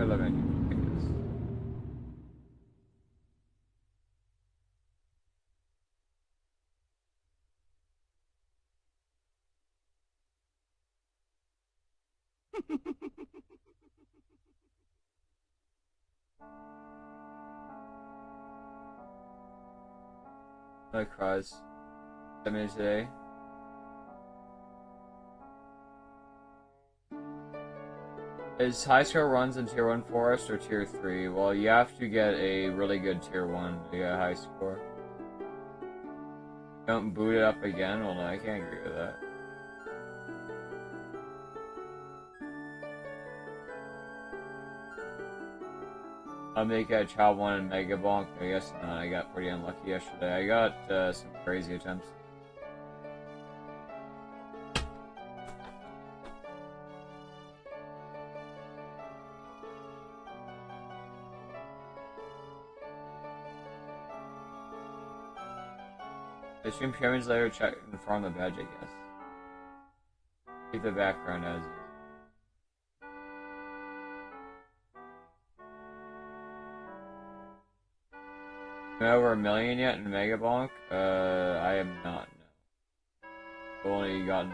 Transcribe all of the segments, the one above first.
I love YouTube videos. My cries. I mean today. Is high score runs in tier 1 forest or tier 3? Well, you have to get a really good tier 1 to get a high score. Don't boot it up again? Well, no, I can't agree with that. I'll make a child 1 in Mega Bonk. I guess not. I got pretty unlucky yesterday. I got some crazy attempts. I stream pyramids later, check and farm the badge, I guess. Keep the background as is. Am I over 1 million yet in Mega Bonk? I am not, no. I've only gotten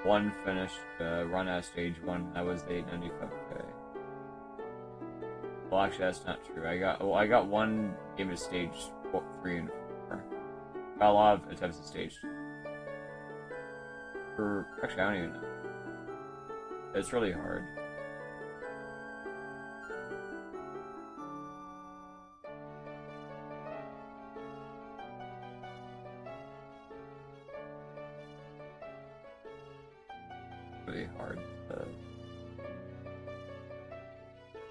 one finished run at stage 1, that was the 895k. Well, actually, that's not true. I got one game at stage 3 and 4. Got a lot of attempts at stage 2. Actually, I don't even know. It's really hard. Really hard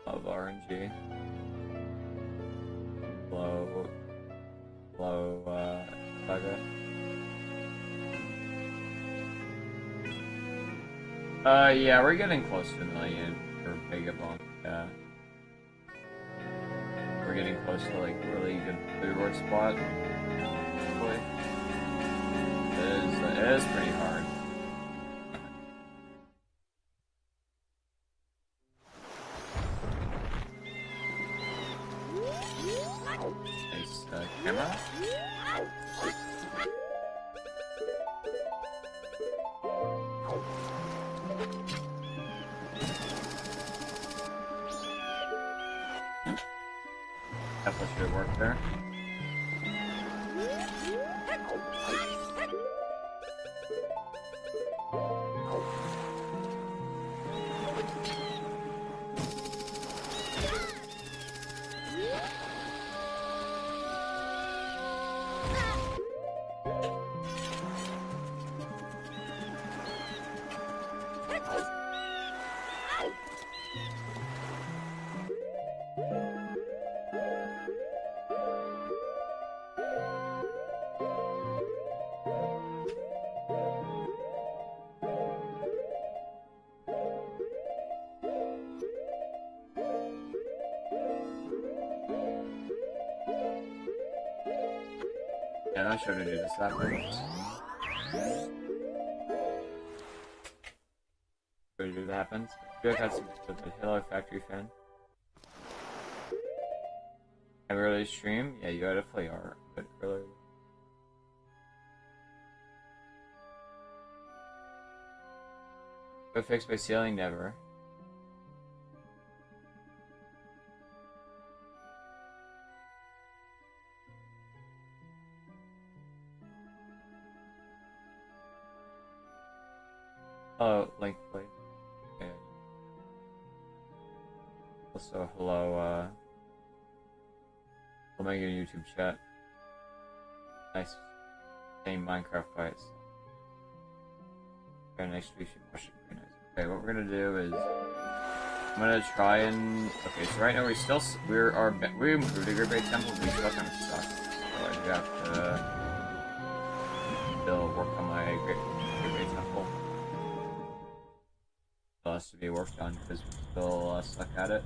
of RNG. Low saga. Yeah, we're getting close to 1 million for Mega Bonk, yeah. We're getting close to like really good reward spot. Hopefully. It is pretty hard. Nice camera. Definitely should have worked there. Yeah, I'm not sure to do this that much. Sure to do that happens. I feel like that's a Hello Factory fan. Have we early stream? Yeah, you gotta play art, but earlier. Go fixed by ceiling? Never. Oh, link plate. Okay. Also, hello, I'll make a YouTube chat. Nice. Same Minecraft fights. Very nice stream. Very nice. Okay, what we're gonna do is I'm gonna try and so right now we improved the Great Bay Temple, but we still kind of suck. So I have to still work on my Great Bay Temple. Still has to be worked on because we still suck at it.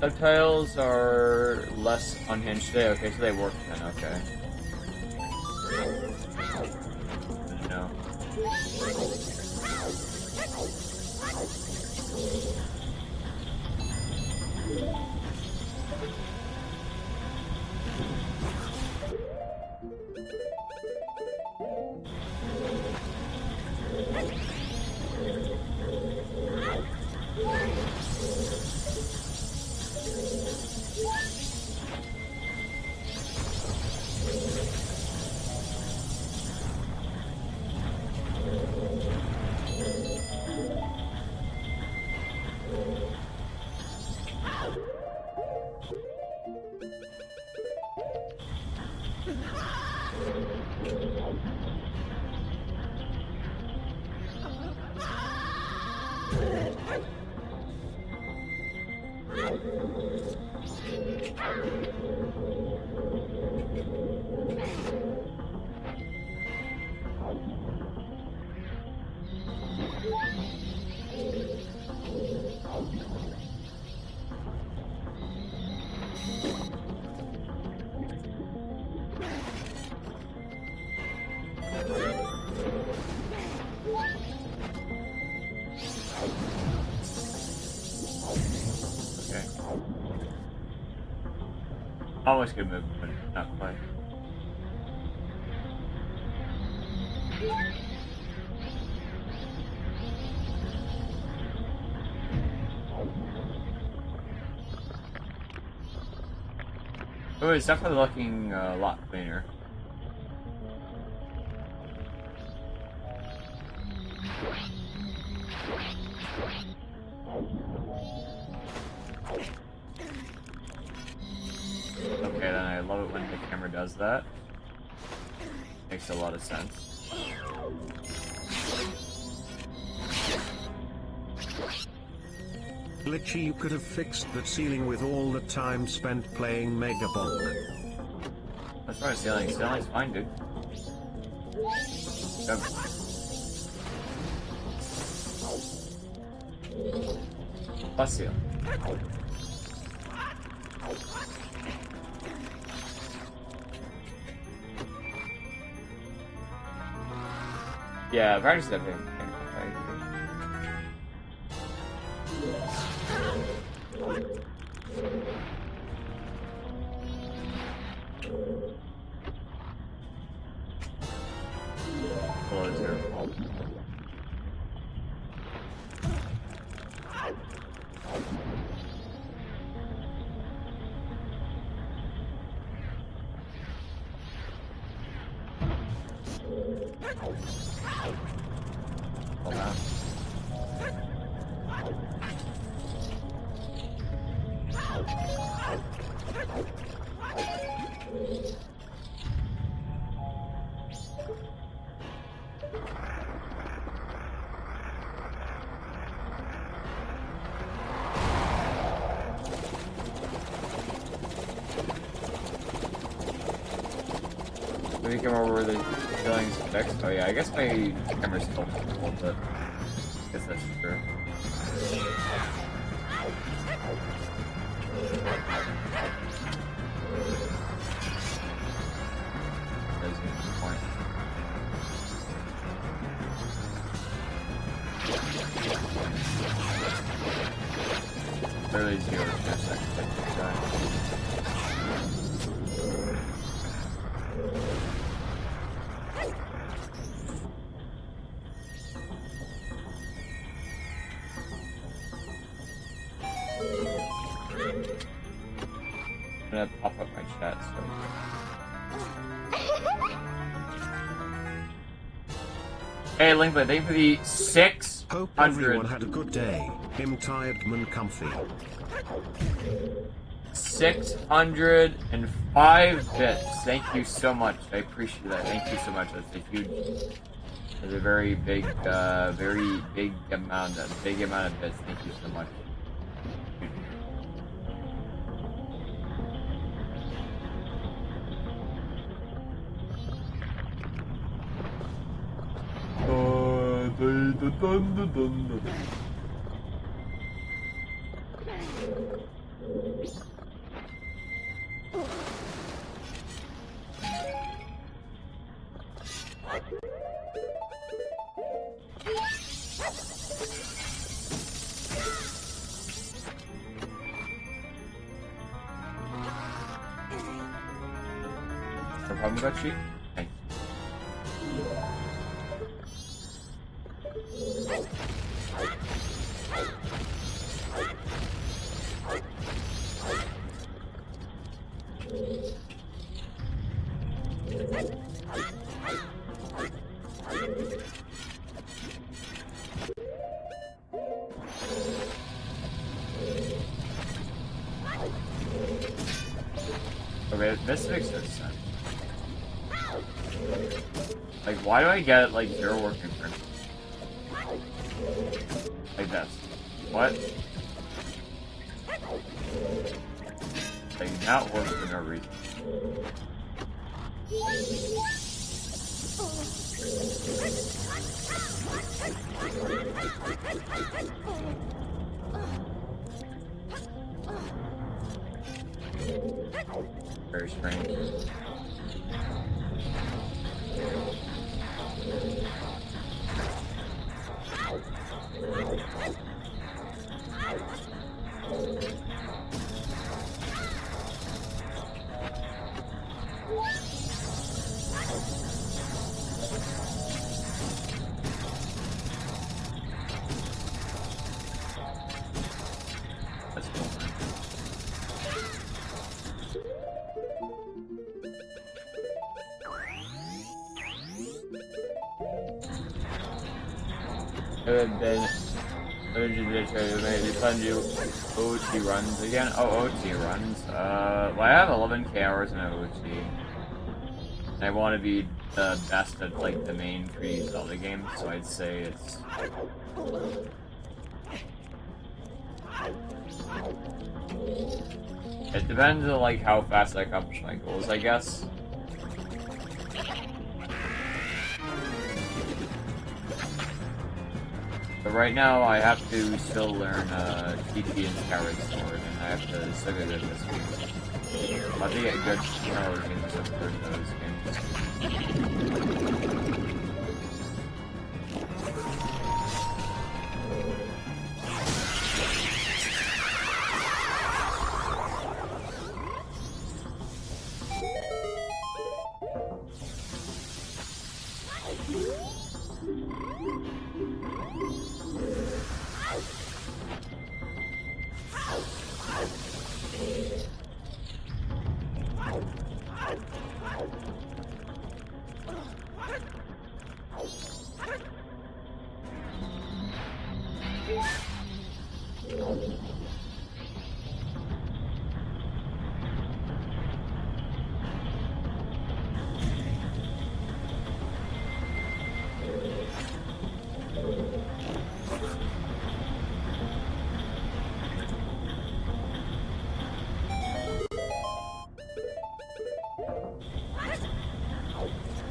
Subtitles are less unhinged today. Okay, so they work then. Okay. No. Almost good move, but not quite. Oh, it's definitely looking a lot cleaner. Okay, then I love it when the camera does that. Makes a lot of sense. Glitchy, you could have fixed that ceiling with all the time spent playing Mega Bonk. That's why ceiling. Ceiling's fine, dude. Yep. Plus ceiling. Yeah, practice everything. Below zero. Hold on. Maybe come over where the ceiling's fixed. Oh yeah, I guess my camera's tilted a little bit. I guess that's true. That's a good point. Literally 0 chance I can take this guy. I'm gonna pop up my chat, so. Hey, Linkblade, thank you for the 600. Hope everyone had a good day. Him tired man comfy. 605 bits. Thank you so much. I appreciate that. Thank you so much. That's a huge, that's a very big amount of bits. Thank you so much. Gucci? Thank Okay, this makes no sense. Like, why do I get, like, 0 working principles? Like this. What? Like, not work for no reason. Very strange. That's cool, man. Maybe fun do OT runs again. Oh, OT runs. Well, I have 11k hours in OT. And I want to be the best at, like, the main 3D Zelda games, so I'd say it's... It depends on, like, how fast I accomplish my goals, I guess. But right now, I have to still learn TP and Skyward Sword, and I have to still get it this week. I'll have to get good power games up for those games.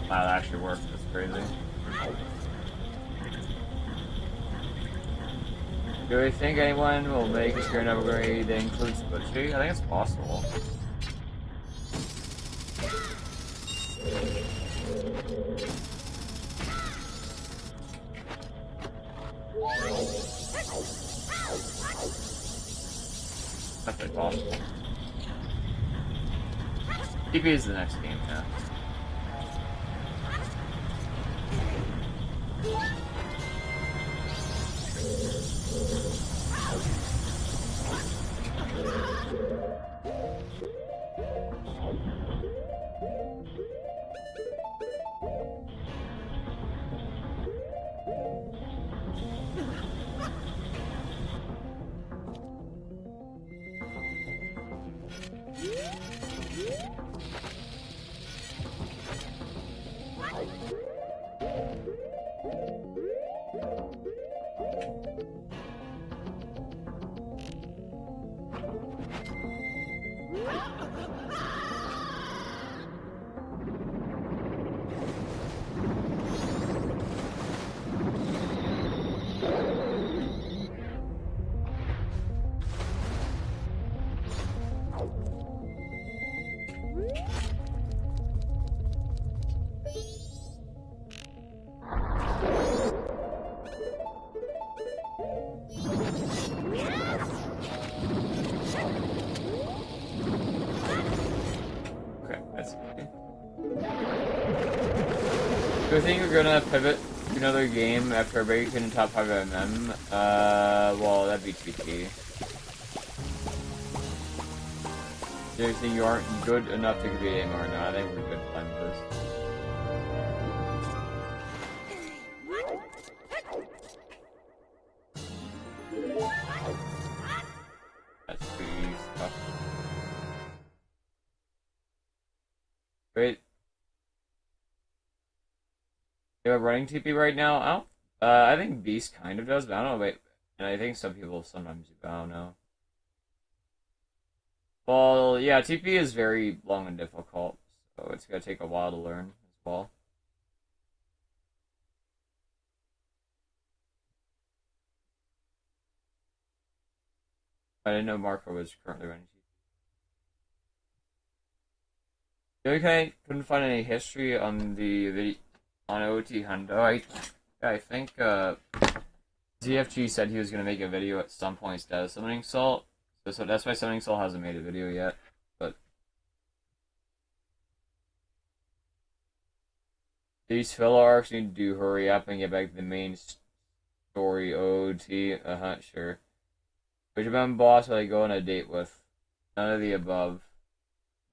Wow, that actually worked. That's crazy. Do we think anyone will make a screen upgrade that includes Butchie? I think it's possible. Definitely possible. TP is the next game, yeah. Do you think you're gonna pivot to another game after breaking top 5 MM? Well, that'd be TT. Do you think you aren't good enough to compete anymore? No, I think we're good playing this. That's pretty easy stuff. Wait. You have running TP right now? I don't. I think Beast kind of does, but I don't know. Wait, and I think some people sometimes do. But I don't know. Well, yeah, TP is very long and difficult, so it's gonna take a while to learn as well. I didn't know Marco was currently running TP. Okay, couldn't find any history on the video on OT Hundo. I think ZFG said he was gonna make a video at some point instead of Summoning Salt. So that's why Summoning Salt hasn't made a video yet. But these filler arcs need to hurry up and get back to the main story. OT, sure. Which one boss will I go on a date with? None of the above.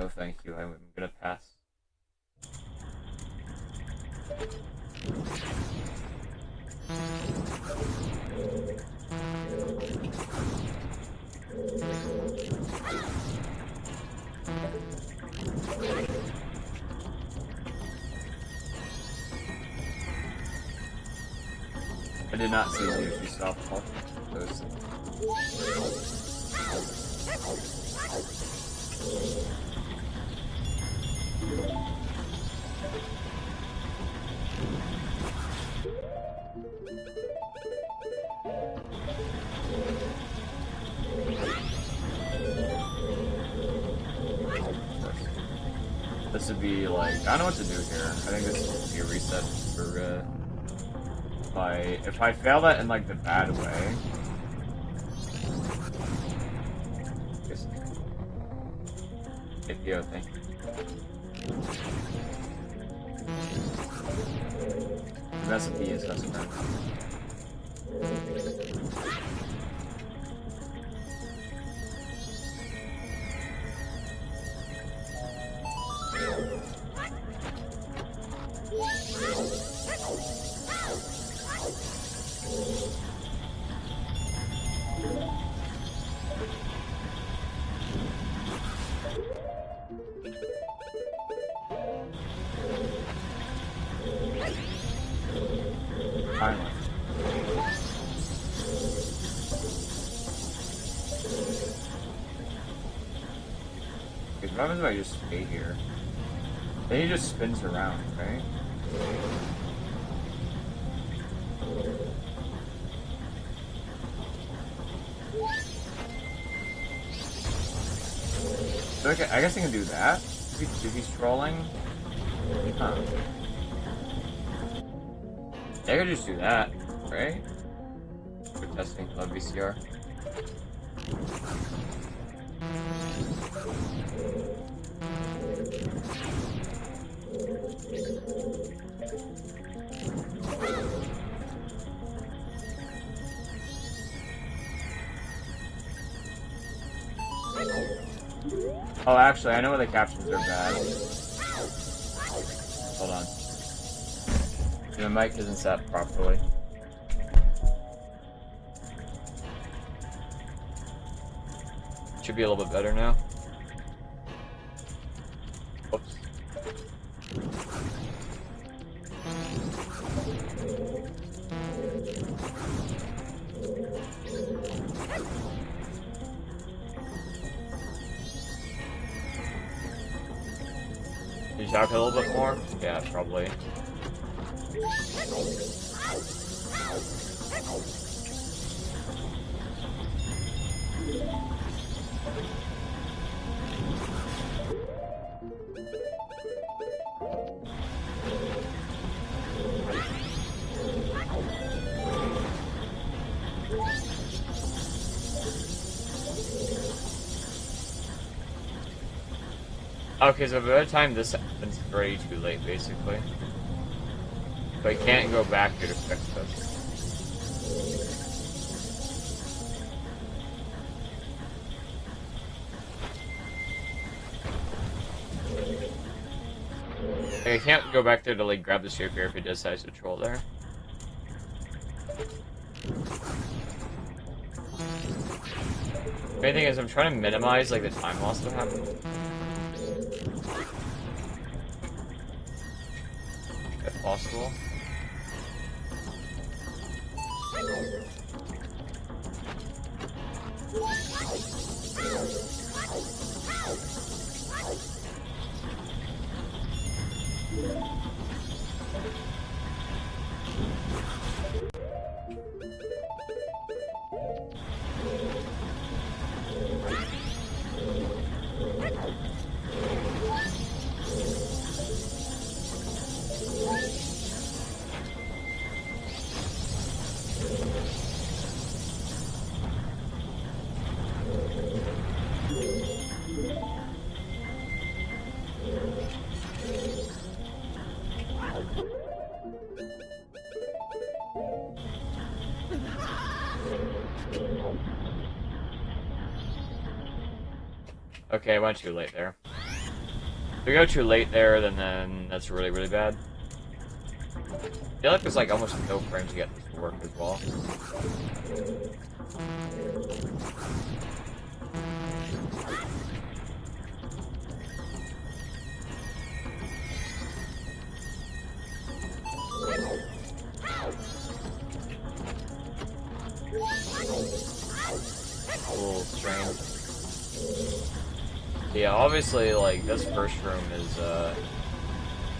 No, thank you. I'm gonna pass. I did not see you softball. Those. This would be like, I don't know what to do here. I think this would be a reset for if I fail that in like the bad way. Yo, thank you. That's a PS, that's correct. Finally. What happens if I just stay here? Then he just spins around, right? So I guess I can do that? If he's trolling? Huh. Yeah, I could just do that, right? For testing club VCR. Oh, actually, I know where the captions are bad. Hold on. The mic isn't set properly. Should be a little bit better now. Oops. Did you talk a little bit more? Yeah, probably. Okay, so by the time this happens, it's already too late, basically. I can't go back here to fix this. I can't go back there to like grab the shape here if it does size control there. The main thing is I'm trying to minimize like the time loss that happens. If possible. Okay, I went too late there. If we go too late there, then that's really, really bad. I feel like there's like almost no frames to get this to work as well. A little strange. Yeah, obviously, like, this first room is, a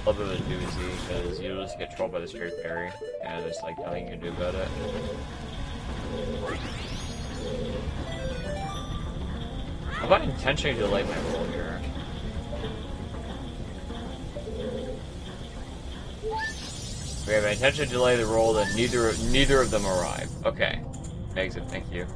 little bit of a doozy, because you just get trolled by the straight fairy, and there's, like, nothing you can do about it. How about intentionally delay my roll here? We have an intention to delay the roll, then neither of them arrive. Okay. Exit, thank you.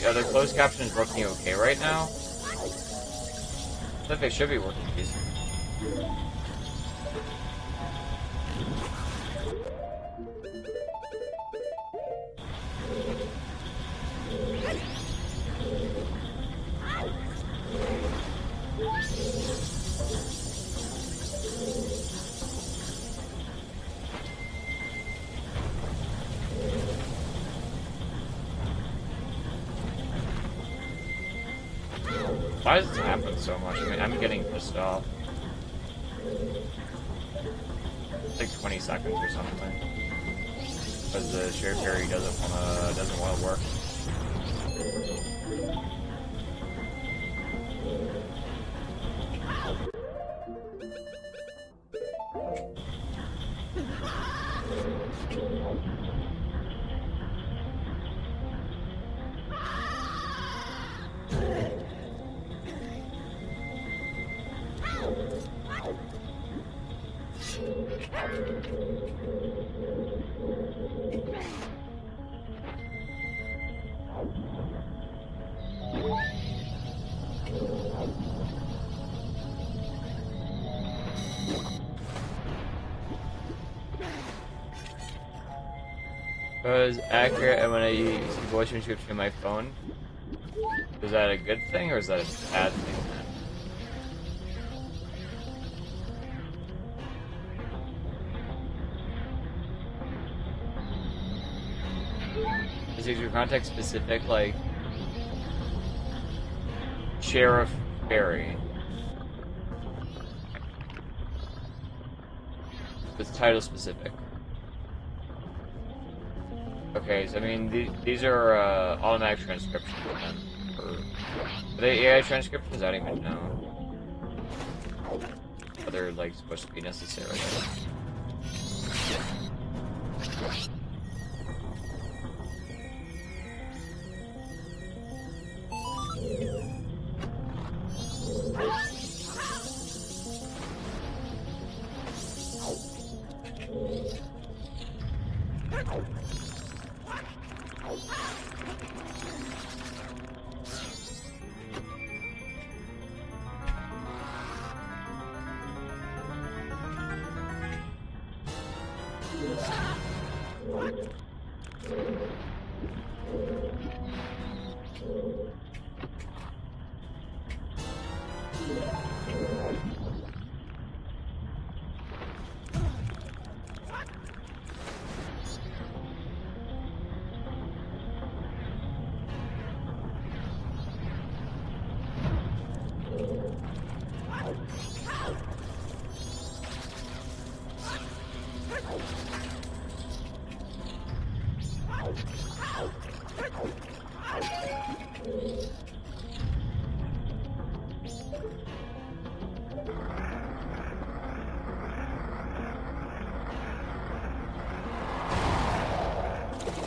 Are the closed captions working okay right now? I think they should be working decent. Why does this happen so much? I mean, I'm getting pissed off. It's like 20 seconds or something. Because the share fairy doesn't wanna work. Was accurate and when I use voice transcription in my phone. Is that a good thing or is that a bad thing? Is your context specific, like Sheriff Barry? It's title specific. Okay, so I mean, these are automatic transcriptions then. Are they AI transcriptions? I don't even know. But they're like supposed to be necessary.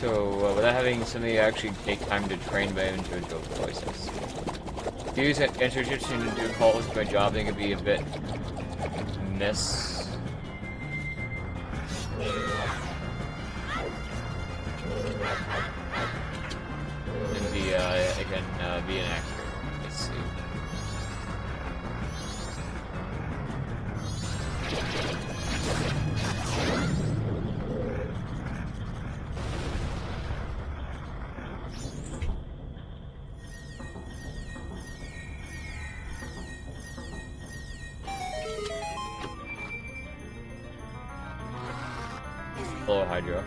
So, without having something actually take time to train my individual voices. Use an introduction to do calls to my job, I think it'd be a bit miss. And be, again, be an actor. Let's see. Hello, Hydro.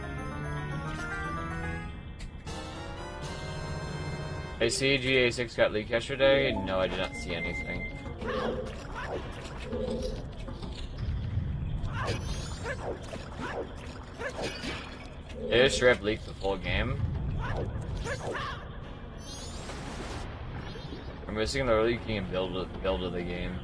I see GA6 got leaked yesterday. No, I did not see anything. They just straight up leaked the full game. I'm missing the leaking and build of the game.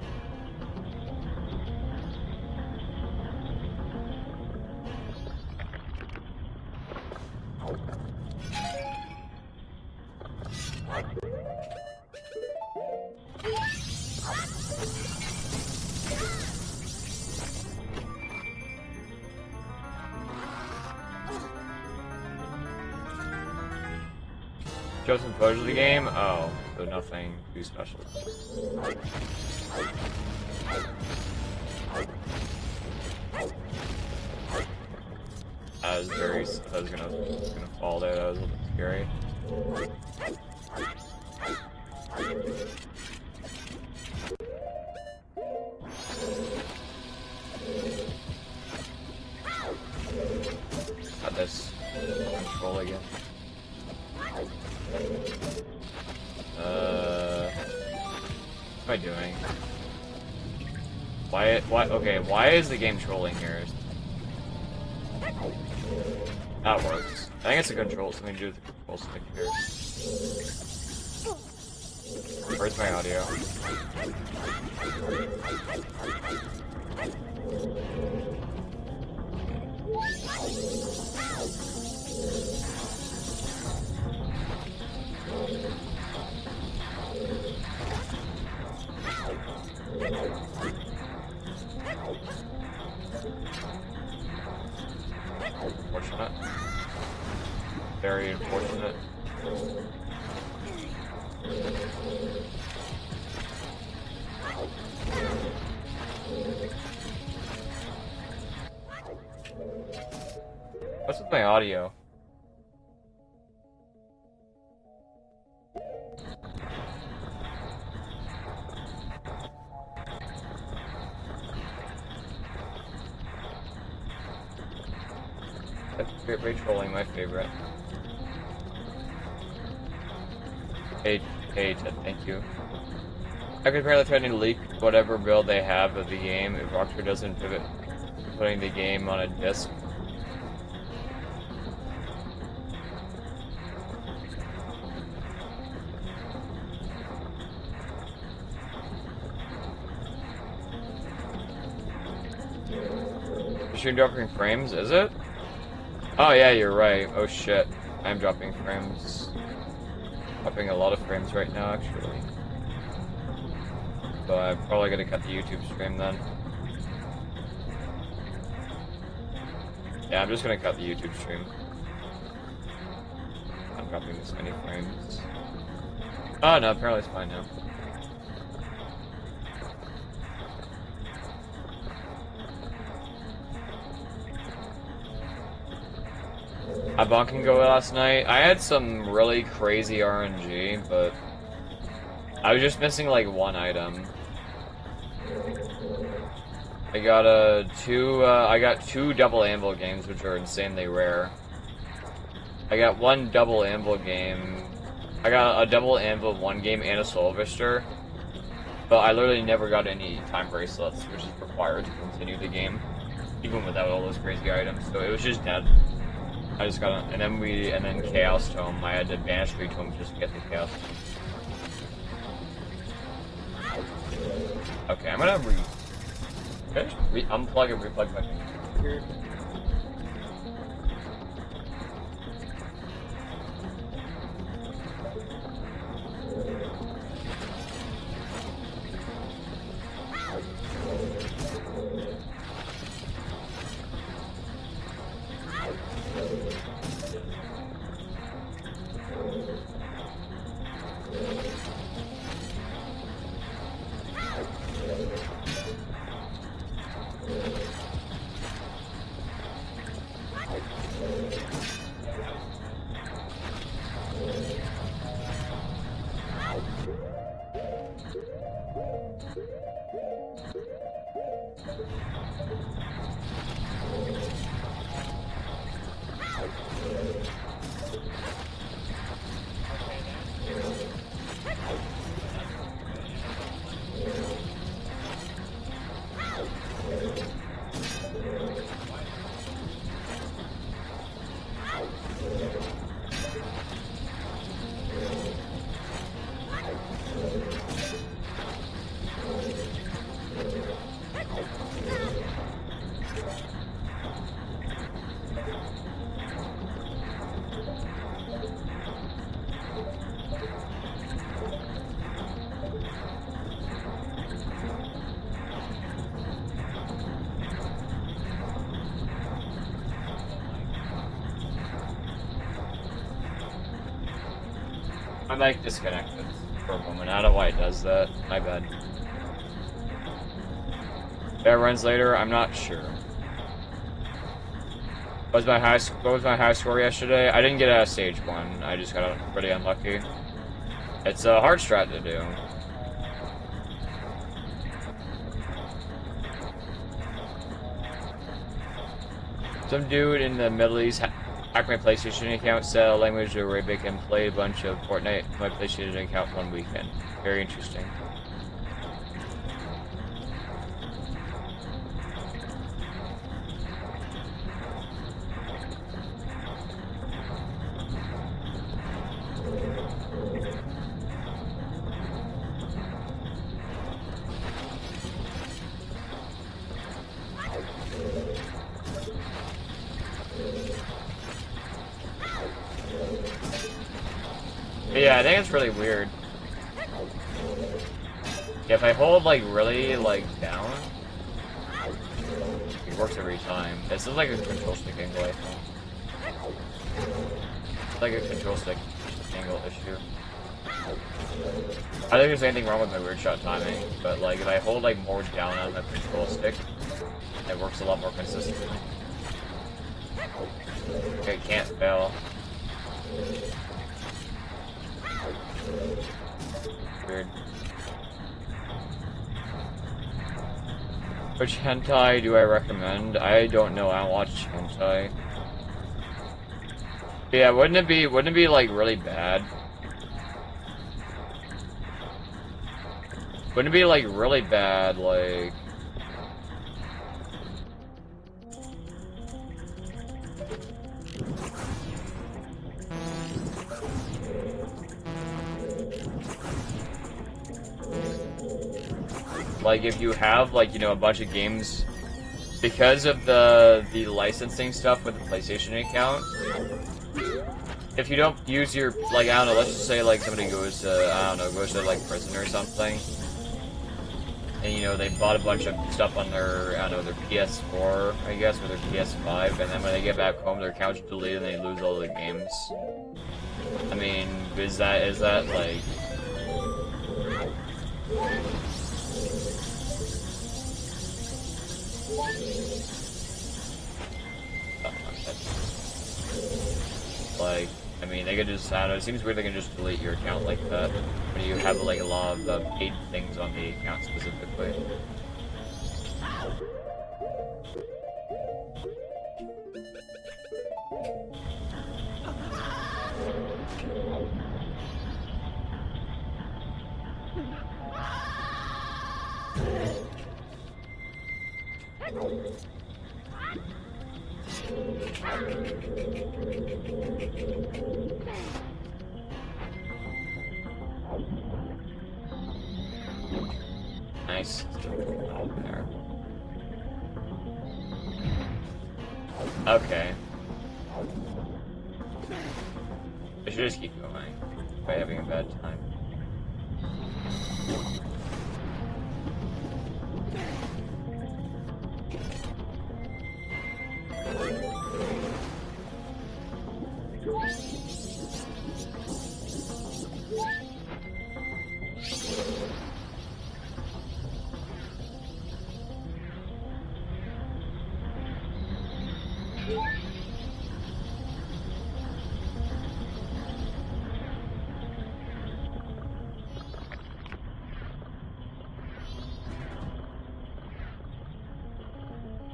Show some photos of the game? Oh, so nothing too special. I was gonna fall there, that was a little bit scary. Got this control again. What am I doing? Okay, why is the game trolling here? That works. I think it's a control, something to do with the control stick here. Where's my audio? Unfortunate. Very unfortunate. What's with my audio? Great trolling, my favorite. Hey, Ted, thank you. I could apparently threaten to leak whatever build they have of the game if Rockstar doesn't pivot to putting the game on a disc. Is she dropping frames, is it? Oh yeah, you're right. Oh shit. I'm dropping frames. Dropping a lot of frames right now, actually. So I'm probably gonna cut the YouTube stream then. Yeah, I'm just gonna cut the YouTube stream. I'm dropping this many frames. Oh no, apparently it's fine now. I bunking go last night. I had some really crazy RNG, but I was just missing like one item. I got two double anvil games, which are insanely rare. I got one double anvil game. I got a double anvil one game and a soul vister, but I literally never got any time bracelets, which is required to continue the game, even without all those crazy items. So it was just dead. I just got and then Chaos Tome. I had to banish 3 tomes just to get the Chaos Tome. Okay, I'm gonna unplug and replug my computer. I'm like disconnected for a moment. I don't know why it does that. My bad. If that runs later, I'm not sure. What was my high score yesterday? I didn't get a stage 1. I just got pretty unlucky. It's a hard strat to do. Some dude in the Middle East hacked my PlayStation account, said a language of Arabic, and played a bunch of Fortnite on my PlayStation account one weekend. Very interesting. Yeah, I think it's really weird. Yeah, if I hold, like, really, like, down, it works every time. This is like a control stick angle, I think. It's like a control stick angle issue. I don't think there's anything wrong with my weird shot timing, but, like, if I hold, like, more down on the control stick, it works a lot more consistently. Okay, can't fail. Weird. Which hentai do I recommend? I don't know. I don't watch hentai. But yeah, wouldn't it be like really bad? Wouldn't it be like really bad, like if you have, like, you know, a bunch of games, because of the licensing stuff with the PlayStation account, if you don't use your, like, I don't know, let's just say, like, somebody goes to, I don't know, goes to, like, prison or something, and, you know, they bought a bunch of stuff on their, I don't know, their PS4, I guess, or their PS5, and then when they get back home, their account's deleted and they lose all the games. I mean, is that, like... like, I mean, they could just, I don't know, it seems weird they can just delete your account like that when you have, like, a lot of paid things on the account specifically. Nice. There. Okay. I should just keep going by having a bad time.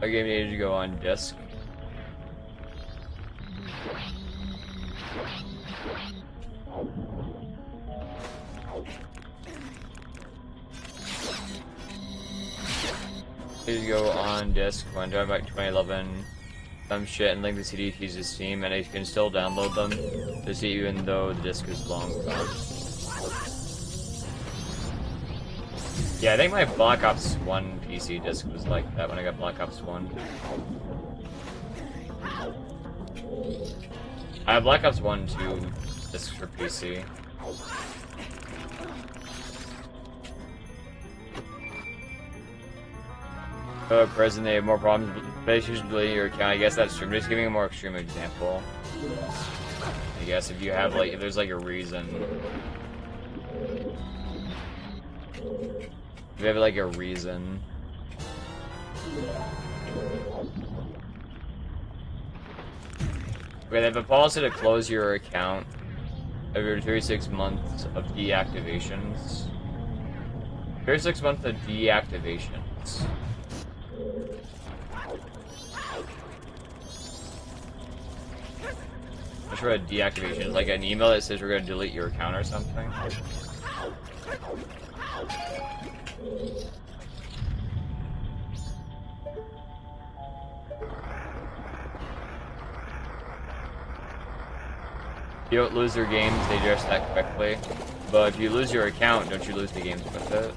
Our game needed to go on disk. Needed to go on disk when driving back 2011. Some shit and link the CD keys to Steam, and you can still download them to see even though the disc is long gone. Yeah, I think my Black Ops 1 PC disc was like that when I got Black Ops 1. I have Black Ops 1 2 discs for PC. Present they have more problems, but usually your account. I guess that's true. I'm just giving a more extreme example. I guess if you have like, if there's like a reason. If you have like a reason. Okay, they have a policy to close your account every 36 months of deactivations. 36 months of deactivations. I'm sure a deactivation is like an email that says we're going to delete your account or something. You don't lose your games, they address that correctly. But if you lose your account, don't you lose the games with it?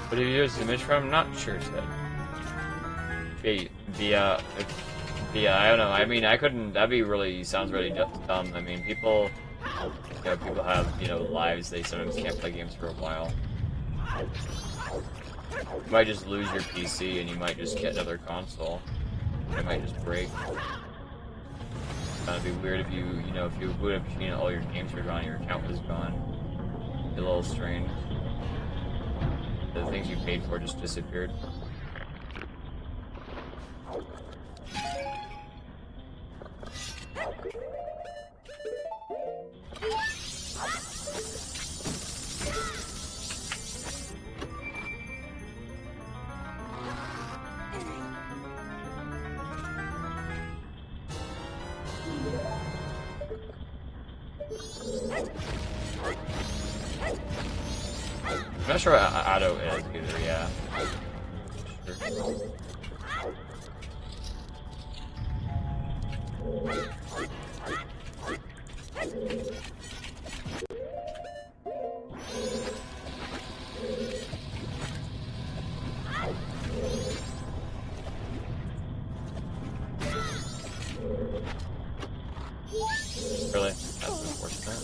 What did you use the image from? Not sure, Ted. I don't know. I mean, I couldn't. That'd be really, sounds really dumb. I mean, people, you know, people have, you know, lives. They sometimes can't play games for a while. You might just lose your PC and you might just get another console. It might just break. It'd be weird if you know, if you boot up, you know, all your games were gone, your account was gone. It'd be a little strange. The things you paid for just disappeared. I'm not sure what auto is either, yeah. Sure. Really? That's unfortunate.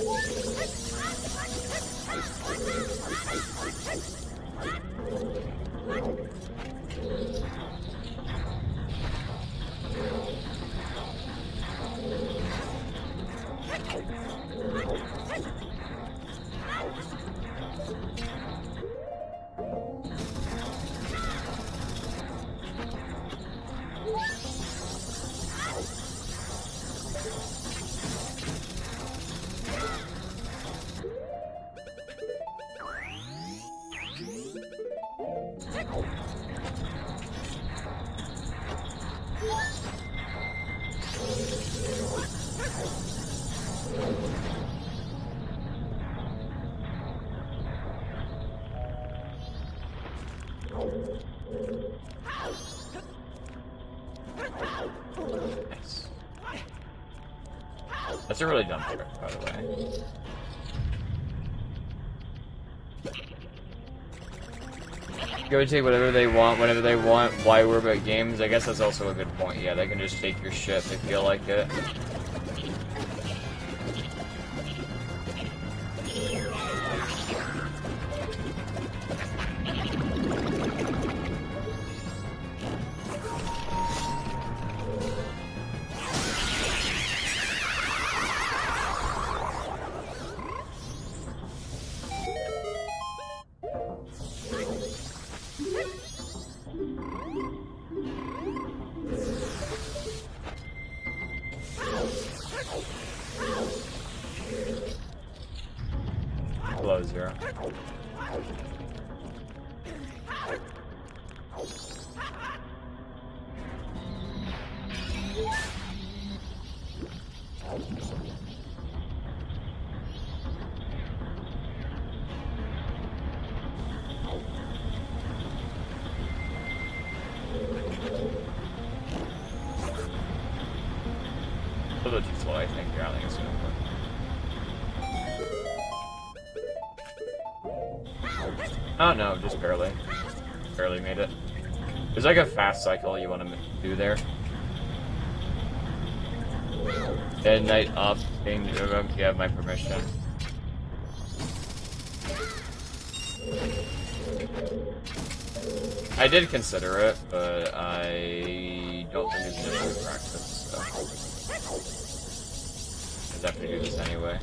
Nice. That's a really dumb trick, by the way. Go take whatever they want, whenever they want. Why worry about games? I guess that's also a good point. Yeah, they can just take your shit if they feel like it. Below 0. A little too slow, I think. Yeah, I think it's gonna work. Oh no, just barely. Barely made it. There's like a fast cycle you want to do there. And night up thing, you have my permission. I did consider it, but I don't think it's necessary practice, so I have to do this anyway.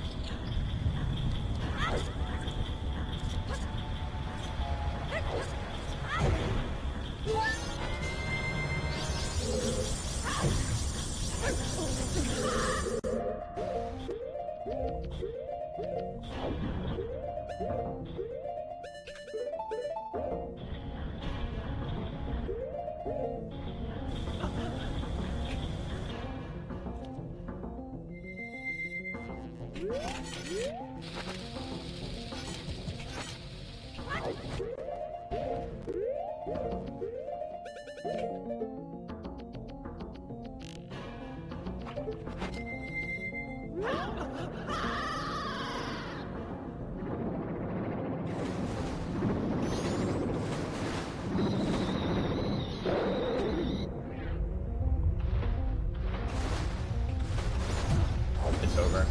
It's over.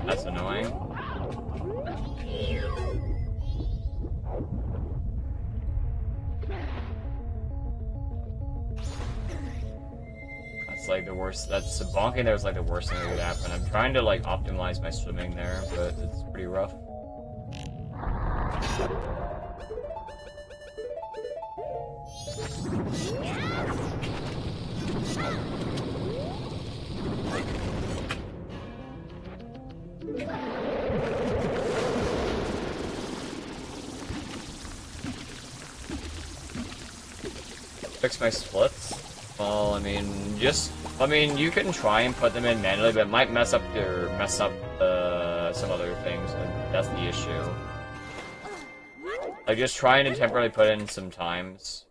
That's annoying. That's like the worst. That's bonking there is like the worst thing that could happen. I'm trying to like optimize my swimming there, but it's pretty rough. Fix my splits? Well, I mean, you can try and put them in manually, but it might mess up some other things, and that's the issue. Like, just trying to temporarily put in some times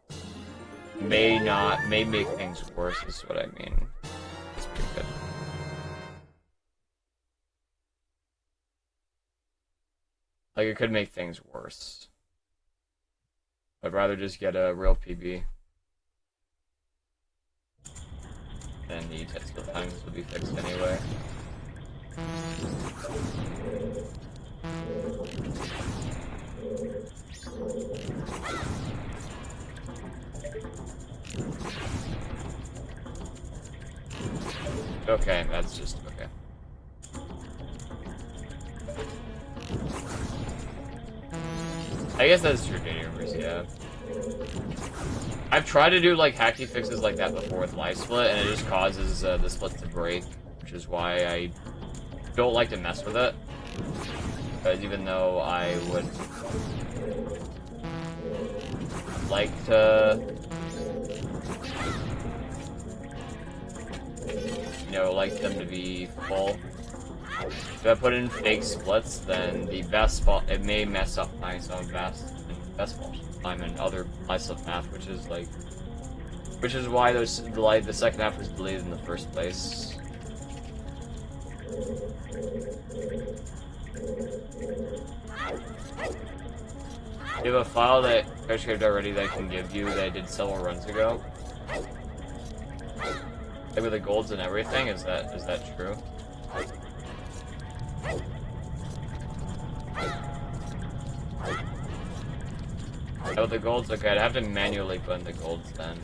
may make things worse, is what I mean. It's pretty good. Like, it could make things worse. I'd rather just get a real PB. And the test skill times will be fixed anyway. Okay, that's just okay. I guess that's true, data universe, yeah. I've tried to do like hacky fixes like that before with live split, and it just causes the splits to break, which is why I don't like to mess with it. Because even though I would like to, you know, like them to be full. If I put in fake splits, then the best spot, it may mess up my some best time and other live math, which is why the second half was deleted in the first place. You have a file that I saved already that I can give you that I did several runs ago. Like with the golds and everything, is that true? Oh, the golds, okay, I'd have to manually put in the golds then.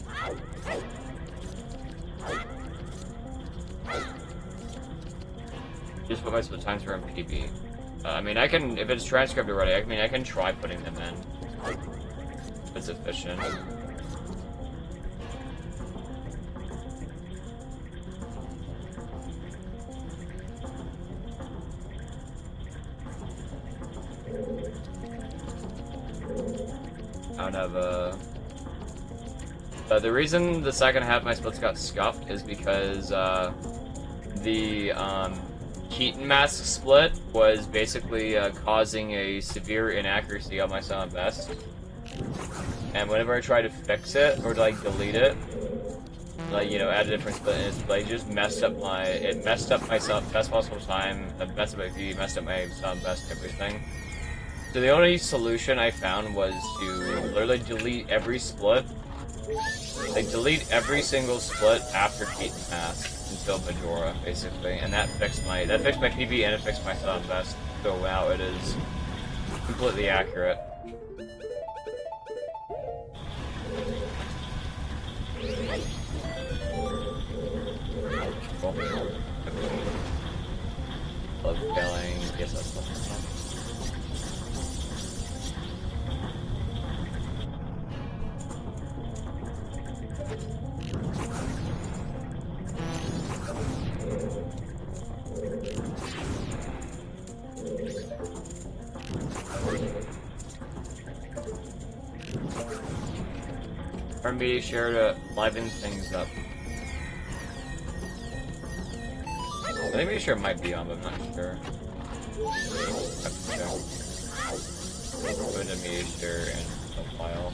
Just put my split times for MPB. I mean, I can, if it's transcribed already, I can try putting them in. If it's efficient. I don't have a... the reason the second half of my splits got scuffed is because, the, Keaton mask split was basically, causing a severe inaccuracy on my sound best. And whenever I tried to fix it, or, like, delete it, like, you know, add a different split in its play, just messed up my, it messed up my sound best possible time, messed up my V, messed up my sound best everything. So the only solution I found was to literally delete every split. Like, delete every single split after Keaton Mask until Majora, basically. And that fixed my PB and it fixed my sound best. So wow, it is completely accurate. Cool. Love failing. Yes, that's not. Or media share to liven things up. I think media share might be on, but I'm not sure. Go into media share in a while.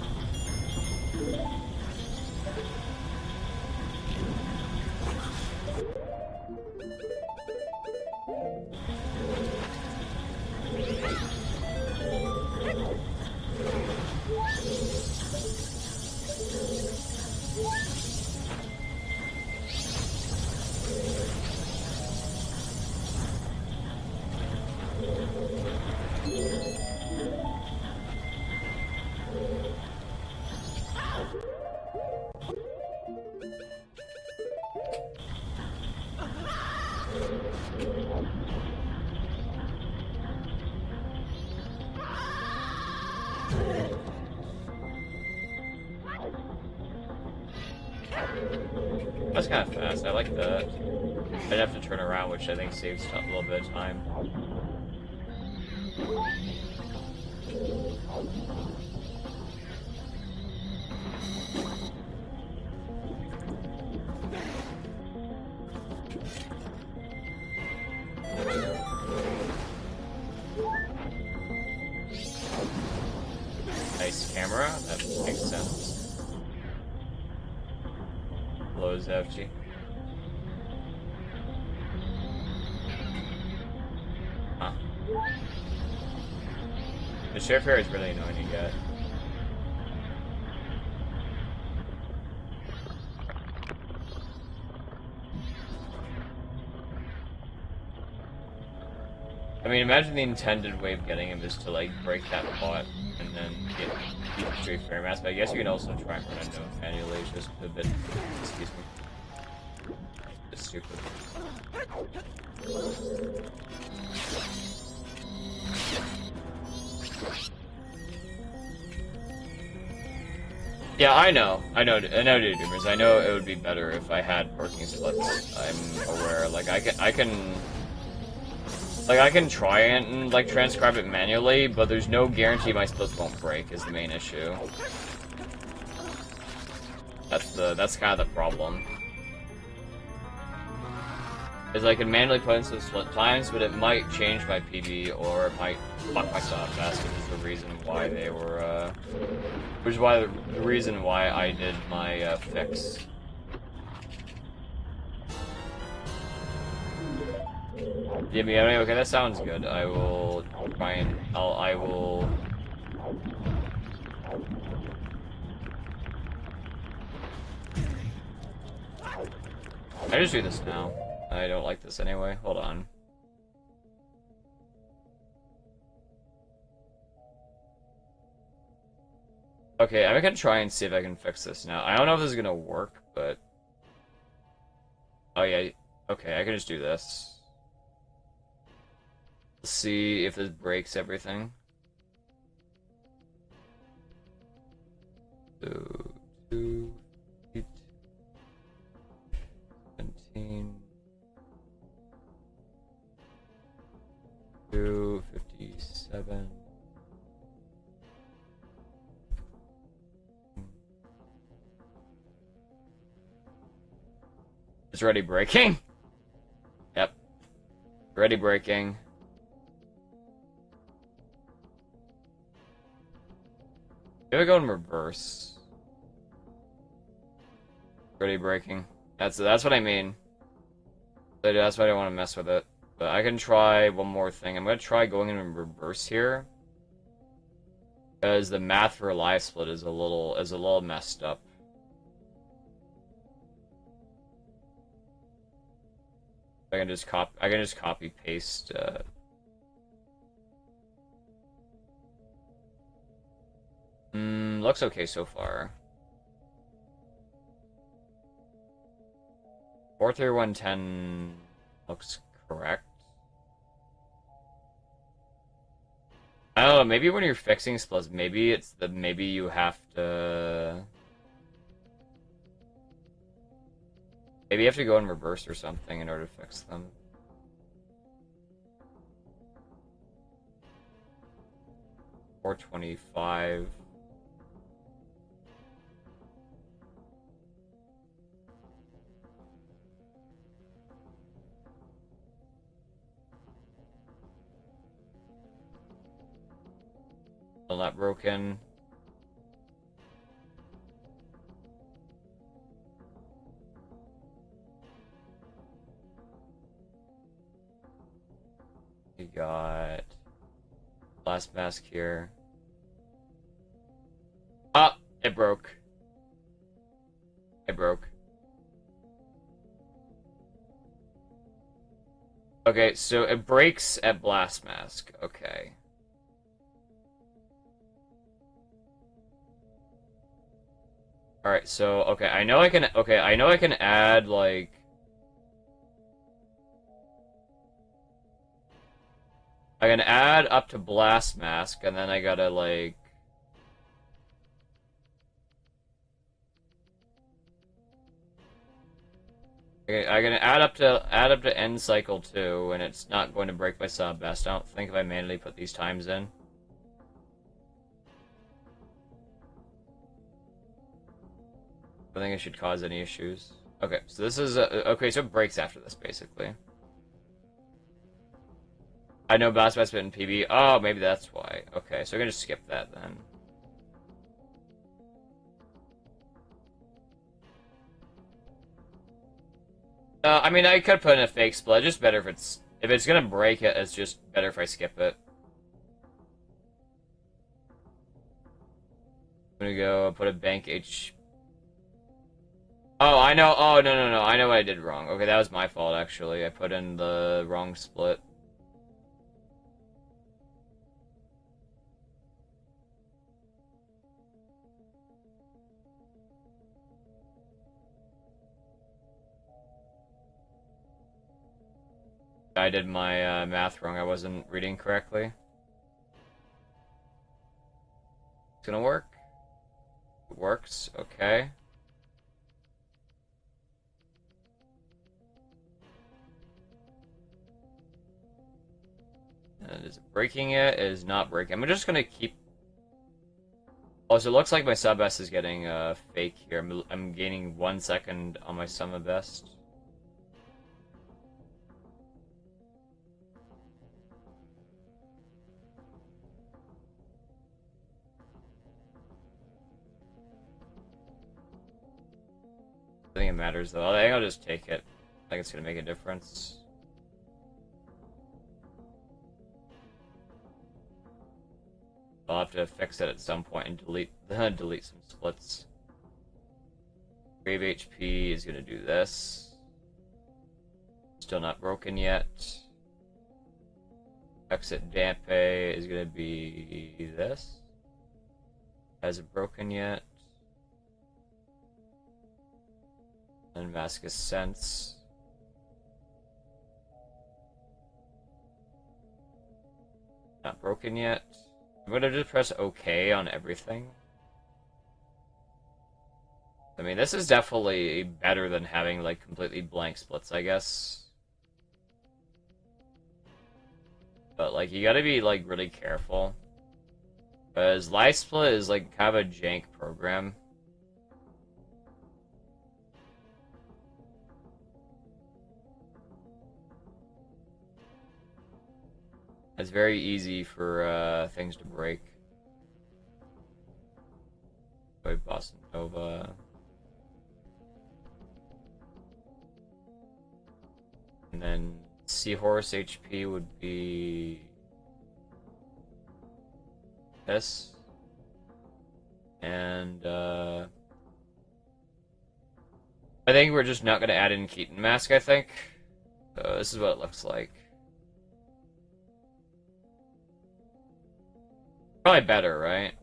That's kind of fast. I like that. I'd have to turn around, which I think saves a little bit of time. Nice camera. That makes sense. Blows FG. Huh. The sheriff here is really annoying to get. I mean, imagine the intended way of getting him is to, like, break that pot and then keep straight frame mass, but I guess you can also try and run a node manually, it's just a bit, excuse me, it's stupid. Yeah, I know, dude, Doomers. I know it would be better if I had working splits. I'm aware. Like, I can try and, like, transcribe it manually, but there's no guarantee my splits won't break, is the main issue. That's kind of the problem. Is I can manually put in some split times, but it might change my PB, or it might fuck my stop fast, which is the reason why they were, which is why the reason why I did my, fix. Yeah, okay, that sounds good. I will try and, I will... I just do this now. I don't like this anyway. Hold on. Okay, I'm gonna try and see if I can fix this now. I don't know if this is gonna work, but... Oh yeah, okay, I can just do this. Let's see if this breaks everything. 2, 8, 17... 257. It's already breaking. Yep. Already breaking. Gonna go in reverse. Already breaking. That's what I mean. That's why I don't want to mess with it. But I can try one more thing. I'm gonna try going in reverse here, because the math for a live split is a little messed up. I can just copy paste. Looks okay so far. 43110 looks correct. I don't know, maybe when you're fixing splits, maybe you have to... Maybe you have to go in reverse or something in order to fix them. $425. Still not broken. We got last mask here. Ah, it broke. It broke. Okay, so it breaks at blast mask. Okay. All right, so okay, I know I can add like I can add up to blast mask, and then I gotta like okay, I can add up to end cycle 2, and it's not going to break my sub best. I don't think if I manually put these times in. I think it should cause any issues. Okay, so this is okay. So it breaks after this, basically. I know Blast Best bit in PB. Oh, maybe that's why. Okay, so I'm gonna just skip that then. I mean, I could put in a fake split. Just better if it's gonna break it. It's just better if I skip it. I'm gonna go put a bank H. Oh, I know. Oh, no. I know what I did wrong. Okay, that was my fault, actually. I put in the wrong split. I did my math wrong. I wasn't reading correctly. It's gonna work. It works. Okay. And is it breaking it? It is not breaking. I'm just gonna keep. Also, it looks like my sub best is getting fake here. I'm gaining 1 second on my sum best. I think it matters though. I think I'll just take it. I think it's gonna make a difference. I'll have to fix it at some point and delete some splits. Grave HP is gonna do this. Still not broken yet. Exit Dampe is gonna be this. Hasn't broken yet. And Mask of Sense. Not broken yet. I'm gonna just press OK on everything. I mean, this is definitely better than having, like, completely blank splits, I guess. But, like, you gotta be, like, really careful. Because Live Split is, like, kind of a jank program. It's very easy for things to break. By Boston Nova. And then Seahorse HP would be this. And I think we're just not gonna add in Keaton Mask, I think. So this is what it looks like. Probably better, right?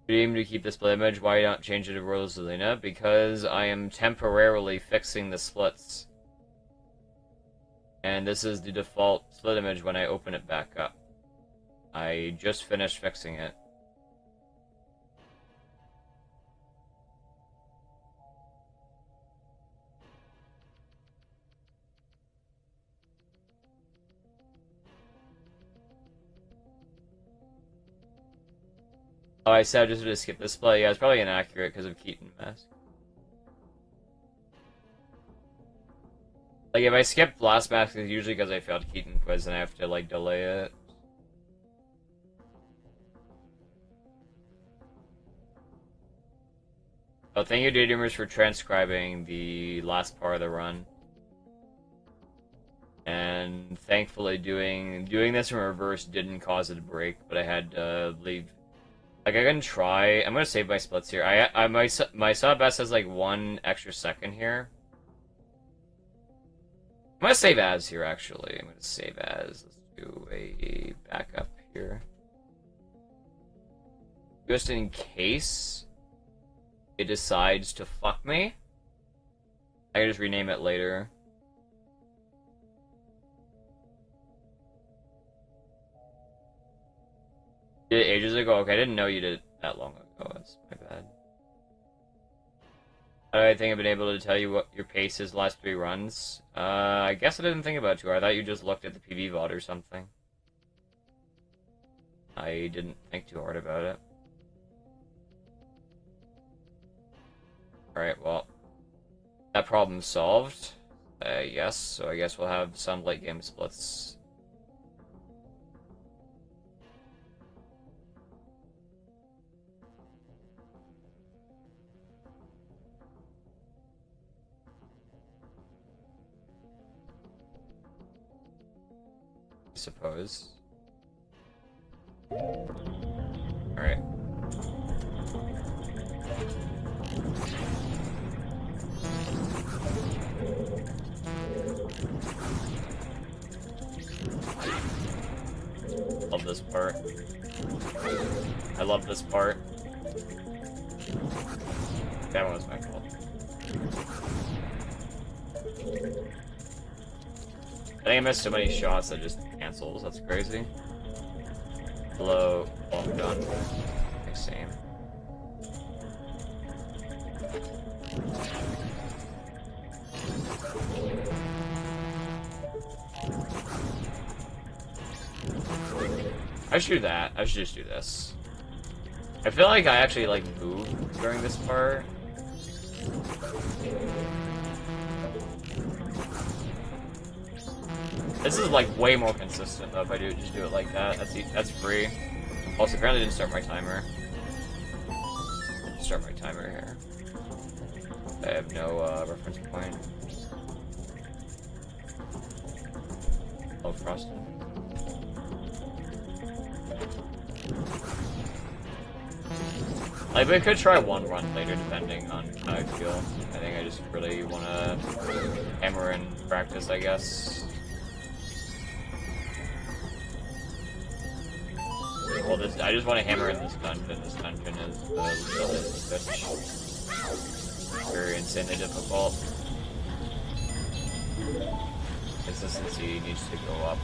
You aim to keep this split image. Why not change it to Rosalina? Because I am temporarily fixing the splits. And this is the default split image when I open it back up. I just finished fixing it. Oh, I said just to skip this play. Yeah, it's probably inaccurate because of Keaton Mask. Like, if I skip last mask, it's usually because I failed Keaton quiz and I have to, like, delay it. Oh, thank you, Daydreamers, for transcribing the last part of the run. And thankfully, doing this in reverse didn't cause it to break, but I had to leave. Like, I can try. I'm gonna save my splits here. My sub best has like 1 extra second here. I'm gonna save as here. Actually, I'm gonna save as. Let's do a backup here, just in case it decides to fuck me. I can just rename it later. Did it ages ago? Okay, I didn't know you did it that long ago. That's my bad. I think I've been able to tell you what your pace is last 3 runs. I guess I didn't think about it too hard. I thought you just looked at the PV VOD or something. I didn't think too hard about it. Alright, well. That problem's solved. Yes, so I guess we'll have some late game splits. I suppose. Alright. Love this part. I love this part. That one was my fault. think I missed so many shots that just cancels. That's crazy. Hello. Oh, I'm done. Okay, same. I should do that. I should just do this. I feel like I actually, like, move during this part. This is, like, way more consistent, though, if I just do it like that. That's free. Also, apparently I didn't start my timer. Start my timer here. I have no, reference point. Oh, Frosted. Like, we could try one run later, depending on how I feel. I think I just really want to hammer in practice, I guess. Well, I just want to hammer in this dungeon. This dungeon is the bitch. Very insanely difficult. Consistency needs to go up.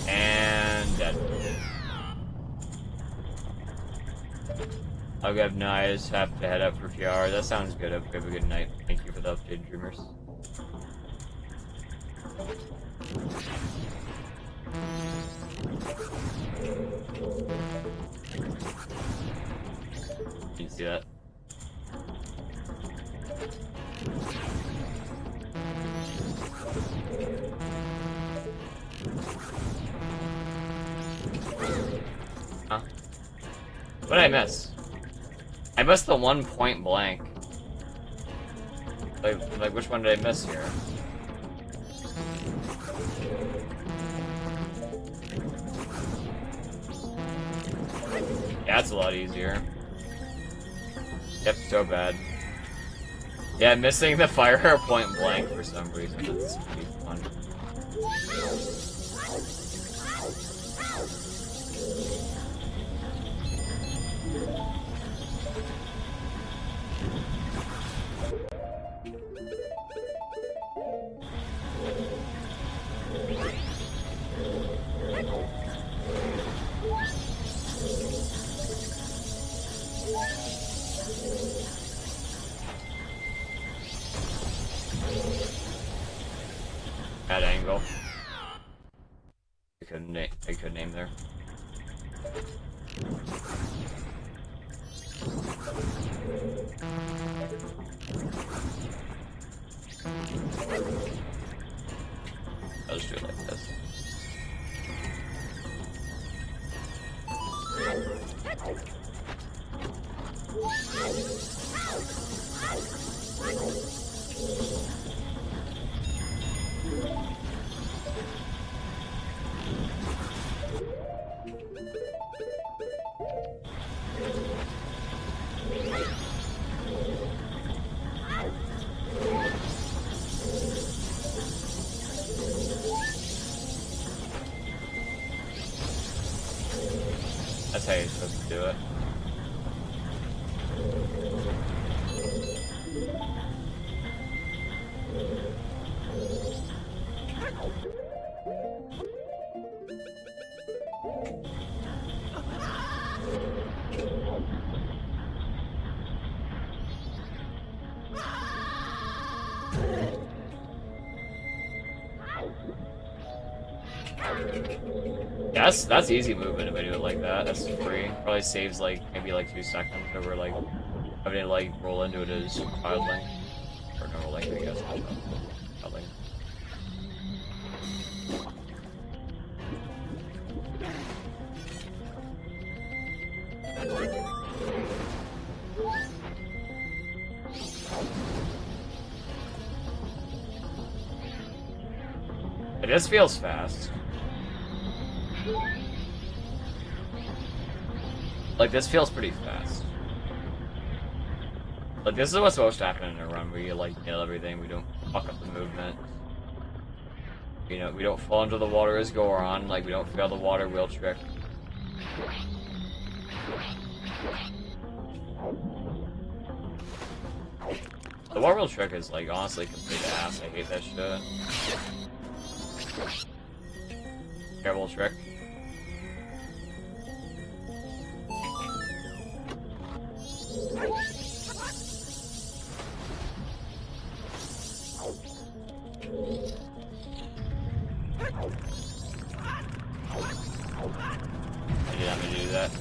And dead. I'll get nice, have to head up for a few hours. That sounds good. Have a good night. Thank you for the update, Dreamers. Can you see that? Huh? What did I miss? I missed the one point blank. Like which one did I miss here? Yeah, it's a lot easier. Yep, so bad. Yeah, missing the fire point blank for some reason. That's pretty fun. Bad angle. I could name there. I'll just do it like this. That's how you're supposed to do it. Yeah, that's easy movement if I do it like that. That's free. Probably saves like maybe like 2 seconds over like having to like roll into it as child link. Or normal link, I guess. Child link. It just feels fast. Like, this feels pretty fast. Like, this is what's supposed to happen in a run, where you, like, nail everything, we don't fuck up the movement. You know, we don't fall into the water as Goron, like, we don't fail the water wheel trick. The water wheel trick is, like, honestly complete ass. I hate that shit. Terrible trick. I did not mean to do that.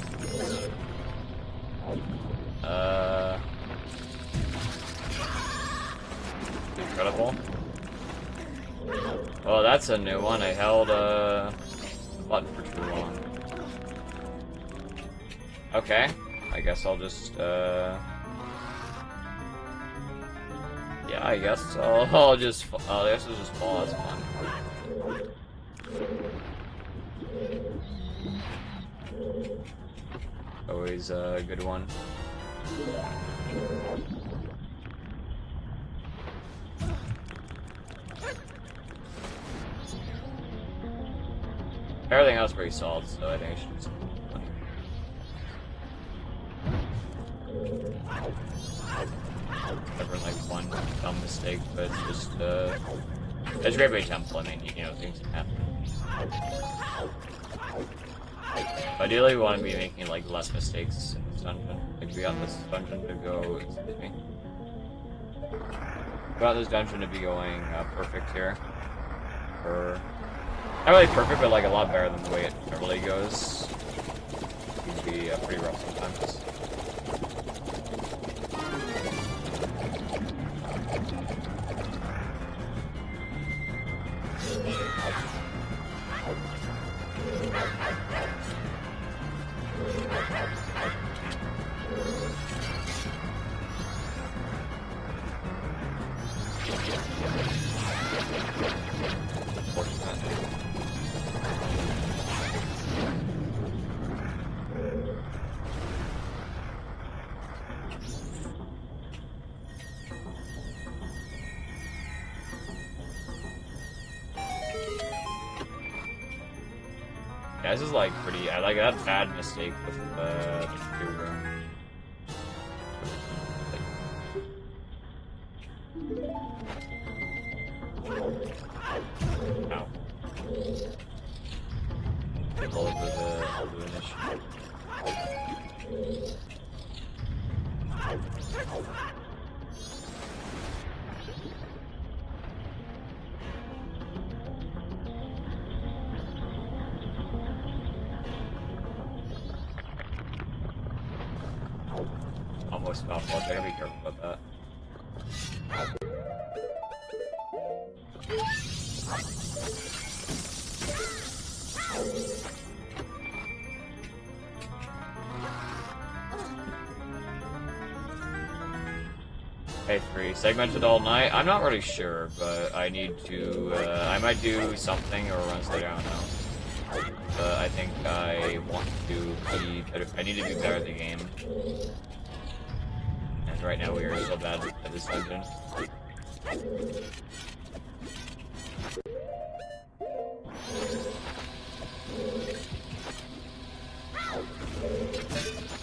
Incredible. Oh, that's a new one. I held the button for too long. Okay. I guess I'll just, yeah, I guess I'll just, I guess I'll just fall. That's fun. Always a good one. Everything else is pretty solid, so I think I should just... Never like one dumb mistake, but it's just, it's a great way to temple. I mean, you know, things can happen. Ideally, we want to be making, like, less mistakes in this dungeon. Like, we got this dungeon to go... Excuse me. We got this dungeon to be going perfect here. Or... Not really perfect, but, like, a lot better than the way it normally goes. It can be pretty rough sometimes. Yeah, this is like pretty. I like that bad mistake with the hero. Ow. All over the initiative. Almost not fault. I gotta be careful about that. Hey, 3. Segmented all night? I'm not really sure, but I need to, I might do something or run later, I don't know. But I think I want to be better. I need to be better at the game. And right now we are so bad at this dungeon.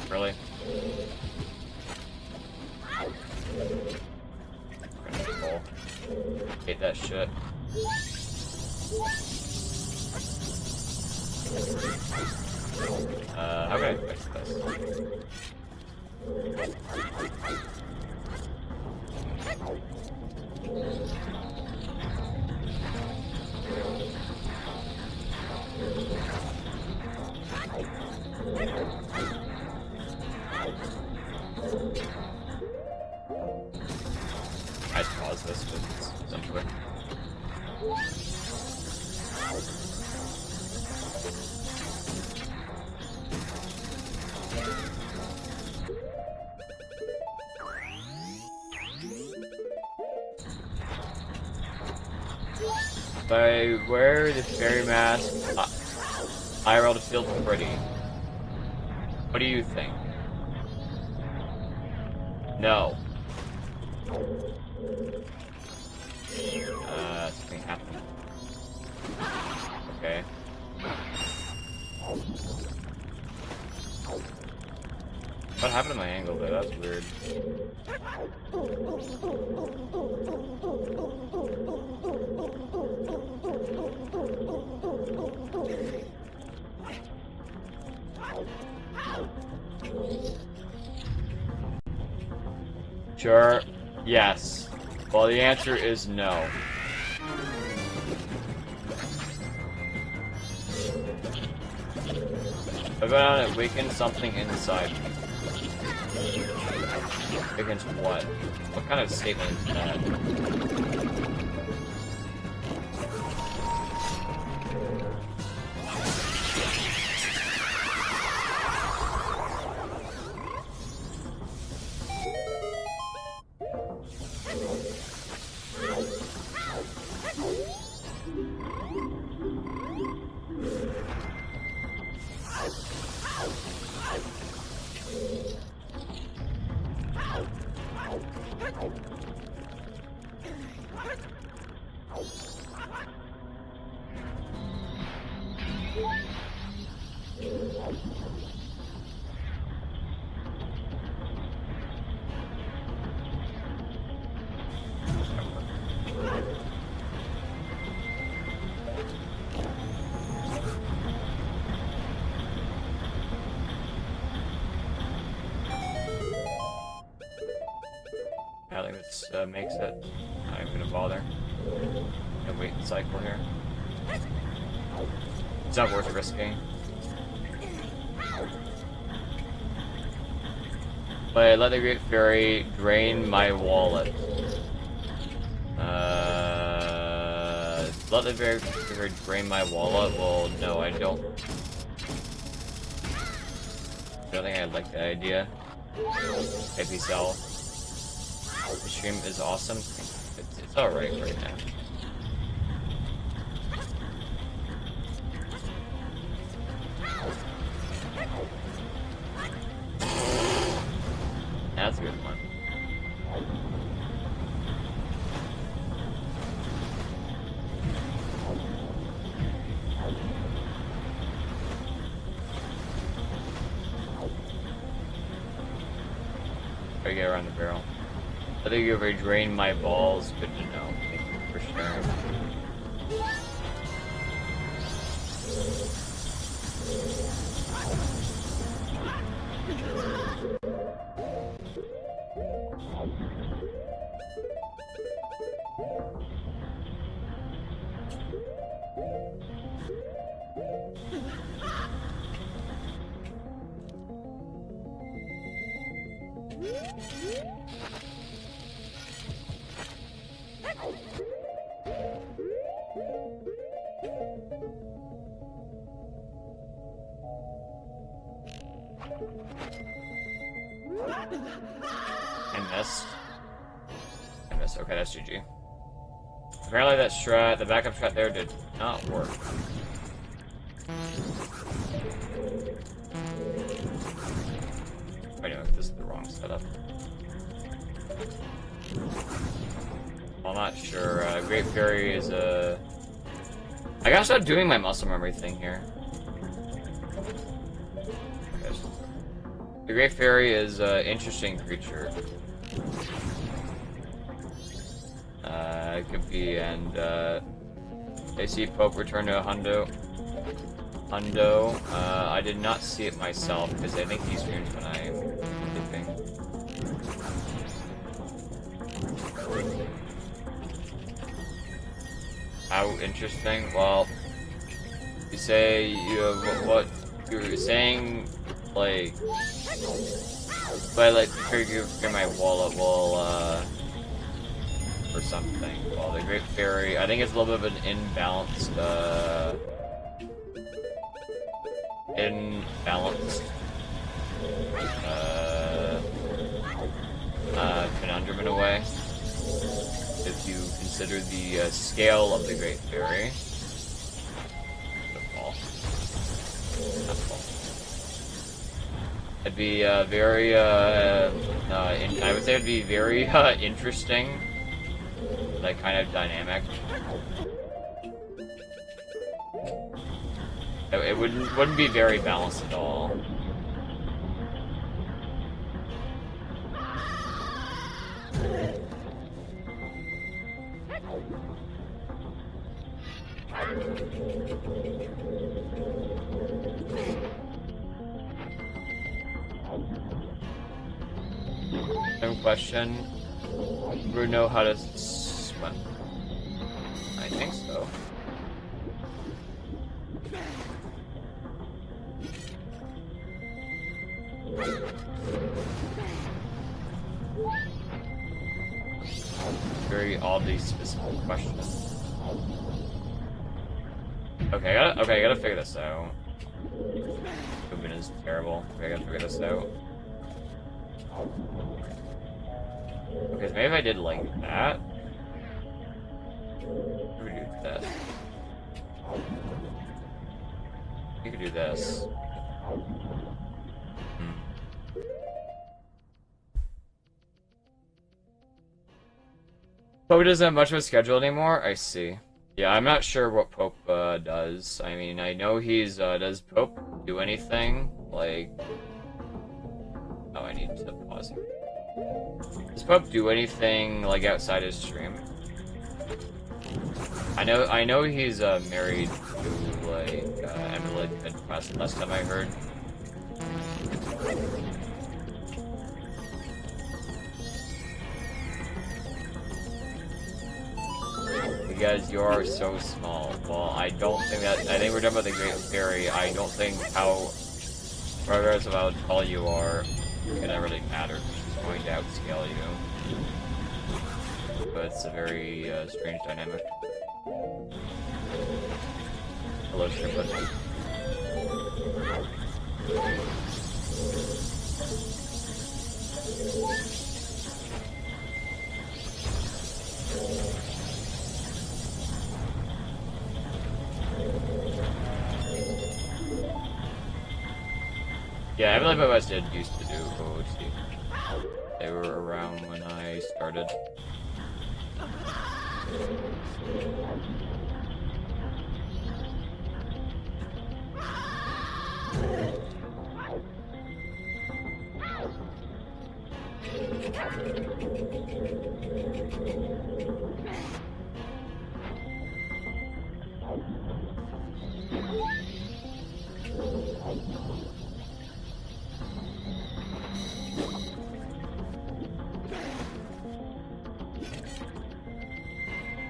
Really? Hate that shit. How can I fix this? I just pause this, but it's essentially. If I wear the fairy mask, IRL to feel pretty. What do you think? No. Something happened. Okay. What happened to my angle there? That's weird. Sure. Yes. Well, the answer is no. What about it awakens something inside me? Awakens what? What kind of statement is that? I think this makes it. Not even gonna bother. Gonna wait and cycle here. It's not worth risking. But let the Great Fairy drain my wallet. Let the Great Fairy drain my wallet? Well, no, I don't. I don't think I like that idea. Maybe so. The stream is awesome. It's alright right now. That's a good one. Gotta get around the barrel. I think you ever drained my balls. Good to know. Thank you for sharing. I missed. Okay, that's GG. Apparently that strat, the backup strat there did not work. Wait, no, this is the wrong setup. Well, I'm not sure. Great Fairy is a... I gotta start doing my muscle memory thing here. The Great Fairy is an interesting creature. It could be, and I see Pope return to a hundo. I did not see it myself because I think he streams when I'm sleeping. How interesting. Well, you say what you're saying, like, but like trigger my wallet will or something. Well, the Great Fairy, I think it's a little bit of an imbalanced conundrum in a way. If you consider the scale of the Great Fairy. It'd be very, I would say it'd be very interesting, like kind of dynamic. It wouldn't be very balanced at all. No question. Would know how to swim. I think so. Very oddly specific question. Okay, I gotta figure this out. Movement is terrible. Okay, I gotta figure this out. Okay, so maybe if I did like that. What would we do with that? You could do this. Pope doesn't have much of a schedule anymore? I see. Yeah, I'm not sure what Pope does. I mean, I know he's, does Pope do anything? Like... Oh, I need to pause here. Does Pope do anything, like, outside his stream? I know he's, married to, like, Emily last time I heard. Guys, you are so small. Well, I don't think that. I think we're talking about the Great Fairy. I don't think how regardless of how tall you are, gonna really matter. She's going to outscale you. But it's a very strange dynamic. Hello, Shrimp. Yeah, I believe OS did used to do OOC. They were around when I started.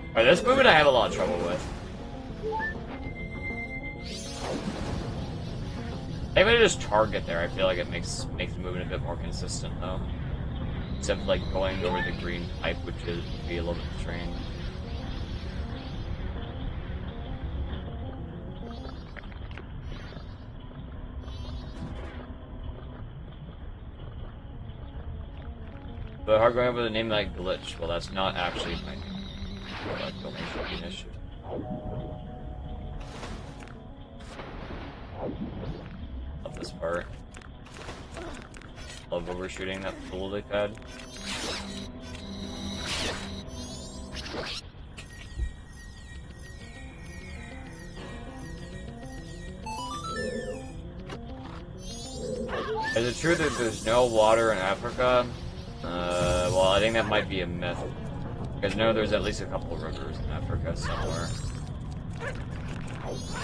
Alright, this movement I have a lot of trouble with. I think if I just target there, I feel like it makes the movement a bit more consistent though. Except like going over the green pipe, which would be a little bit strange. But hard going over the name like glitch. Well, that's not actually my name. Well, that don't make it an issue. Love this part. Love overshooting that fool they had. Is it true that there's no water in Africa? Well, I think that might be a myth. Because no, there's at least a couple of rivers in Africa somewhere. I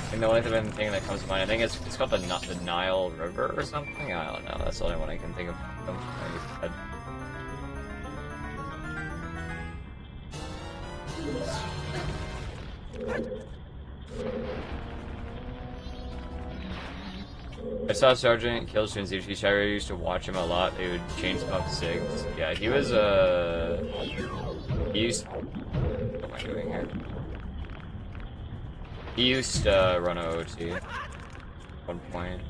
think the only thing that comes to mind, I think it's called the Nile River or something? I don't know, that's the only one I can think of. I saw Sergeant Kills in ZT. I used to watch him a lot. They would chain smoke cigs. Yeah, he was he used. What am I doing here? He used to run OOT at one point.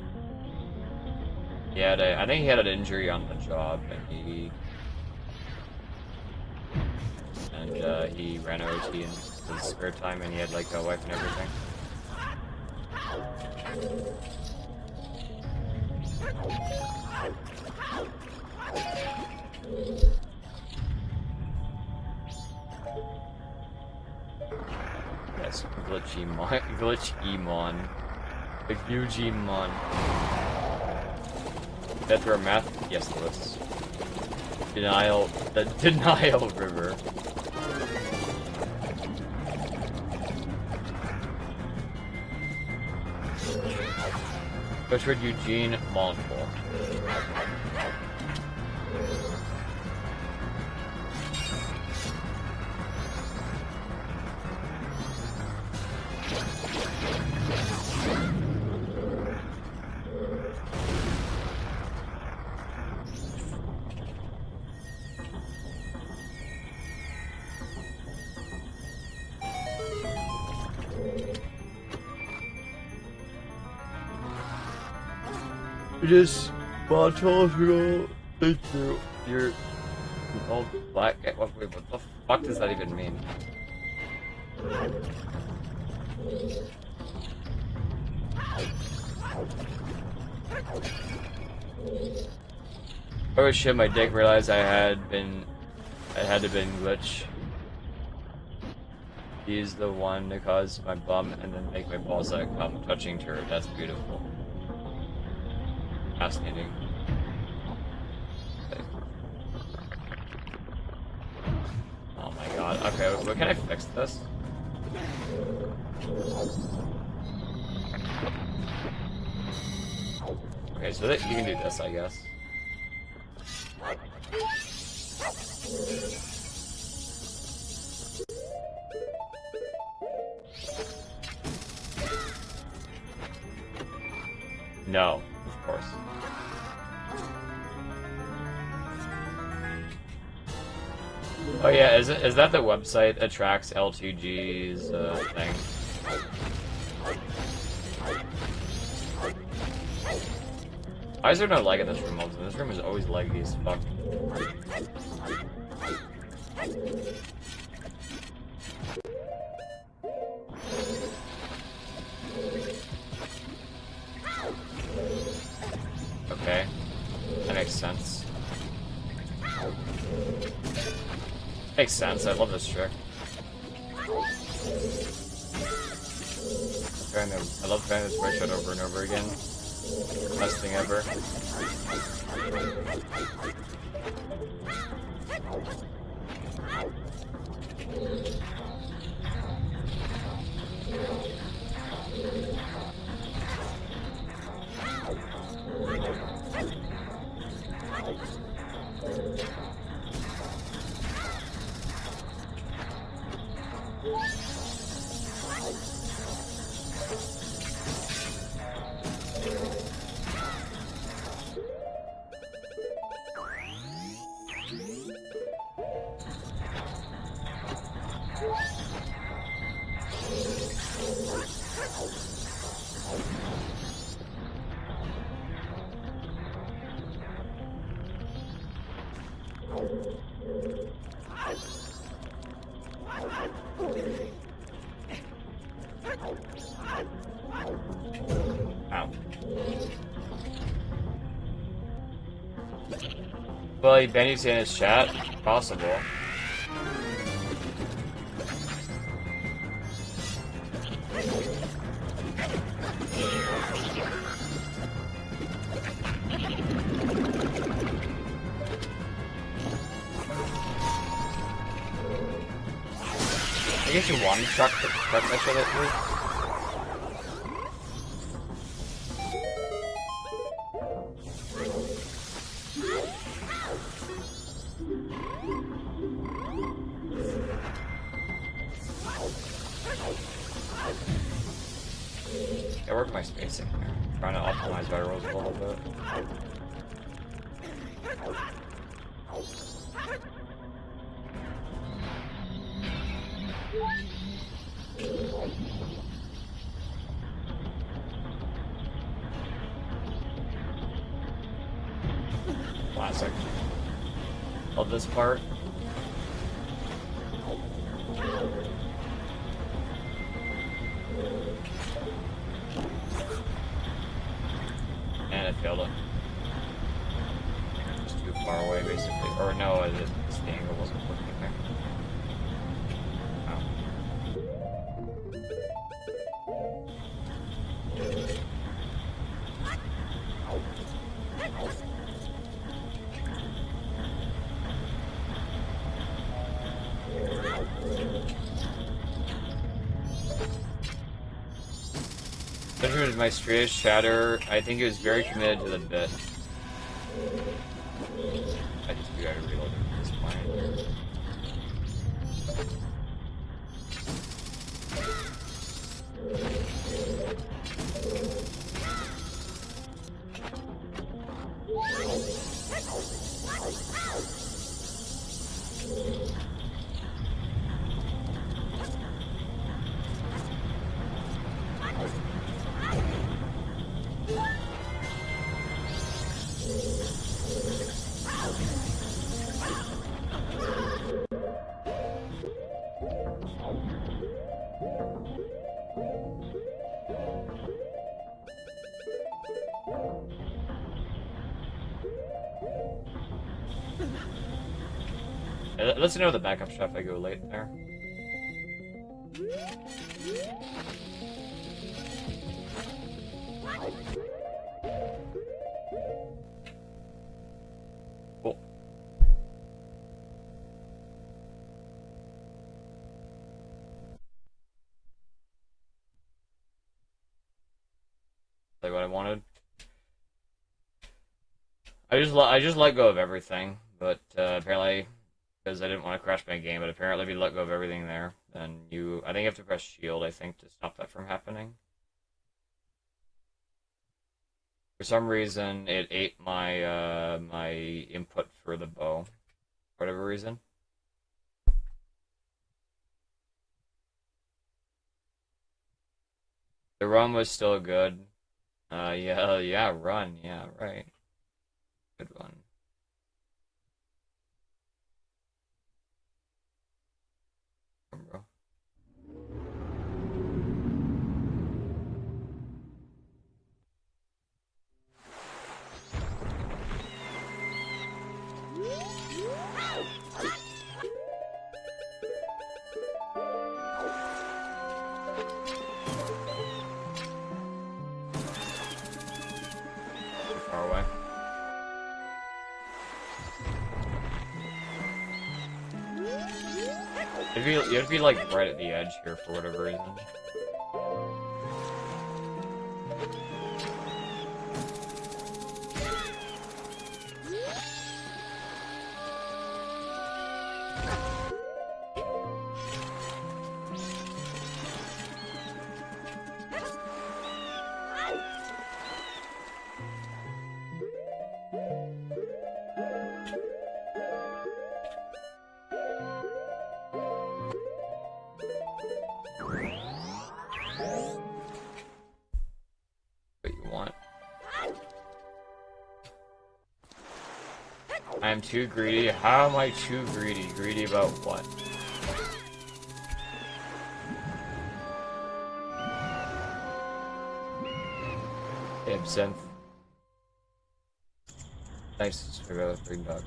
He had I think he had an injury on the job, and he ran OT in his spare time, and he had like a wife and everything. Yes, glitch-emon. The Gugimon. That through a math? Yes, Lewis. Denial. The Denial River. Butchered Eugene Monfort. Just Bartolomeo, thank you. You're an old black guy. Wait, what the fuck does that even mean? Oh shit, my dick realized I had to been glitch. He's the one to cause my bum and then make my ballsack come touching turd. That's beautiful. Fascinating. Okay. Oh my god. Okay, well, can I fix this? Okay, so that you can do this, I guess. No, of course. Oh yeah, is that the website that tracks L2G's thing? Why is there no lag in this room? This room is always laggy as fuck. Okay, that makes sense. Makes sense. I love this trick. I love trying this red shot over and over again. Best thing ever. Ow. Well, he banned you in his chat? Possible. I guess you want to truck that shit at me. I work my spacing here. I'm trying to optimize my rolls a little bit. Classic. Love this part. And I failed it. far away, basically. Or no, the angle wasn't working there. Especially with my straightest chatter, I think he was very committed to the bit. I just gotta reload him at this point. Let's know the backup shot if I go late there. Cool. Like what I wanted. I just let go of everything, but apparently. Because I didn't want to crash my game, but apparently if you let go of everything there, then I think you have to press shield, I think, to stop that from happening. For some reason, it ate my, my input for the bow. For whatever reason. The run was still good. Yeah, run, yeah, right. Good one. Bro. Too far away. You have to be like right at the edge here for whatever reason. I am too greedy. How am I too greedy? Greedy about what? Absinthe. Nice, green dog.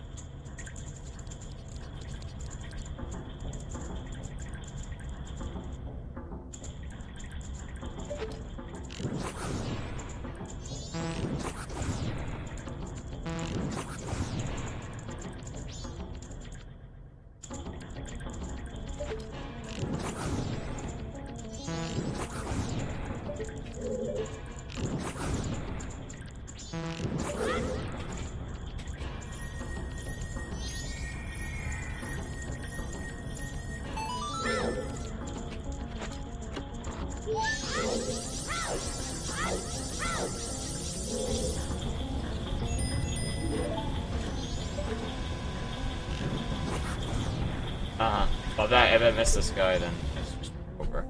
Well, if I miss this guy, then it's just over.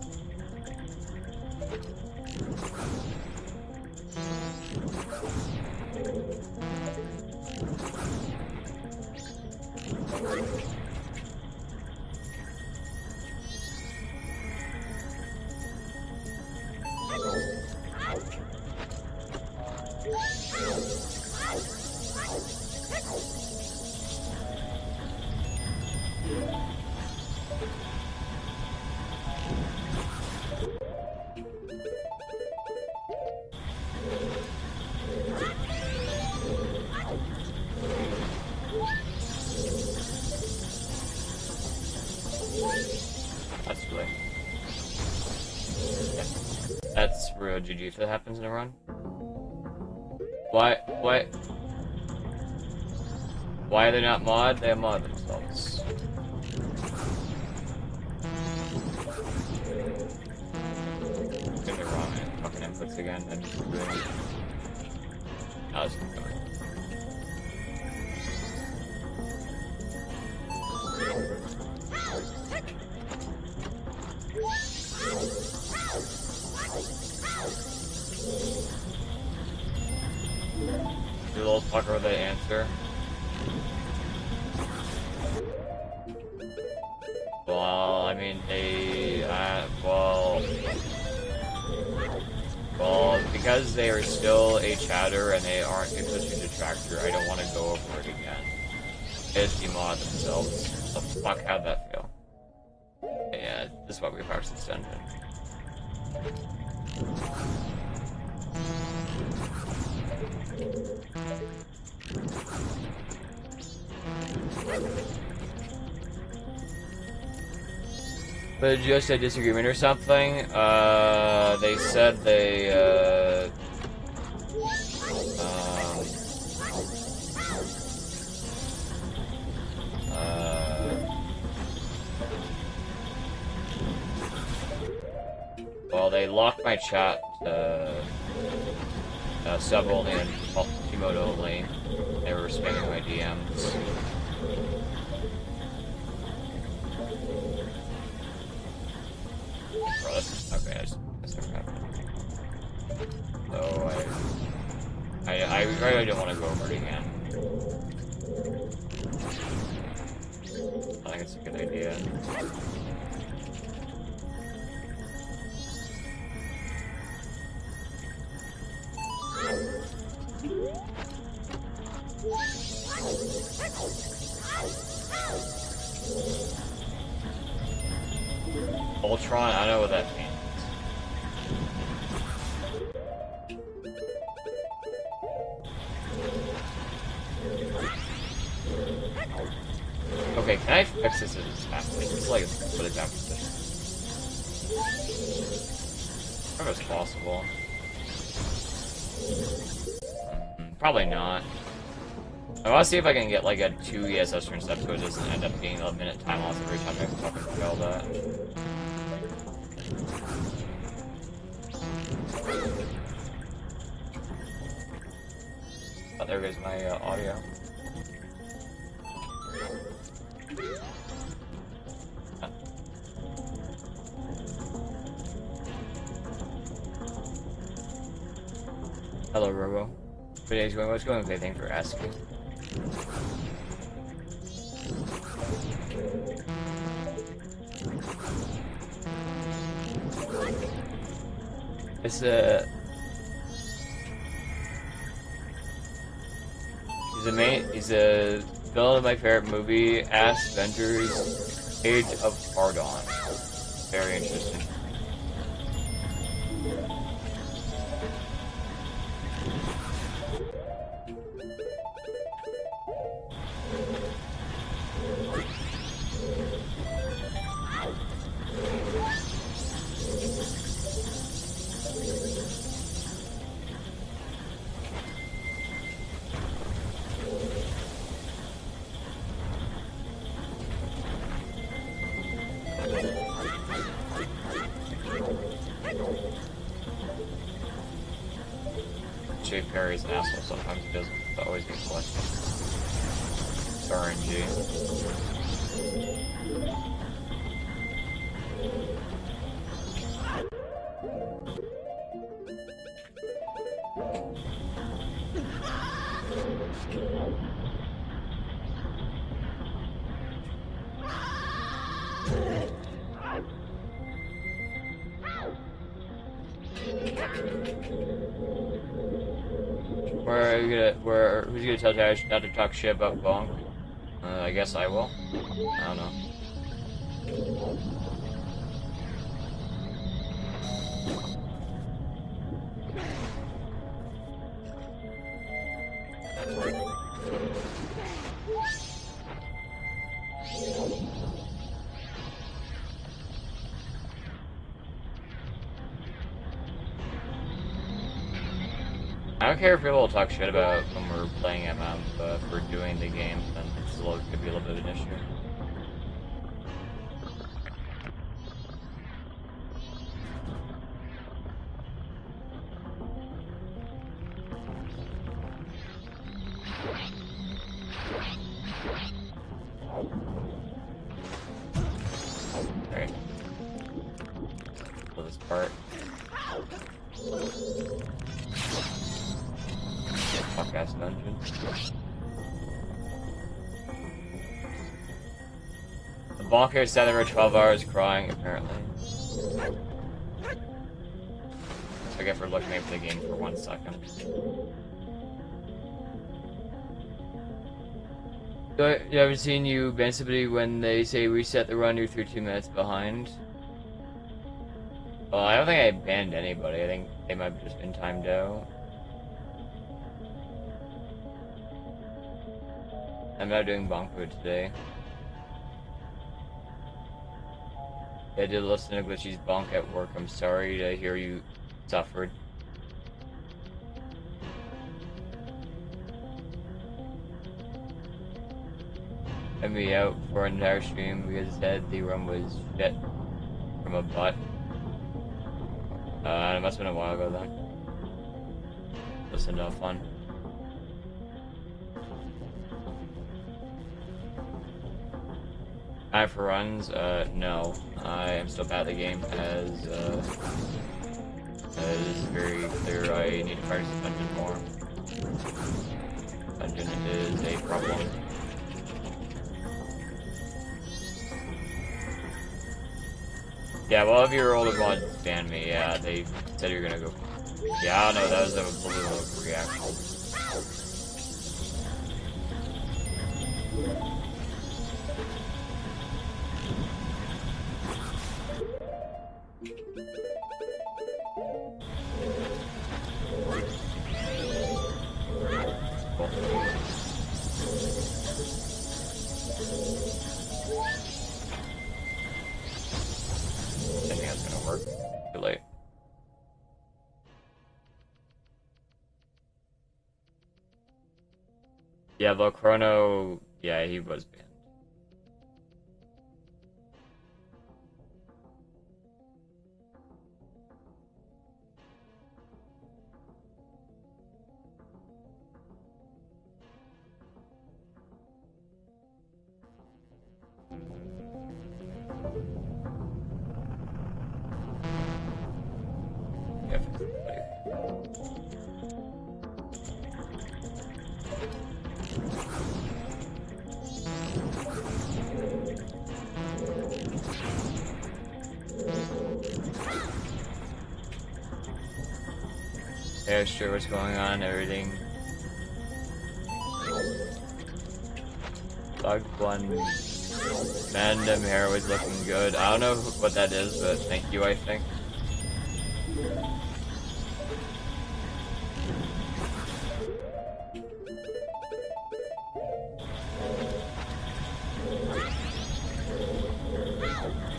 real GG if that happens in a run. What? Why are they not mod? They mod themselves. They're wrong. Fucking inputs again. And now it's going. The little fucker with the answer. Well, I mean, well, because they are still a chatter and they aren't a such a detractor, I don't want to go over it again. It's demod themselves. The fuck, how'd that feel? Yeah, this is why we have Power's extension. But just a disagreement or something, they said they, well, they locked my chat to, sub only and emote only. They were spamming my DMs. Okay, that's never happened. So I really don't want to go over it again. I think it's a good idea. Ultron, I know what that means. Okay, can I fix this as fast? It's like what is that position? If it's possible. Probably not. I want to see if I can get like a 2 ESS turn step so it doesn't end up being a minute time loss every time I fucking fail that. Oh, there goes my audio. Hello, Robo. Today's going. What's going? Okay, thanks for asking. It's he's a villain of my favorite movie, Ass Ventures, Age of Pardon. Very interesting. Jay Perry's an asshole sometimes, he doesn't always get selected. It's RNG. Who's gonna tell Josh not to talk shit about Bonk? I guess I will. I don't know. I don't care if people talk shit about when we're playing MM, but if we're doing the game, then it's could be a little bit of an issue. Alright. For this part. Fuck ass dungeon. The bonker sat there for 12 hours crying, apparently. I guess we're looking at the game for 1 second. You haven't seen you ban somebody when they say reset the run, you're 2 minutes behind? Well, I don't think I banned anybody. I think they might have just been timed out. I'm not doing Bonko today. I did listen to Glitchy's bonk at work. I'm sorry to hear you suffered. Had me out for an entire stream because it said the run was shit from a butt. It must have been a while ago then. Listen to fun. Time for runs? No. I am still bad at the game as it is very clear I need to practice dungeon more. Dungeon is a problem. Yeah, well, if your older mods banned me, yeah, they said you're gonna go. Yeah, no, that was a little overreaction. I think that's gonna work. Too late. Yeah, though Chrono, yeah, he was banned. Yeah, yeah, sure, what's going on, everything. Dog one random hair was looking good. I don't know what that is, but thank you, I think.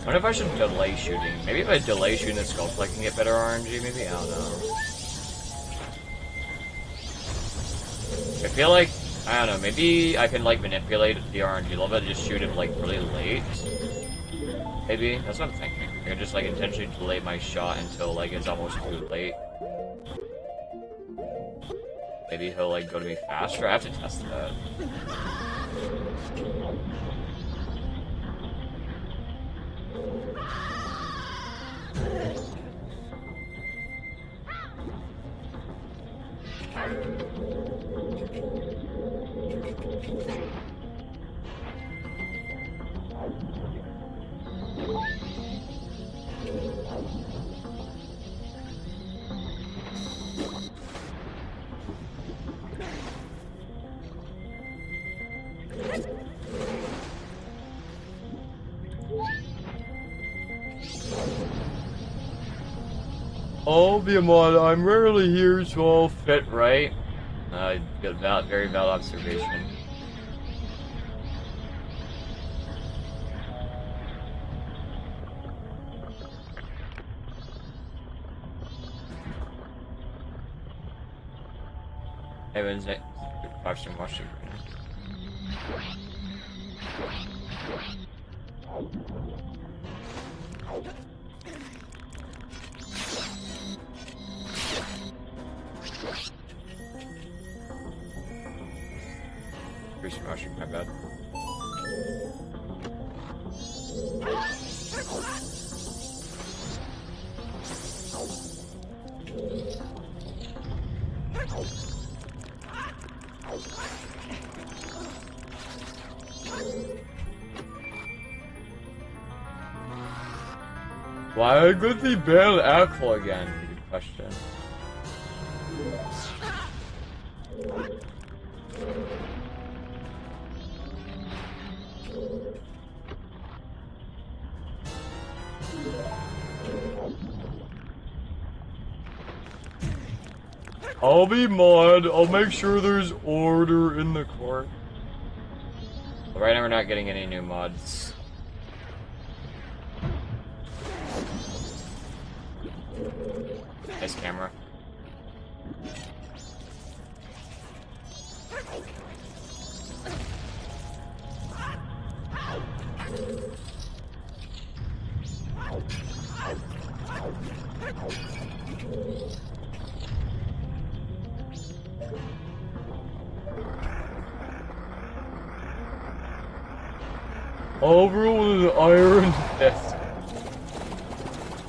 I wonder if I should delay shooting. Maybe if I delay shooting the sculpt, I can get better RNG, maybe? I don't know. I feel like, I don't know, maybe I can like manipulate the RNG a little bit and just shoot him like really late. Maybe? That's what I'm thinking. I can just like intentionally delay my shot until like it's almost too late. Maybe he'll like go to me faster. I have to test that. Oh, Biamon, I'm rarely here, so I'll fit right. Very valid observation. Evan's good question. Watch it. Appreciate watching. My bad. Why could he bail alcohol again? Good question. I'll be mod. I'll make sure there's order in the court. Right now we're not getting any new mods. Nice camera. I'll rule with an iron fist.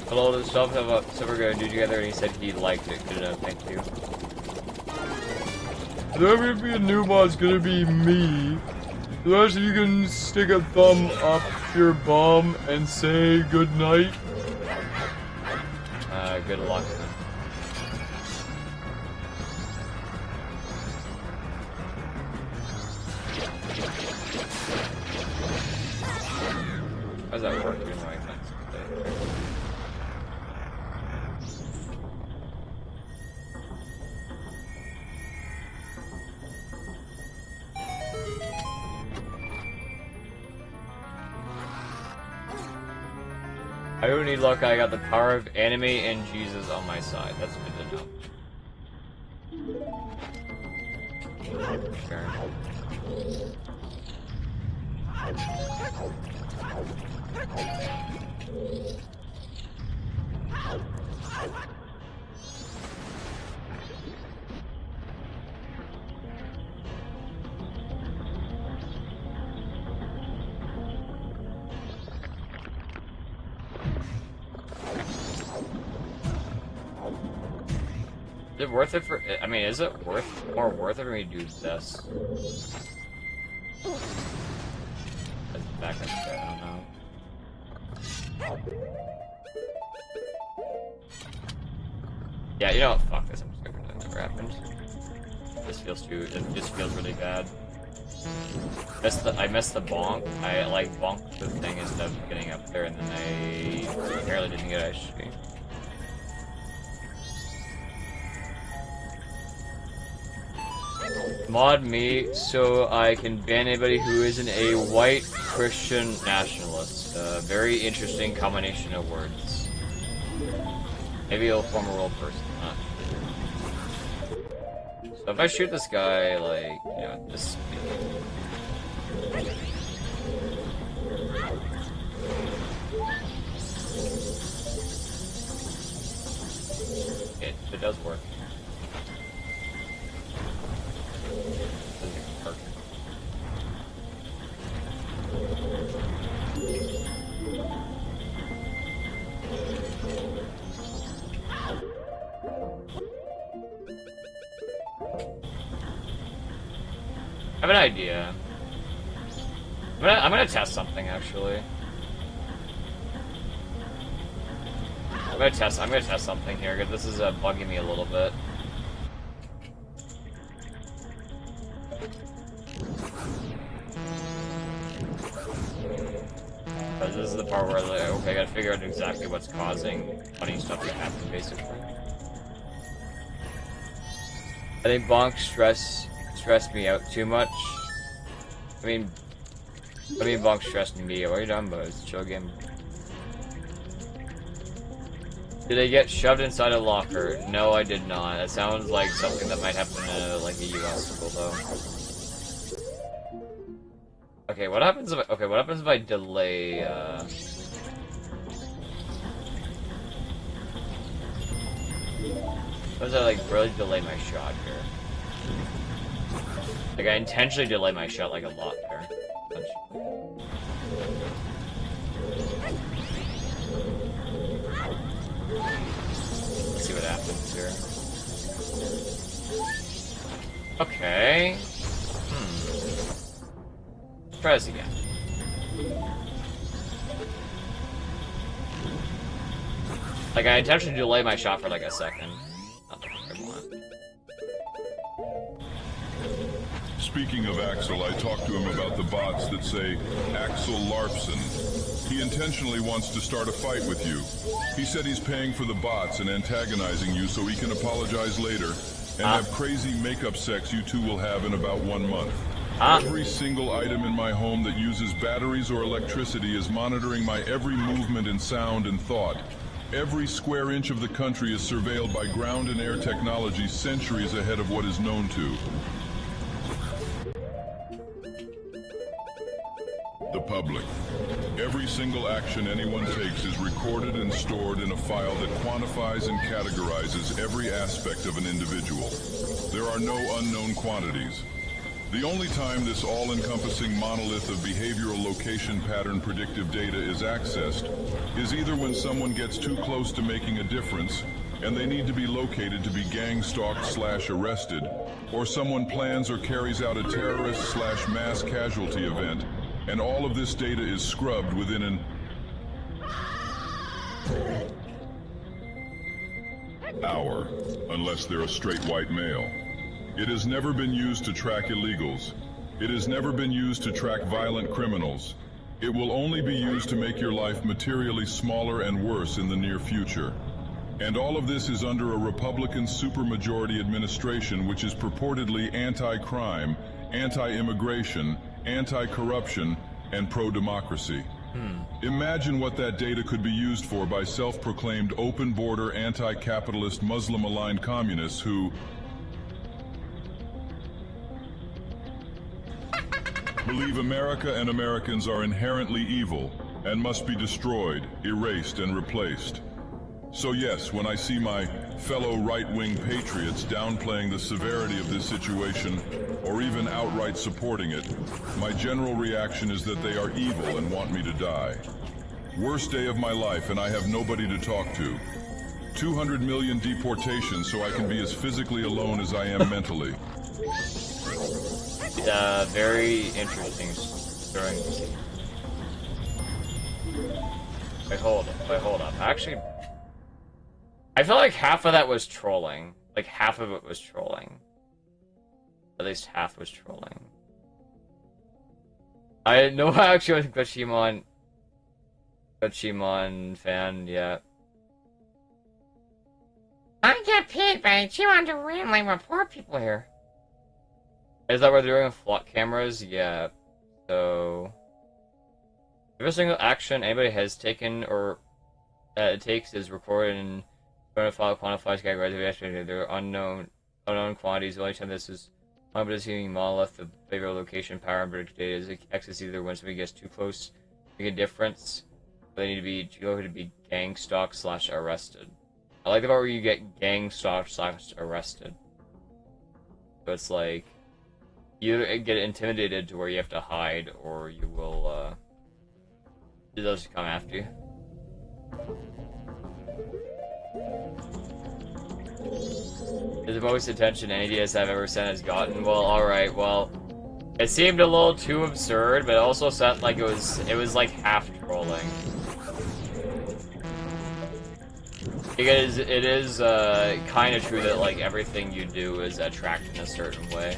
Hello, the stuff have a so we're gonna do together, and he said he liked it. Good enough, thank you. There's gonna be a new mod's gonna be me. So you can stick a thumb up your bum and say good night. Good luck. How's that work? Doing my things. I don't need luck, I got the power of anime and Jesus on my side. That's good to know. Sure. Is it worth it for? I mean, is it more worth it for me to do this? That's back up there, I don't know. Yeah, you know what? Fuck this. I'm just gonna pretend it never happened. This feels too. It just feels really bad. I missed the bonk. I like bonked the thing instead of getting up there, and then I apparently didn't get HP. Mod me so I can ban anybody who isn't a white Christian nationalist. Very interesting combination of words. Maybe he'll form a real person. So if I shoot this guy, like, you know, this. It does work. I have an idea. I'm gonna test something actually. I'm gonna test something here because this is bugging me a little bit. Because this is the part where like, okay, I gotta figure out exactly what's causing funny stuff to happen, basically. I think bonk stressed me out too much. I mean bonk stressed me out. What are you talking about? It's a chill game. Did I get shoved inside a locker? No, I did not. That sounds like something that might happen in like a US school, though. Okay, what happens if I delay? What if I like really delay my shot here? Like I intentionally delay my shot like a lot there. Let's see what happens here. Okay. Let's try this again. Like, I intentionally delay my shot for like a second. Not the I want. Speaking of Axel, I talked to him about the bots that say Axel Larpson. He intentionally wants to start a fight with you. He said he's paying for the bots and antagonizing you so he can apologize later and have crazy makeup sex you two will have in about 1 month. Every single item in my home that uses batteries or electricity is monitoring my every movement and sound and thought. Every square inch of the country is surveilled by ground and air technology centuries ahead of what is known to. The public. Every single action anyone takes is recorded and stored in a file that quantifies and categorizes every aspect of an individual. There are no unknown quantities. The only time this all-encompassing monolith of behavioral location pattern predictive data is accessed is either when someone gets too close to making a difference and they need to be located to be gang-stalked/arrested, or someone plans or carries out a terrorist/mass casualty event, and all of this data is scrubbed within an hour, unless they're a straight white male. It has never been used to track illegals. It has never been used to track violent criminals. It will only be used to make your life materially smaller and worse in the near future. And all of this is under a Republican supermajority administration which is purportedly anti-crime, anti-immigration, anti-corruption, and pro-democracy. Imagine what that data could be used for by self-proclaimed open-border, anti-capitalist, Muslim-aligned communists who believe America and Americans are inherently evil and must be destroyed, erased, and replaced. So yes, when I see my fellow right-wing patriots downplaying the severity of this situation, or even outright supporting it, my general reaction is that they are evil and want me to die. Worst day of my life and I have nobody to talk to. 200 million deportations so I can be as physically alone as I am mentally. Very interesting story to see. Wait, hold up. Actually, I feel like half of that was trolling. Like, half of it was trolling. At least half was trolling. I know I actually wasn't Gachimon fan yet. I get paid by Gachimon to randomly report people here. Is that what they're doing with flock cameras? Yeah. So every single action anybody has taken or that it takes is recorded and file quantifies categorized. There are unknown quantities. The only time this is unpredictable monolith, the behavioral location power and predictive data is access either when somebody gets too close, make a difference. They need to be gang stalked/arrested. I like the part where you get gang stalked/arrested. So it's like you get intimidated to where you have to hide, or you will, they'll just come after you. Is the most attention any DS I've ever sent has gotten? Well, alright, well, it seemed a little too absurd, but it also sounded like it was like half trolling. Because it is, kind of true that, like, everything you do is attracted in a certain way.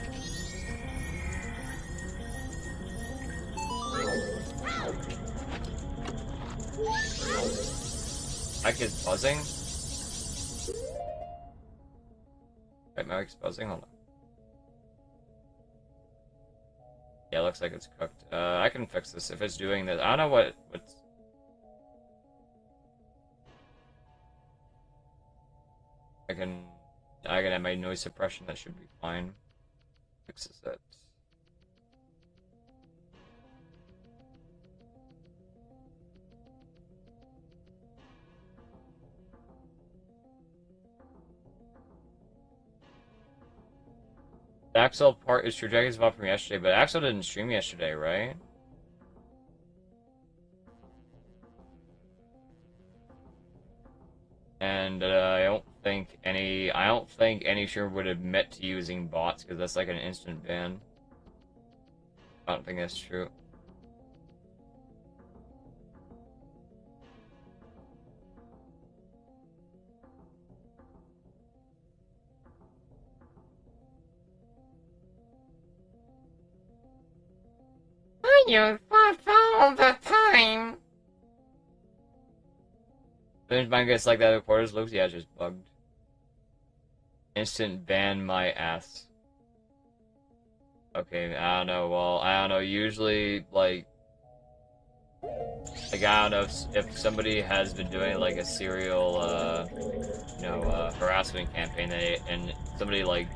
My kid's buzzing? Wait, my mic's buzzing? Hold on. Yeah, it looks like it's cooked. I can fix this if it's doing this. I don't know what's... I can have my noise suppression, that should be fine. Fixes it. The Axel part is true. Jackie's bought from yesterday, but Axel didn't stream yesterday, right? And I don't think any streamer would admit to using bots because that's like an instant ban. I don't think that's true. I use bots all the time. Sometimes mine gets like that. Reporters looks, yeah, it's just bugged. Instant ban my ass. Okay, I don't know. Well, I don't know. Usually, like I don't know if somebody has been doing like a serial, harassment campaign, and somebody like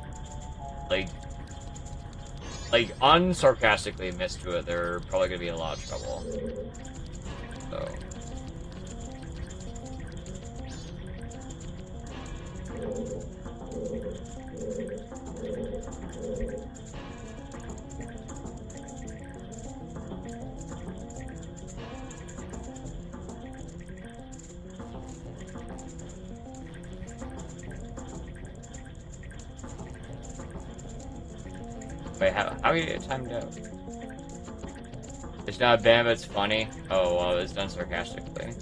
unsarcastically admits to it, they're probably gonna be in a lot of trouble. So. Wait, how you get timed out? It's not bad, but it's funny. Oh, well, it's done sarcastically.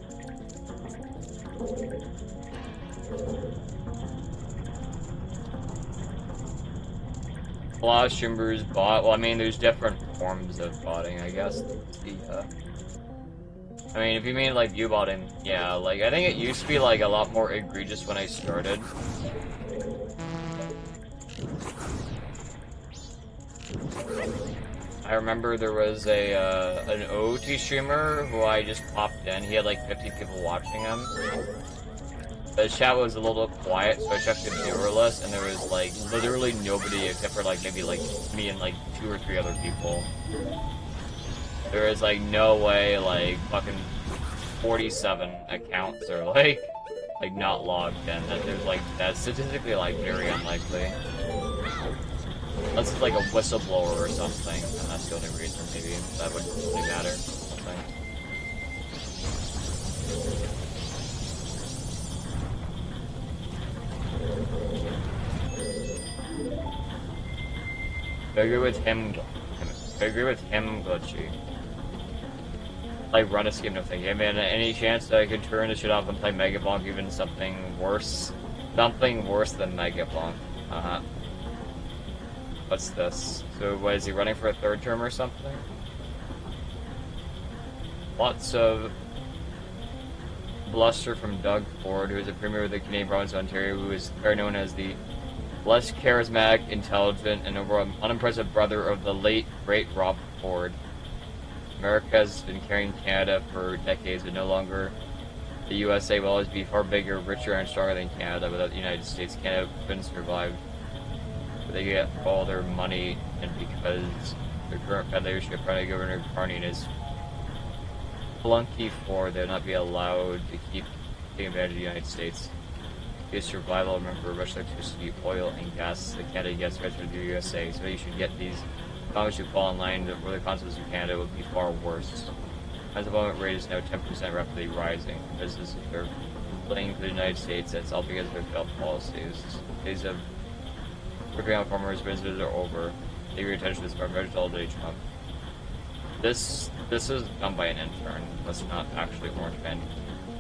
A lot of streamers bot. Well, I mean, there's different forms of botting, I guess. I mean, if you mean like view botting, yeah, like I think it used to be like a lot more egregious when I started. I remember there was an OT streamer who I just popped in. He had like 50 people watching him. The chat was a little quiet, so I checked the viewer list, and there was like literally nobody except for like maybe like me and like 2 or 3 other people. There is like no way like fucking 47 accounts are like not logged in. That there's like that's statistically like very unlikely. Unless it's like a whistleblower or something, and that's the only reason maybe that would really matter. Something. I agree with him. Glitchy. Like run a scheme, no thank you. Hey man, any chance that I could turn this shit off and play Mega Bonk, even something worse than Mega Bonk? What's this? So, what is he running for a 3rd term or something? Lots of bluster from Doug Ford, who is a premier of the Canadian province of Ontario, who is better known as the less charismatic, intelligent, and overall unimpressive brother of the late, great Rob Ford. America has been carrying Canada for decades, but no longer. The USA will always be far bigger, richer, and stronger than Canada. Without the United States, Canada couldn't survive. They get all their money, and because the current Fed leadership, Prime Governor Carney and his flunky Ford, they will not be allowed to keep taking advantage of the United States. Its survival, remember, Russian electricity, oil, and gas that Canada gets right from the USA, so you should get these economies to fall in line where the consequences of Canada would be far worse. As the employment rate is now 10% rapidly rising, businesses are fleeing to the United States, that's all because of their failed policies. Days of working on farmers' businesses are over. Take your attention to this part, all day, Trump. This is done by an intern. That's not actually Orange Man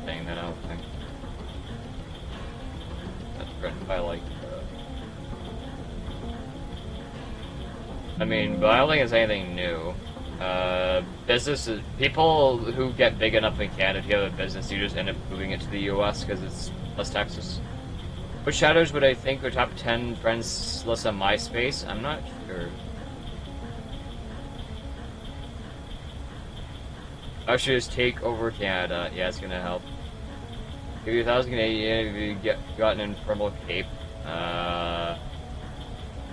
saying that, I don't think. That's written by, like, I mean, but I don't think it's anything new. Businesses, people who get big enough in Canada, if you have a business, you just end up moving it to the US because it's less taxes. Which shadows would I think are top 10 friends list on MySpace? I'm not sure. I should just take over Canada. Yeah, it's gonna help. Give you 1,000 Canadian if you got an infernal cape.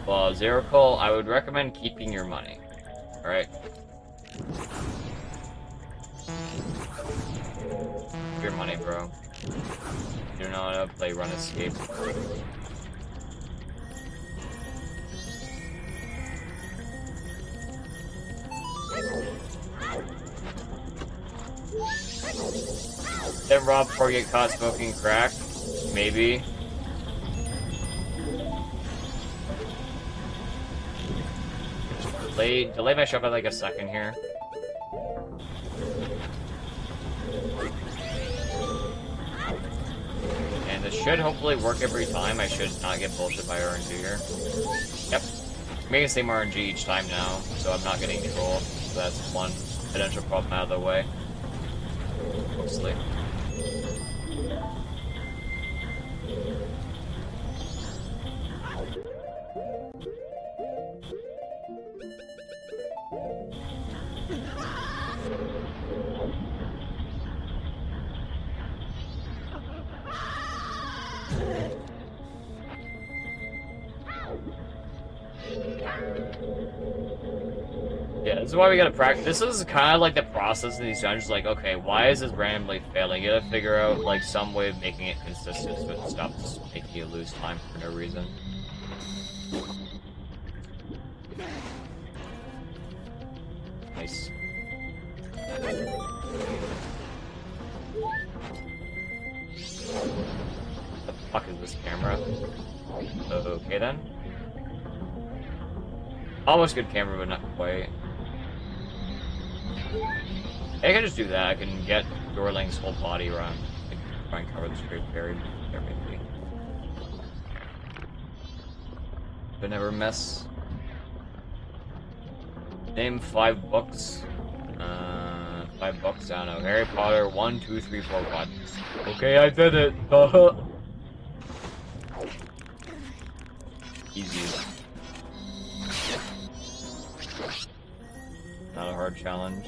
Well, Zeracle, I would recommend keeping your money. Alright? Keep your money, bro. You do not want to play Run Escape. Then rob before you get caught smoking crack? Maybe. Delay my shot by like a second here. And this should hopefully work every time. I should not get bullshit by RNG here. Yep. Making the same RNG each time now, so I'm not getting troll. So that's one potential problem out of the way. Mostly. Yeah, this is why we gotta practice. This is kind of like the process of these dungeons. Like, okay, why is this randomly failing? You gotta figure out, like, some way of making it consistent so it stops making you lose time for no reason. Nice. What the fuck is this camera? Okay then. Almost good camera, but not quite. I can just do that. I can get Dorling's whole body around. I can try and cover the straight parry. There maybe. But never mess. Name 5 books. 5 books. I don't know. Harry Potter 1, 2, 3, 4, 5. Okay, I did it. Easy. Not a hard challenge.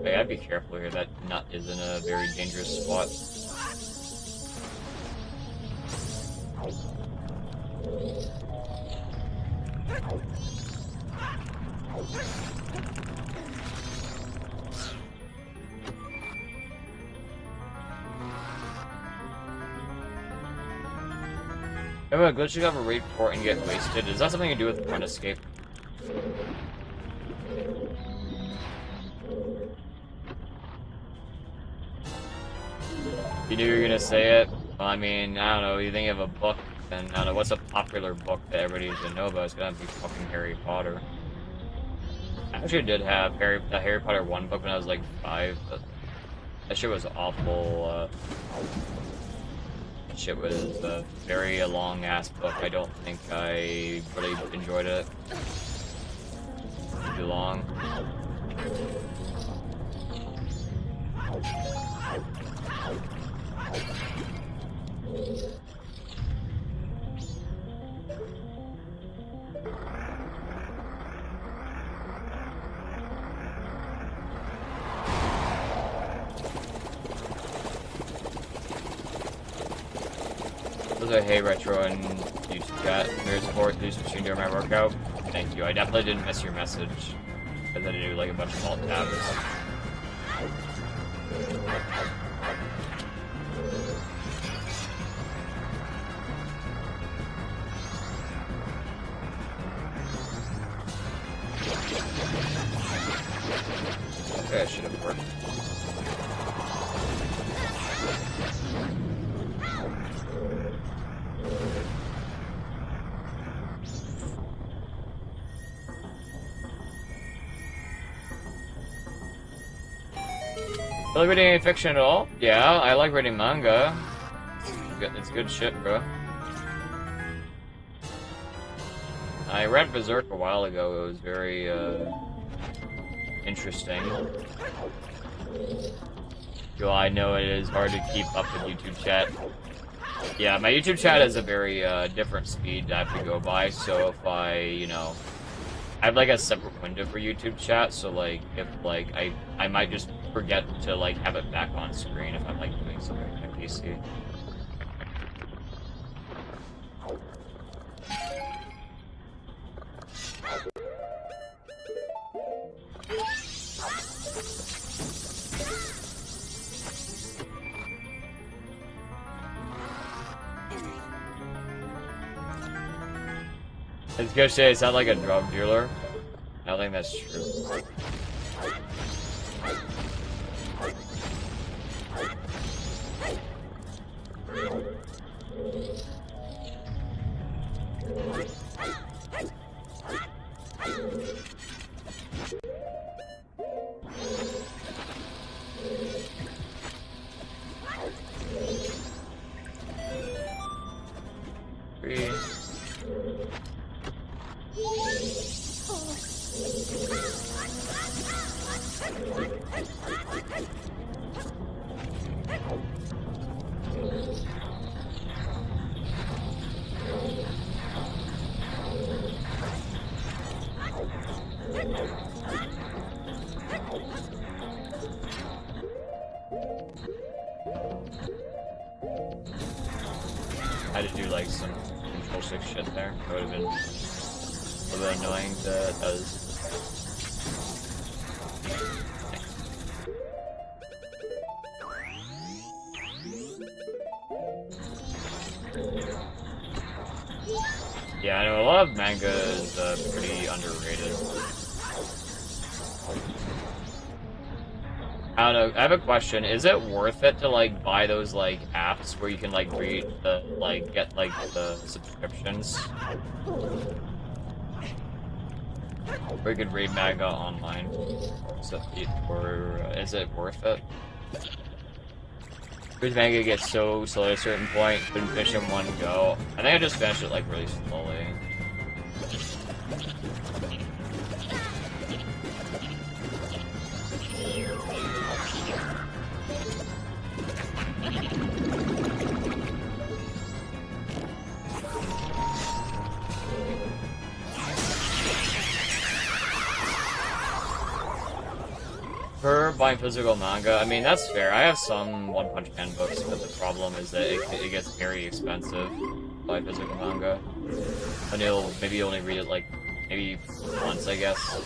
Hey, I'd be careful here. That nut is in a very dangerous spot. If a glitch you have a raid port and get wasted, is that something to do with Run Escape? You knew you were gonna say it? Well, I mean, I don't know, you think of a book, then I don't know, what's a popular book that everybody should know about? It's gonna be fucking Harry Potter. I actually did have the Harry Potter 1 book when I was like 5, but that shit was awful. That shit was a very long-ass book. I don't think I really enjoyed it. Too long. Hey Retro and YouTube chat. Here's support through switching during my workout. Thank you. I definitely didn't miss your message. Because I had to do like a bunch of alt tabs. Okay, that should have worked. Like reading any fiction at all? Yeah, I like reading manga. It's good shit, bro. I read Berserk a while ago. It was very, interesting. Well, I know it is hard to keep up with YouTube chat. Yeah, my YouTube chat is a very, different speed I have to go by, so if I, you know, I have like a separate window for YouTube chat, so like if like I might just forget to like have it back on screen if I'm like doing something on my PC. I was gonna say, is that like a drug dealer? I don't think that's true. Three. I had to do like some Control 6 shit there. That would have been a little bit annoying to does. Yeah, I know a lot of manga is pretty underrated. I don't know, I have a question. Is it worth it to like buy those like apps where you can like read the like get like the subscriptions? Where you could read manga online. Or is it worth it? Because manga gets so slow at a certain point, couldn't finish in one go. I think I just finished it like really slowly. For buying physical manga, I mean, that's fair. I have some One Punch Man books, but the problem is that it gets very expensive to buy physical manga. And maybe only read it, like, maybe once, I guess.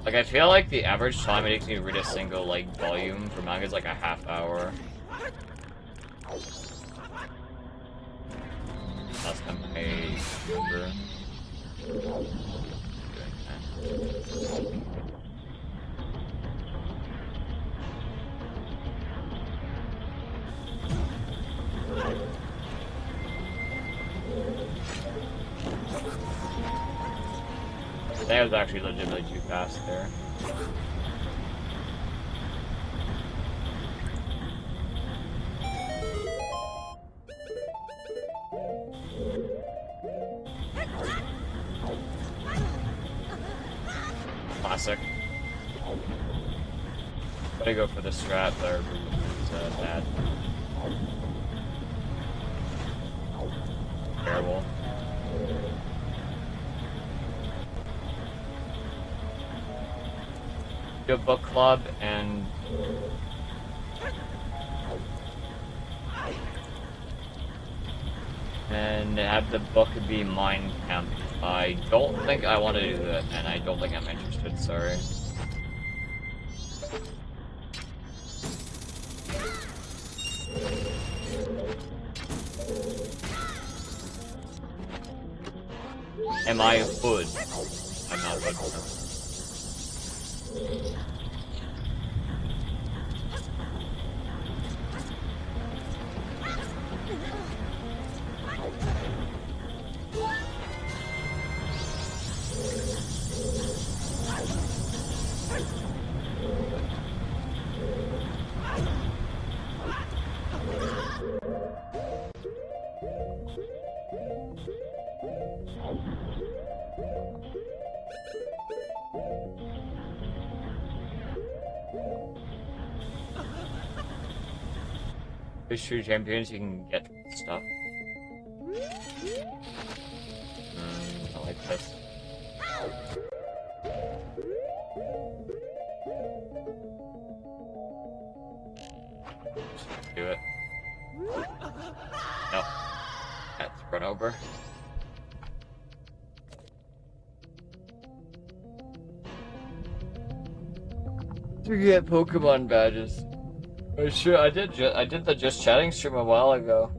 Like, I feel like the average time it takes me to read a single, like, volume for manga is like a half hour. Last time I remember. That was actually legitimately too fast there. Classic. Gotta go for the strat, but it's bad. Terrible. Do a book club and have the book be Mind Camp. I don't think I want to do that, and I don't think I'm interested, sorry. Am I hood? I'm not hood. Fish True Champions, you can get stuff. I like this. do it. Nope. That's run over. To get Pokemon badges. Oh, sure, I did the Just Chatting stream a while ago.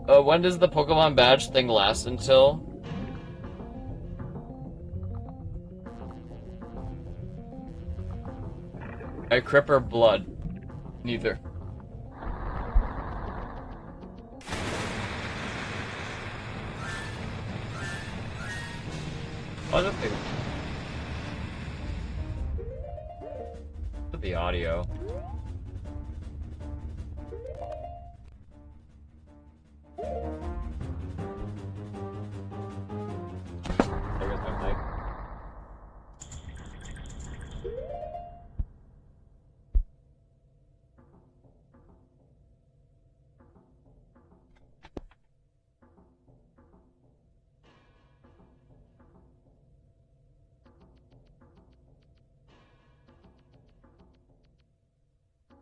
When does the Pokemon badge thing last until? I Crip or Blood? Neither. Oh, that's the audio. There goes my mic.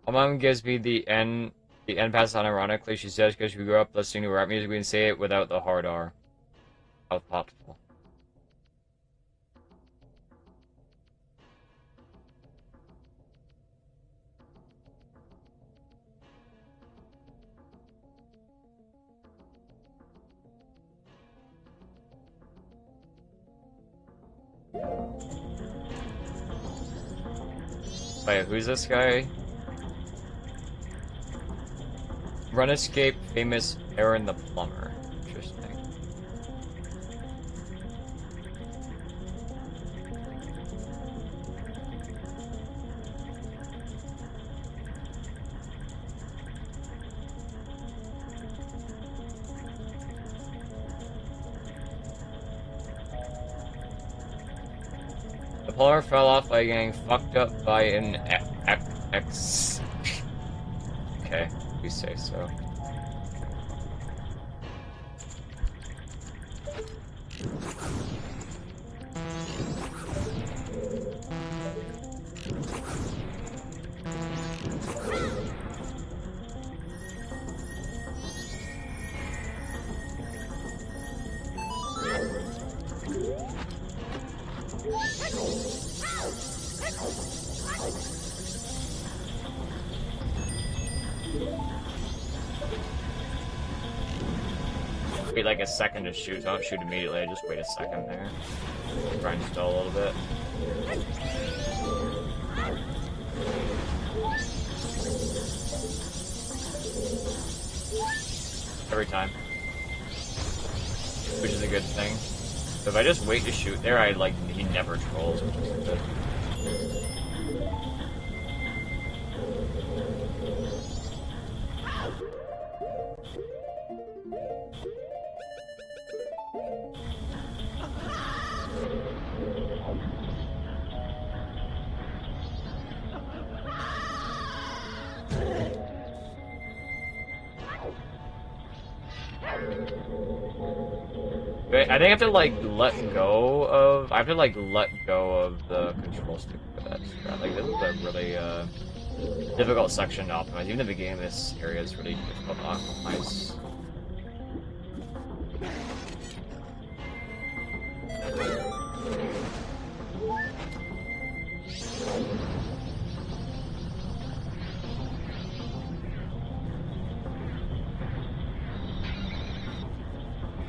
My mom gives me the N pass unironically. She says because we grew up listening to rap music, we can say it without the hard R. How thoughtful. Wait, who's this guy? Run Escape, famous Aaron the Plumber. Interesting. The plumber fell off by getting fucked up by an ex. Okay, we say so. Wait like a second to shoot, so I don't shoot immediately, I just wait a second there. Grind still a little bit. Every time. Which is a good thing. So if I just wait to shoot there, he never trolls, which is good. I think I have to let go of. I have to let go of the control stick for that strat. Like this is a really difficult section to optimize. Even the beginning of this area is really difficult to optimize.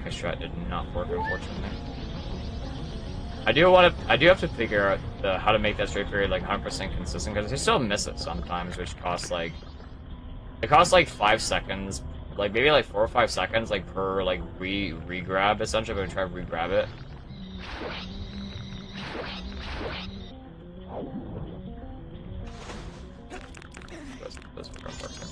My strat did not work, unfortunately. I do have to figure out how to make that straight period 100% consistent, because I still miss it sometimes, which costs it costs 5 seconds, maybe 4 or 5 seconds per re-grab essentially. I'm gonna try to re-grab it. That's unfortunate.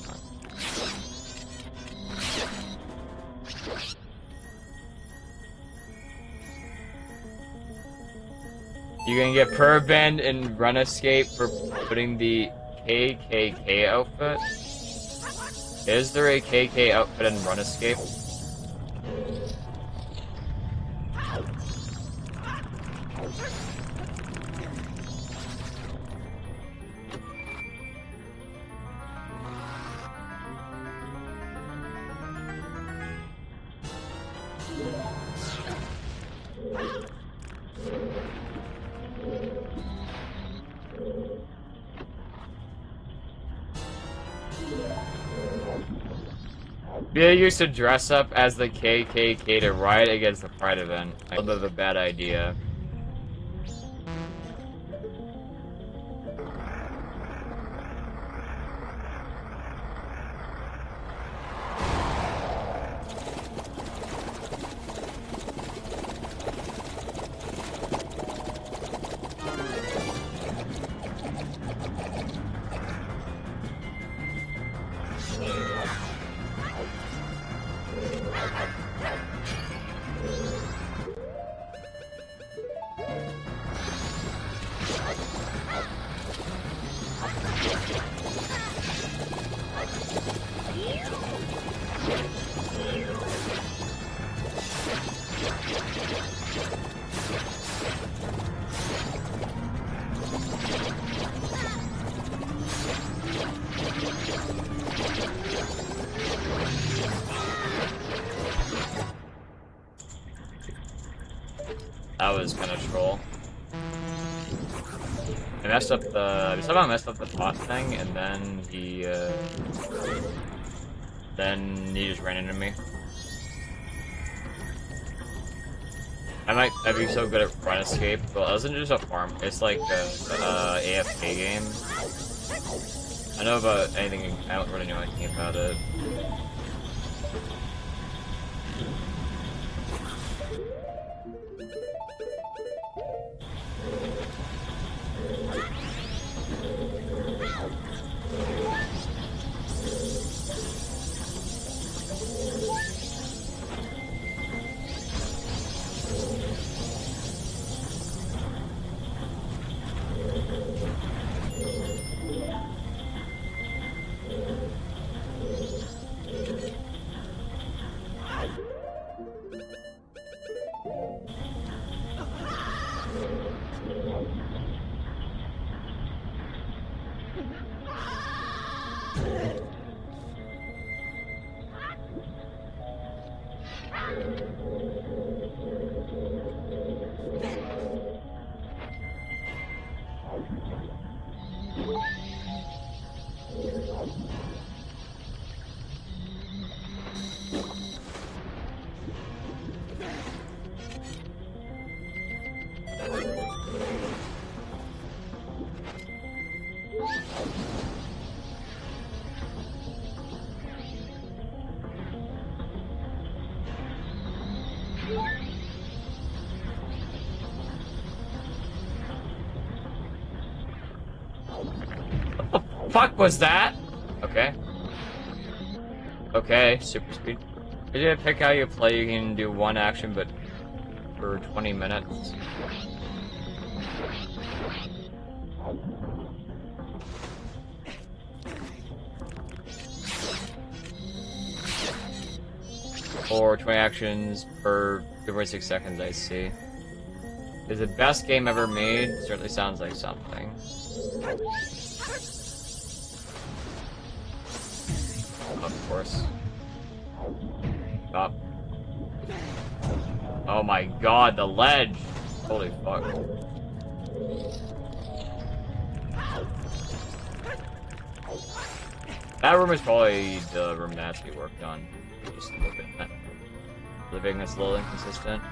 You can get per-banned in Run Escape for putting the KKK outfit. Is there a KK outfit in Run Escape? They used to dress up as the KKK to riot against the Pride event. A little bit of a bad idea. That was kind of troll. I messed up the... somehow messed up the pot thing, and then he just ran into me. I'd be so good at run escape, but it wasn't just a farm. It's like a AFK game. I know about anything. I don't really know anything about it. Fuck was that? Okay. Okay, super speed. Did you pick how you play? You can do one action, but for 20 minutes. Or 20 actions per 36 seconds, I see. Is the best game ever made? Certainly sounds like something. Of course. Stop. Oh my god, the ledge! Holy fuck. That room is probably the room that has to be worked on. Just a little bit. Living is a little inconsistent.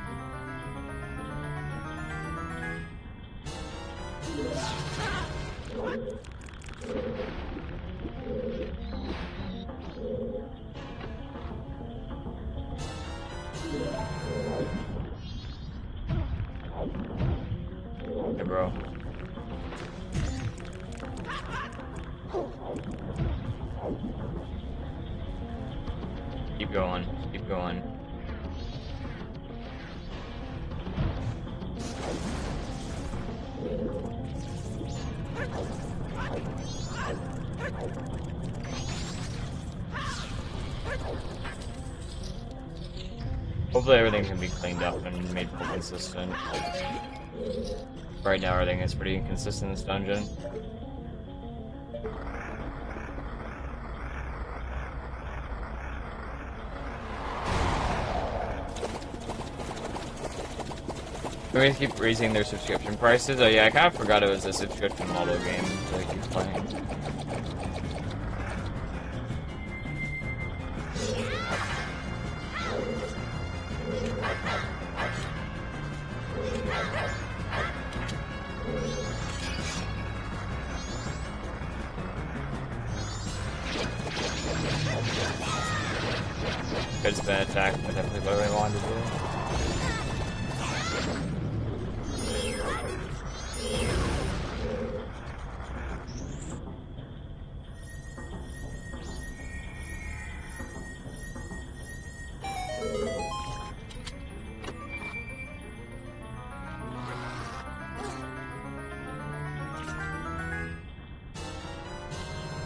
Hey, bro. Keep going. Keep going. Hopefully everything can be cleaned up and made more consistent. Right now everything is pretty inconsistent in this dungeon. We're gonna keep raising their subscription prices. Oh yeah, I kind of forgot it was a subscription model game that I keep playing. Could've been attacked, but definitely what I wanted to do.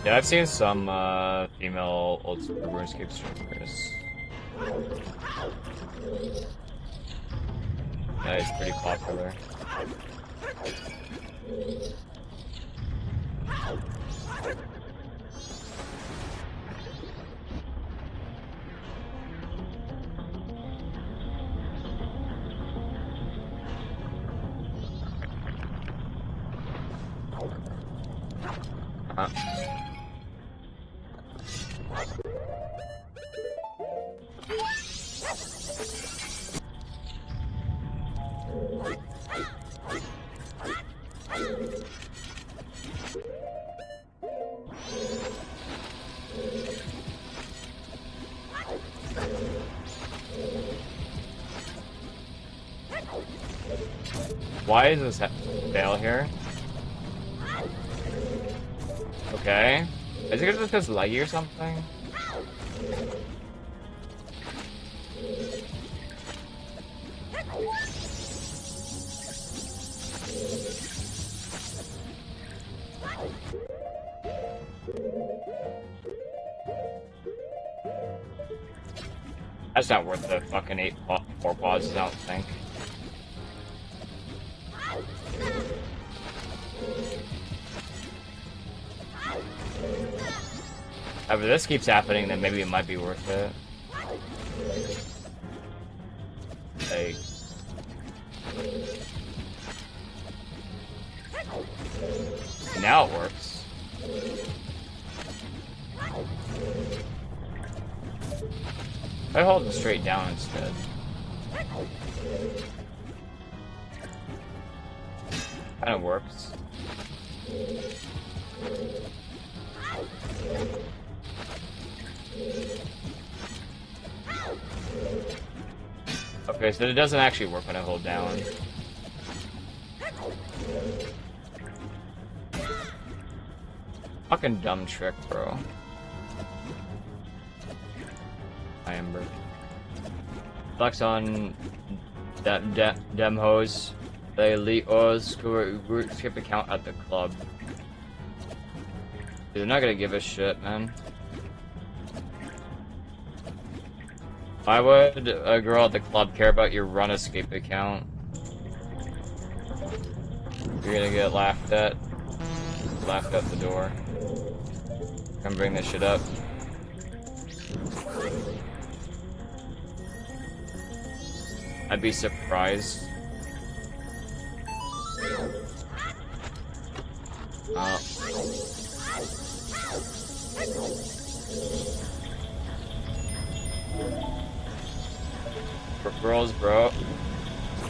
Yeah, I've seen some female old school RuneScape streamers. Yeah, it's pretty popular. Why is this fail here? Okay. Is it just because laggy or something? That's not worth the fucking 4 pauses, I don't think. If this keeps happening, then maybe it might be worth it. Like... Now it works. I hold them straight down instead. Kinda works. Okay, so it doesn't actually work when I hold down. Fucking dumb trick, bro. Hi, Ember. Flex on dem hose. The elite Oz skip account at the club. They're not gonna give a shit, man. Why would a girl at the club care about your run escape account? You're gonna get laughed at. Laughed at the door. Come bring this shit up. I'd be surprised. For girls, bro,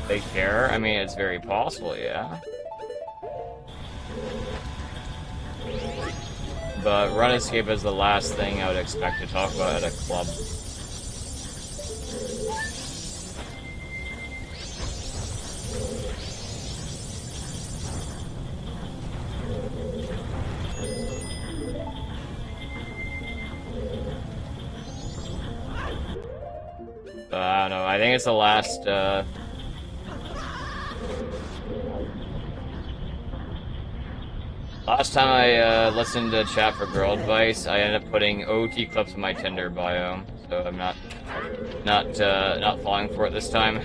they care? I mean, it's very possible, yeah. But run escape is the last thing I would expect to talk about at a club. I don't know, I think it's the last, last time I, listened to Chat for Girl Advice, I ended up putting OT clips in my Tinder bio, so I'm not falling for it this time.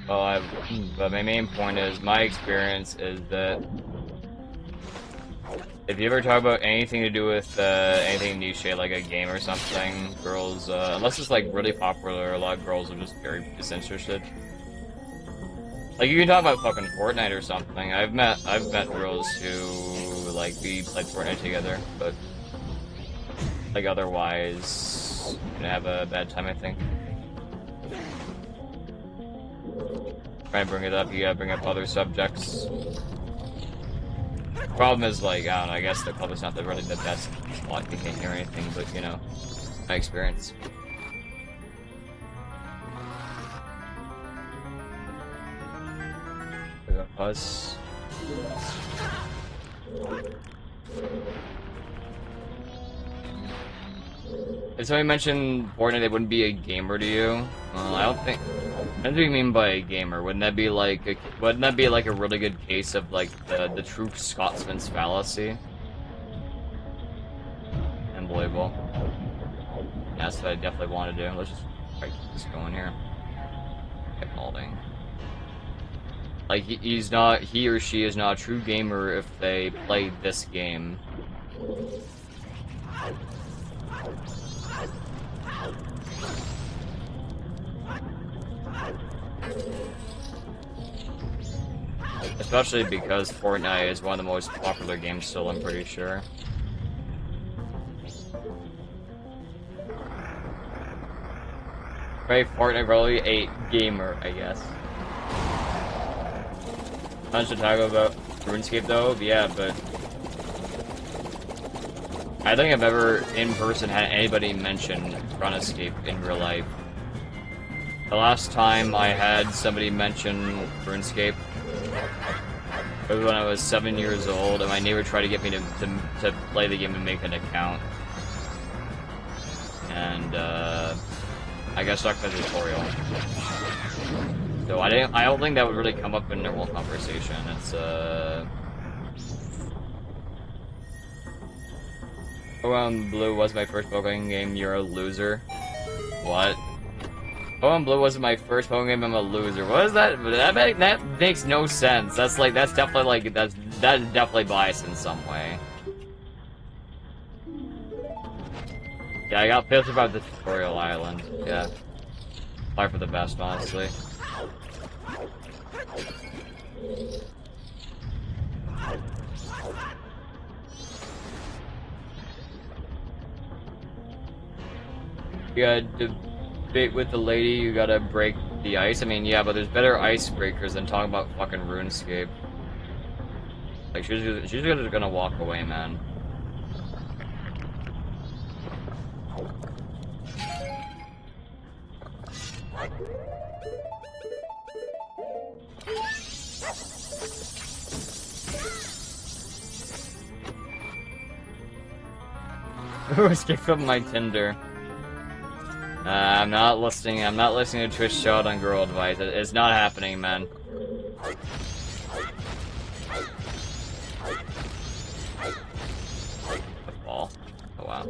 Well, but my main point is, my experience is that if you ever talk about anything to do with anything niche, like a game or something, girls, unless it's like really popular, a lot of girls are just very disinterested. Like you can talk about fucking Fortnite or something. I've met girls who like we played Fortnite together, but like otherwise, gonna have a bad time, I think. Try and bring it up, you gotta bring up other subjects. Problem is, like, I don't know, I guess the club is not really the best spot, you can't hear anything, but, you know, my experience. We got Buzz. If somebody mentioned Fortnite, they wouldn't be a gamer to you. Well, I don't think. What do you mean by a gamer? Wouldn't that be like a really good case of like the true Scotsman's fallacy? Unbelievable. That's what I definitely want to do. Let's just try to keep this going here. Keep holding. Like he or she is not a true gamer if they play this game. Especially because Fortnite is one of the most popular games still, I'm pretty sure. Right, Fortnite probably a gamer, I guess. Much to talk about RuneScape though, yeah, but I don't think I've ever in person had anybody mention RuneScape in real life. The last time I had somebody mention RuneScape was when I was 7 years old, and my neighbor tried to get me to play the game and make an account. And I got stuck in the tutorial. So I don't think that would really come up in normal conversation. It's Pokemon Blue was my first Pokemon game. You're a loser. What? Pokemon Blue wasn't my first Pokemon game. I'm a loser. What is that? That makes no sense. That's definitely biased in some way. Yeah, I got pissed about the tutorial island. Yeah, probably for the best, honestly. You gotta debate with the lady, you gotta break the ice. I mean, yeah, but there's better icebreakers than talking about fucking RuneScape. Like, she's just gonna walk away, man. Escape from my Tinder. I'm not listening to Twitch shout on girl advice. It's not happening, man. Ball. Oh wow.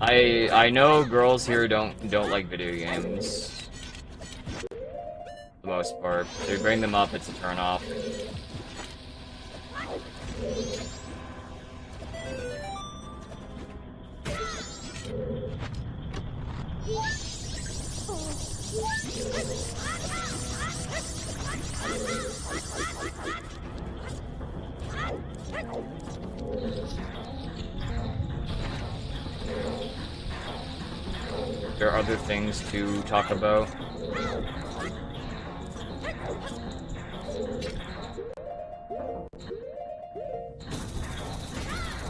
I know girls here don't like video games. For the most part. If you bring them up, it's a turn off. There are other things to talk about.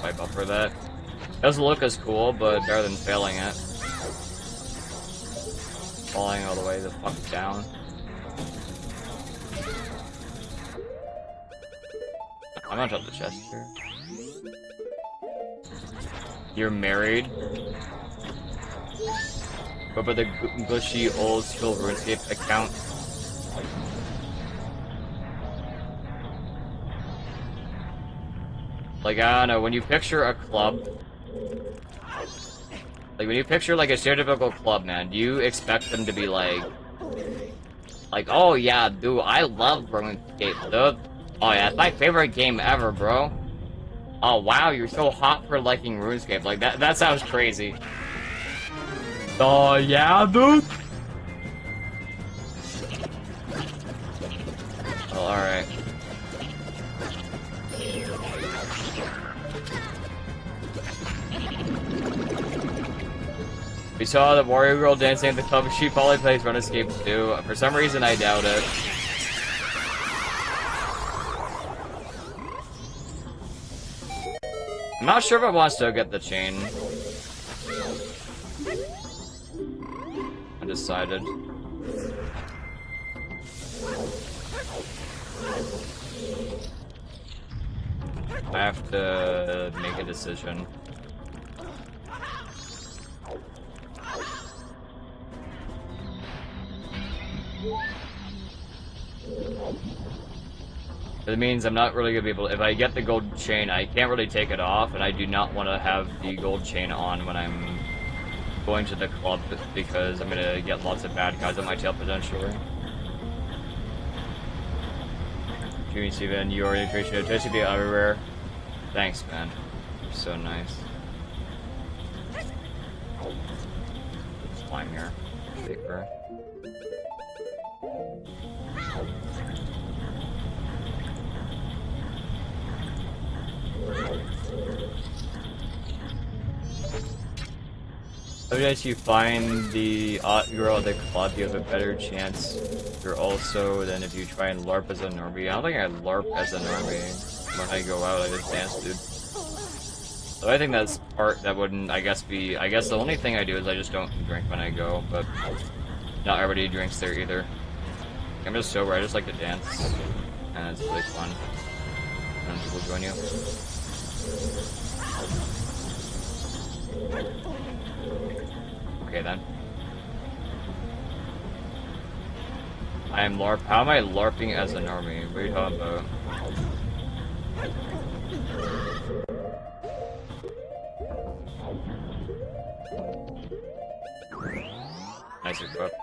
I buffer that. Doesn't look as cool, but better than failing it. Falling all the way the fuck down. I'm gonna drop the chest here. You're married? What about the gushy old school RuneScape account? Like, I don't know, when you picture a club, Like, when you picture, like, a stereotypical club, man, do you expect them to be like, oh, yeah, dude, I love RuneScape, dude. Oh, yeah, it's my favorite game ever, bro. Oh, wow, you're so hot for liking RuneScape. Like, that sounds crazy. Oh, yeah, dude? Well, alright. We saw the warrior girl dancing at the club. She probably plays RuneScape too. For some reason, I doubt it. I'm not sure if I want to still get the chain. Undecided. I have to make a decision. It means I'm not really gonna be able to, if I get the gold chain, I can't really take it off, and I do not want to have the gold chain on when I'm going to the club, because I'm gonna get lots of bad guys on my tail potentially. Jimmy Steven, you already appreciate it. Tasty be everywhere. Thanks, man. You're so nice. Slime here. Safer. Sometimes you find the girl at the club, you have a better chance you're also than if you try and LARP as a normie. I don't think I LARP as a normie. When I go out, I just dance, dude. So I think that's part that wouldn't, I guess, be... I guess the only thing I do is I just don't drink when I go, but not everybody drinks there either. I'm just sober, I just like to dance, and it's really fun. And people join you. Okay then. I am LARP. How am I LARPing as a normie? What are you talking about? Nice equip.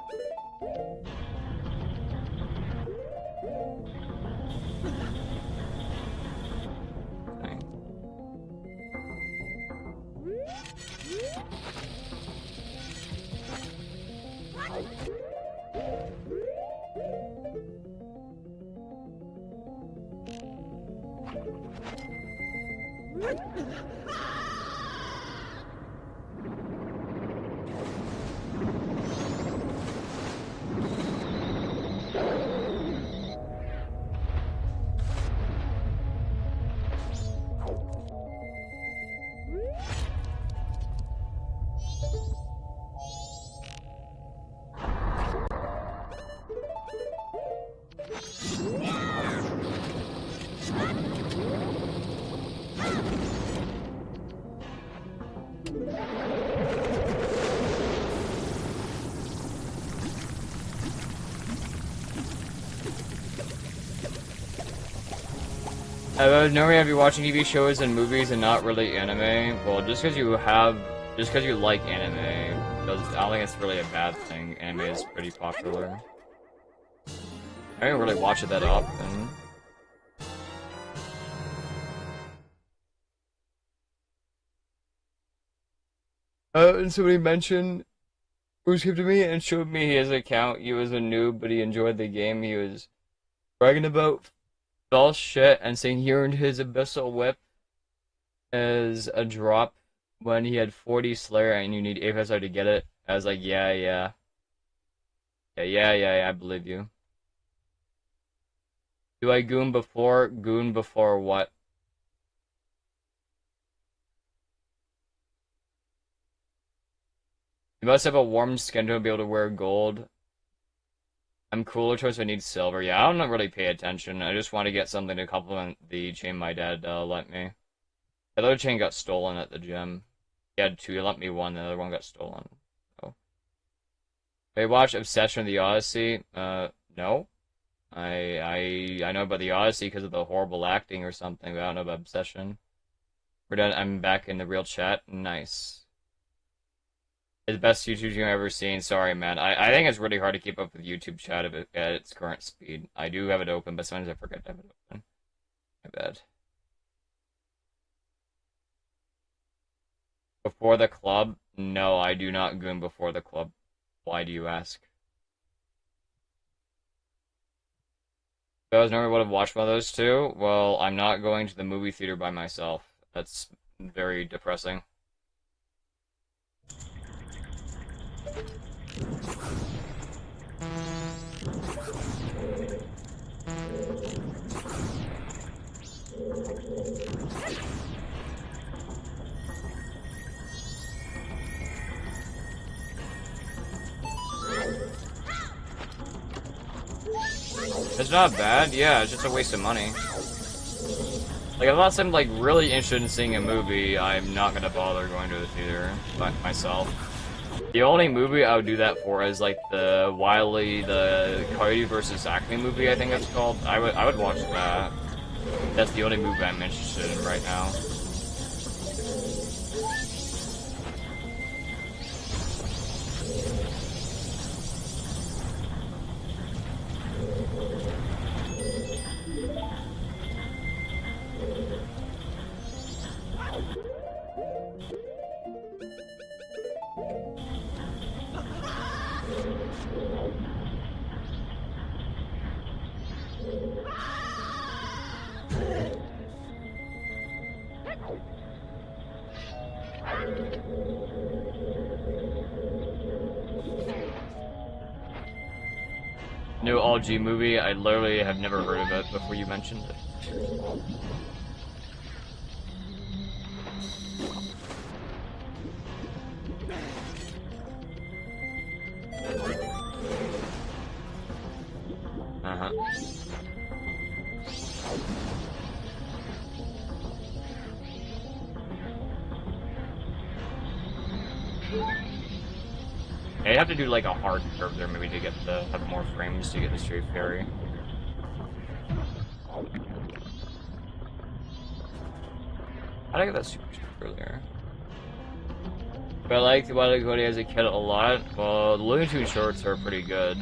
Normally I'd be watching TV shows and movies and not really anime. Well, just because you like anime, I don't think it's really a bad thing. Anime is pretty popular. I don't really watch it that often. And somebody mentioned Bruce came to me and showed me his account. He was a noob, but he enjoyed the game. He was bragging about false shit and saying he earned his Abyssal Whip as a drop when he had 40 Slayer and you need AFSR to get it. I was like, yeah, I believe you. Do I goon before? Goon before what? You must have a warm skin to be able to wear gold. I'm cooler choice, I need silver. Yeah, I don't really pay attention. I just want to get something to complement the chain my dad lent me. The other chain got stolen at the gym. He had two, he lent me one, the other one got stolen. Oh. Hey, watch Obsession of the Odyssey? No. I know about the Odyssey because of the horrible acting or something, but I don't know about Obsession. We're done. I'm back in the real chat. Nice. It's the best YouTube you've ever seen. Sorry, man. I think it's really hard to keep up with YouTube chat at its current speed. I do have it open, but sometimes I forget to have it open. My bad. Before the club? No, I do not goon before the club. Why do you ask? If I was normally would have watched one of those two, well, I'm not going to the movie theater by myself. That's very depressing. It's not bad, yeah, it's just a waste of money. Like, unless I'm, like, really interested in seeing a movie, I'm not gonna bother going to the theater by myself. The only movie I would do that for is, like, the Coyote versus Acme movie, I think it's called. I would watch that. That's the only movie I'm interested in right now. New All-G movie, I literally have never heard of it before you mentioned it. Uh-huh. I'd have to do like a hard curve there maybe to get the have more frames to get the straight fairy. How did I get that super earlier? But I liked Wile E. Coyote as a kid a lot. Well, the Looney Tunes shorts are pretty good.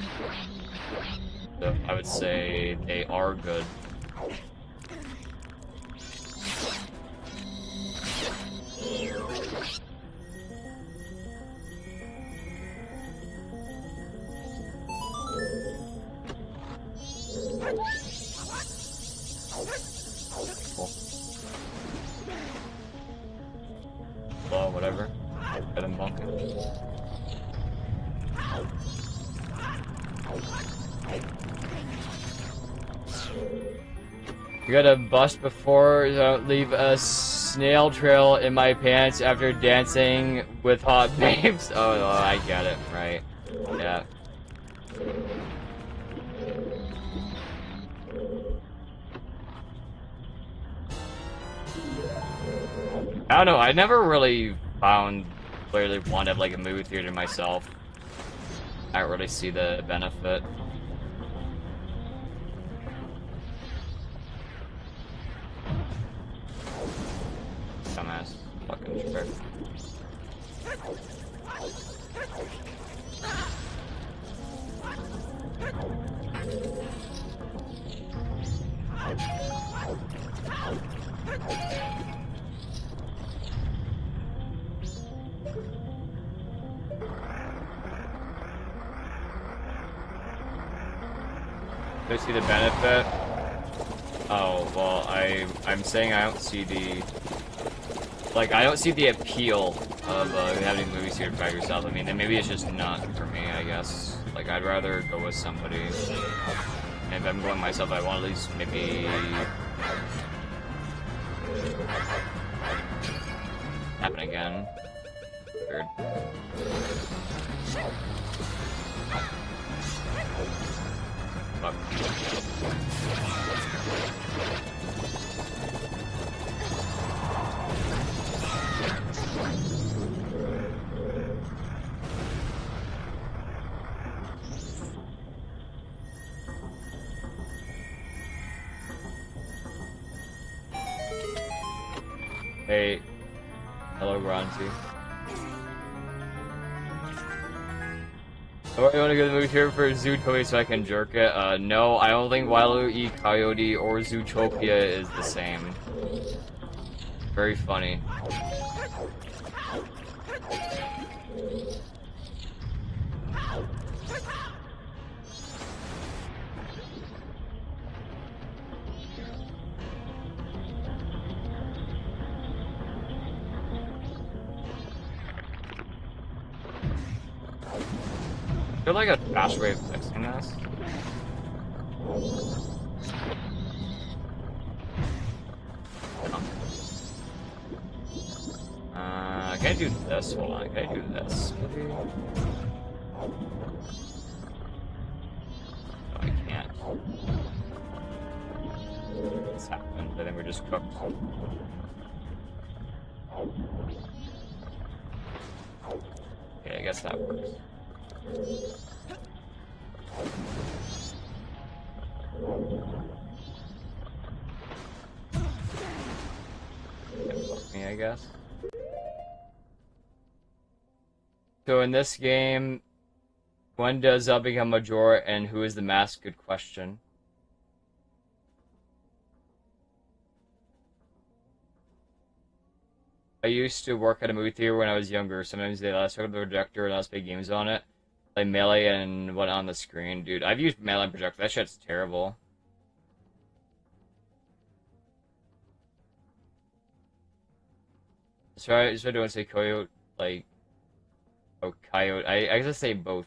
So I would say they are good. Well, whatever. Get him bunking. You gotta bust before leave a snail trail in my pants after dancing with hot babes. Oh, I get it. Right. Yeah. I don't know, I never really clearly want to have like a movie theater myself. I don't really see the benefit. Dumbass fucking trick. Do I see the benefit? Oh, well, I'm saying I don't see the... Like, I don't see the appeal of having movies here by yourself. I mean, then maybe it's just not for me, I guess. Like, I'd rather go with somebody. And if I'm going myself, I want at least maybe... happen again. Weird. Fuck. Hey. Hello, Ronzi. Oh, you want to go to the movie theater for Zootopia so I can jerk it? No, I don't think Wile E. Coyote or Zootopia is the same. Very funny. I feel like a faster way of fixing this. Can I do this? Hold on, can I do this? Maybe? No, I can't. What's happened? I think we're just cooked. Okay, I guess that works. Me, I guess. So in this game, when does become majora and who is the mask? Good question. I used to work at a movie theater when I was younger. Sometimes they let us hook up the projector and let us play games on it. Like Melee and what on the screen. Dude, I've used Melee and projector. That shit's terrible. So I don't say coyote, like... Oh, coyote. I guess say both.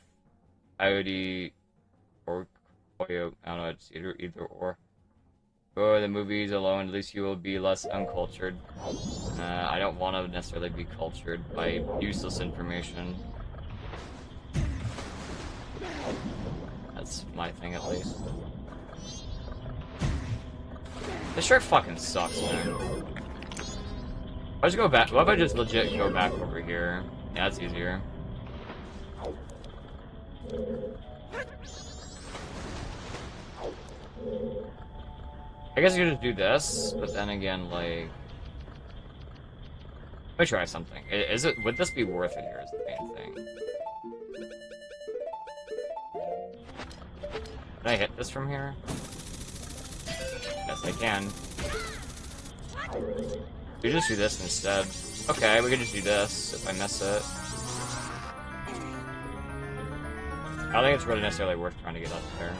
Coyote or coyote. I don't know, it's either or. Go to the movies alone, at least you will be less uncultured. I don't want to necessarily be cultured by useless information. That's my thing, at least. This shirt fucking sucks, man. I'll just go back. What if I just legit go back over here? Yeah, that's easier. I guess I could just do this, but then again, like... Let me try something. Is it? Would this be worth it here is the main thing. Can I hit this from here? Yes, I can. We just do this instead. Okay, we could just do this if I miss it. I don't think it's really necessarily worth trying to get up there.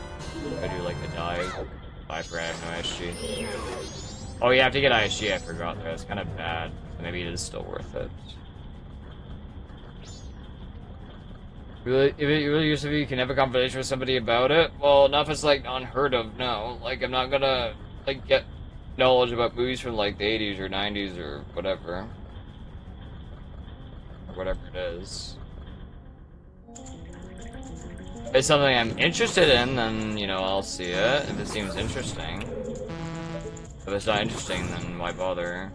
I do like a dive. I forgot I have no ISG. Oh, you have to get ISG, I forgot that. It's kind of bad. Maybe it is still worth it. Really, if it really used to be, you can have a conversation with somebody about it. Well, not if it's like unheard of, no. Like, I'm not gonna, like, get knowledge about movies from like the 80s or 90s or whatever. Or whatever it is. If it's something I'm interested in, then, you know, I'll see it. If it seems interesting. If it's not interesting, then why bother?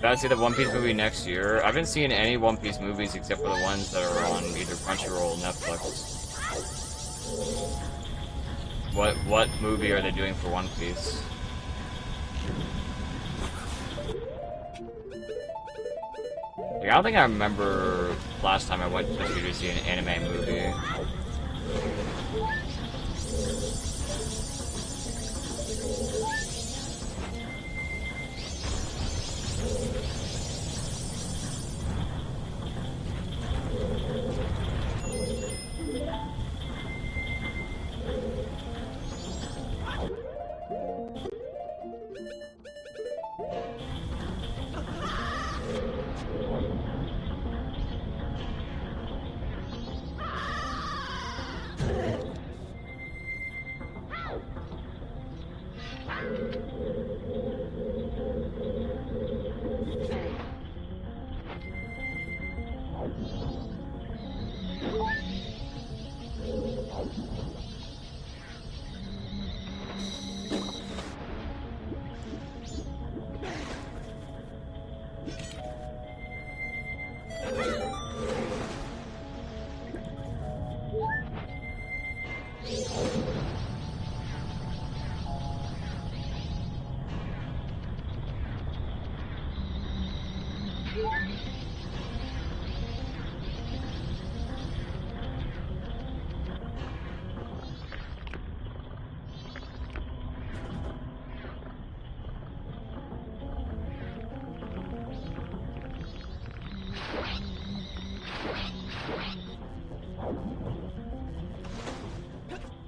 Gotta see the One Piece movie next year. I haven't seen any One Piece movies except for the ones that are on either Crunchyroll or Netflix. What movie are they doing for One Piece? Like, I don't think I remember last time I went to the theater to see an anime movie.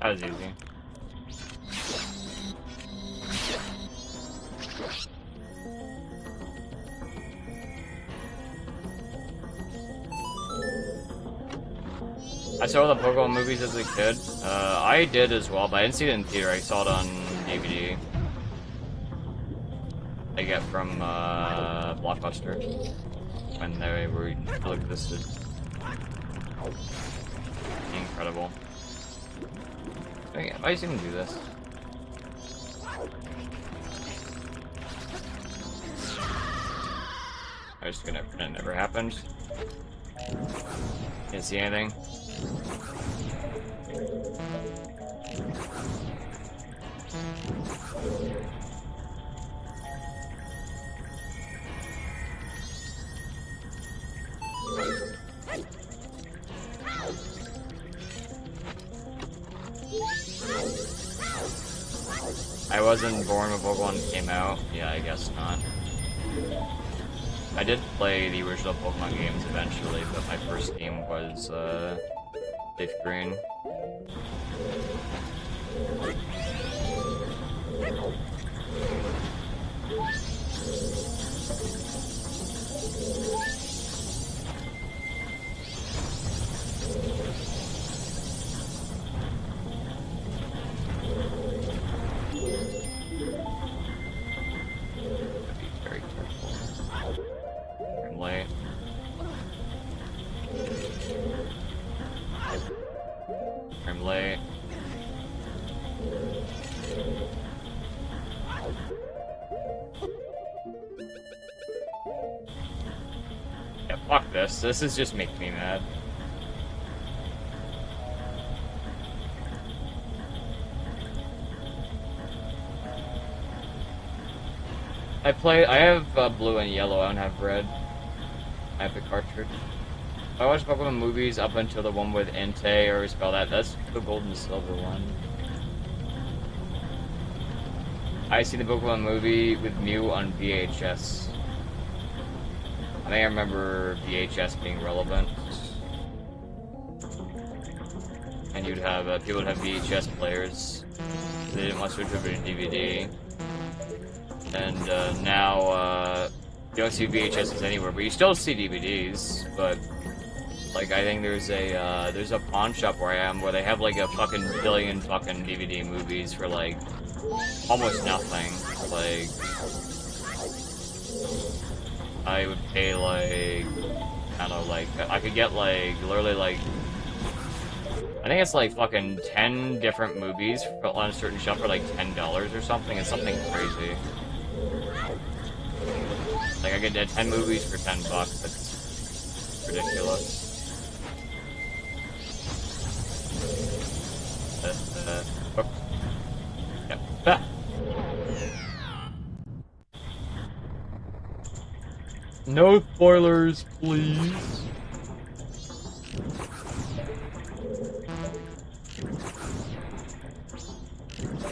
That was easy. I saw the Pokemon movies as a kid. I did as well, but I didn't see it in theater. I saw it on DVD. I get from Blockbuster when they were still existed. Incredible. Why does he even do this? I was gonna pretend it never happened. Didn't see anything. I wasn't born when Pokemon came out. Yeah, I guess not. I did play the original Pokemon games eventually, but my first game was Leaf Green. I'm late. Yeah, fuck this. This is just making me mad. I have blue and yellow, I don't have red. I have the cartridge. I watched Pokemon movies up until the one with Entei, or spell that. That's the gold and silver one. I see the Pokemon movie with Mew on VHS. I think I remember VHS being relevant. And you'd have, people would have VHS players. They didn't want to switch over to DVD. And now, you don't see VHSs anywhere, but you still see DVDs, but like, I think there's a pawn shop where I am where they have like a fucking billion fucking DVD movies for like almost nothing. Like, I would pay like, I don't know, like, I could get like, literally like, I think it's like fucking 10 different movies on a certain shelf for like $10 or something. It's something crazy. Like, I could get 10 movies for $10. That's ridiculous. Yep. Ah. No spoilers, please.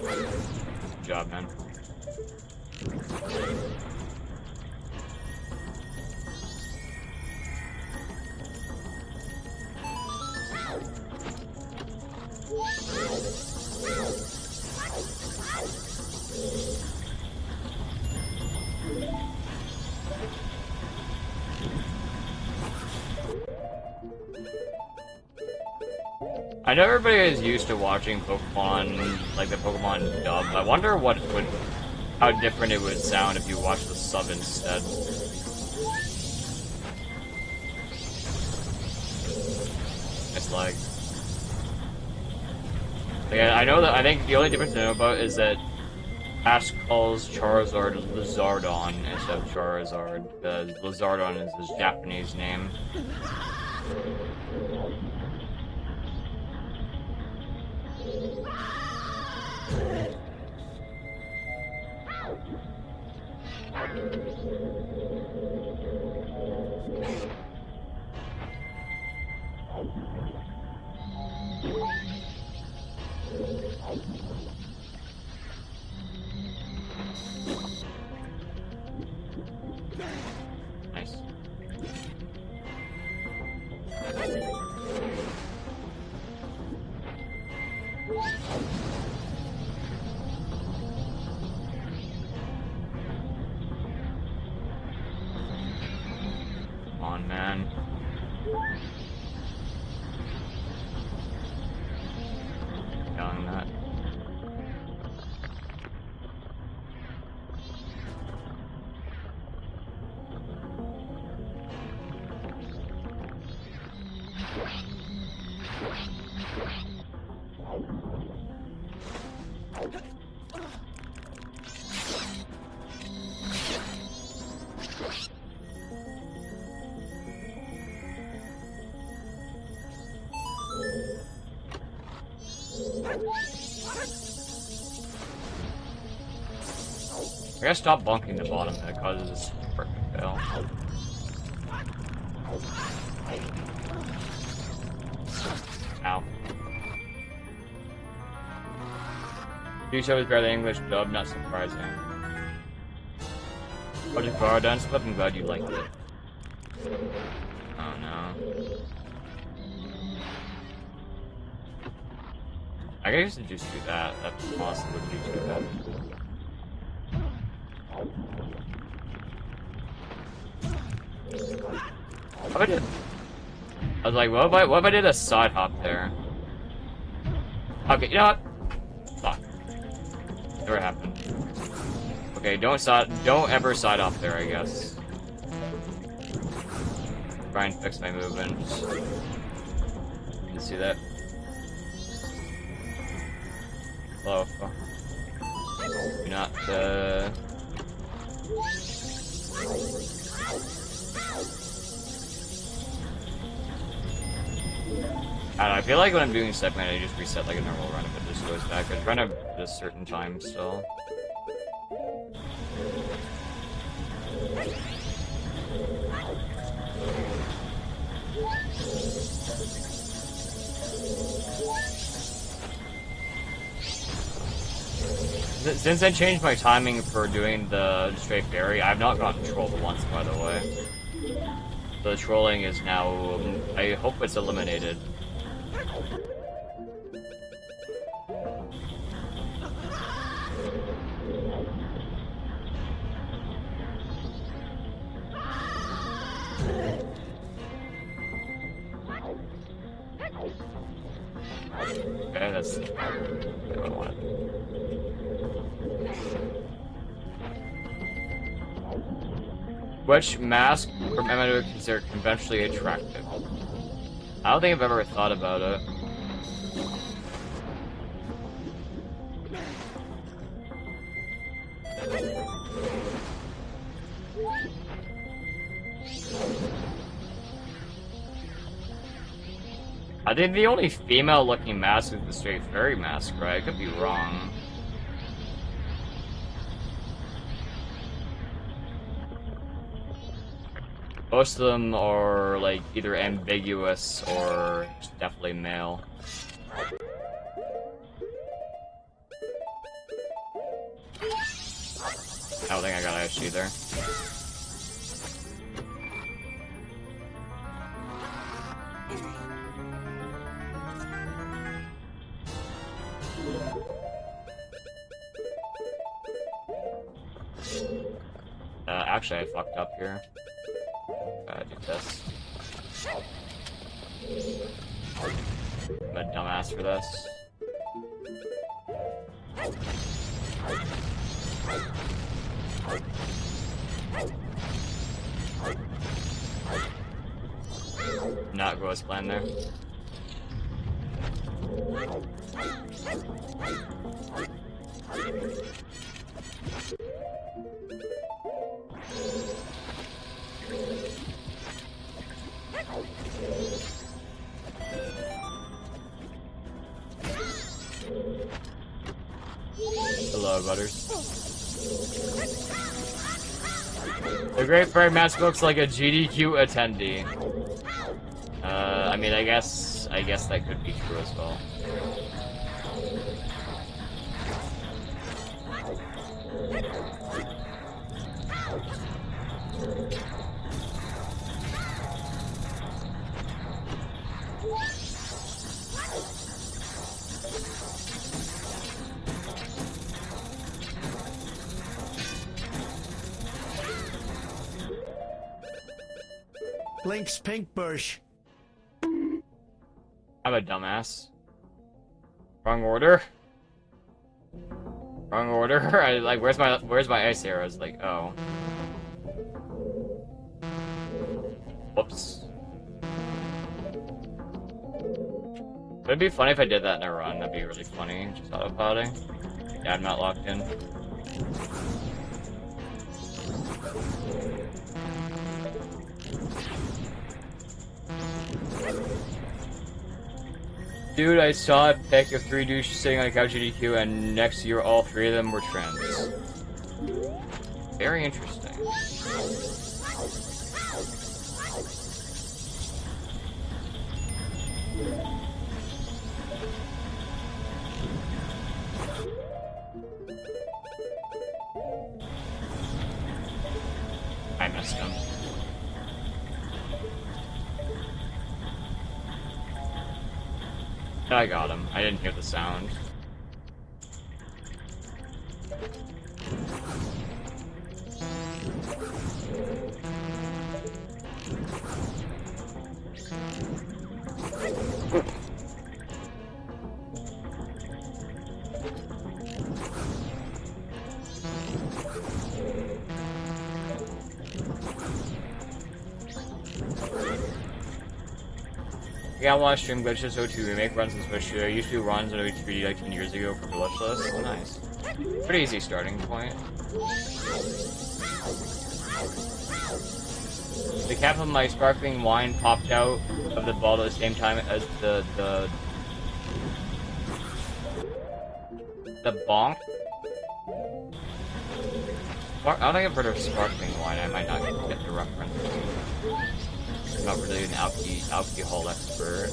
Good job, man. I know everybody is used to watching Pokemon, like the Pokemon dub. I wonder how different it would sound if you watched the sub instead. It's like I think the only difference I know about is that Ash calls Charizard Lizardon instead of Charizard, because Lizardon is his Japanese name. Nice. man. Yelling that. I gotta stop bunking the bottom, that causes this frickin' fail. Ow. TV show is better than English dub, not surprising. Project Bar done, so I'm glad you liked it. Oh no. I guess I just do that. That possibly would be too bad. What if I did? I was like, what if I did a side hop there? Okay, you know what? Fuck. Never happened. Okay, don't ever side hop there, I guess. Try and fix my movement. You see that? Hello. Do not, I don't know, I feel like when I'm doing segment, I just reset like a normal run if it just goes back. I run at a certain time still. Since I changed my timing for doing the straight berry, I've not gotten trolled once, by the way. The trolling is now, I hope it's eliminated. Okay, that's what I wanted. Which mask from MMA do you consider conventionally attractive? I don't think I've ever thought about it. I think the only female-looking mask is the straight fairy mask, right? I could be wrong. Most of them are, like, either ambiguous or definitely male. I don't think I got Ash either. Actually, I fucked up here. Gotta do this. I'm a dumbass for this. Not go as planned there. Hello, Butters. The Great Fairy Mask looks like a GDQ attendee. I mean, I guess that could be true as well. Blink's pink bush. I'm a dumbass. Wrong order. Wrong order. I like. Where's my ice arrows? Like, oh. Whoops. It'd be funny if I did that in a run. That'd be really funny. Just auto-potting. Yeah, I'm not locked in. Dude, I saw a pic of 3 douches sitting on a couch at EQ, and next year all 3 of them were trans. Very interesting. I missed him. I got him. I didn't hear the sound. Yeah, I want to stream glitches O2 remake runs in Switch 2. I used to do runs on O2 like 10 years ago for glitchless. Oh, nice. Pretty easy starting point. The cap of my sparkling wine popped out of the bottle at the same time as the bonk. I don't think I've heard of sparkling wine. I might not get the reference. I'm not really an alcohol expert.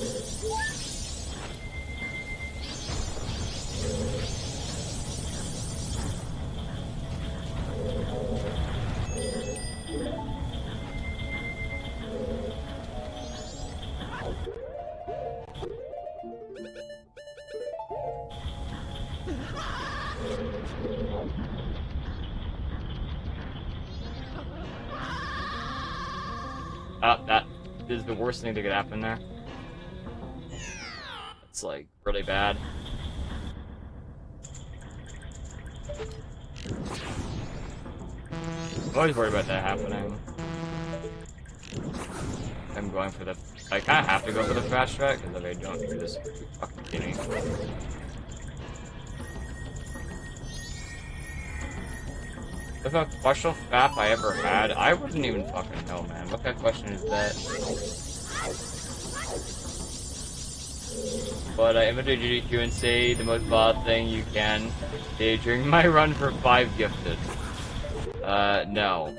That is the worst thing that could happen there. It's like really bad. I'm always worried about that happening. I'm going for the. I kind of have to go for the fast track because if I don't do this, fucking kidding. If a partial FAP I ever had, I wouldn't even fucking know, man. What kind of question is that? But I invented GDQ and say the most bad thing you can say during my run for 5 gifted. No.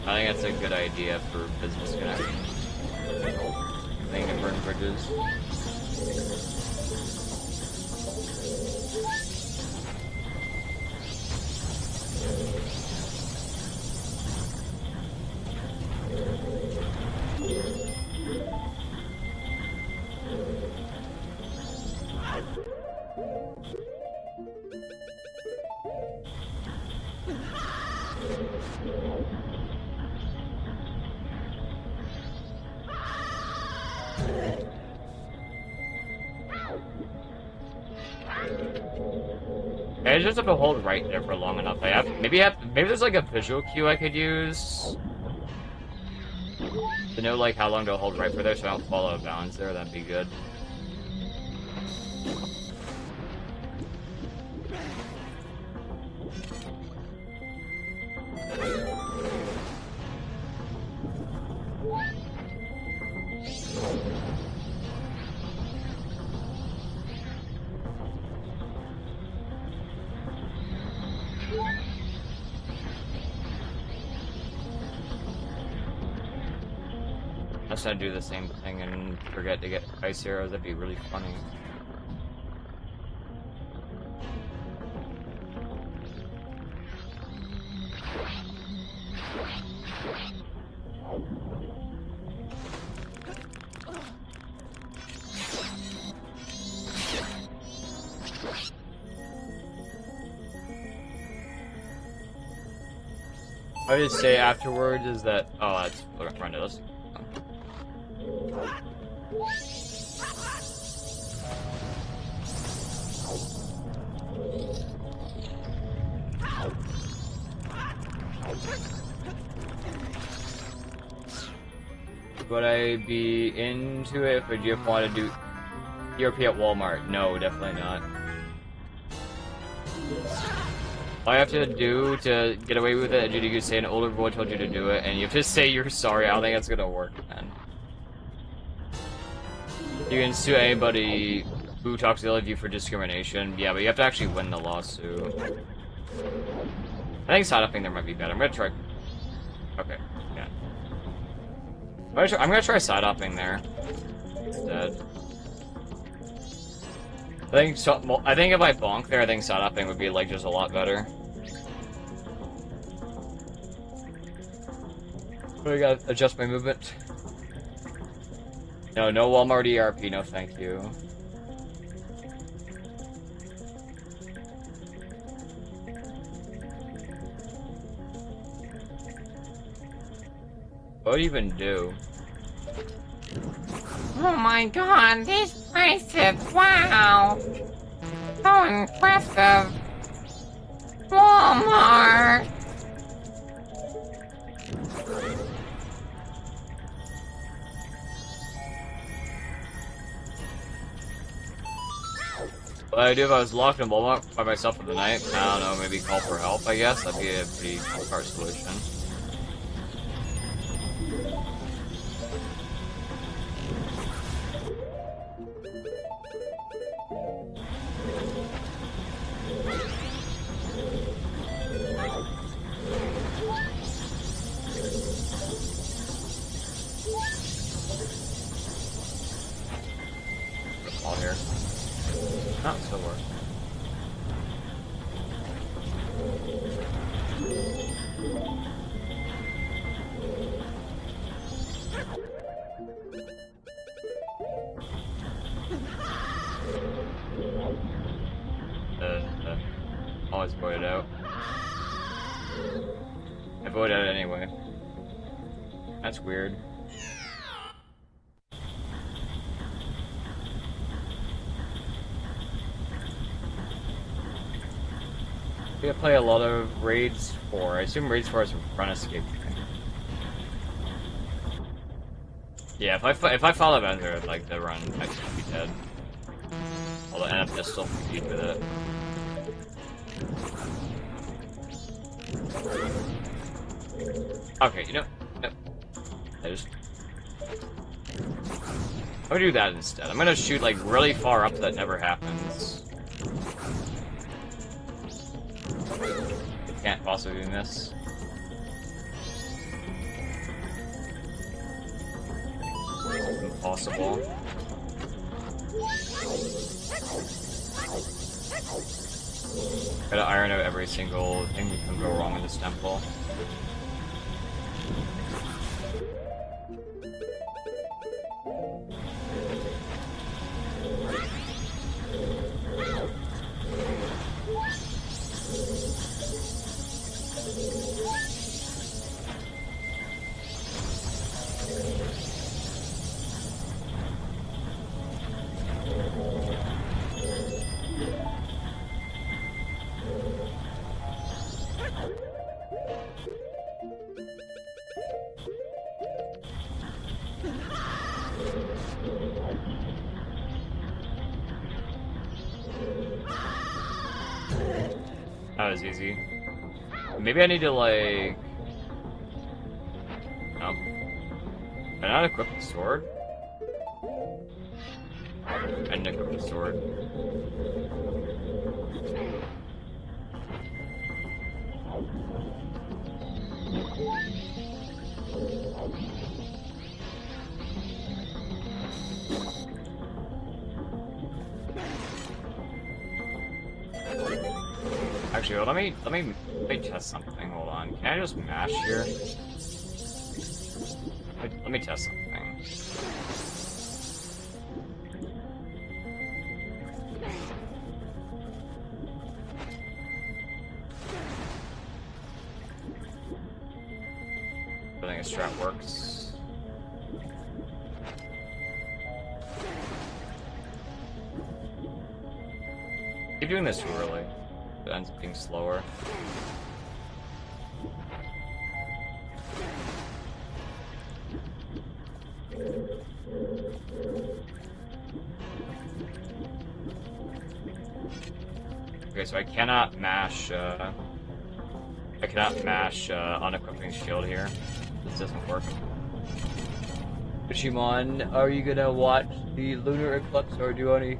I think that's a good idea for business connections. I think it burn bridges. I just have to hold right there for long enough. Maybe there's like a visual cue I could use to know like how long to hold right for there so I don't fall out of bounds there. That'd be good. Let's not do the same thing and forget to get ice arrows. That'd be really funny. I would say afterwards is that that's horrendous. Would I be into it if I just want to do ERP at Walmart? No, definitely not. All you have to do to get away with it, you could say an older boy told you to do it, and you have to say you're sorry. I don't think that's gonna work, man. You can sue anybody who talks ill of you for discrimination. Yeah, but you have to actually win the lawsuit. I think side-upping there might be better. I'm gonna try... Okay, yeah. I'm gonna try side-upping there instead. I think if I bonk there, I think side-upping would be, like, just a lot better. But I gotta adjust my movement. No Walmart ERP, no thank you. What would you even do? Oh my god, these prices, wow! So impressive! Walmart! What I'd do if I was locked in Walmart by myself for the night? I don't know, maybe call for help, I guess? That'd be a pretty smart solution. All here. Oh, still works. Always void out. I voted out anyway. That's weird. We play a lot of Raids 4. I assume Raids 4 is a run escape thing. Yeah, if I follow Bender, like the run, I should be dead. Although I end up just still compete with it. Okay, you know, no. I'm gonna do that instead. I'm gonna shoot like really far up so that never happens. Can't possibly miss. Impossible. Gotta iron out every single thing that can go wrong in this temple. That was easy. Maybe I need to, like... No. Can I not equip the sword? I didn't equip the sword. Actually, well, let me test something. Hold on. Can I just mash here? Let me test something. Keep doing this too early. It ends up being slower. Okay, so I cannot mash, unequipping shield here. This doesn't work. Shimon, are you gonna watch the lunar eclipse or do any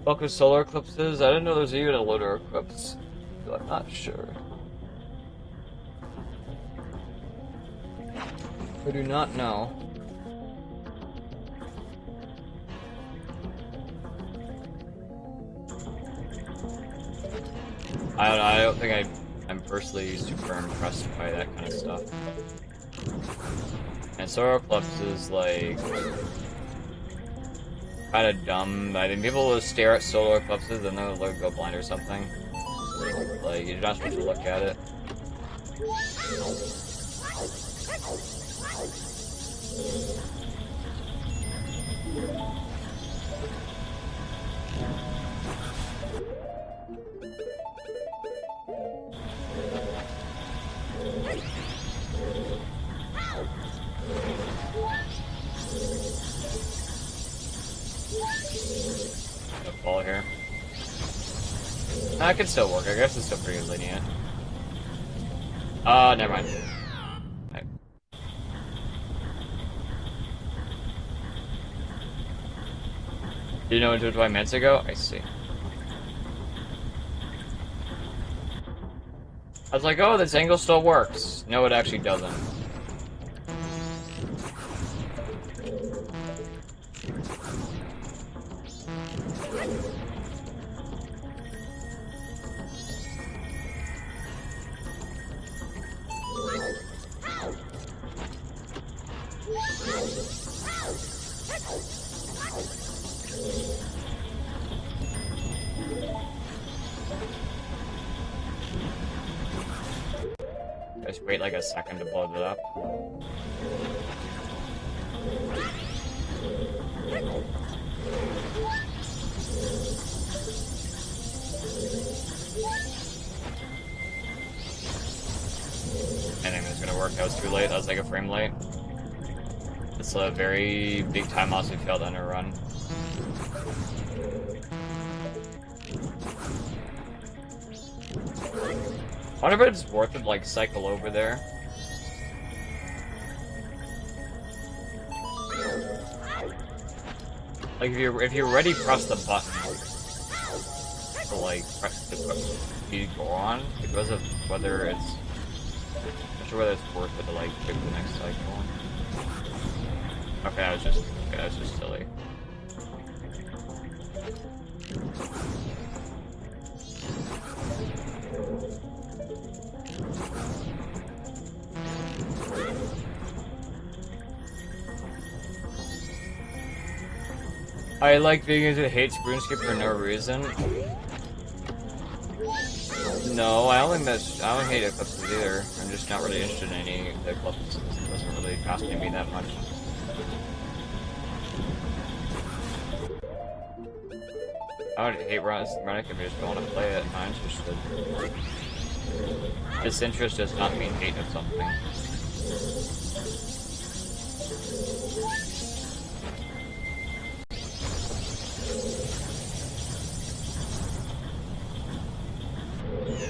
focus solar eclipses? I didn't know there's even a lunar eclipse. So I'm not sure. I do not know. I don't know, I don't think I'm personally super impressed by that kind of stuff. And solar eclipse is like kind of dumb. I mean, people will stare at solar eclipses and they'll go blind or something. Like, you're not supposed to look at it. Fall here. That could still work. I guess it's still pretty lenient. Never mind. Right. You know into 20 minutes ago? I see. I was like, oh, this angle still works. No, it actually doesn't. Just wait like a second to blow it up. I think it was gonna work. That was too late. That was like a frame late. It's a very big time loss we failed on a run. I wonder if it's worth it to like cycle over there. Like if you're ready, press the button to like press to go on. Because of whether it's, I'm not sure whether it's worth it to like pick the next cycle. Okay, that was just silly. I like being into hate RuneScape for no reason. No, I don't hate eclipses either. I'm just not really interested in any of the eclipses. It doesn't really fascinate me that much. I would hate running if you just don't want to play it. I'm not interested. Disinterest does not mean hate of something.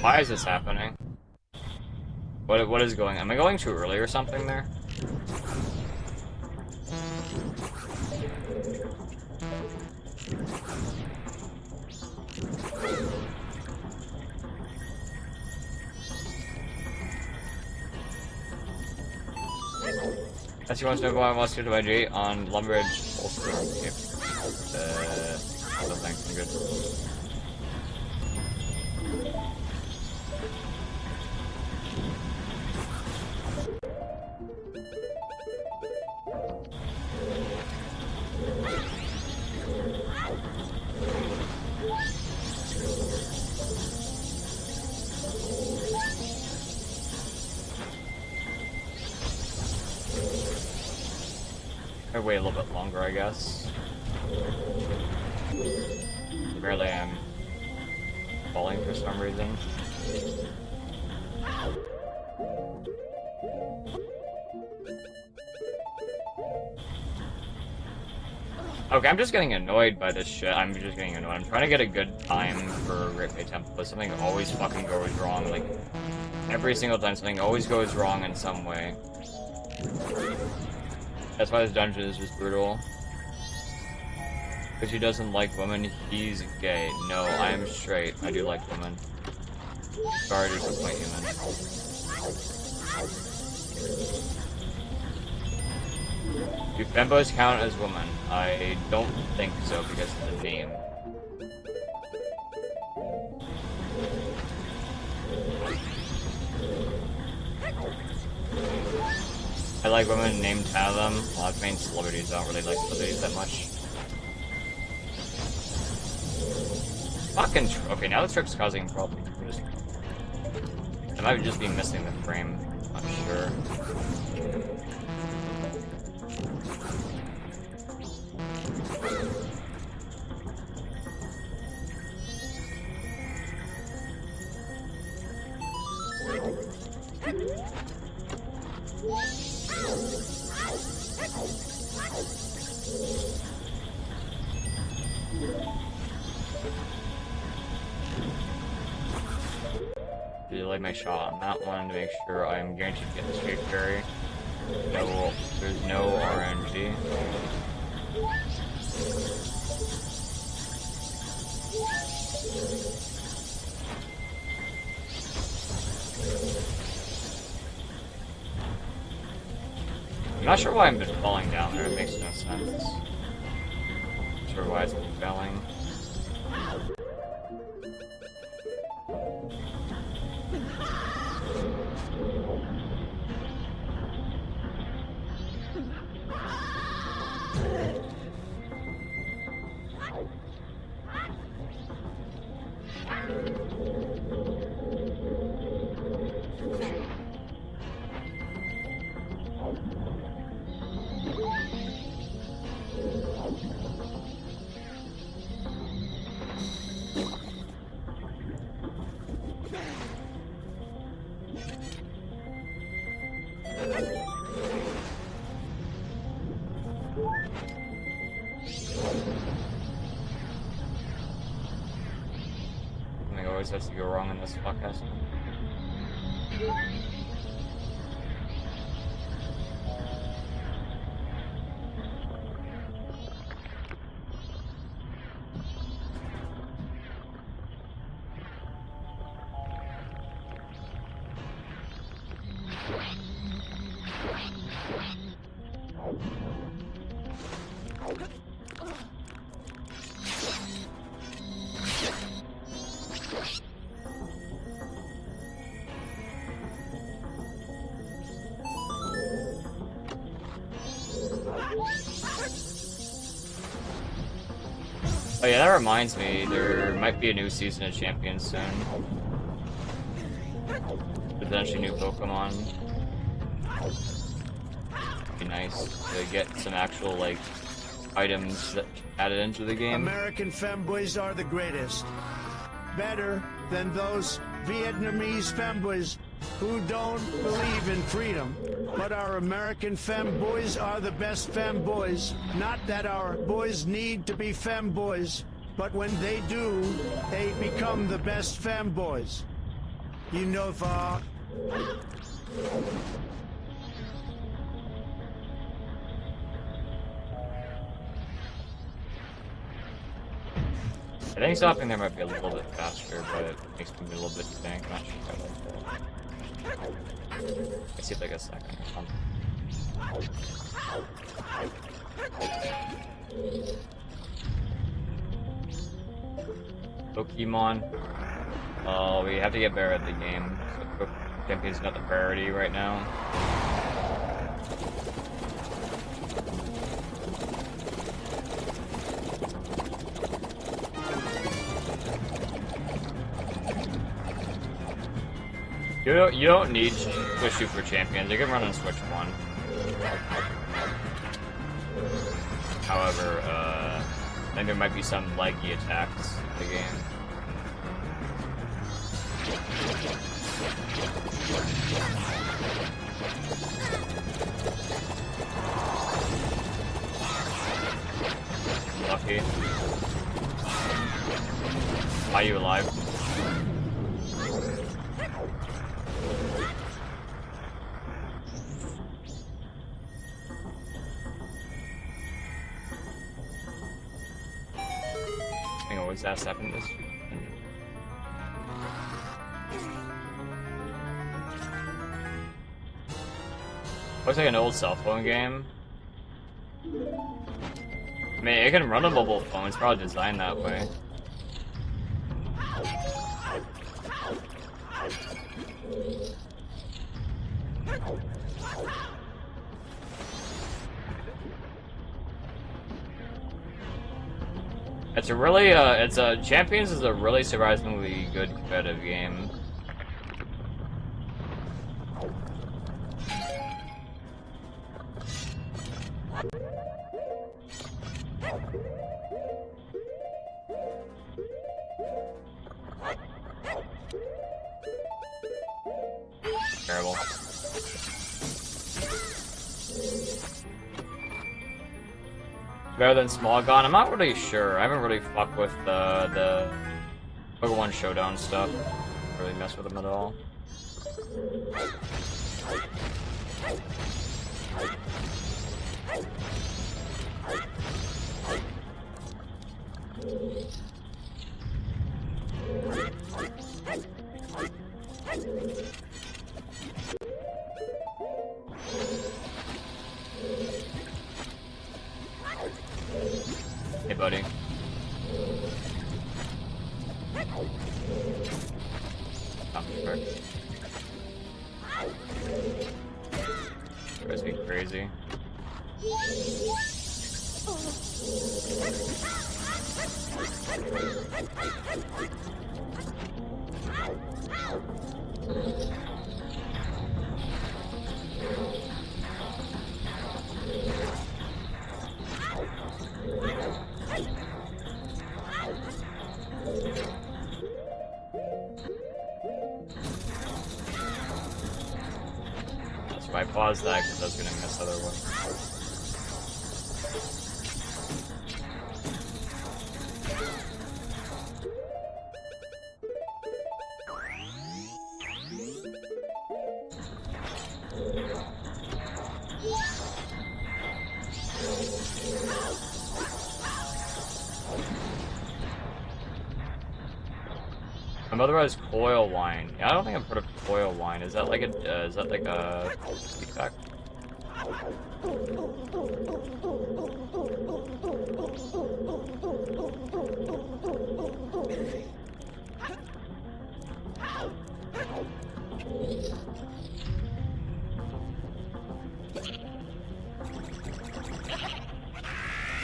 Why is this happening? What is going on? Am I going too early or something there? As you want to know why I want to do my J on Lumbridge Ulster. Yep. No thanks, I'm good. I wait a little bit longer, I guess. Barely am. falling for some reason. Okay, I'm just getting annoyed by this shit. I'm just getting annoyed. I'm trying to get a good time for Great Bay Temple, but something always fucking goes wrong. Like, every single time, something always goes wrong in some way. That's why this dungeon is just brutal. Because he doesn't like women, he's gay. No, I am straight. I do like women. Sorry to disappoint you, man. Do femboys count as women? I don't think so because of the name. I like women, named 10 of them. A lot of main celebrities don't really like celebrities that much. Fucking okay, now the trick's causing problems. I might just be missing the frame. I'm not sure. Delay my shot on that one to make sure I'm guaranteed to get the straight carry. No, there's no RNG. I'm not sure why I've been falling down there, it makes no sense. Not sure why it's been failing. Something always has to go wrong in this podcast. Oh yeah, that reminds me, there might be a new season of Champions soon. Potentially new Pokemon. Be nice to get some actual, like, items that added into the game. American femboys are the greatest. Better than those Vietnamese femboys who don't believe in freedom. But our American femboys are the best femboys. Not that our boys need to be femboys, but when they do, they become the best femboys. You know that. I think stopping there might be a little bit faster, but it makes me a little bit tank. I'm not sure if I like that. Let's see if I get a second or something. Pokemon. We have to get better at the game. So Champion's not the priority right now. You don't need Switch 2 for Champions. You can run on Switch 1. However, I think there might be some laggy attacks in the game. Lucky. Are you alive? Hang on, what's that happened this? Looks like an old cell phone game. I mean, it can run a mobile phone. It's probably designed that way. It's a really, Champions is a really surprisingly good competitive game. Terrible. Better than Small Gun? I'm not really sure. I haven't really fucked with the Pokemon Showdown stuff. Really mess with them at all. Hey, buddy. Oh, sure. Drives me crazy. So I paused that because I was gonna miss otherwise. My mother has coil wine. Yeah, I don't think I've heard of coil wine. Is that like a feedback?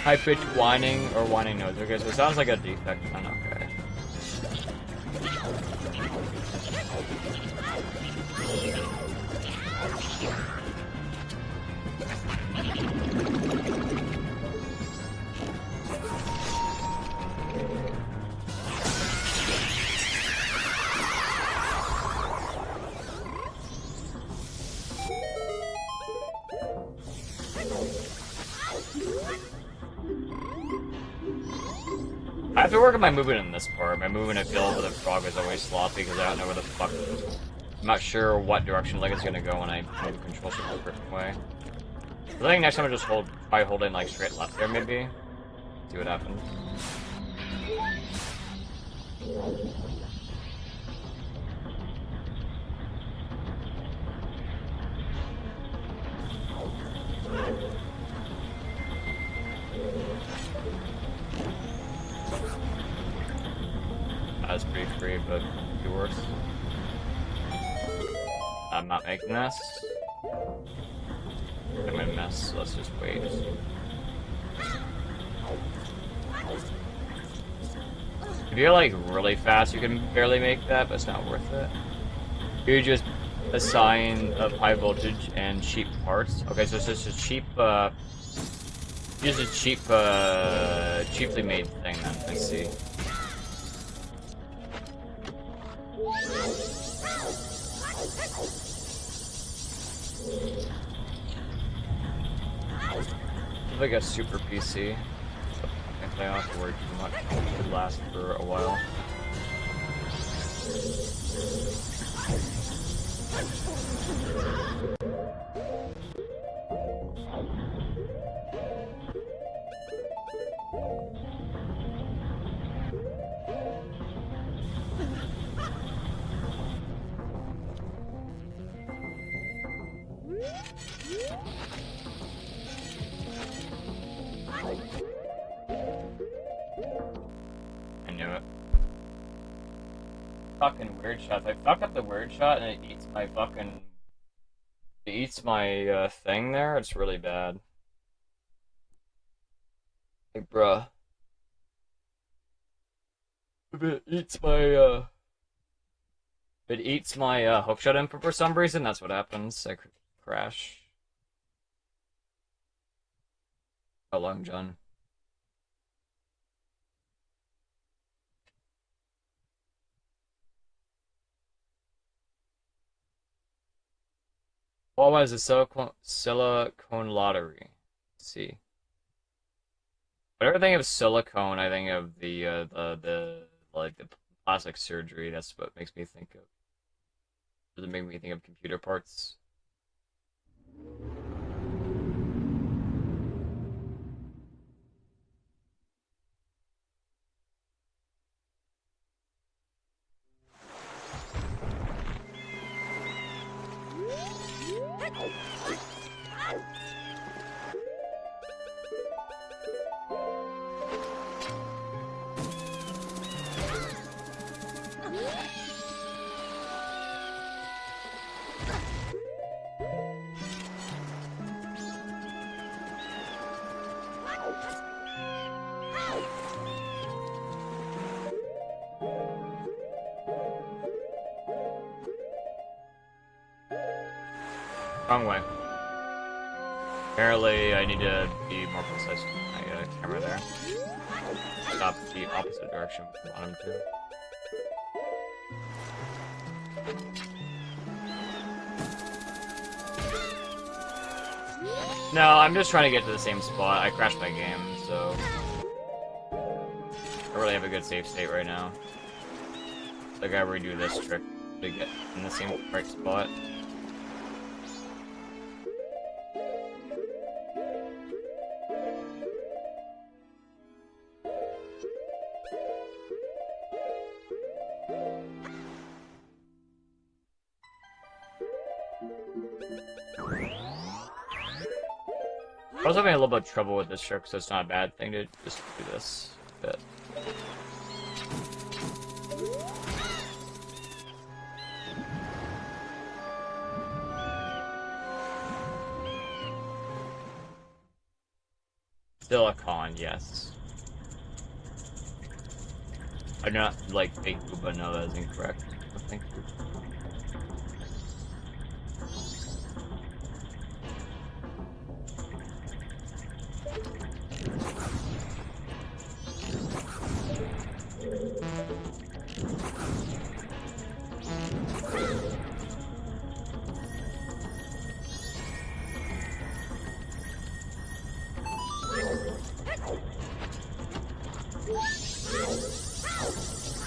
High-pitched whining or whining noise. Okay, so it sounds like a defect then, okay. I have to work on my movement in this part. My movement, I feel, with the frog is always sloppy because I don't know where the fuck. I'm not sure what direction like it's gonna go when I move the control stick a different way. I think next time I just try holding like straight left there, maybe. See what happens. That's pretty free, but could be worse. I'm not making this. I'm gonna miss, so let's just wait. If you're like really fast, you can barely make that, but it's not worth it. You just assign of high voltage and cheap parts. Okay, so it's just a cheap, just a cheap, cheaply made thing then, I see. It's like a super PC. If I don't have to worry too much, it could last for a while. I knew it. Fucking weird shots. I fuck up the weird shot and it eats my fucking... It eats my thing there. It's really bad. Like, bruh. If it eats my, If it eats my, hookshot input for some reason, that's what happens. I crash. How long, John? What was the silicone lottery? Let's see. Whenever I think of silicone, I think of the plastic surgery. That's what makes me think of. Does it make me think of computer parts? Wrong way. Apparently, I need to be more precise with my camera there. Stop the opposite direction if I want him to. No, I'm just trying to get to the same spot. I crashed my game, so... I really have a good save state right now. So I gotta redo this trick to get in the same right spot. I was having a little bit of trouble with this trick, so it's not a bad thing to just do this bit. Silicon, yes. I'm not like fake but no, that is incorrect. Thank you.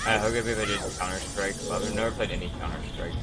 How good if I did Counter-Strike, but I've never played any Counter-Strike.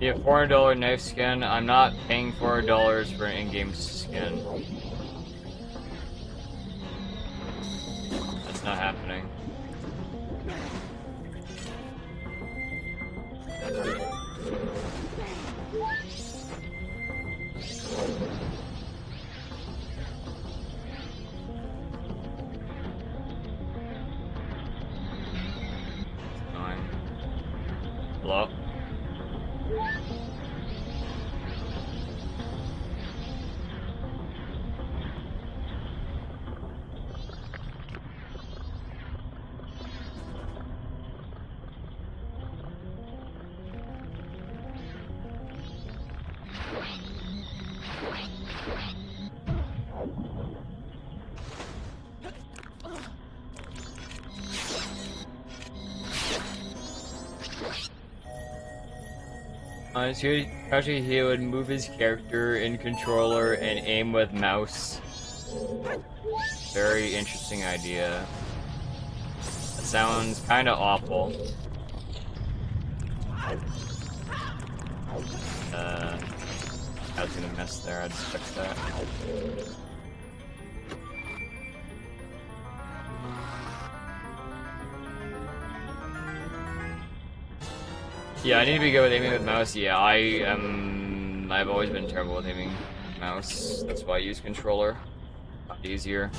The $400 knife skin. I'm not paying $400 for an in-game skin. just not happening. Hello? Actually, he would move his character in controller and aim with mouse. Very interesting idea. That sounds kind of awful. I was gonna miss there. I'd fix that. Yeah, I need to be good with aiming with mouse. Yeah, I've always been terrible with aiming with mouse. That's why I use controller. Easier.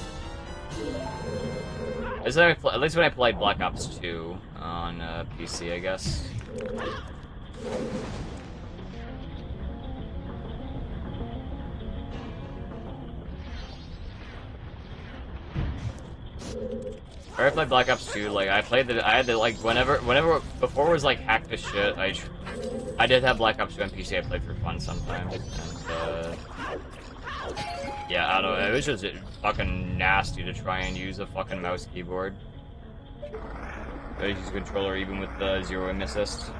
At least when I played Black Ops 2 on PC, I guess. I played Black Ops 2, like, I had the, like, whenever, before it was, like, hacked to shit, I did have Black Ops 2 on PC I played for fun sometimes, and, yeah, I don't know, it was just fucking nasty to try and use a fucking mouse keyboard. I use a controller even with the zero aim assist.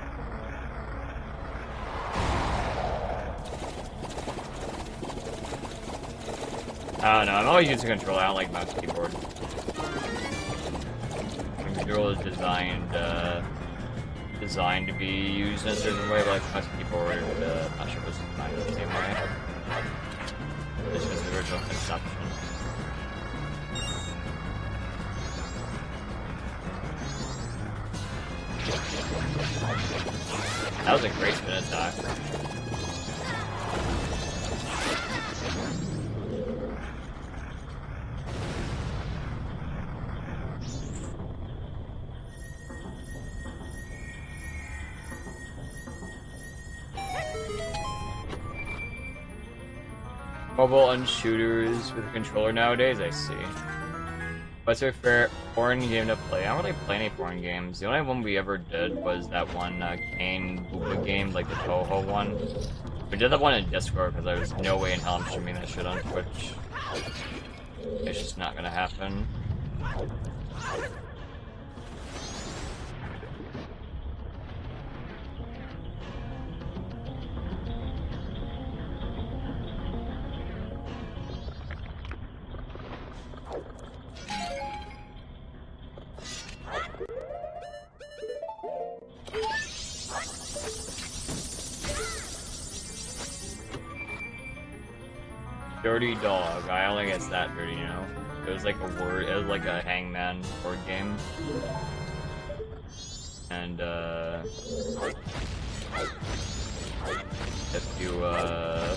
I don't know, I'm always using a controller, I don't like mouse keyboard. Control is designed to be used in a certain way, like mouse keyboard. I'm not sure if it's designed the same way. It's just the original conception. That was a great spin attack. Mobile and shooters with a controller nowadays, I see. What's your favorite foreign game to play? I don't really play any foreign games. The only one we ever did was that one Kane Booba game, like the Toho one. We did that one in Discord because there was no way in hell I'm streaming that shit on Twitch. It's just not gonna happen. Dirty dog. I don't think it's that dirty, you know. It was like a word. It was like a Hangman board game. And if you I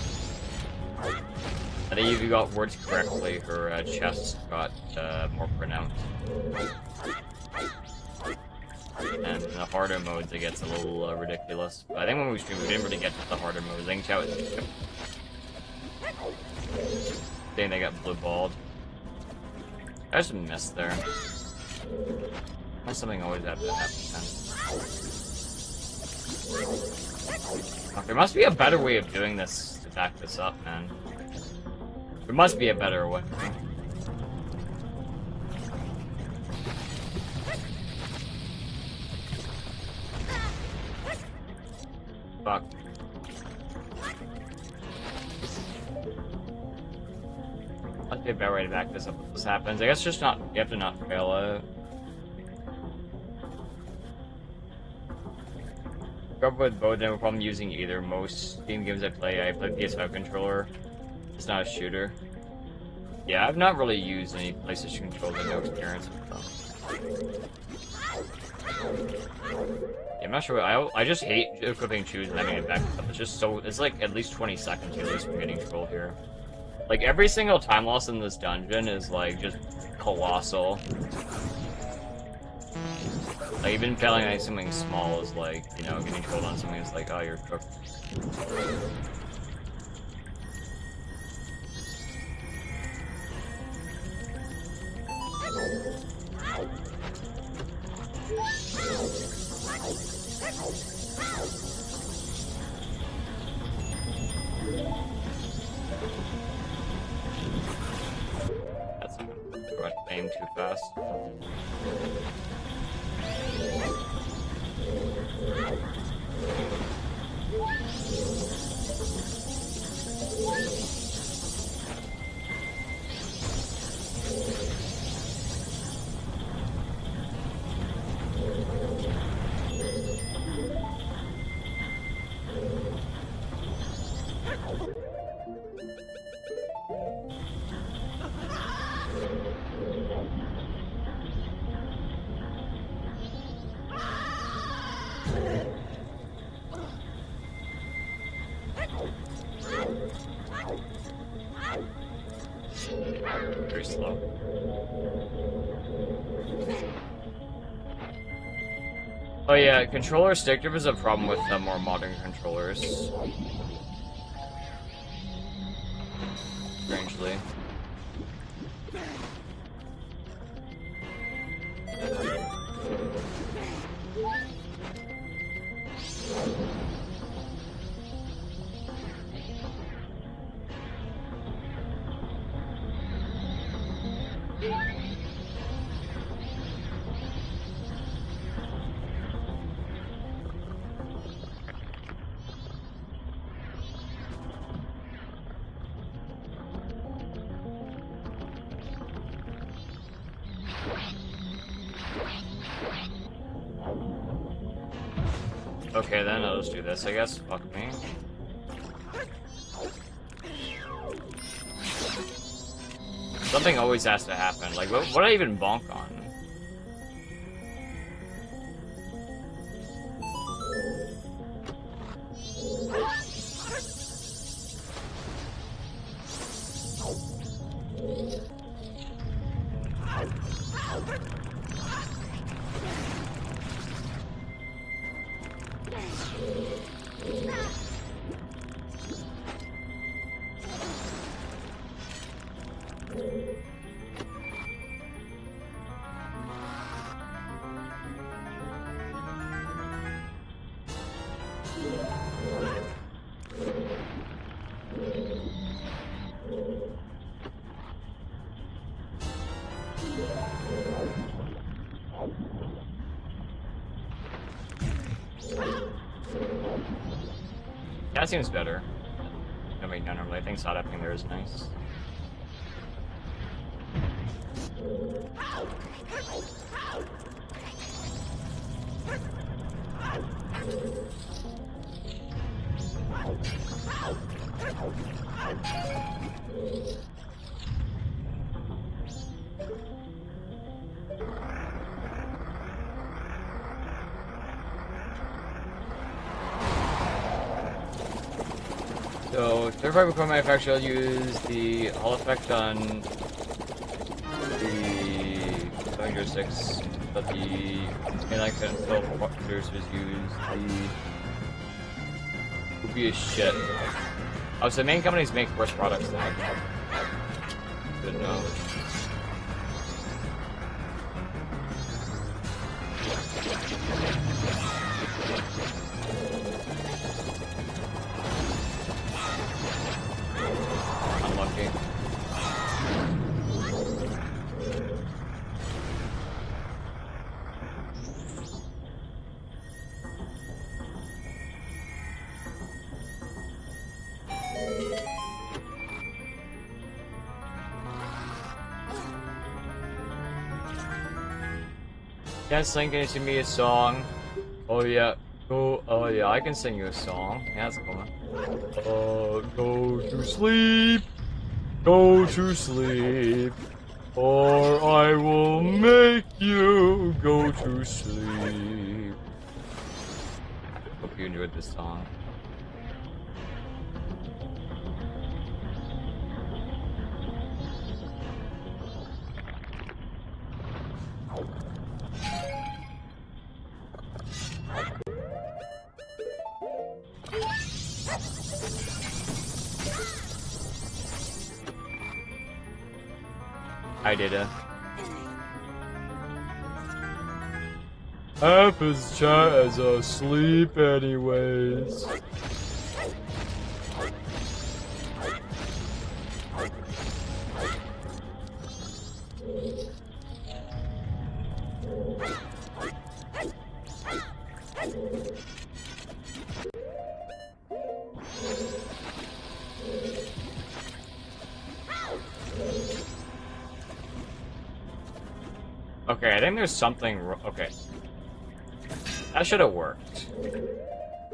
think if you got words correctly, her chest got more pronounced. And in the harder modes, it gets a little ridiculous. But I think when we streamed, we didn't really get to the harder modes. I think chat was saying they got blue balled. I just missed there. Something always had to happen then. There must be a better way of doing this to back this up, man. There must be a better way. Fuck. Must be a better way to back this up if this happens. I guess just not, you have to not fail it. Grew up with both, no problem using either. Most Steam games I play PS5 controller. It's not a shooter. Yeah, I've not really used any PlayStation controller, no experience with them. Yeah, I'm not sure. I just hate equipping shoes and having it back up. It's just so. It's like at least 20 seconds at least from getting troll here. Like every single time loss in this dungeon is like just colossal. Like even failing on something small is like, you know, getting trolled on something is like, oh, you're cooked. That's too much aim too fast. Very slow. Oh yeah, controller stick drift is a problem with the more modern controllers. Strangely. Okay, then I'll just do this, I guess. Fuck me. Something always has to happen. Like, what did I even bonk on? That seems better. I mean, no, normally I think side upping there is nice. So, third party equipment manufacturer will use the Hall effect on the 706, but the mainline control producers use the would be a shit. Oh, so main companies make worse products now. Good to know. Unlucky. Yeah, Sling, can you sing me a song? Oh yeah. Oh yeah, I can sing you a song. Yeah, that's cool. Go to sleep. Go to sleep. or I will make you go to sleep. Hope you enjoyed this song. I did it. Half his chat is asleep anyways. Okay, I think there's something okay. That should have worked.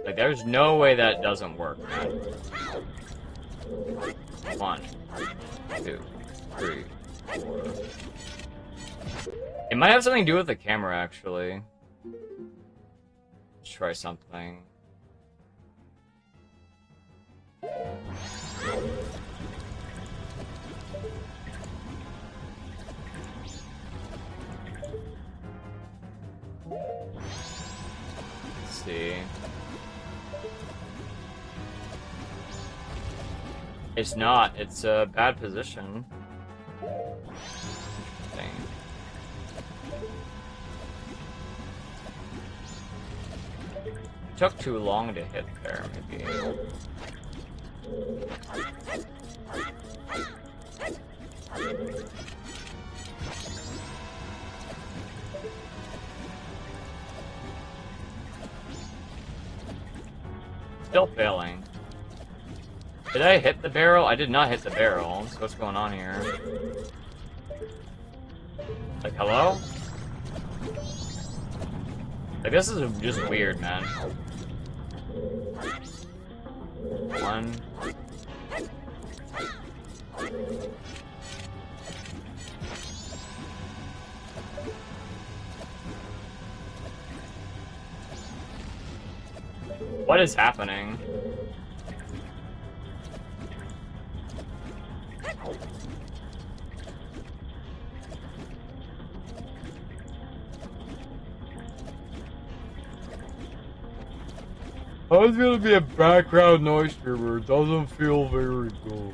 Like, there's no way that doesn't work, man. 1, 2, 3, 4. It might have something to do with the camera, actually. Let's try something. See. It's not. It's a bad position. Interesting. It took too long to hit there, maybe. Still failing. Did I hit the barrel? I did not hit the barrel. So what's going on here? Like, hello? Like, this is just weird, man. 1. What is happening? Oh, it's gonna be a background noise streamer. It doesn't feel very good.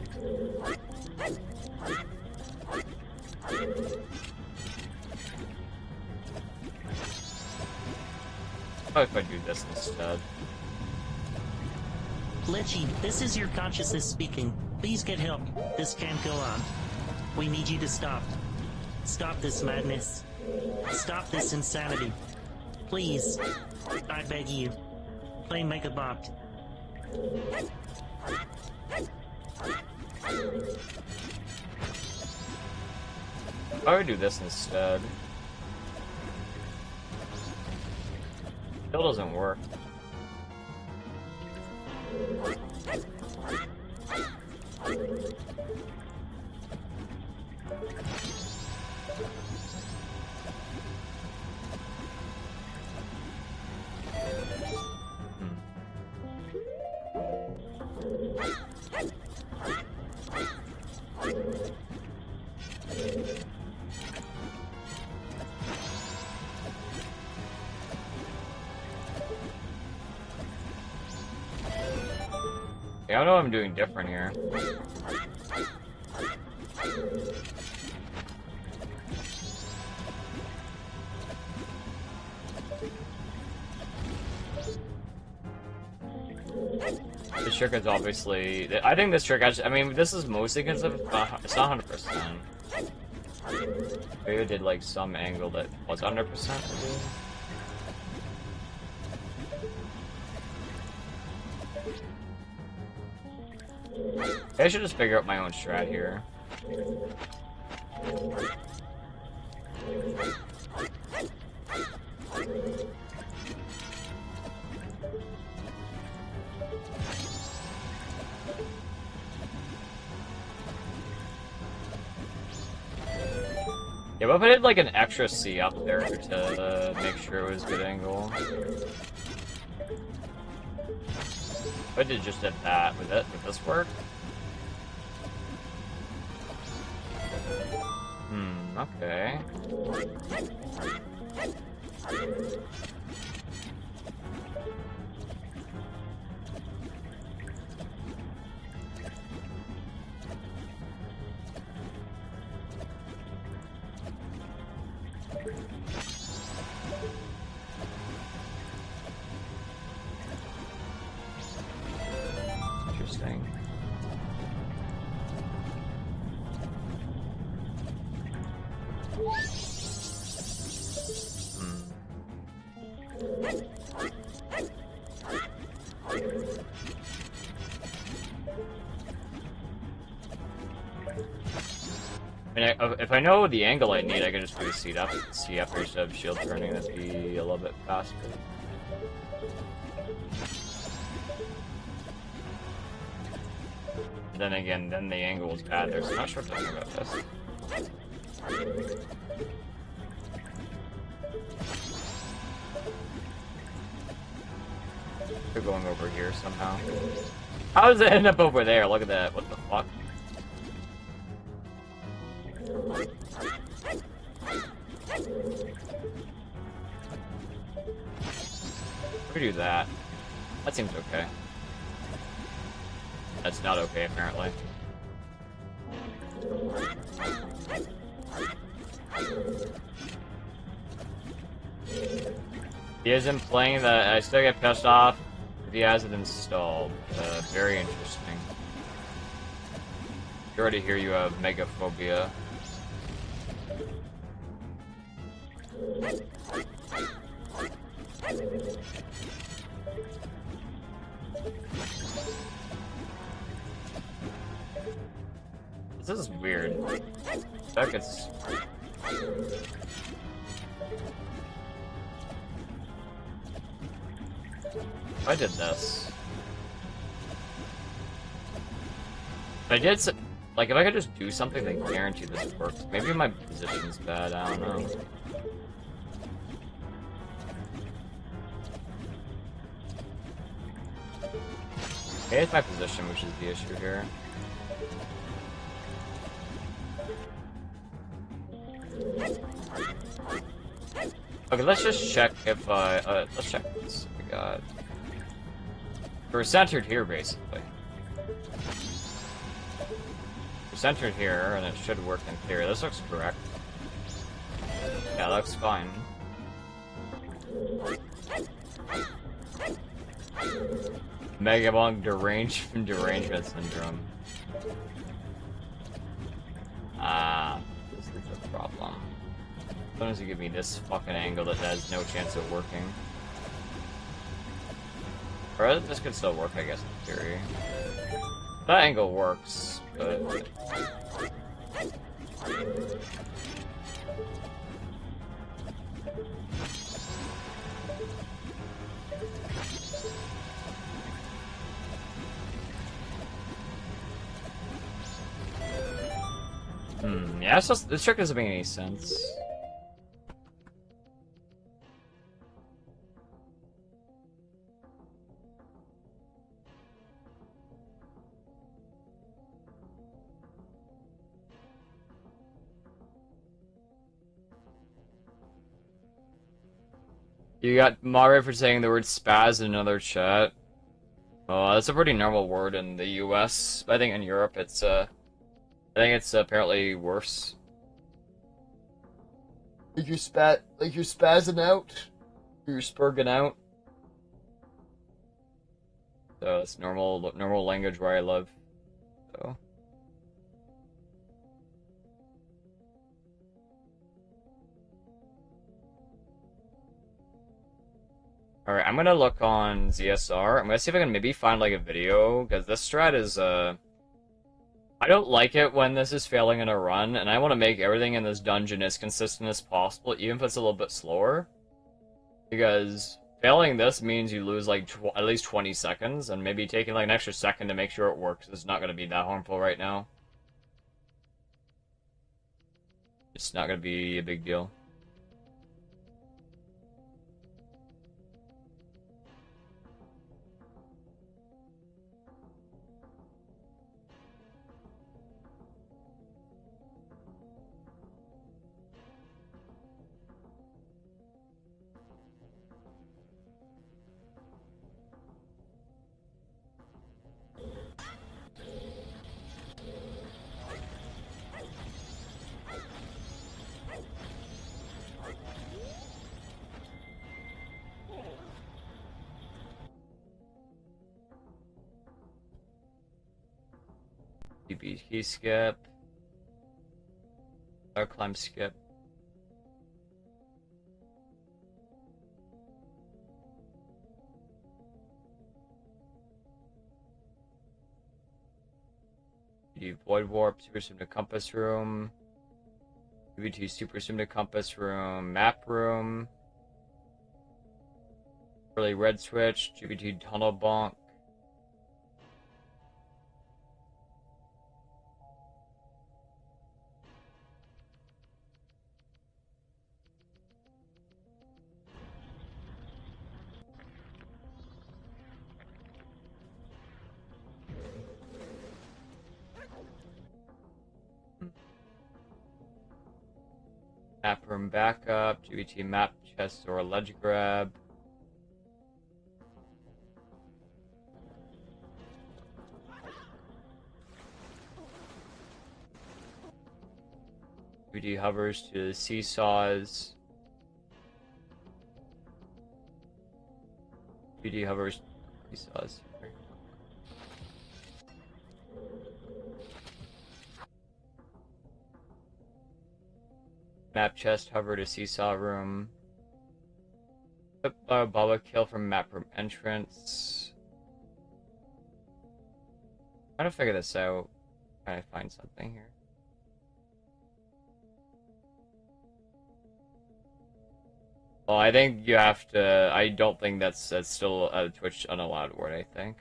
What if I do this instead? Lechy, this is your consciousness speaking. Please get help. This can't go on. We need you to stop. Stop this madness. Stop this insanity. Please. I beg you. Play Megabot. I would do this instead. Still doesn't work. Yeah, I know what I'm doing different here. This trick is obviously... I think this trick actually... I mean, this is mostly because of... it's not 100%. Maybe I did, like, some angle that was 100%, maybe? I should just figure out my own strat here. Yeah, what if I did like an extra C up there to make sure it was good angle? If I did just did that, would this work? Okay. Interesting. I mean, if I know the angle I need, I can just do a C up instead of shield turning. That'd be a little bit faster. Then again, then the angle is bad. There's not sure talking about this. They're going over here somehow. How does it end up over there? Look at that. What the fuck? We do that. That seems okay. That's not okay, apparently. He isn't playing that. I still get pissed off if he has it installed. Very interesting. You already hear you have megaphobia. This is weird. That gets... If I did this... If I did like, if I could just do something that guaranteed this works. Maybe my position's bad, I don't know. Okay, it's my position, which is the issue here. Okay, let's just check if let's check this. We got... We're centered here, basically. We're centered here, and it should work in theory. This looks correct. Yeah, that looks fine. Megabong deranged from derangement syndrome. This is the problem. Sometimes you give me this fucking angle that has no chance of working. Or this could still work, I guess, in theory. That angle works, but... yeah, this trick doesn't make any sense. You got Mario for saying the word spaz in another chat. Oh, that's a pretty normal word in the US. I think in Europe it's I think it's apparently worse. Like you're spazzing out. You're spurging out. So it's normal language where I live. So. Alright, I'm gonna look on ZSR. I'm gonna see if I can maybe find like a video, because this strat is I don't like it when this is failing in a run, and I want to make everything in this dungeon as consistent as possible, even if it's a little bit slower. Because failing this means you lose like at least 20 seconds, and maybe taking like an extra second to make sure it works is not going to be that harmful right now. It's not gonna be a big deal. DBT skip. Or climb skip. DBT void warp, super sim to compass room. DBT super sim to compass room, map room. Early red switch, GBT tunnel bonk. Map room backup, GBT map chest or ledge grab. GBT hovers to the seesaws. GBT hovers to the seesaws. Map chest, hover to seesaw room. Flip Baba kill from map room entrance. Trying to figure this out. Trying to find something here. Well, I think you have to. I don't think that's still a Twitch unallowed word. I think.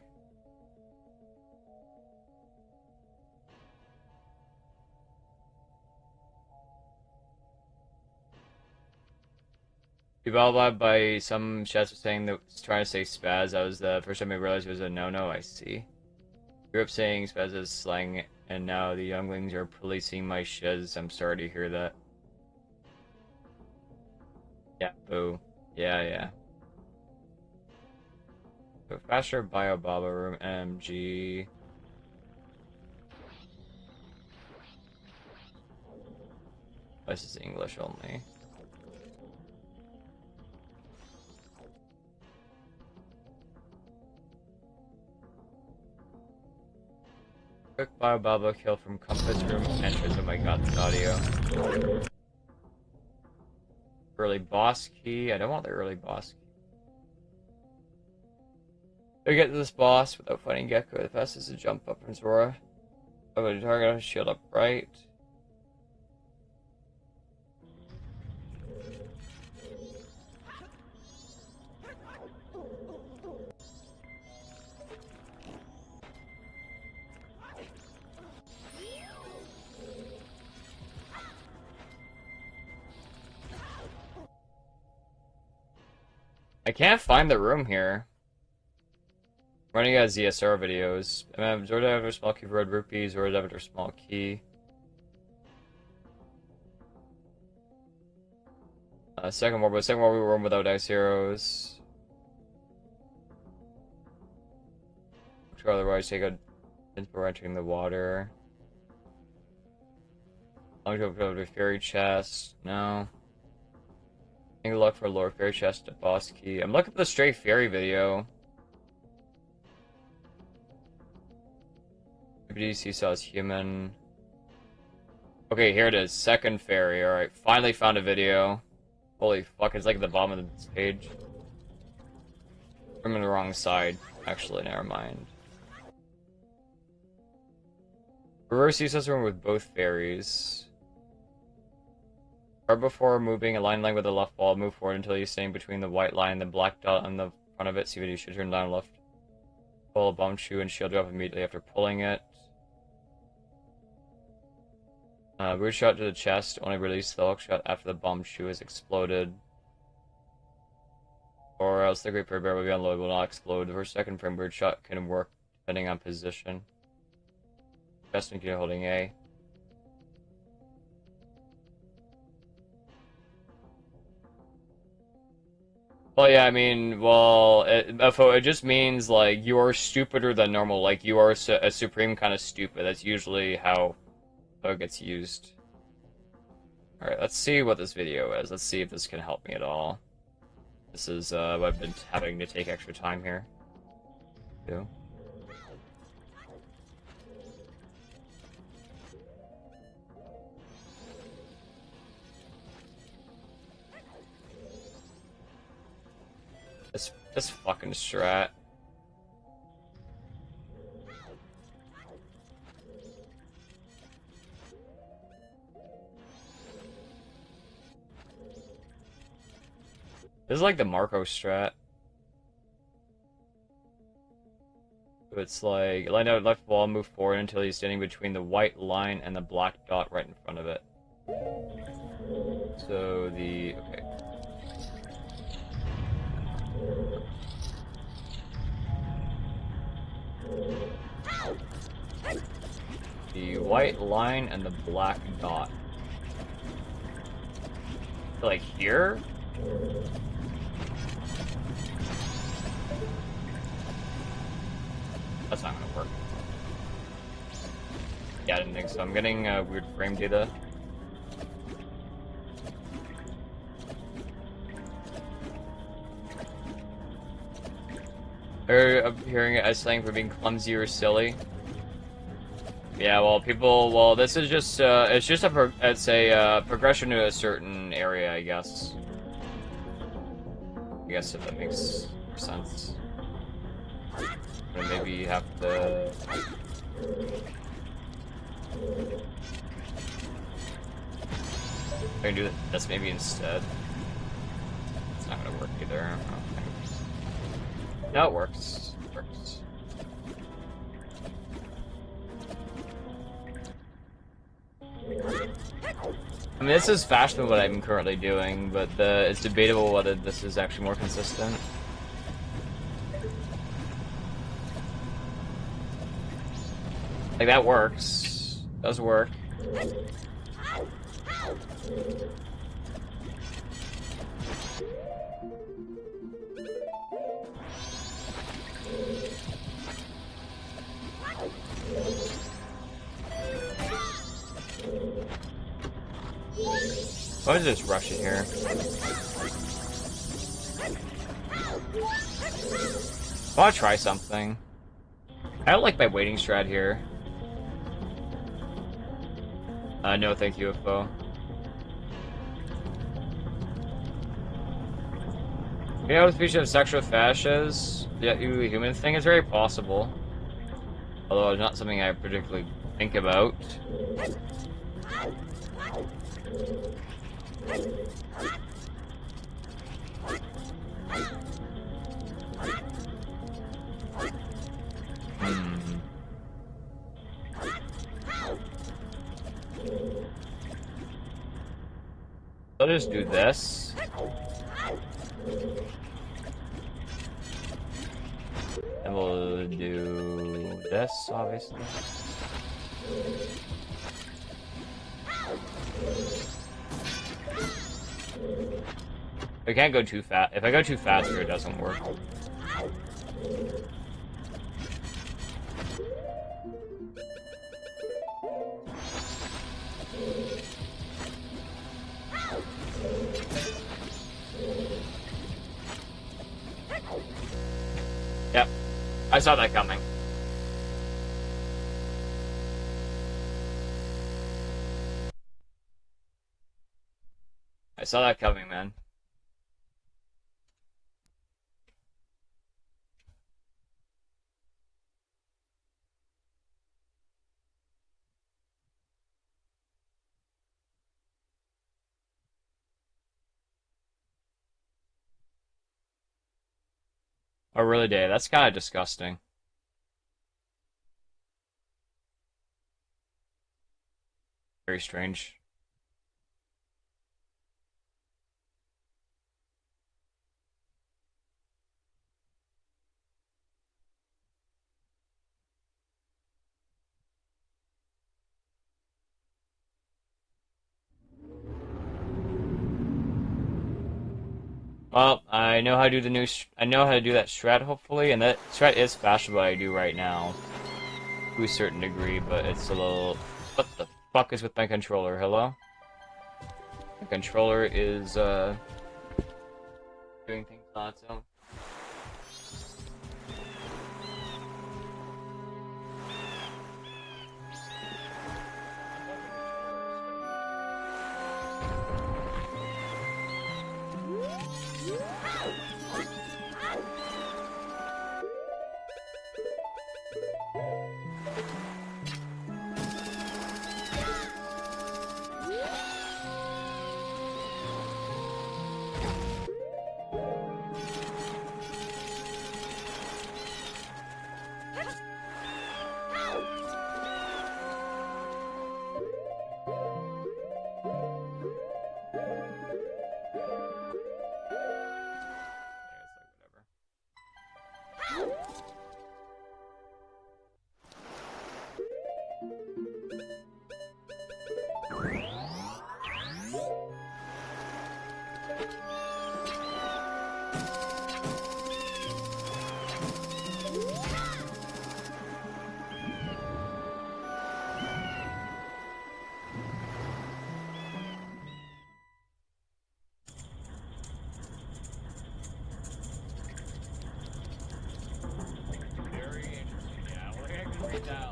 Developed by some chefs saying that was trying to say spaz. That was the first time I realized it was a no-no. I see. Grew up saying spaz is slang, and now the younglings are policing my shiz. I'm sorry to hear that. Yeah, boo. Yeah, yeah. So faster bio baba room MG. This is English only. Quick bio baba kill from compass room entrance. Oh my god, this audio. Early boss key. I don't want the early boss key. To get to this boss without fighting Gecko, the fastest is to jump up from Zora. I would target a shield up right. I can't find the room here. I'm running out of ZSR videos. Zord after small key for red rupees, Zord after small key. Second war, but second war we were without dice heroes. Otherwise, take a before entering the water. Long to go to fairy chest. No. Think look for lower fairy chest to boss key. I'm looking for the straight fairy video. BDC saws human. Okay, here it is. Second fairy. Alright, finally found a video. Holy fuck, it's like at the bottom of this page. I'm on the wrong side. Actually, never mind. Reverse seesaws room with both fairies. Or before moving, align line with the left wall. Move forward until you're staying between the white line and the black dot on the front of it. See what you should turn down left. Pull a bomb shoe and shield drop immediately after pulling it. Root shot to the chest, only release the hook shot after the bomb shoe has exploded. Or else the Great Fairy Bear will be unloaded, will not explode. The first second frame bird shot can work depending on position. Chest and key holding A. Well, yeah, I mean, well, it just means, like, you are stupider than normal. Like, you are a supreme kind of stupid. That's usually how it gets used. Alright, let's see what this video is. Let's see if this can help me at all. This is, I've been having to take extra time here. Too. This fucking strat. This is like the Marco strat. It's like, line out left wall, move forward until he's standing between the white line and the black dot right in front of it. So the, okay. The white line and the black dot. Like here? That's not gonna work. Yeah, I didn't think so. I'm getting weird frame data. I'm hearing it as slang for being clumsy or silly. Yeah, well, people, this is just, it's just it's a, progression to a certain area, I guess. I guess if that makes sense. But maybe you have to... I can do this maybe instead. It's not gonna work either. No, it works. It works. I mean, this is faster than what I'm currently doing, but it's debatable whether this is actually more consistent. Like, that works. Does work. Why is this rushing here? I want to try something. I don't like my waiting strat here. No thank you, UFO. You know, the species of sexual fascias, the human thing is very possible. Although it's not something I particularly think about. I'll just do this. And we'll do this, obviously. I can't go too fast. If I go too fast here, it doesn't work. Yep, I saw that coming. I saw that coming, man. Oh, really, Dave? That's kind of disgusting. Very strange. Well, I know how to do the new. I know how to do that strat, hopefully, and that strat is faster than what I do right now, to a certain degree. But it's a little. What the fuck is with my controller? Hello? My controller is doing things on its own. Very interesting, yeah. We're gonna read that.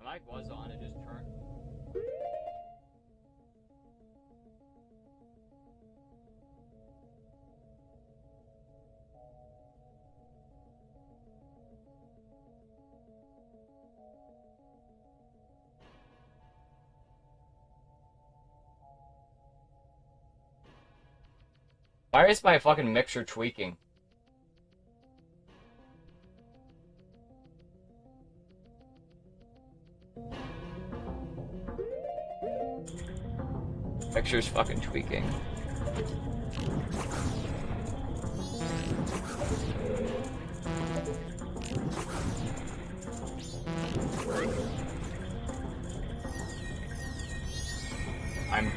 The mic was on, it just turned. Why is my fucking mixer tweaking? Mixer's fucking tweaking. I'm...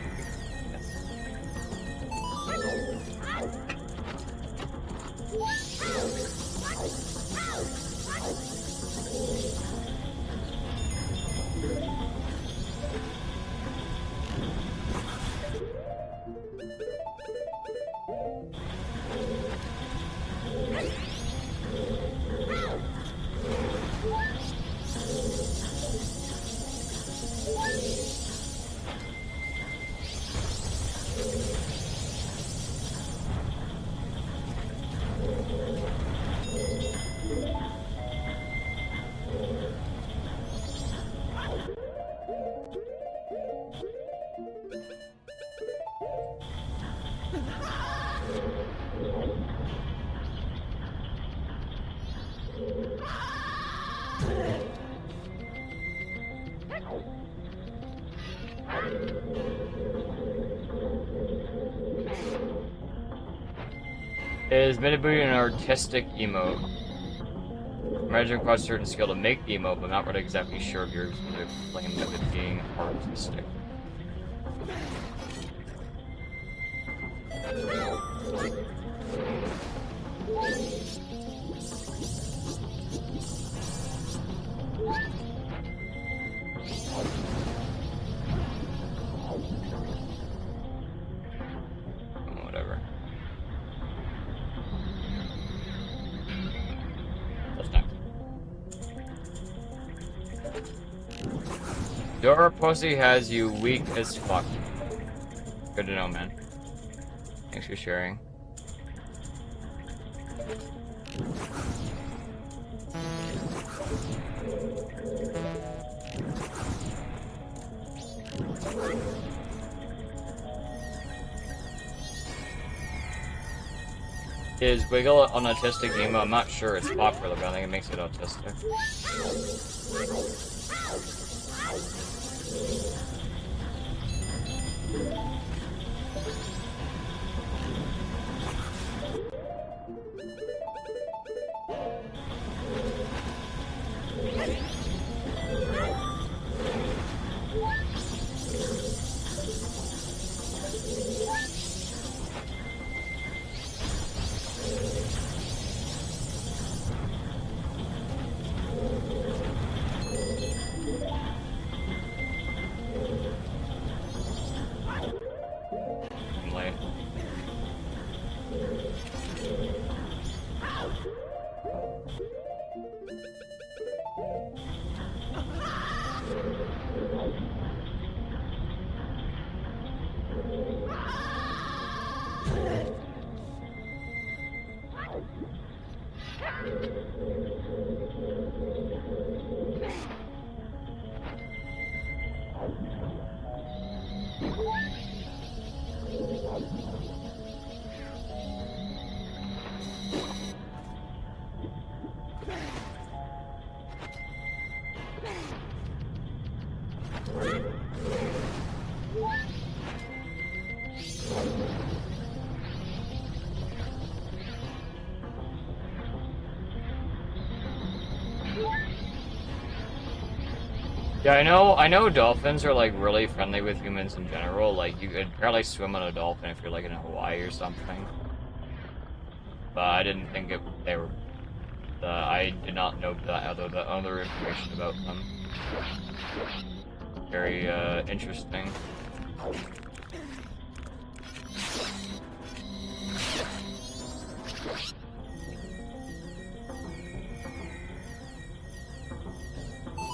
It is meant to be an artistic emote. Imagine requires a certain skill to make the emote, but not really exactly sure if you're going to claim of it being artistic. Whatever. What's next? Your pussy has you weak as fuck. Good to know, man. Thanks for sharing. Is Wiggle an autistic emo? I'm not sure. It's popular, but I think it makes it autistic. I'm late. Yeah, I know dolphins are like really friendly with humans in general. Like you could probably swim on a dolphin if you're like in Hawaii or something. But I didn't think they were. I did not know the other information about them. Very interesting.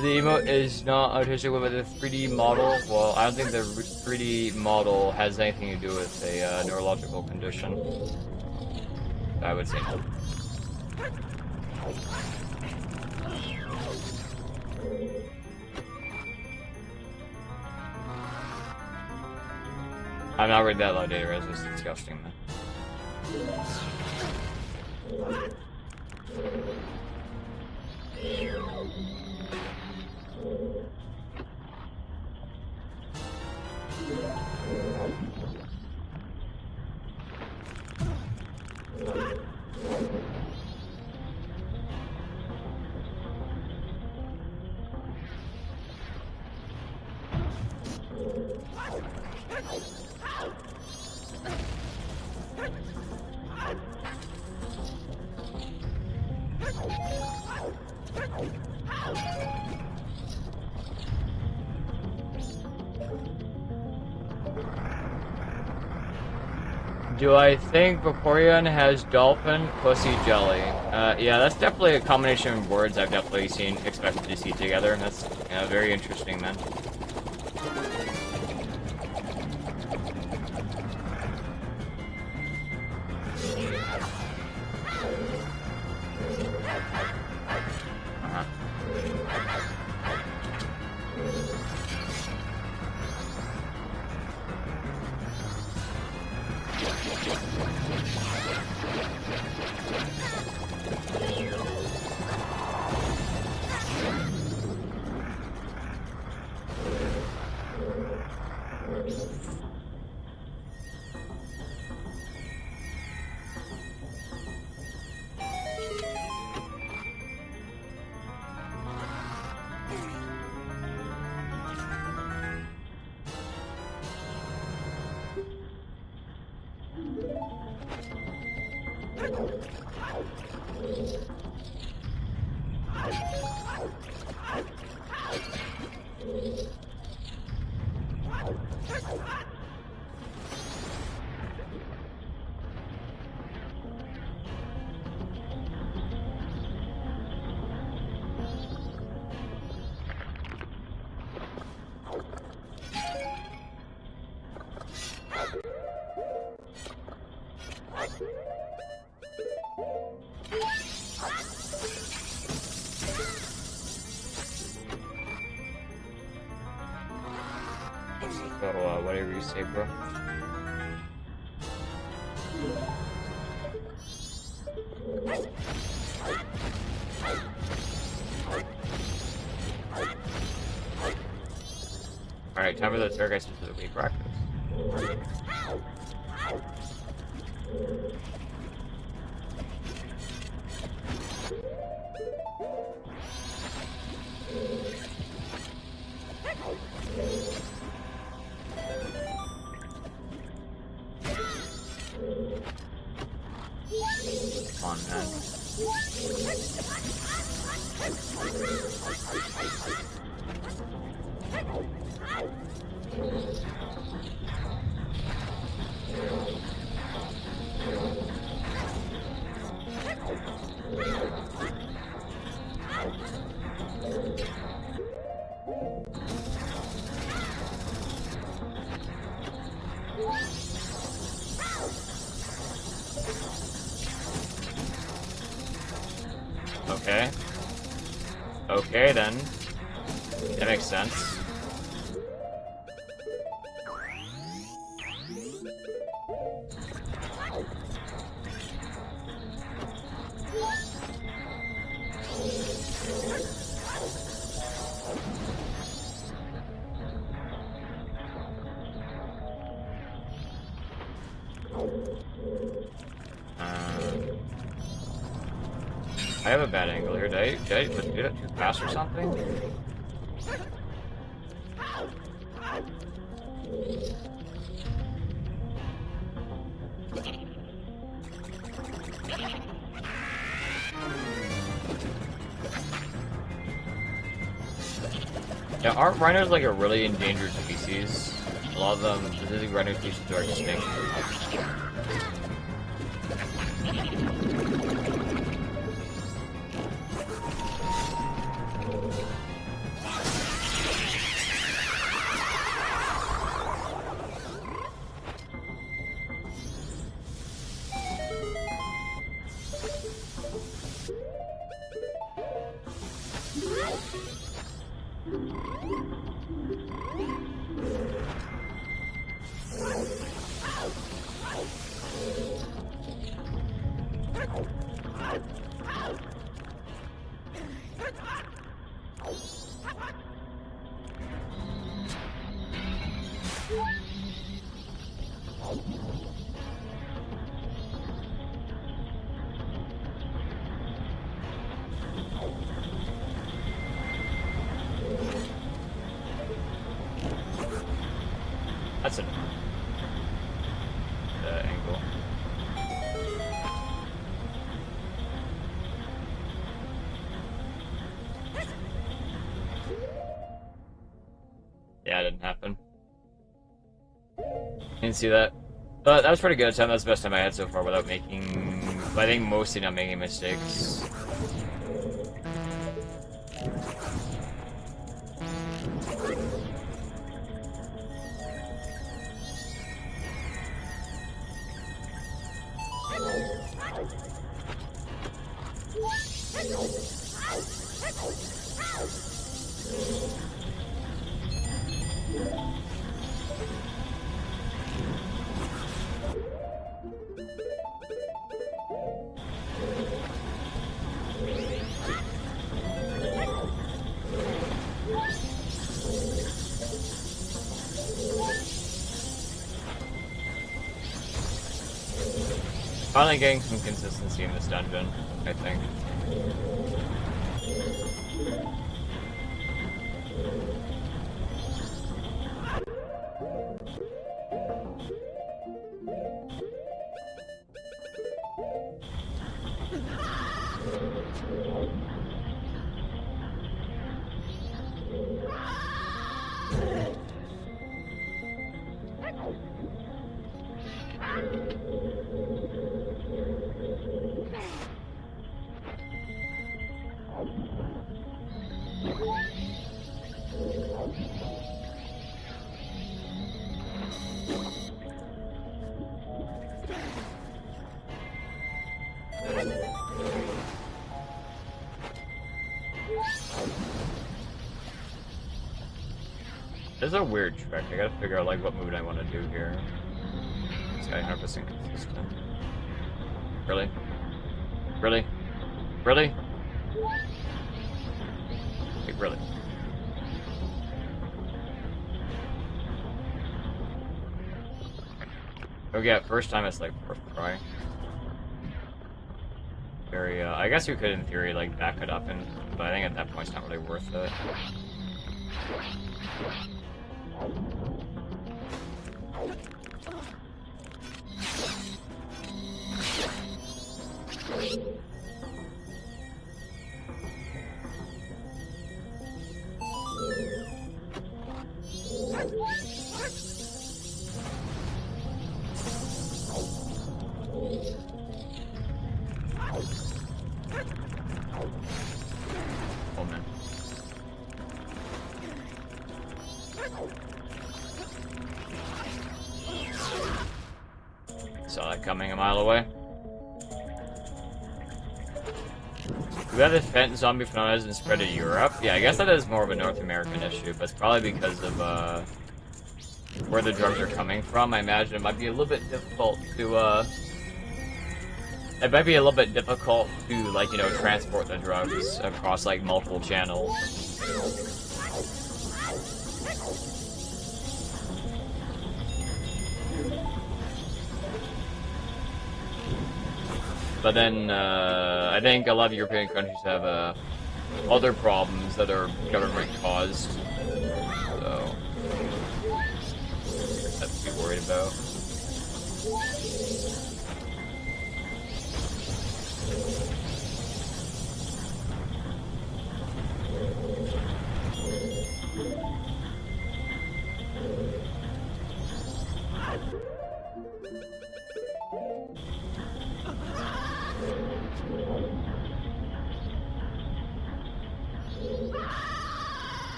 The emote is not autistic with the 3D model. Well, I don't think the 3D model has anything to do with a neurological condition. I would say no. I'm not reading that low data res. It's disgusting, man. Do I think Vaporeon has dolphin pussy jelly? Yeah, that's definitely a combination of words I've definitely expected to see together. That's very interesting, man. So, whatever you say, bro. Alright, time for the Terrorgeist specifically practice. Come on, man. Okay. Okay, then. That makes sense. I have a bad angle here. Did I do it too fast or something? Yeah, aren't rhinos like a really endangered species? A lot of them, specifically rhino species, are extinct. That's an angle. Yeah, it didn't happen. Didn't see that. But that was pretty good. That's the best time I had so far without making... I think mostly not making mistakes. Finally getting some consistency in this dungeon, I think. This is a weird trick. I gotta figure out like what move I want to do here. This guy 100% consistent. Really? Really? Really? Like, really? Okay, first time it's like fourth try. Very, I guess you could in theory like back it up, but I think at that point it's not really worth it. Oh man. Saw that coming a mile away. We have this phantom zombie phenomenon hasn't spread to Europe. Yeah, I guess that is more of a North American issue, but it's probably because of where the drugs are coming from. I imagine it might be a little bit difficult to it might be a little bit difficult to, like, you know, transport the drugs across like multiple channels. But then, I think a lot of European countries have other problems that are government-caused, so that's to be worried about.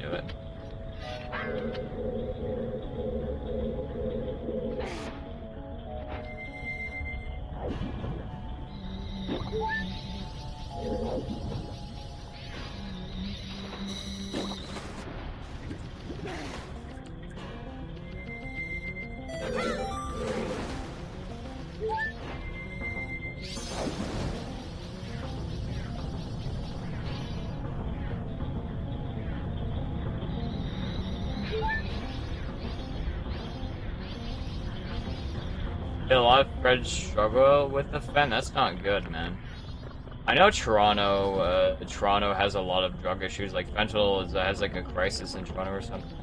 Do it. A lot of Feds struggle with the Fen. That's not good, man. I know Toronto has a lot of drug issues. Like fentanyl has like a crisis in Toronto or something.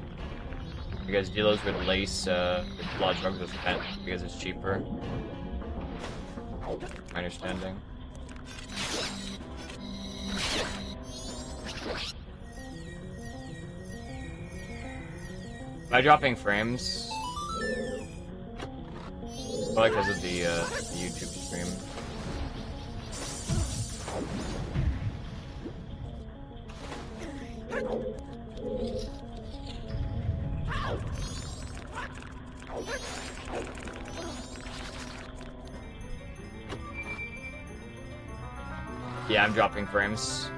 Because dealers would lace a lot of drugs with fent because it's cheaper. My understanding. Am I dropping frames? Probably because of the YouTube stream. Yeah, I'm dropping frames.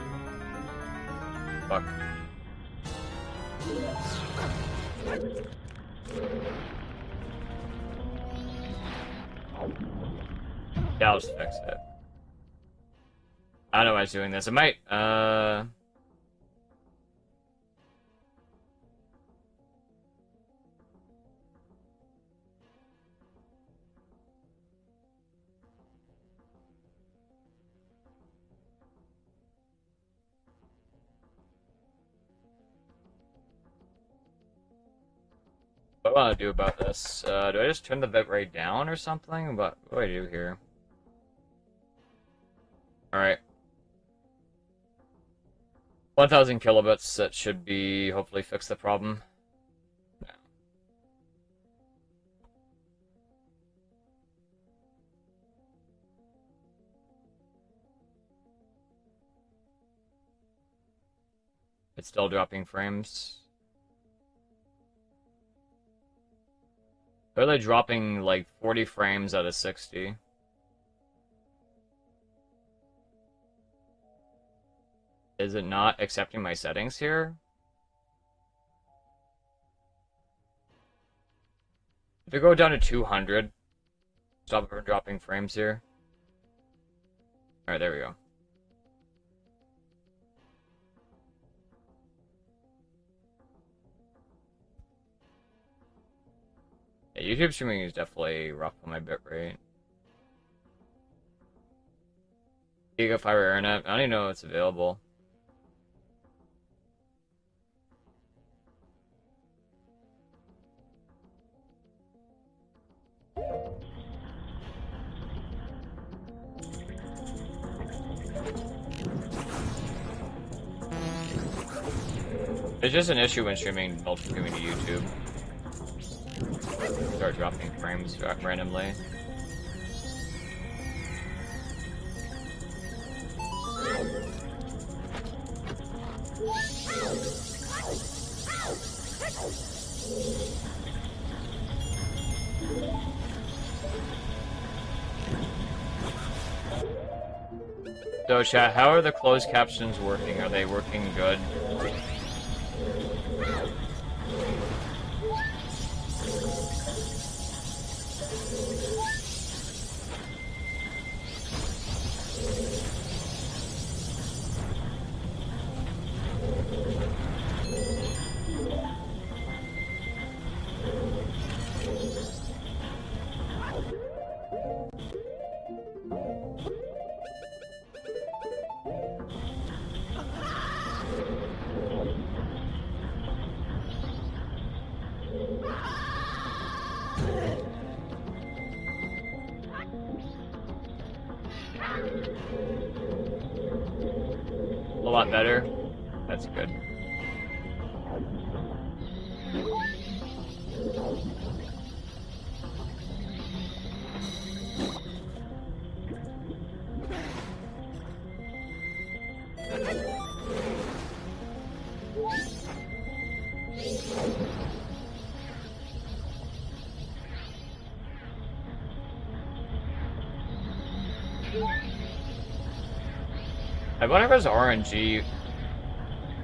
Fuck. Yeah, I'll just fix it. I don't know why I was doing this. I might, what do I want to do about this? Do I just turn the bit rate down or something? What do I do here? Alright. 1000 kilobits, that should be, hopefully fix the problem. Yeah. It's still dropping frames. They're like dropping like 40 frames out of 60. Is it not accepting my settings here? If I go down to 200, stop for dropping frames here. Alright, there we go. Yeah, YouTube streaming is definitely rough on my bitrate. Gigafiber Internet, I don't even know if it's available. It's just an issue when streaming multi-streaming to YouTube. Start dropping frames randomly. So chat, how are the closed captions working? Are they working good? A lot better. That's good. I wonder if it's RNG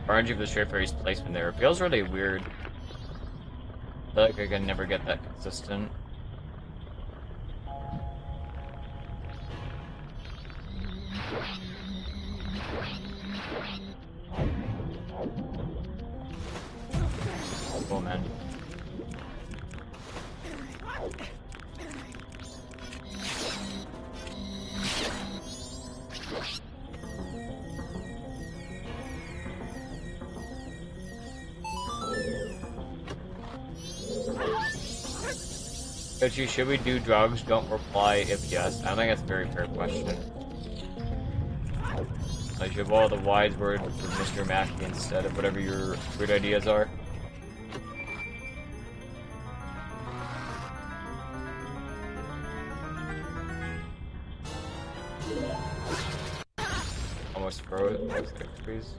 for the straight fairy's placement there. It feels really weird. I feel like I can never get that consistent. Cool, man. Kochi, should we do drugs? Don't reply if yes. I think that's a very fair question. I should follow the wise word with Mr. Mackey instead of whatever your weird ideas are. Almost froze. Freeze.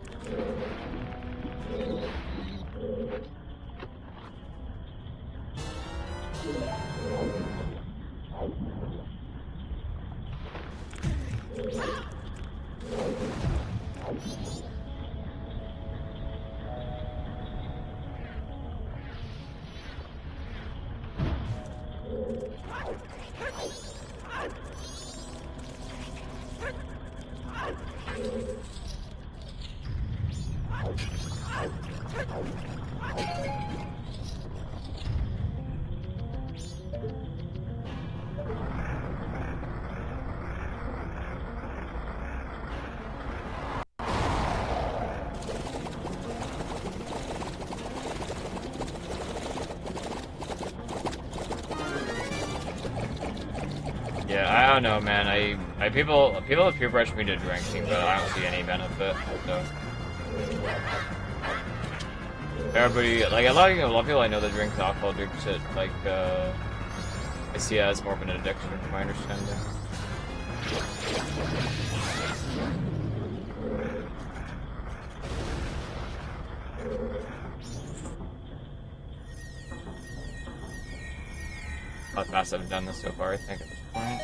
Yeah, I don't know, man. People have peer pressured me to drinking, but I don't see any benefit. So everybody, like a lot of people I know that drink alcohol drinks it like I see it as more of an addiction, from my understanding. How fast I've done this so far, I think, at this point.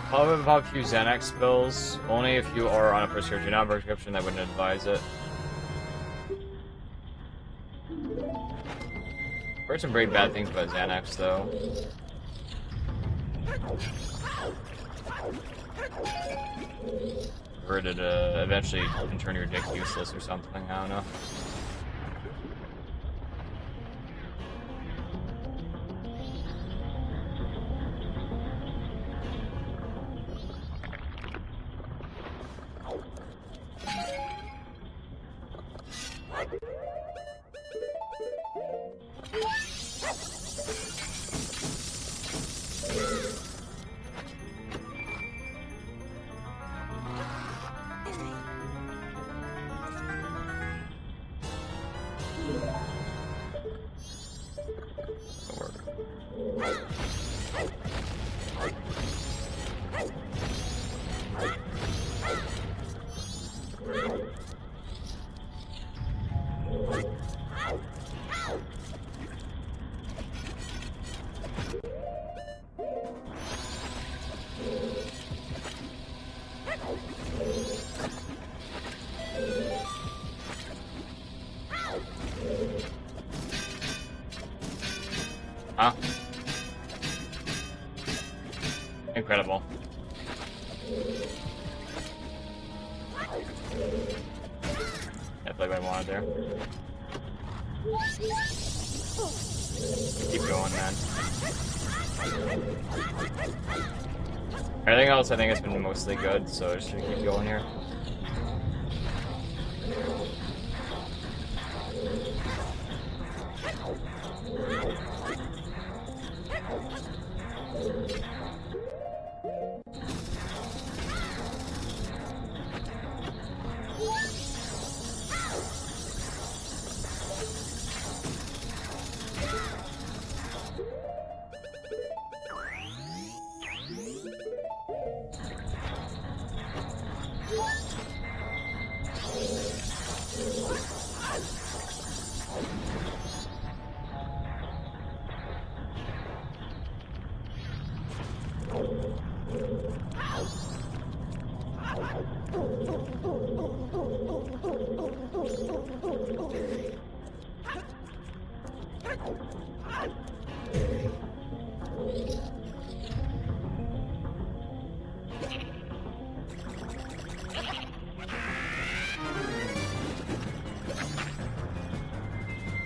I'll have a few Xanax spills. Only if you are on a prescription. Not a prescription, I wouldn't advise it. Heard some very bad things about Xanax, though. Heard it eventually can turn your dick useless or something. I don't know. Huh? Incredible. Definitely what I wanted there. Keep going, man. Everything else I think has been mostly good, so just gonna keep going here.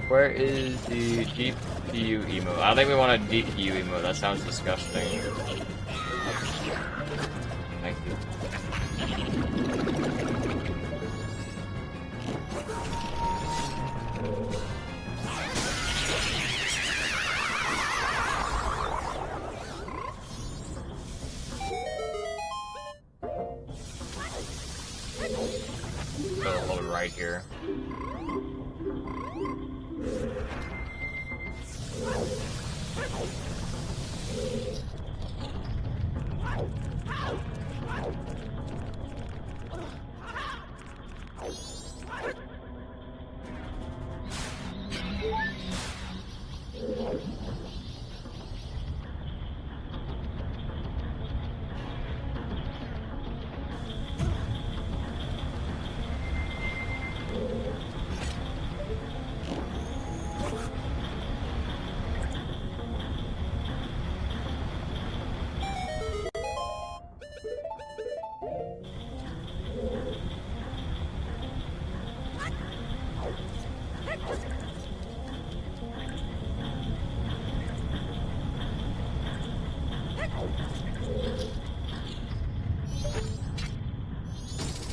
Where is the DPU emote? I don't think we want a DPU emote. That sounds disgusting. Thank you. Go a little right here.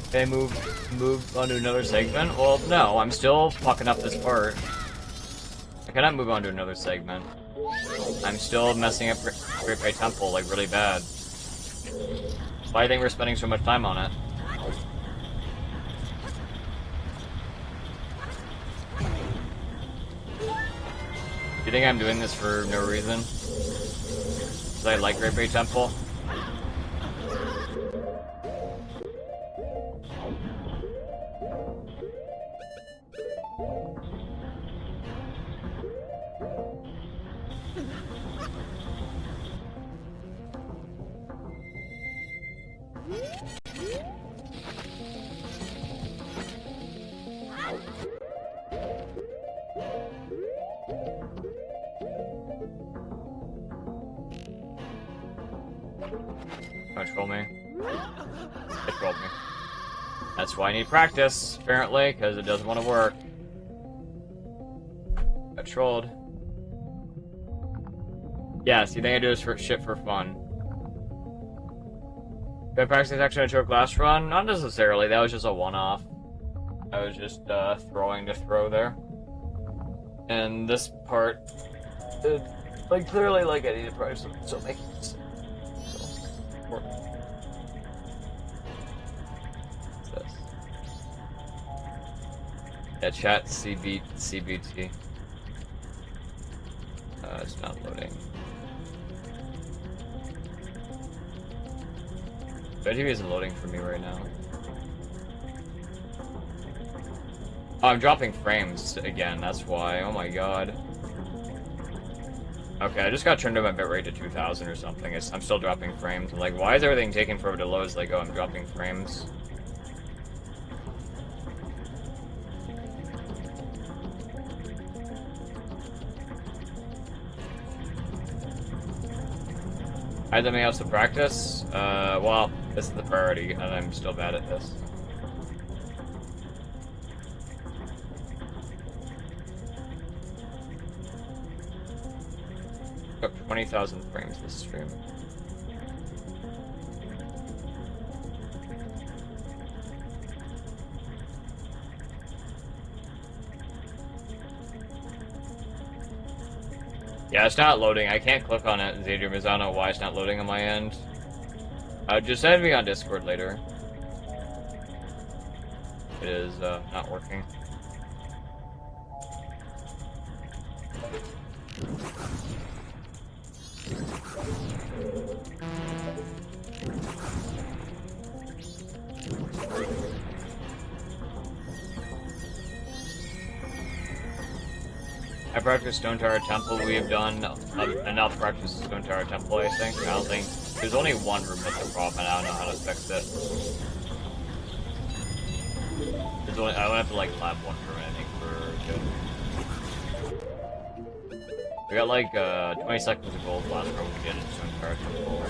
Okay, move on to another segment? Well, no, I'm still fucking up this part. I cannot move on to another segment. I'm still messing up Great Bay Temple, like, really bad. Why do you think we're spending so much time on it? Do you think I'm doing this for no reason? Because I like Great Bay Temple? Don't troll me. It trolled me. That's why I need practice, apparently, because it doesn't want to work. Got trolled. Yes, you think I do this for shit for fun? Did I practice action into a glass run? Not necessarily, that was just a one-off. I was just throwing to throw there. And this part, like clearly like I need to practice so making this. What's this? Yeah, chat CBT. It's not loading. BetTV isn't loading for me right now. Oh, I'm dropping frames again, that's why. Oh my god. Okay, I just got turned up my bitrate to 2000 or something. I'm still dropping frames. I'm like, why is everything taking forever to load? It's like, oh, I'm dropping frames. I had something else to practice. Well, this is the priority, and I'm still bad at this. Got 20,000 frames this stream. Yeah, it's not loading. I can't click on it, Zadrian, because I don't know why it's not loading on my end. Just send me on Discord later. It is not working. I practiced Stone Tower Temple. We have done enough practice with Stone Tower Temple, I think. I don't think there's only one room that's a problem, and I don't know how to fix it. There's only, I would have to like lab one room, I think, for good. We got like 20 seconds of gold last room we did in Stone Tower Temple.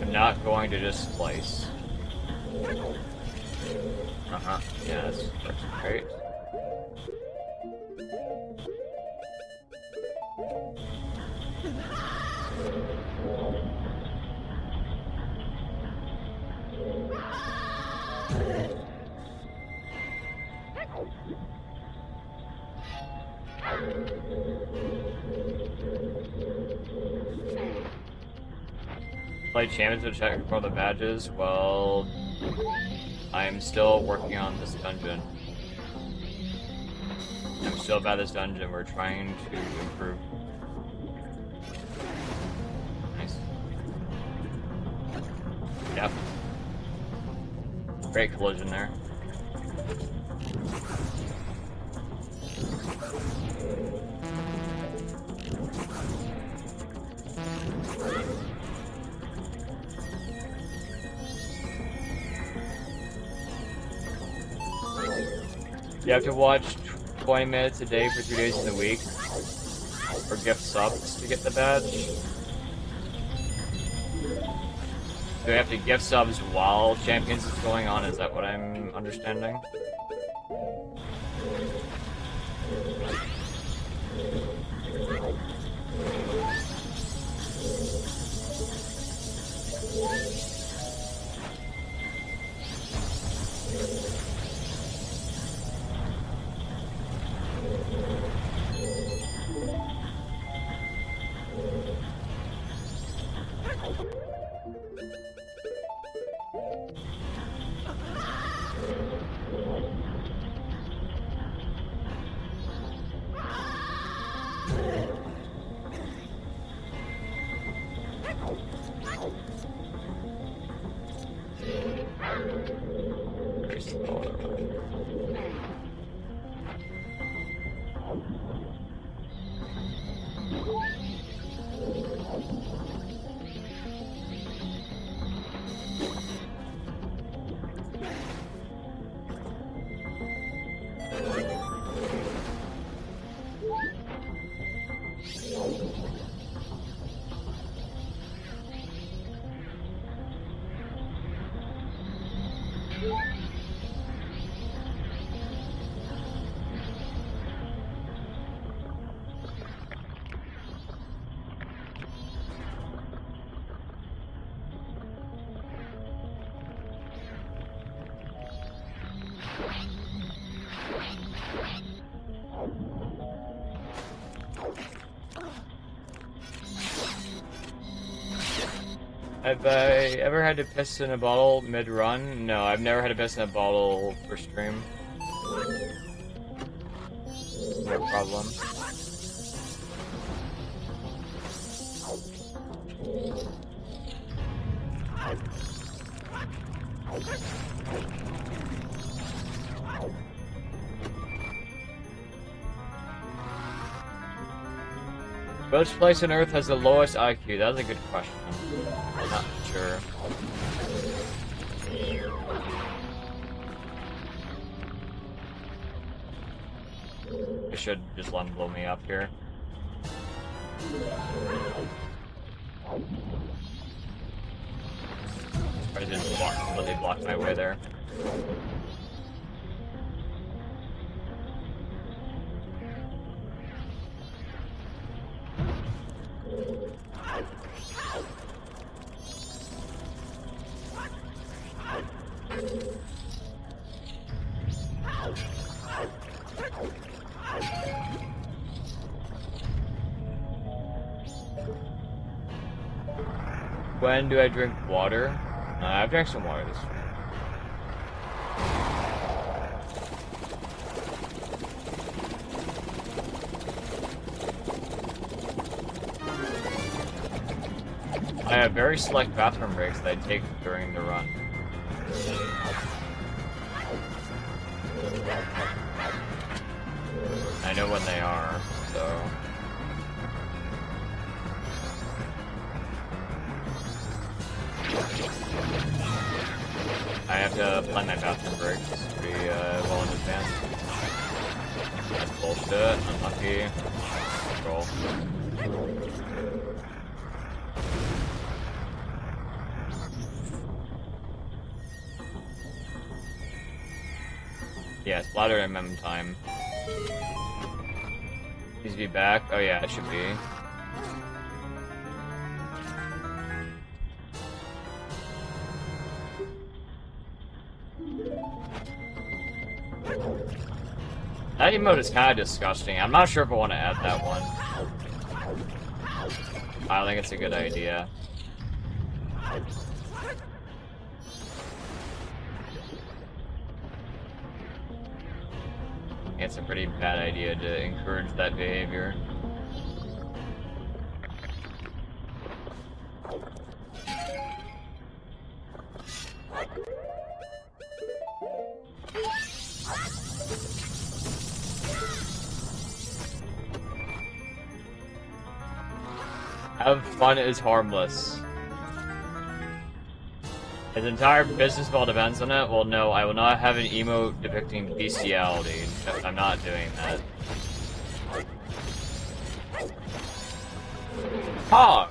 I'm not going to just splice. Uh-huh, yes, that's great. Play champions to check for the badges. Well, I'm still working on this dungeon. I'm still bad at this dungeon. We're trying to improve. Nice. Yep. Great collision there. You have to watch 20 minutes a day for 3 days in the week, or gift subs to get the badge. Do you have to gift subs while Champions is going on? Is that what I'm understanding? Have I ever had to piss in a bottle mid-run? No, I've never had to piss in a bottle for stream. No problem. Which place on Earth has the lowest IQ? That's a good question. I'm not sure. I should just let him blow me up here. I didn't completely block my way there. When do I drink water? I've drank some water this week. I have very select bathroom breaks that I take during the run. I know when they are, so... I have to plan my bathroom breaks pretty well in advance. That's bullshit. Unlucky. Roll. Yeah, it's bladder MM time. Needs to be back. Oh yeah, it should be. That emote is kind of disgusting. I'm not sure if I want to add that one. I don't think it's a good idea. It's a pretty bad idea to encourage that behavior. Have fun is harmless. His entire business model depends on it? Well, no, I will not have an emote depicting bestiality. I'm not doing that. Hog!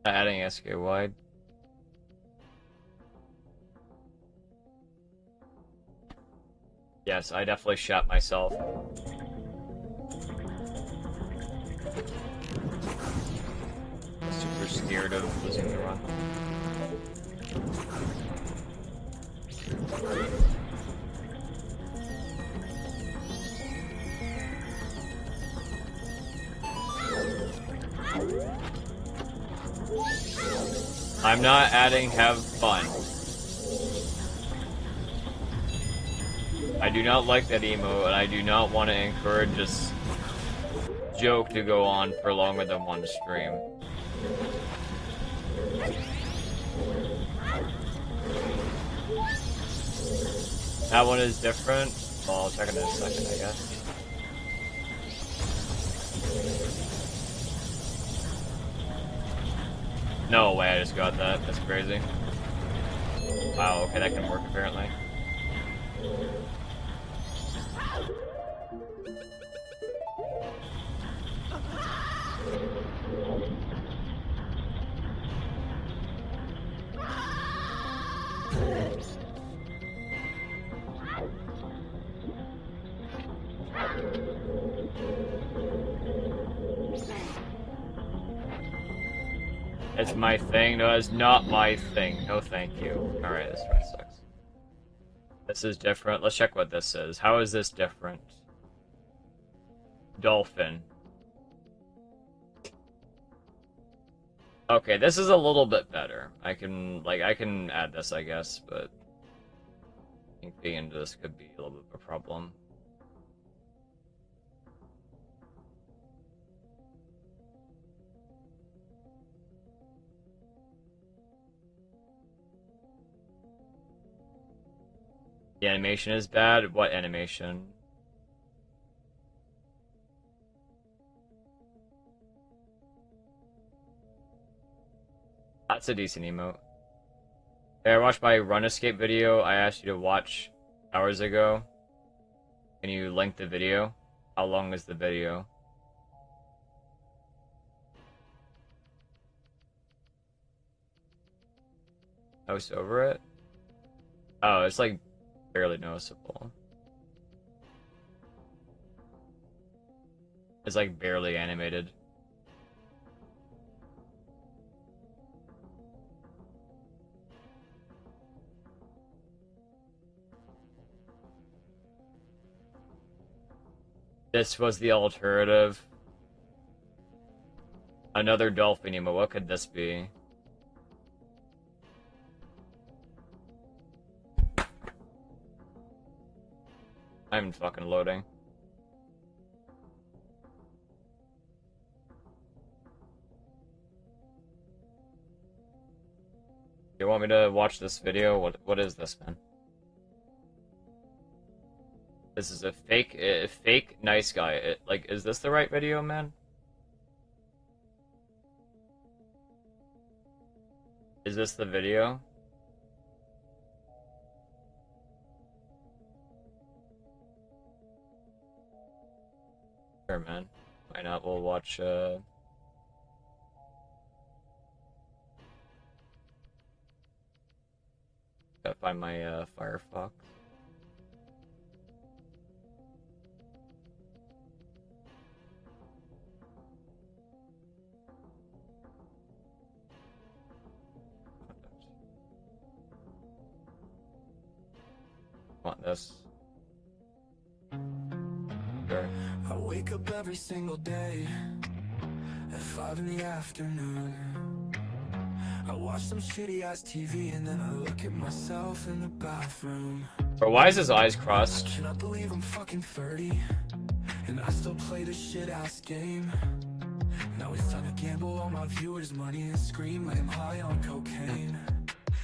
Adding SK wide. Yes, I definitely shot myself. Super scared of losing the run. I'm not adding have fun. I do not like that emote, and I do not want to encourage this joke to go on for longer than one stream. That one is different. Well, I'll check it in a second, I guess. No way, I just got that. That's crazy. Wow, okay, that can work apparently. It's my thing. No, it's not my thing. No, thank you. Alright, this one sucks. This is different. Let's check what this is. How is this different? Dolphin. Okay, this is a little bit better. I can add this, I guess, but I think being into this could be a little bit of a problem. The animation is bad? What animation? That's a decent emote. Hey, I watched my run escape video I asked you to watch hours ago. Can you link the video? How long is the video? Post over it? Oh, it's like barely noticeable. It's like barely animated. This was the alternative. Another dolphin emote. What could this be? I'm fucking loading. You want me to watch this video? What is this, man? This is a fake nice guy. Like, is this the right video, man? Is this the video? Sure, man. Why not? We'll watch, Gotta find my, Firefox. Want this? Sure. I wake up every single day at 5 in the afternoon. I watch some shitty ass TV and then I look at myself in the bathroom. Bro, why is his eyes crossed? I cannot believe I'm fucking 30 and I still play this shit ass game. Now it's time to gamble all my viewers' money and scream like I'm high on cocaine.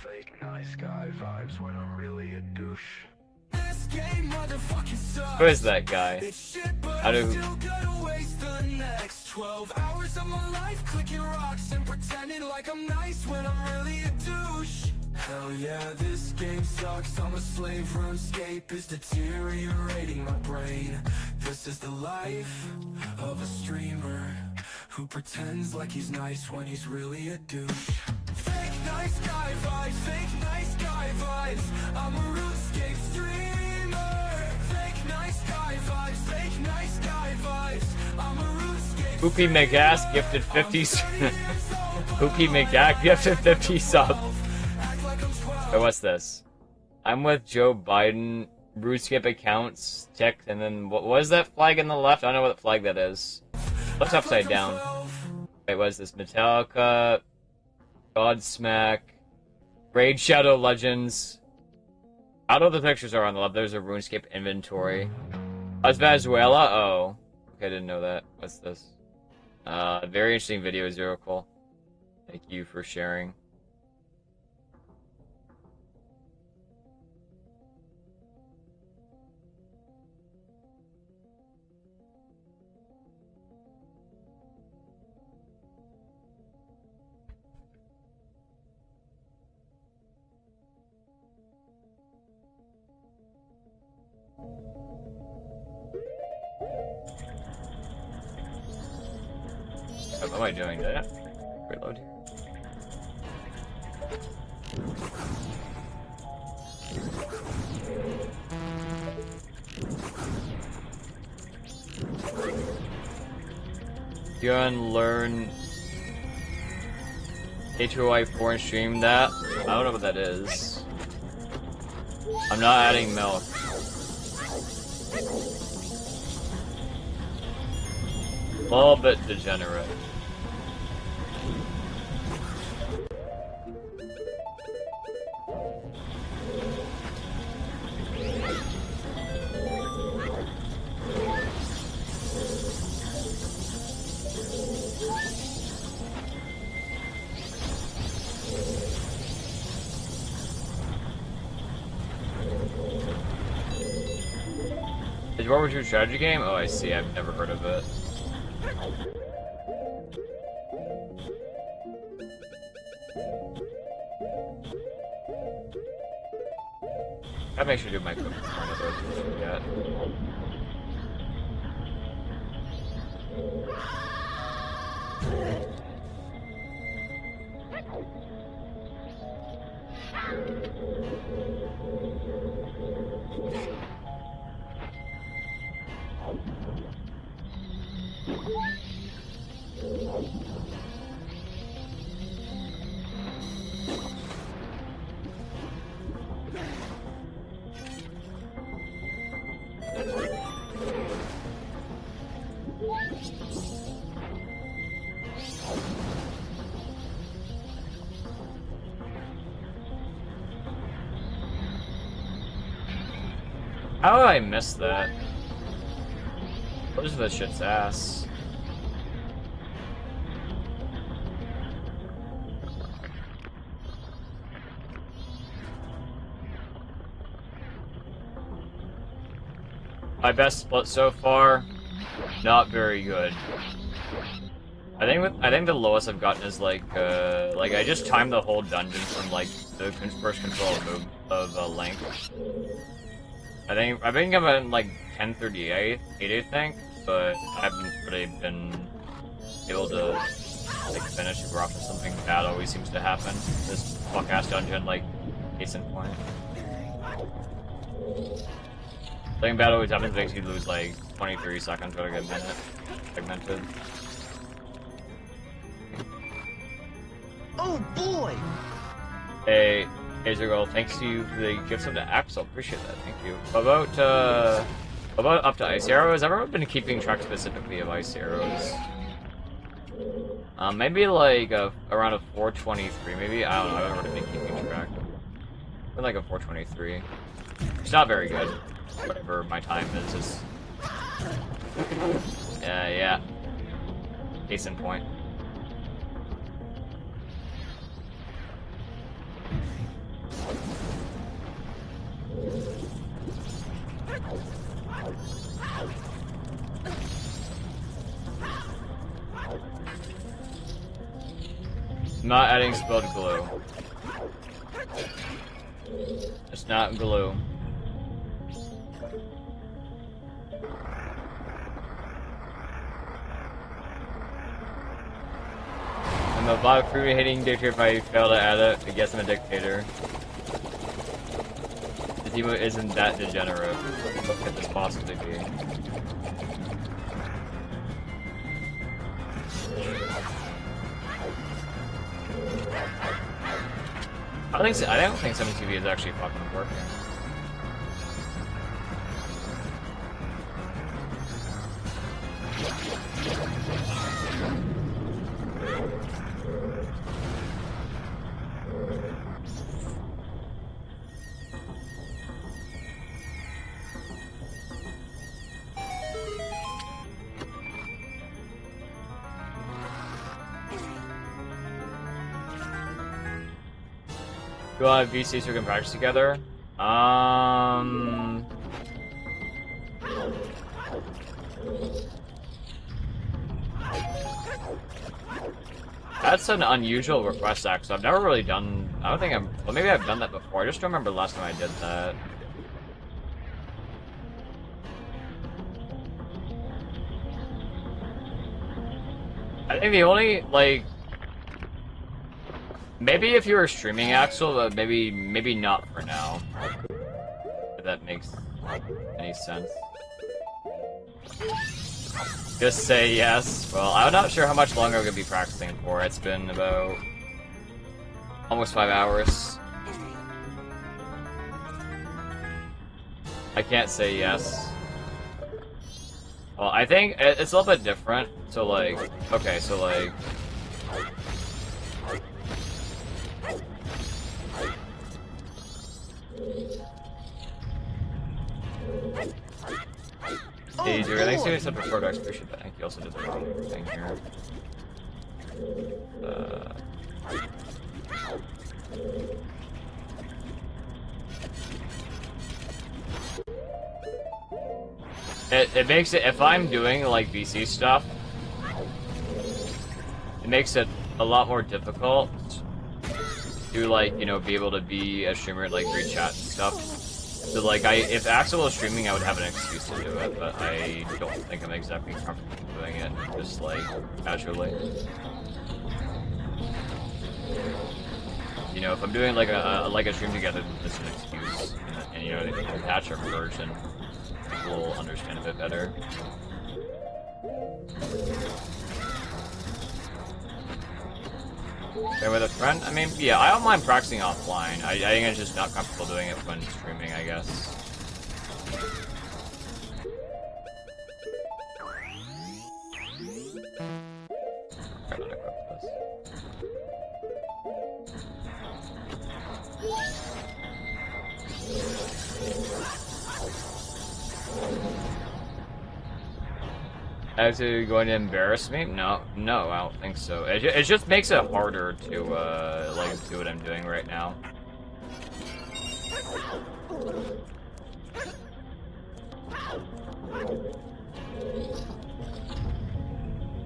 Fake nice guy vibes when I'm really a douche. This game motherfucking sucks. Who is that guy? It's shit, but I do. I'm still gonna waste the next 12 hours of my life clicking rocks and pretending like I'm nice when I'm really a douche. Hell yeah, this game sucks. I'm a slave. RuneScape is deteriorating my brain. This is the life of a streamer who pretends like he's nice when he's really a douche. Fake nice guy vibes, fake nice guy vibes. I'm a RuneScape streamer. Fake nice guy vibes, fake nice guy vibes. I'm a RuneScape Poopy McGass gifted 50. Pookie McDack, you have to 50 subs. Wait, what's this? I'm with Joe Biden. RuneScape accounts, tick, and then what was that flag in the left? I don't know what flag that is. Looks upside down. Wait, what is this? Metallica, Godsmack, Raid Shadow Legends. I don't know the pictures are on the left. There's a RuneScape inventory. It's Venezuela? Oh. Okay, I didn't know that. What's this? Very interesting video, Zero Cool. Thank you for sharing. What am I doing? Did I reload here? You unlearn H2O4 and stream that? I don't know what that is. I'm not adding milk. A little bit degenerate. Is World War II strategy game? Oh, I see. I've never heard of it. Gotta make sure to do my cooking before I forget. How did I miss that? What is this shit's ass? My best split so far, not very good. I think the lowest I've gotten is like I just timed the whole dungeon from like the first control of length. I think I'm at like 1038, I think, but I haven't really been able to like finish super often. Something bad always seems to happen. This fuck ass dungeon, like, case in point. Something bad always happens, makes you lose like 23 seconds or like a minute. Segmented. Oh boy! Hey, Girl, thanks to you for the gifts of the Axel. Appreciate that, thank you. About up to Ice Arrow? Has everyone been keeping track specifically of Ice Arrows? Maybe like around a 423, maybe? I don't know, I haven't really been keeping track. But like a 423. It's not very good. Whatever my time is, just... yeah. Case in point. Not adding spelled glue. It's not glue. I'm a bot fruit hitting dictator if I fail to add it. I guess I'm a dictator. The demo isn't that degenerate. What could this possibly be? I don't think 7TV is actually fucking working. Do I have VC so we can practice together? That's an unusual request, actually. I've never really done... I don't think I'm... Well, maybe I've done that before. I just don't remember the last time I did that. I think the only, like... Maybe if you were streaming, Axel, but maybe not for now. If that makes any sense. Just say yes. Well, I'm not sure how much longer I'm gonna be practicing for. It's been about almost 5 hours. I can't say yes. Well, I think it's a little bit different. So like, okay, so like. Hey, dude, thanks for accepting the products. Appreciate that. I think you also did the wrong thing here. It makes it, if I'm doing like VC stuff, it makes it a lot more difficult to like, you know, be able to be a streamer and like read chat and stuff. So like, if Axel was streaming, I would have an excuse to do it, but I don't think I'm exactly comfortable doing it just like casually. You know, if I'm doing like a stream together, this is an excuse, and you know, if you can patch a version, people will understand a bit better. And with a friend, I mean, yeah, I don't mind practicing offline. I think I'm just not comfortable doing it when streaming, I guess. I'm not equipped this. Is it going to embarrass me? No, I don't think so. It just makes it harder to, like, do what I'm doing right now.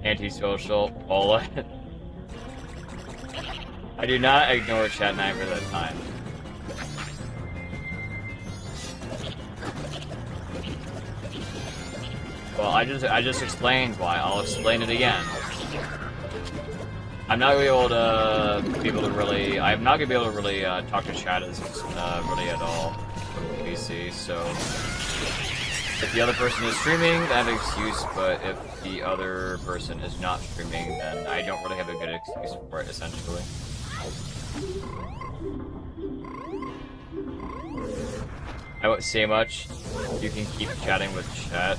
Antisocial, all it. I do not ignore chat 9 for that time. Well, I just explained why. I'll explain it again. I'm not gonna be able to really. I'm not gonna be able to really talk to chat as really at all from PC. So if the other person is streaming, I have an excuse. But if the other person is not streaming, then I don't really have a good excuse for it. Essentially. I won't say much. You can keep chatting with chat.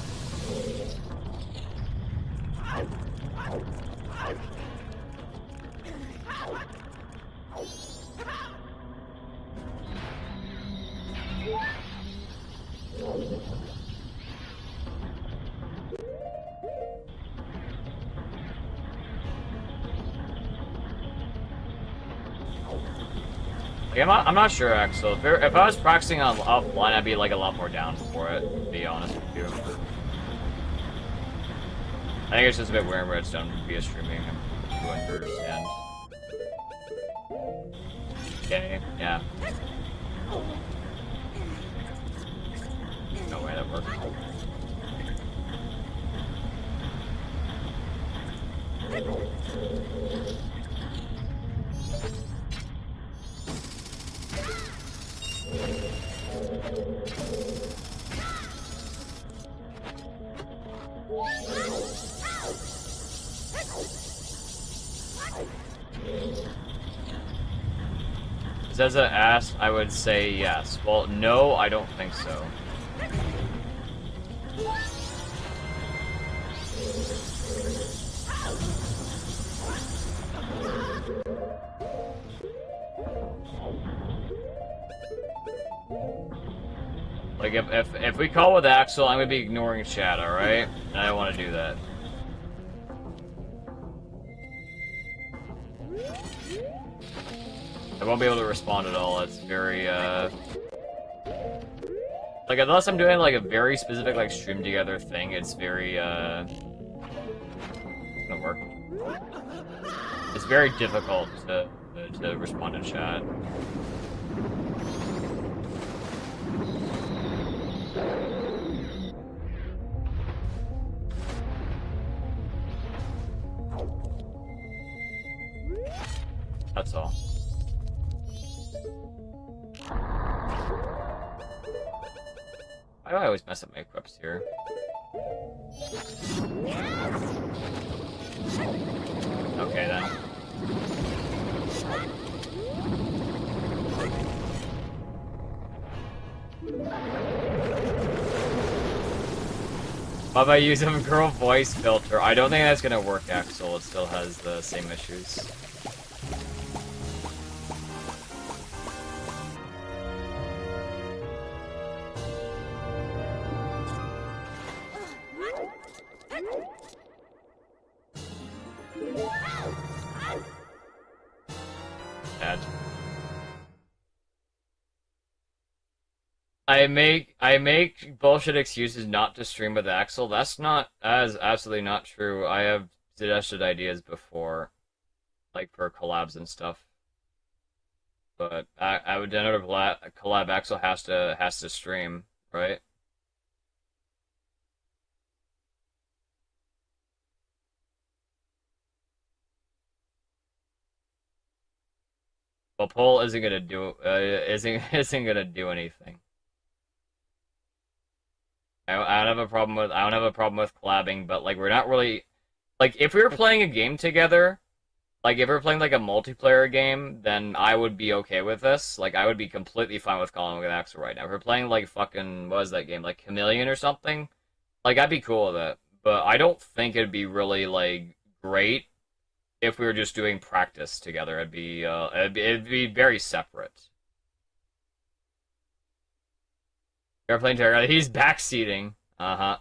Like, I'm not sure, Axel. If I was practicing on offline, I'd be like a lot more down for it, to be honest with you. I think it's just a bit weird where it's done via streaming. I'm going to understand. Okay, yeah. No way that works. Says it asked, I would say yes. Well, no, I don't think so. Like, if we call with Axel, I'm gonna be ignoring chat, alright? And I don't want to do that. I won't be able to respond at all. It's very, like, unless I'm doing, like, a very specific, like, stream together thing, it's very, it's gonna work. It's very difficult to respond to chat. That's all. Why do I always mess up my equips here? Okay, then. What if I use a girl voice filter? I don't think that's gonna work, Axel. It still has the same issues. Bad. I make bullshit excuses not to stream with Axel. That's absolutely not true. I have suggested ideas before, like for collabs and stuff. But I would another collab. Axel has to stream, right? Well, Paul isn't gonna do isn't gonna do anything. I don't have a problem with collabing, but like we're not really like if we were playing a game together, like if we were playing like a multiplayer game, then I would be okay with this. Like I would be completely fine with calling with Axel right now. If we're playing like fucking what is that game, like Chameleon or something, like I'd be cool with it. But I don't think it'd be really like great if we were just doing practice together. It'd be very separate. Airplane Terror. He's backseating. Uh-huh.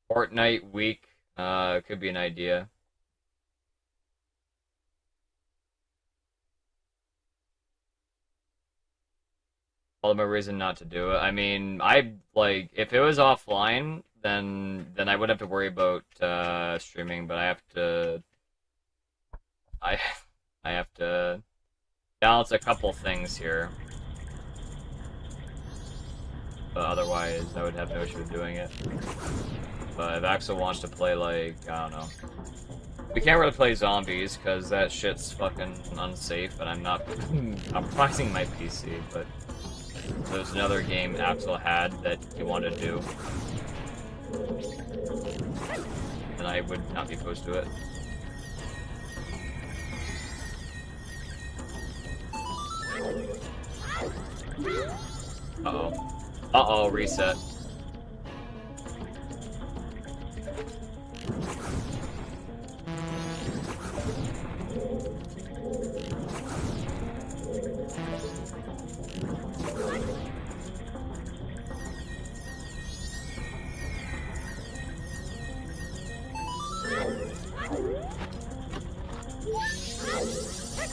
Fortnite week. Could be an idea. All my reason not to do it. I mean, I like if it was offline, then I wouldn't have to worry about streaming. But I I have to balance a couple things here. But otherwise, I would have no issue with doing it. But if Axel wants to play, like, I don't know. We can't really play zombies, because that shit's fucking unsafe, and I'm not optimizing my PC, but there's another game Axel had that he wanted to do. And I would not be opposed to it. Uh-oh. Uh-oh, reset.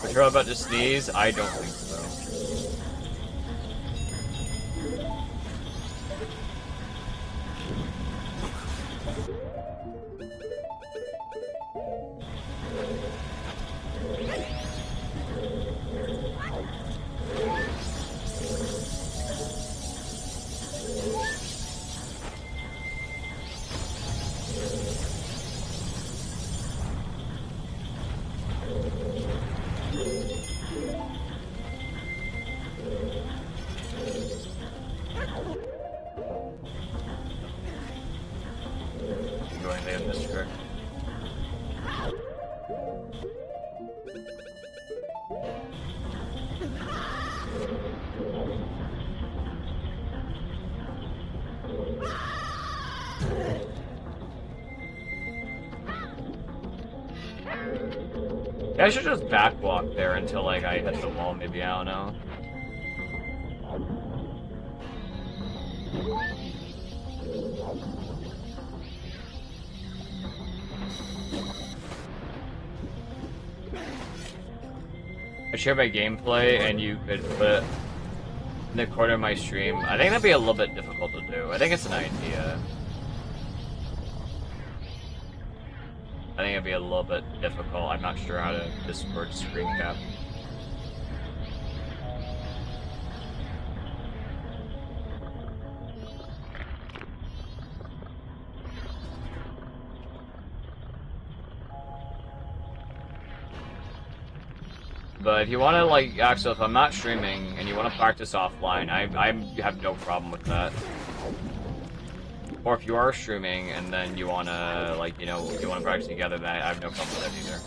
Are you about to sneeze? I don't think so. Going to this trick. Yeah, I should just backwalk there until, like, I hit the wall, maybe, I don't know. I share my gameplay, and you could put it in the corner of my stream. I think that'd be a little bit difficult to do. I think it's an idea. I think it'd be a little bit difficult. I'm not sure how to Discord screen cap. But if you want to, like, Axel, if I'm not streaming and you want to practice offline, I have no problem with that. Or if you are streaming and then you want to, like, you know, you want to practice together, then I have no problem with that either.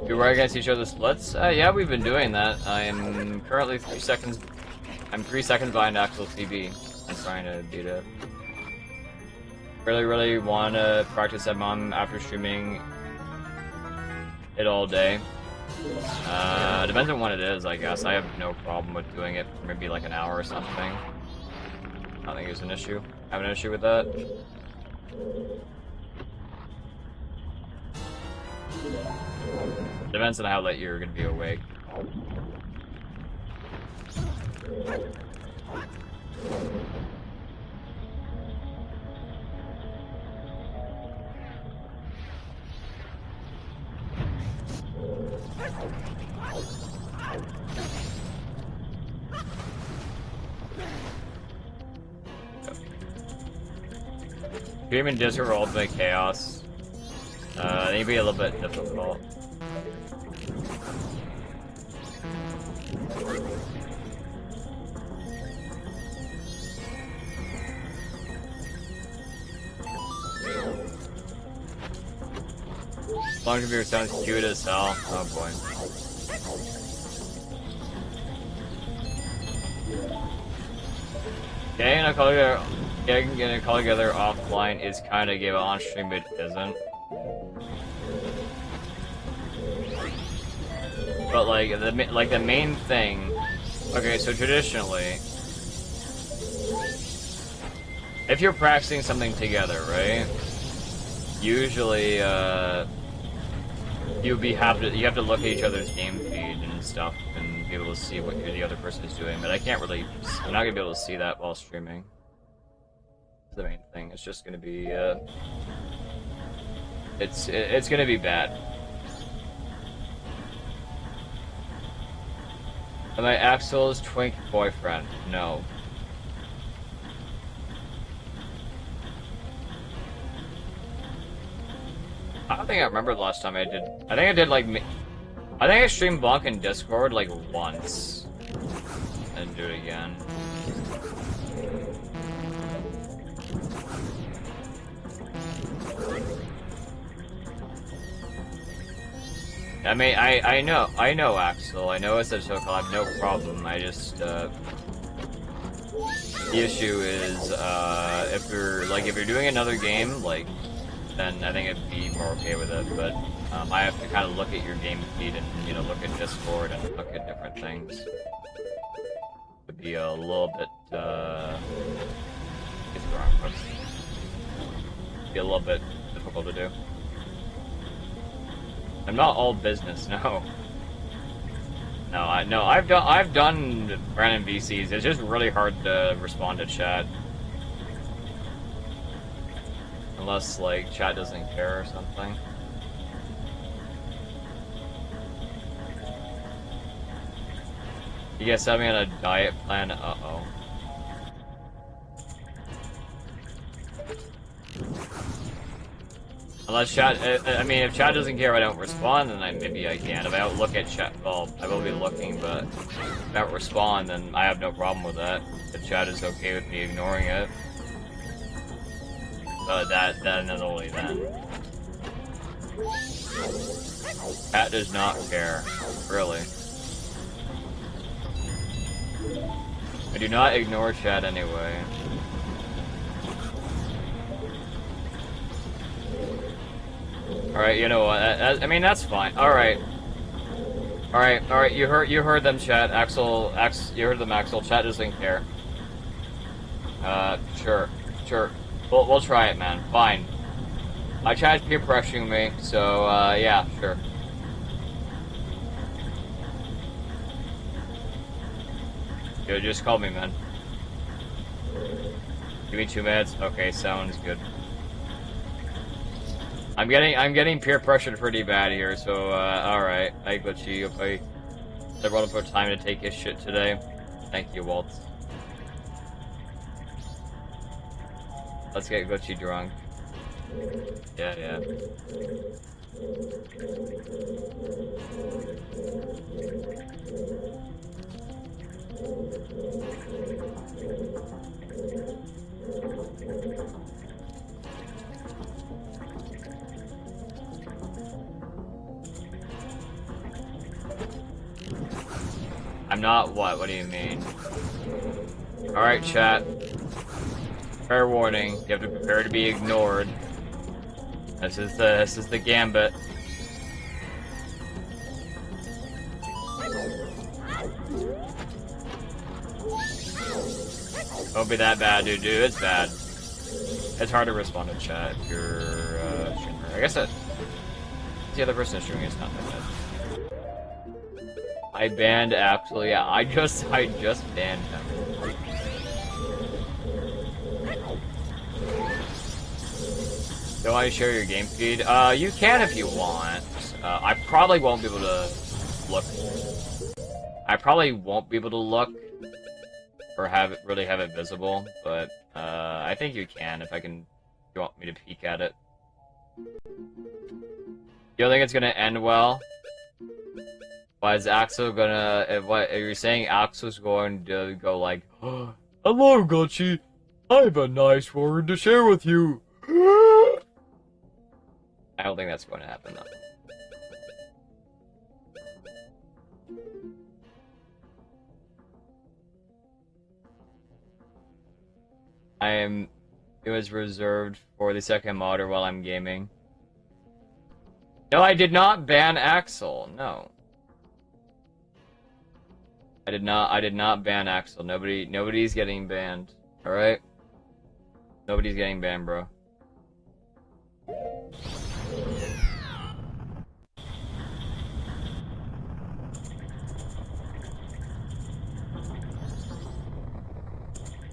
You were against each other's splits? Yeah, we've been doing that. I'm currently 3 seconds. I'm 3 seconds behind Axel CB. I'm trying to beat it. Really want to practice at mom after streaming it all day. Depends on what it is, I guess. I have no problem with doing it for maybe like an hour or something. I don't think there's an issue. I have an issue with that. Depends on how late you're gonna be awake. Stream and Discord rolled by chaos. I think it'd be a little bit difficult. Long computer sounds cute as hell. Oh boy. Getting a call together offline is kind of give it on stream, but it isn't. But like the main thing. Okay, so traditionally, if you're practicing something together, right? Usually, you have to look at each other's game feed and stuff and be able to see what the other person is doing. But I'm not gonna be able to see that while streaming. That's the main thing. It's just gonna be, it's gonna be bad. Am I Axel's twink boyfriend? No. I don't think I remember the last time I did. I think I did like. I think I streamed Blanc in Discord like once. And do it again. I mean, I know Axel. I know it's a so I have no problem. I just the issue is if you're doing another game like. Then I think I'd be more okay with it, but I have to kind of look at your game feed and, you know, look at Discord and look at different things. It'd be a little bit, be a little bit difficult to do. I'm not all business, no. No, I've done random VCs. It's just really hard to respond to chat. Unless, like, chat doesn't care or something. You guys have me on a diet plan? Uh-oh. Unless chat, I mean, if chat doesn't care if I don't respond, then maybe I can. If I don't look at chat, well, I will be looking, but if I don't respond, then I have no problem with that. If chat is okay with me ignoring it. But then and only then. Chat does not care. Really. I do not ignore chat anyway. Alright, you know what? I mean, that's fine. Alright. Alright, you heard them, chat. You heard them, Axel. Chat doesn't care. Sure. We'll try it, man. Fine. My chat's peer pressuring me, so, yeah, sure. Yo, just call me, man. Give me 2 minutes? Okay, sounds good. I'm getting peer pressured pretty bad here, so, alright. I glitch you. Everyone put time to take his shit today. Thank you, Walt. Let's get glitchy drunk. Yeah. I'm not what? What do you mean? Alright, chat. Fair warning, you have to prepare to be ignored. This is the gambit. Don't be that bad, dude. It's bad. It's hard to respond to chat if you're a streamer. I guess the other person streaming is not that bad. I banned Axel. Yeah, I just banned him. Do I share your game feed? You can if you want. I probably won't be able to look. Or really have it visible, but I think you can if you want me to peek at it. You don't think it's gonna end well? Why is Axel gonna? What are you saying? Axel's going to go like, oh, "Hello, Gucci. I have a nice word to share with you." I don't think that's going to happen though. It was reserved for the second modder while I'm gaming. No, I did not ban Axel. No. I did not ban Axel. Nobody's getting banned. Alright? Nobody's getting banned, bro.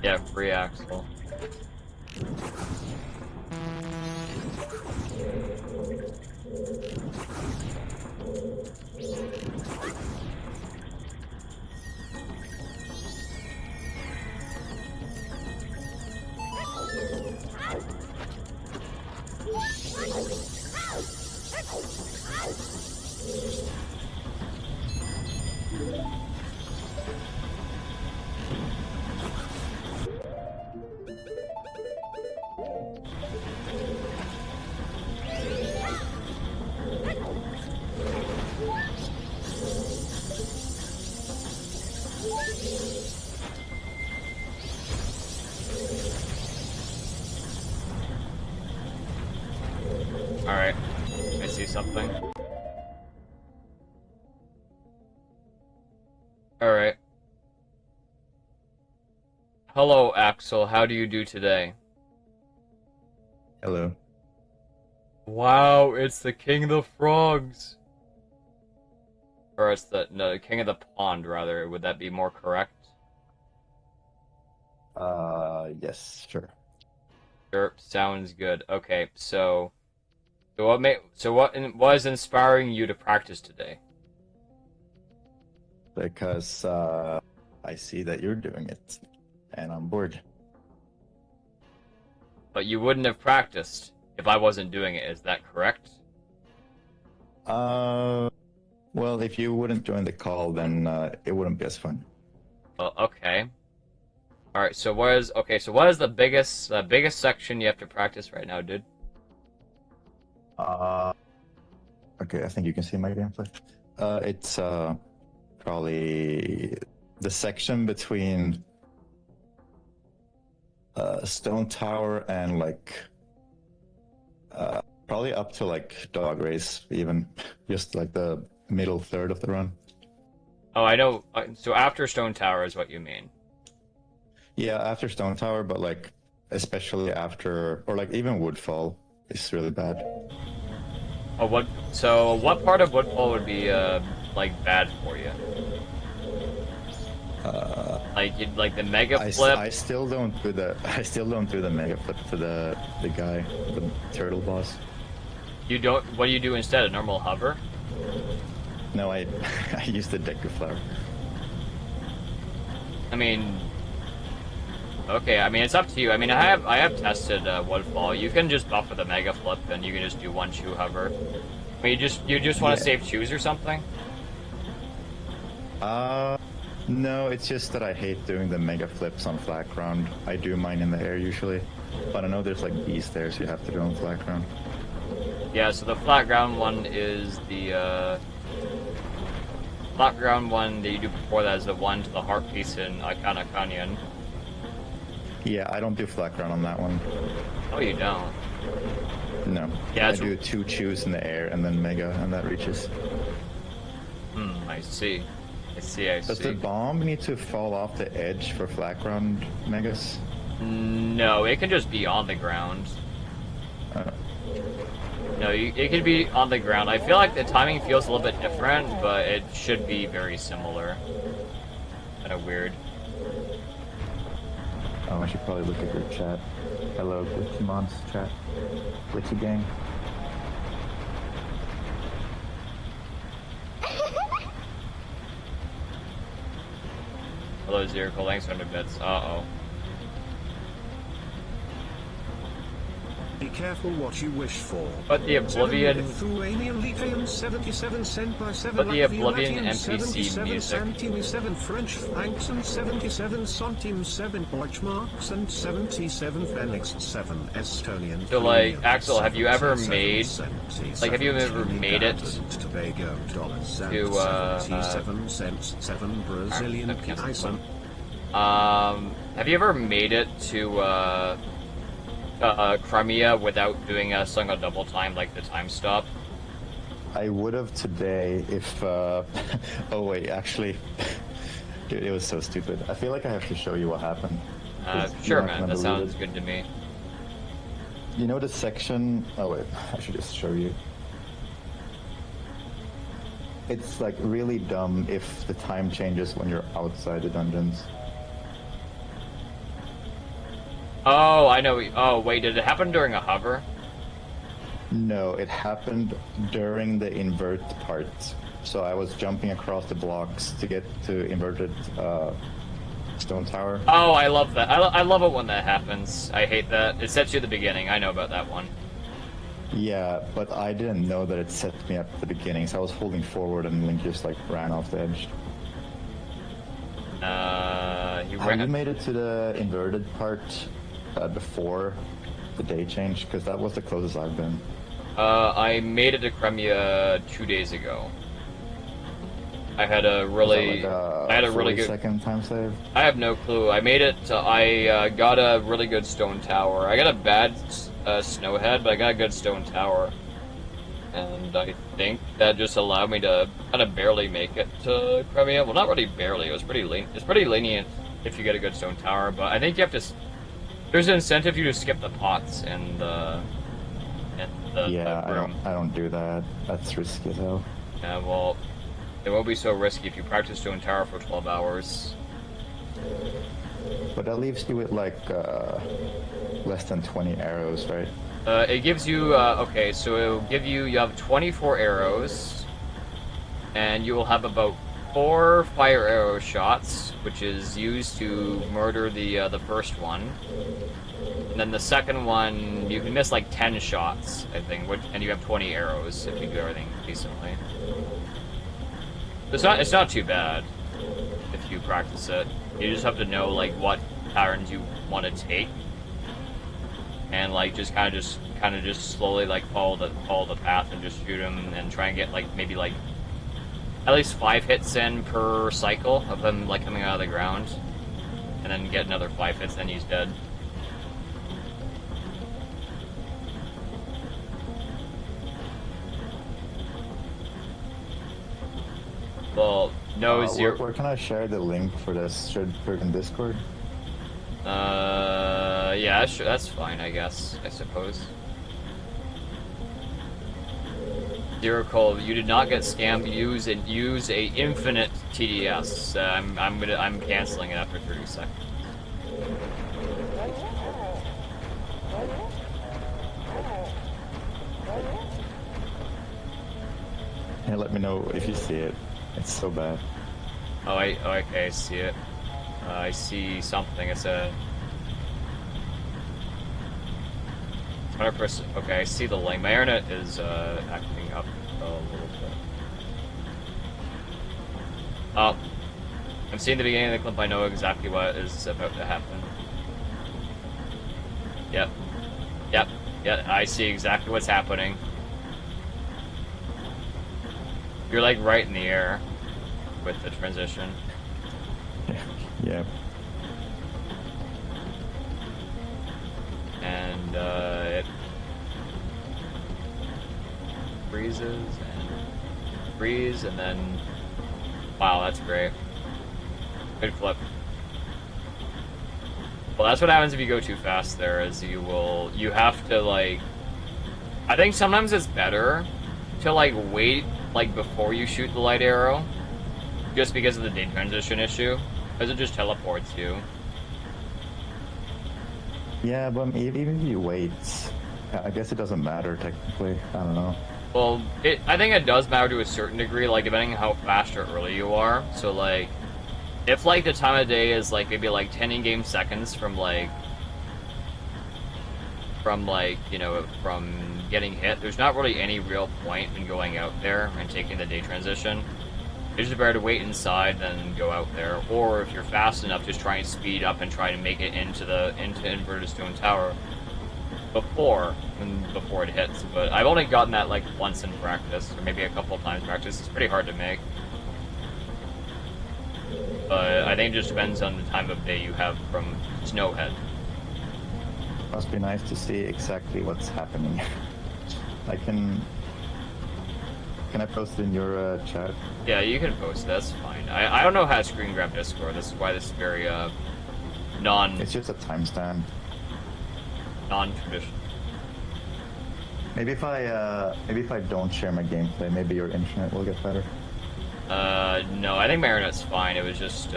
Yeah, free Axel. Alright, I see something. Alright. Hello, Axel. How do you do today? Hello. Wow, it's the King of the Frogs. Or it's the King of the Pond, rather. Would that be more correct? Yes, sure. Sure, sounds good. Okay, so what was inspiring you to practice today? Because I see that you're doing it, and I'm bored. But you wouldn't have practiced if I wasn't doing it, is that correct? Well, if you wouldn't join the call, then it wouldn't be as fun. Well, okay. Alright, so what is the biggest section you have to practice right now, dude? Okay, I think you can see my gameplay. It's probably the section between Stone Tower and like probably up to like Dog Race, even just like the middle third of the run. Oh, I know. So after Stone Tower is what you mean. Yeah, after Stone Tower, but like especially after, or like even Woodfall is really bad. Oh, what? So what part of Woodfall would be like bad for you? Like like the mega flip. I still don't do the mega flip for the guy, the turtle boss. You don't. What do you do instead? A normal hover? No, I I used the Deku Flower. I mean, okay. I mean, it's up to you. I mean, I have tested Woodfall. You can just buffer the mega flip, and you can just do one shoe hover. I mean, you just want to save shoes or something? No, it's just that I hate doing the mega flips on flat ground. I do mine in the air usually, but I know there's like bees there, so you have to do it on flat ground. Yeah. So the flat ground one is the flat ground one that you do before that is the one to the heart piece in Akana Canyon. Yeah, I don't do flat ground on that one. Oh, you don't? No. Yeah, I do two chews in the air and then mega, and that reaches. I see. I see. I Does see. the bomb need to fall off the edge for flat ground megas? No, it can just be on the ground. Uh, No, it could be on the ground. I feel like the timing feels a little bit different, but it should be very similar. Kind of weird. Oh, I should probably look at your chat. Hello, Glitchy Mons chat. Glitchy gang. Hello, Zerical. Thanks for 100 bits. Uh-oh. Be careful what you wish for. But the Oblivion... Lithuanian 77 cent by 7 But the Latvian Oblivion Latvian, NPC 77 music. centime 7 French francs and 77 centimes 7 Deutschmarks and 77 Phoenix 7 Estonian. So, like, Premium, Axel, have you ever 77 made... cents, Like, have you ever 70 made it Tobago dollars and to, 77 cents 7 Brazilian Alright, peso. have you ever made it to, Crimea without doing a single double time, like the time stop? I would have today if, oh wait, actually, dude, it was so stupid. I feel like I have to show you what happened. 'Cause Sure, you're not man. gonna That believe sounds it. good to me. You know the section, oh wait, I should just show you. It's like really dumb if the time changes when you're outside the dungeons. Oh, I know. Oh, wait, did it happen during a hover? No, it happened during the invert part. So I was jumping across the blocks to get to inverted stone tower. Oh, I love that. I love it when that happens. I hate that. It sets you at the beginning. I know about that one. Yeah, but I didn't know that it set me up at the beginning, so I was holding forward and Link just like ran off the edge. Have you made it to the inverted part before the day change? Because that was the closest I've been. I made it to Crimea 2 days ago. I had a really, I had a really good 40-second time save. I have no clue. I made it. I got a really good stone tower. I got a bad snowhead, but I got a good stone tower, and I think that just allowed me to kind of barely make it to Crimea. Well, not really barely. It was pretty It's pretty lenient if you get a good stone tower, but I think you have to. There's an incentive for you to skip the pots and the Yeah, room. I don't do that. That's risky as hell. Yeah, well, it won't be so risky if you practice stone tower for 12 hours. But that leaves you with like less than 20 arrows, right? It gives you, okay, so it'll give you, you have 24 arrows, and you will have about 4 fire arrow shots, which is used to murder the first one. And then the second one, you can miss like 10 shots, I think, and you have 20 arrows if you do everything decently. It's not too bad if you practice it. You just have to know like what patterns you want to take, and like just kind of just kind of just slowly like follow the path and just shoot him and try and get like maybe like at least 5 hits in per cycle of him like coming out of the ground, and then get another 5 hits, then he's dead. Well, no zero. Where can I share the link for this? Should I put it in Discord? Yeah, sure, that's fine, I guess. I suppose. Zero Cold, you did not get scammed. Use a infinite TDS. I'm canceling it after 30 seconds. Yeah, let me know if you see it. It's so bad. Oh, okay, I see it. I see something. It's a 100%. Okay, I see the link. My internet is acting up a little bit. Oh, I'm seeing the beginning of the clip. I know exactly what is about to happen. Yep. I see exactly what's happening. You're like right in the air with the transition. Yeah. And it freezes and freeze, and then wow, that's great. Good flip. Well, that's what happens if you go too fast. There is you have to like. I think sometimes it's better to like wait like before you shoot the light arrow, just because of the day transition issue, because it just teleports you. Yeah, but even if you wait, I guess it doesn't matter technically. I don't know. Well, I think it does matter to a certain degree, like depending on how fast or early you are. So like, if like the time of day is like maybe like 10 in-game seconds from you know, from getting hit, there's not really any real point in going out there and taking the day transition. It's just better to wait inside than go out there. Or if you're fast enough, just try and speed up and try to make it into Inverted Stone Tower before it hits. But I've only gotten that like once in practice, or maybe a couple of times in practice. It's pretty hard to make. But I think it just depends on the time of day you have from Snowhead. Must be nice to see exactly what's happening. Can I post it in your chat? Yeah, you can post it, that's fine. I don't know how to screen grab Discord. This is why this is very It's just a timestamp. non-traditional. Maybe if I don't share my gameplay, maybe your internet will get better. No, I think my internet's fine. It was just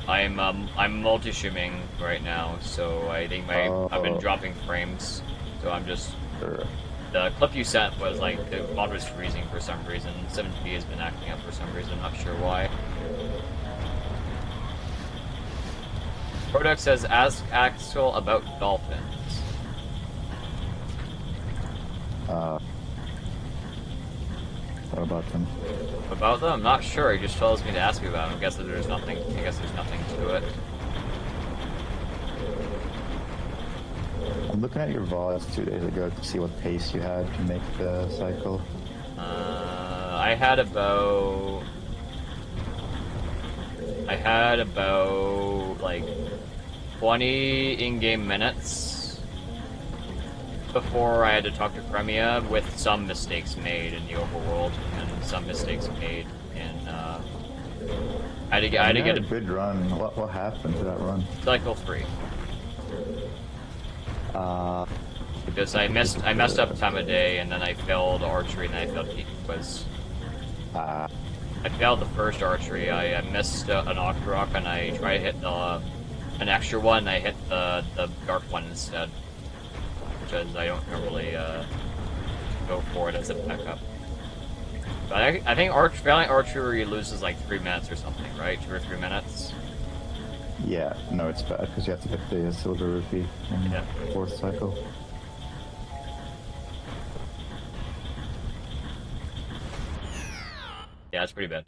I'm multi-shimming right now, so I think I've been dropping frames, so I'm just. Sure. The clip you sent was like the mod was freezing for some reason. 7P has been acting up for some reason. Not sure why. Product says, "Ask Axel about dolphins." What about them? About them? I'm not sure. He just tells me to ask you about them. I guess there's nothing to it. I'm looking at your VODs 2 days ago to see what pace you had to make the cycle. I had about like 20 in-game minutes before I had to talk to Premia, with some mistakes made in the overworld and some mistakes made in. I had to get a good run. What happened to that run? Cycle 3. Because I messed up time of day, and then I failed archery, and then I failed heat quiz. I failed the first archery. I missed an Octorok, and I tried to hit an extra one, and I hit the dark one instead. Because I don't normally go for it as a backup. But I think failing archery loses like 3 minutes or something, right? 2 or 3 minutes. Yeah, no, it's bad because you have to get the silver rupee in the 4th cycle. Yeah, it's pretty bad.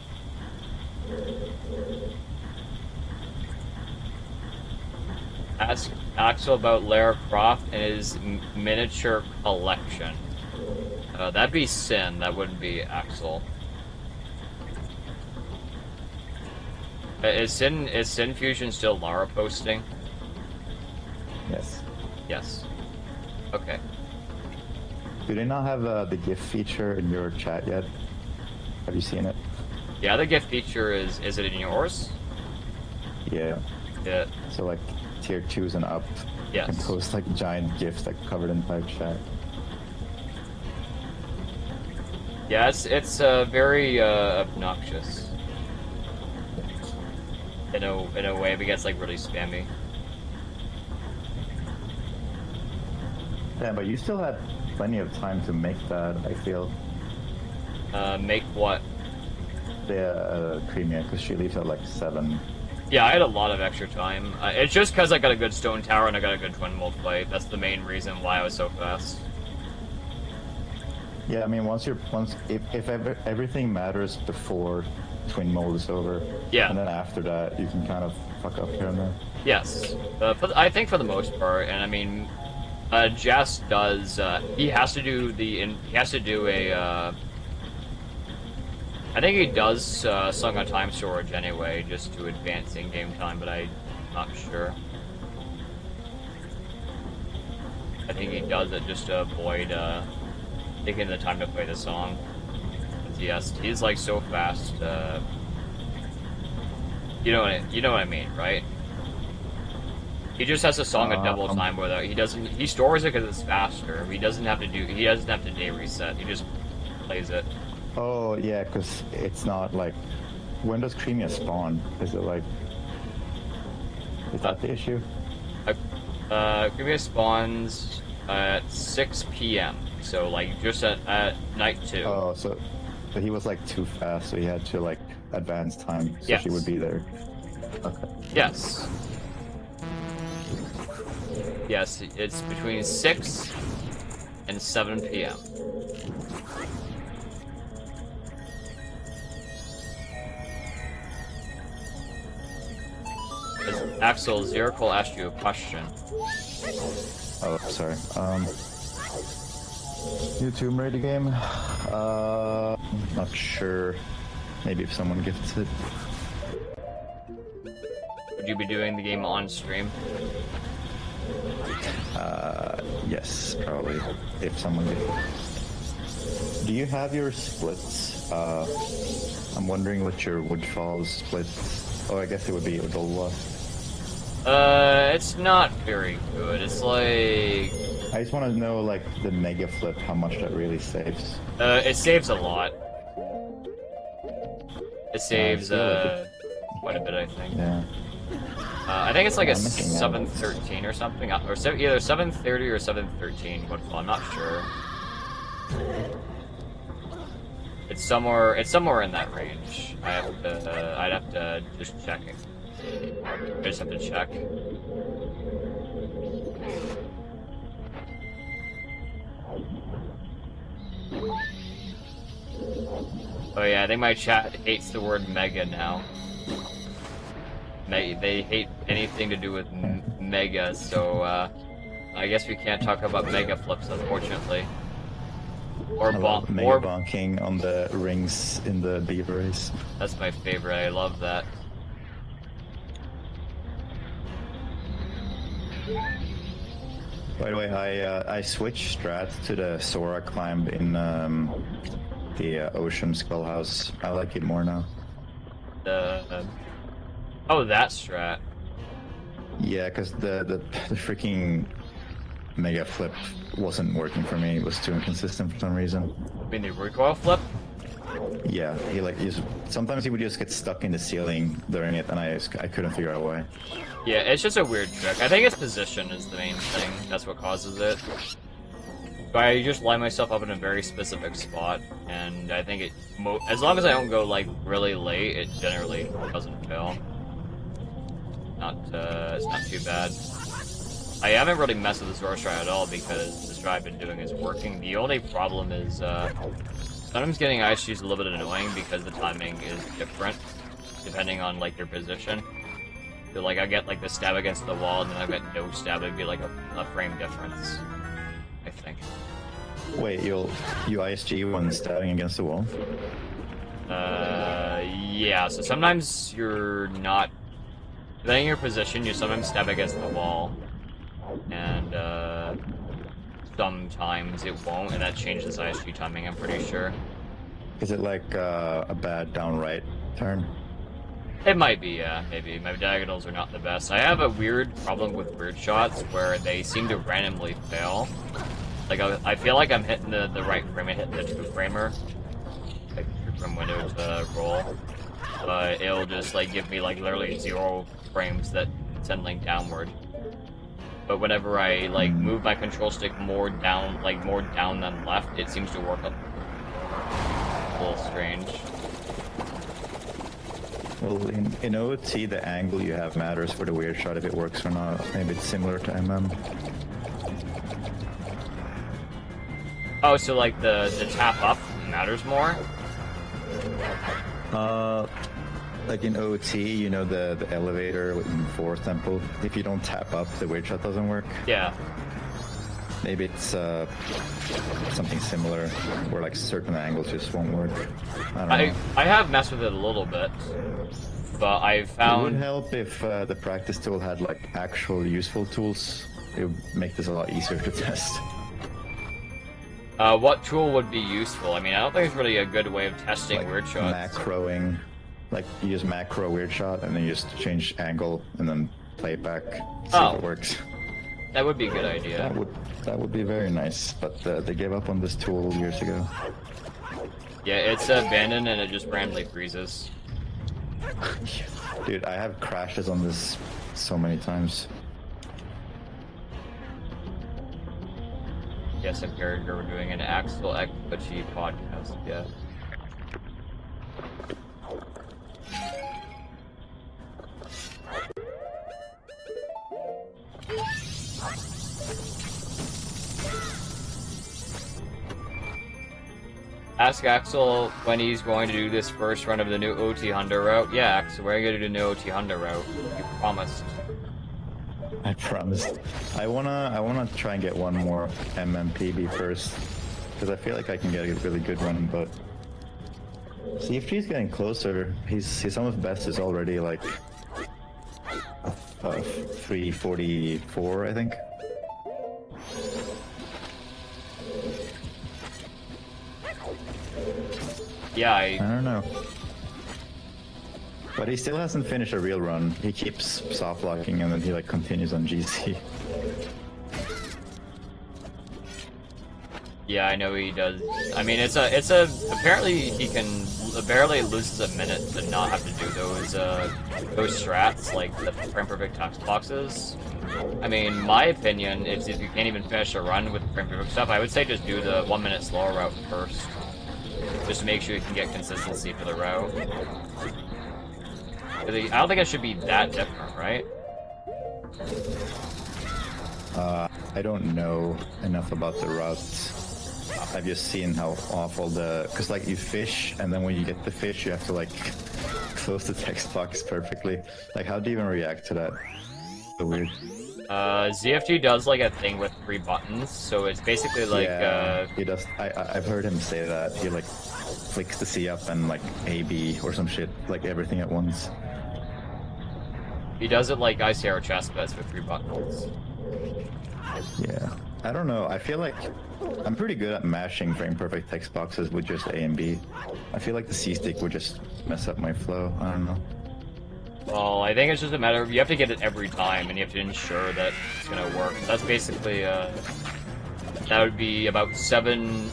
Ask Axel about Lara Croft and his miniature collection. That'd be Sin. That wouldn't be Axel. Is Sin Fusion still Lara posting? Yes. Yes. Okay. Do they not have the GIF feature in your chat yet? Have you seen it? Yeah, the GIF feature is it in yours? Yeah. Yeah. So like tier 2s and up. Yes. You can post like giant GIFs like covered in entire chat. Yeah, it's very obnoxious. In a way, it gets like really spammy. Yeah, but you still had plenty of time to make that, I feel. Make what? The Premia, because she leaves at like 7. Yeah, I had a lot of extra time. It's just because I got a good stone tower and I got a good twin mold fight. That's the main reason why I was so fast. Yeah, I mean, if everything matters before twin mold is over, Yeah. and then after that you can kind of fuck up here and there. Yes, I think for the most part, and I mean, Jess does. He has to do a. I think he does Song of Time Storage anyway, just to advance in-game time, but I'm not sure. I think he does it just to avoid taking the time to play the song. But yes, he's like so fast. You know what I mean, right? He just has a song at double time where he stores it because it's faster. He doesn't have to day reset. He just plays it. Oh yeah, because it's not like, when does Creamia spawn? Is it like, is that the issue? Creamia spawns at 6 p.m. So like just at night 2. Oh, so he was like too fast, so he had to like advance time, so Yes. she would be there. Okay. Yes. Yes, it's between 6 and 7 p.m. Axel, Zirkle asked you a question. Oh, sorry. New Tomb Raider game? Not sure. Maybe if someone gifts it. Would you be doing the game on stream? Yes, probably. If someone gifts it. Do you have your splits? I'm wondering what your Woodfall splits. Oh, I guess it would be Odolwa. It's not very good. It's like... I just want to know, like, the Mega Flip, how much that really saves. It saves a lot. It saves, quite a bit, I think. Yeah. I think it's like Yeah, a I'm missing out. 713 or something, or either 730 or 713. I'm not sure. It's somewhere in that range. I'd have to just check it. I just have to check. Oh yeah, I think my chat hates the word mega now. They hate anything to do with mega, so I guess we can't talk about mega flips, unfortunately. Or Mega bonking on the rings in the beaver race. That's my favorite. I love that. By the way, I switched strat to the Sora climb in the Ocean Skull House. I like it more now. Oh, that strat. Yeah, because the freaking Mega Flip wasn't working for me. It was too inconsistent for some reason. I mean the recoil flip? Yeah, sometimes he would just get stuck in the ceiling during it, and I couldn't figure out why. Yeah, it's just a weird trick. I think its position is the main thing. That's what causes it. But I just line myself up in a very specific spot, and I think as long as I don't go like really late, it generally doesn't fail. It's not too bad. I haven't really messed with the Zora strat at all because the strat I've been doing is working. The only problem is sometimes getting ice is a little bit annoying because the timing is different depending on like your position. So, like, I get, like, the stab against the wall, and then I get no stab. It'd be, like, a frame difference, I think. Wait, you ISG when stabbing against the wall? Yeah, so sometimes you're not... Depending on your position, you sometimes stab against the wall. And, sometimes it won't, and that changes ISG timing, I'm pretty sure. Is it like a bad downright turn? It might be, yeah, maybe. My diagonals are not the best. I have a weird problem with weird shots where they seem to randomly fail. Like, I feel like I'm hitting the right frame, I hit the two-framer. Like, from window to roll. But it'll just, like, give me, like, literally 0 frames that send link downward. But whenever I, like, move my control stick more down than left, it seems to work a little strange. Well, in OT, the angle you have matters for the weird shot if it works or not. Maybe it's similar to MM. Oh, so, like, the tap up matters more? Like in OT, you know the elevator in 4th temple. If you don't tap up, the weird shot doesn't work. Yeah. Maybe it's something similar, where like certain angles just won't work. I don't know. I have messed with it a little bit, but I've found... It would help if the practice tool had like actual useful tools. It would make this a lot easier to test. What tool would be useful? I mean, I don't think it's really a good way of testing like weird shots. Macroing. Like, you use macro weird shot, and then you just change angle, and then play it back, see if it works. That would be a good idea. That would be very nice, but they gave up on this tool years ago. Yeah, it's abandoned, and it just randomly freezes. Dude, I have crashes on this so many times. Yes, I'm Character, we're doing an Axel Ekbachi podcast, yeah. Ask Axel when he's going to do this first run of the new OT Honda route. Yeah, Axel, we're going to do the new OT Honda route. You promised. I promised. I wanna try and get one more MMPB first, because I feel like I can get a really good one. But CFG's getting closer. His almost best is already like 344, I think. Yeah, I don't know. But he still hasn't finished a real run. He keeps soft locking and then he like continues on GC. Yeah, I know he does. I mean, it's a apparently he can barely loses a minute to not have to do those strats like the frame perfect text boxes. I mean, my opinion is if you can't even finish a run with the frame perfect stuff, I would say just do the 1 minute slower route first, just to make sure you can get consistency for the route. I don't think it should be that different, right? I don't know enough about the routes. I've just seen how awful because like you fish, and then when you get the fish, you have to like close the text box perfectly. Like, how do you even react to that? So weird. ZFG does like a thing with 3 buttons, so it's basically like he does. I've heard him say that he like flicks the C up and like A B or some shit, like everything at once. He does it like ICR chess bets with 3 buttons. Yeah, I don't know. I feel like I'm pretty good at mashing frame perfect text boxes with just A and B. I feel like the C stick would just mess up my flow. I don't know. Well, I think it's just a matter of you have to get it every time, and you have to ensure that it's gonna work. That's basically that would be about 7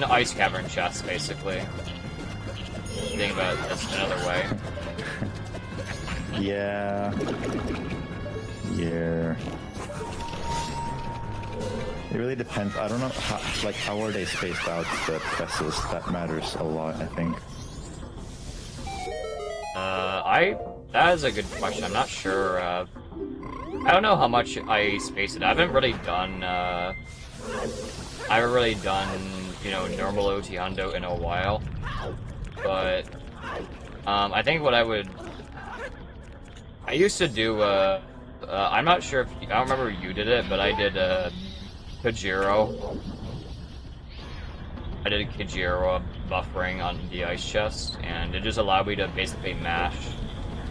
ice cavern chests, basically. Think about this another way. Yeah. It really depends. I don't know how are they spaced out, the presses. That matters a lot, I think. That is a good question. I'm not sure. I don't know how much I space it. I haven't really done, you know, normal OT Hundo in a while. But, I think what I would I used to do, I'm not sure if, I don't remember if you did it, but I did, Kajiro. I did a Kajiro buffering on the ice chest, and it just allowed me to basically mash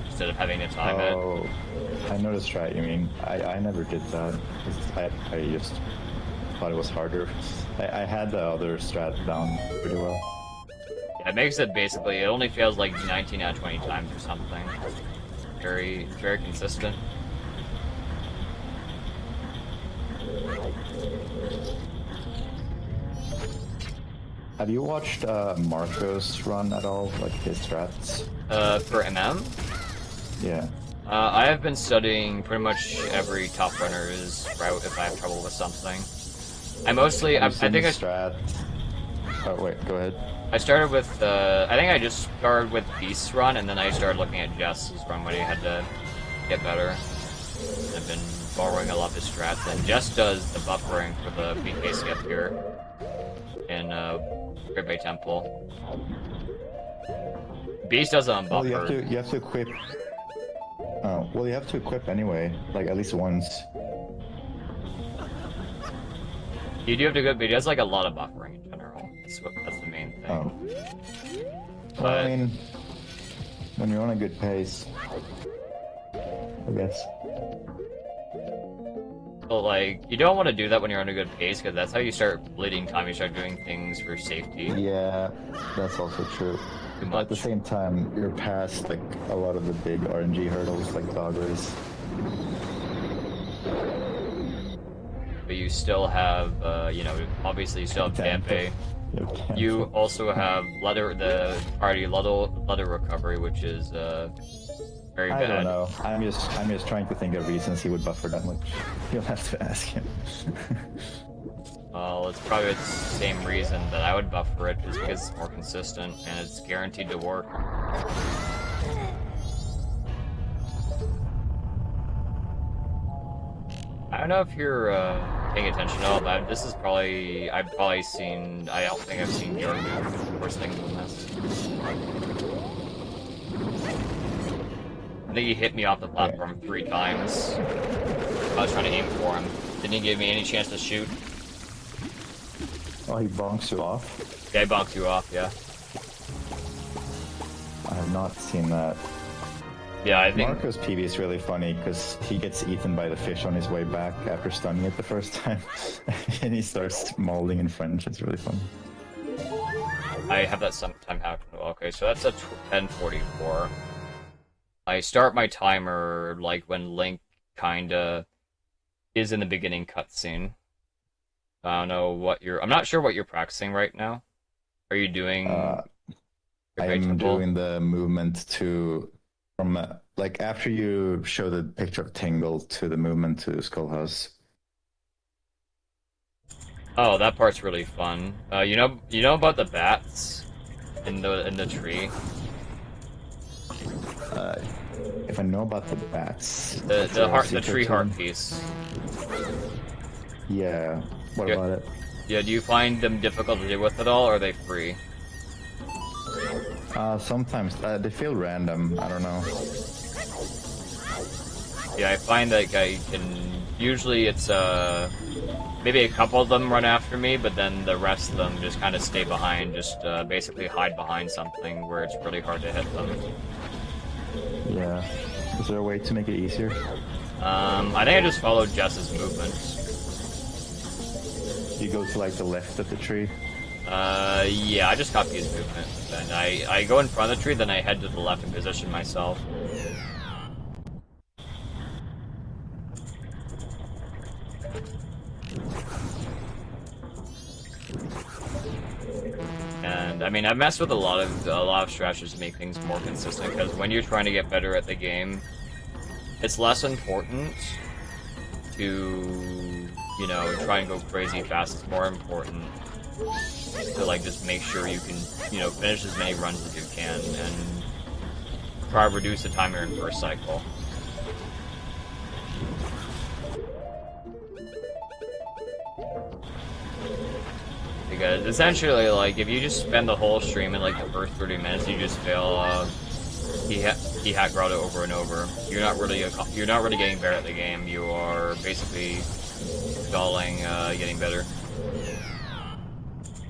instead of having to time it. Oh, I know the strat you mean. I never did that. I just thought it was harder. I had the other strat down pretty well. Yeah, it makes it basically, it only fails like 19 out of 20 times or something. Very, very consistent. Have you watched Marco's run at all? Like his strats? For MM? Yeah. I have been studying pretty much every top runner's route if I have trouble with something. I think strat. Oh wait, go ahead. I started with, I think I just started with Beast's run, and then I started looking at Jess's run when he had to get better. I've been borrowing a lot of his strats, and Jess does the buffering for the BK skip here in Great Bay Temple. Beast does it on buffer. Well, you have to equip. Oh, well, you have to equip anyway, like at least once. You do have to go, but he does like a lot of buffering in general. That's the main thing. Oh. But, well, I mean, when you're on a good pace, I guess. But like, you don't want to do that when you're on a good pace, because that's how you start bleeding time. You start doing things for safety. Yeah, that's also true. But at the same time, you're past like a lot of the big RNG hurdles, like dog race. But you still have, you know, obviously you still have Tempe. You also have the party leather recovery, which is very bad. I don't know. I'm just trying to think of reasons he would buffer that much. You'll have to ask him. Well, it's probably the same reason that I would buffer it, is because it's more consistent and it's guaranteed to work. I don't know if you're paying attention at all, but this is probably, I don't think I've seen your move worse thing than this. I think he hit me off the platform 3 times. I was trying to aim for him. Didn't give me any chance to shoot. Oh, he bonks you off? Yeah, he bonked you off, yeah. I have not seen that. Yeah, I think... Marco's PB is really funny because he gets eaten by the fish on his way back after stunning it the first time. And he starts mauling in French. It's really funny. I have that sometime happen. Okay, so that's a 10:44. I start my timer like when Link kinda is in the beginning cutscene. I don't know what I'm not sure what you're practicing right now. Are you doing... I'm doing the movement from like after you show the picture of Tingle to the movement to Skullhouse. Oh, that part's really fun. You know about the bats in the tree? If I know about the bats, the tree heart piece. Yeah. What about it? Yeah. Do you find them difficult to deal with at all, or are they free? Sometimes they feel random. I don't know. Yeah, I find that I can. Usually, it's maybe a couple of them run after me, but then the rest of them just kind of stay behind, just basically hide behind something where it's really hard to hit them. Yeah. Is there a way to make it easier? I think I just followed Jess's movements. You go to like the left of the tree? Yeah, I just copy his movement. Then I go in front of the tree, then I head to the left and position myself. And I mean, I've messed with a lot of strategies to make things more consistent, because when you're trying to get better at the game, it's less important to, you know, try and go crazy fast. It's more important to like just make sure you can, you know, finish as many runs as you can and try to reduce the time you're in first cycle. Because essentially, like, if you just spend the whole stream in like the first 30 minutes, you just fail he hack route it over and over. You're not really getting better at the game. You are basically stalling, getting better.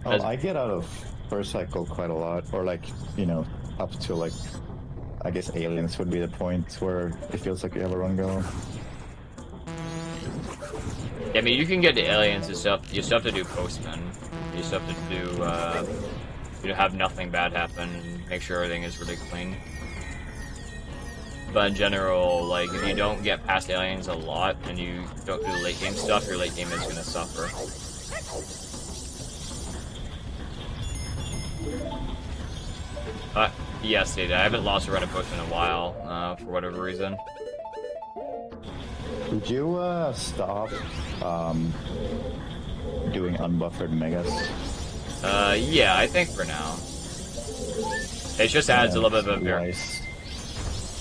Oh, I get out of first cycle quite a lot, or like, you know, up to like, I guess aliens would be the point where it feels like you have a run going. Yeah, I mean, you can get to aliens and stuff. You still have to do postman. You still have to do, you know, have nothing bad happen and make sure everything is really clean. But in general, like, if you don't get past aliens a lot and you don't do the late game stuff, your late game is gonna suffer. Yes, Data. I haven't lost a run of post in a while, for whatever reason. Did you stop doing unbuffered megas? Yeah, I think for now. It just adds a little bit of a variance.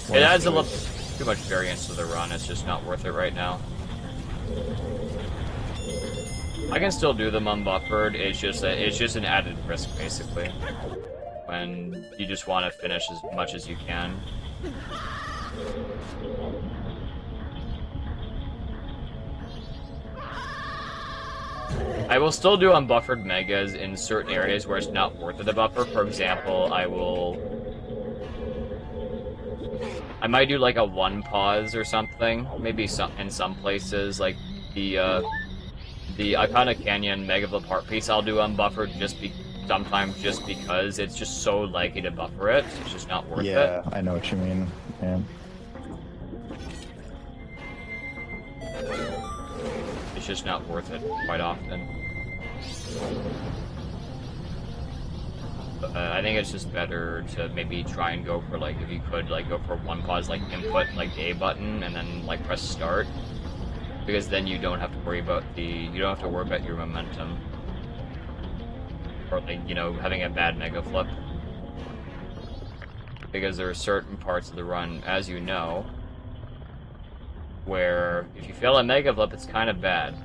It adds a little too much variance to the run. It's just not worth it right now. I can still do them unbuffered. It's just an added risk basically. When you just want to finish as much as you can. I will still do unbuffered megas in certain areas where it's not worth it to buffer. For example, I might do like a one pause or something. Maybe in some places, like the Iconic Canyon Mega Flip Heart Piece, I'll do unbuffered sometimes just because it's just so likely to buffer it. It's just not worth it. Yeah, I know what you mean. Yeah. It's just not worth it quite often. I think it's just better to maybe try and go for, like, if you could, like, go for one pause, like, input, like, the A button, and then, like, press start. Because then you don't have to worry about your momentum. Or, like, you know, having a bad mega flip. Because there are certain parts of the run, as you know, where if you fail a mega flip, it's kind of bad.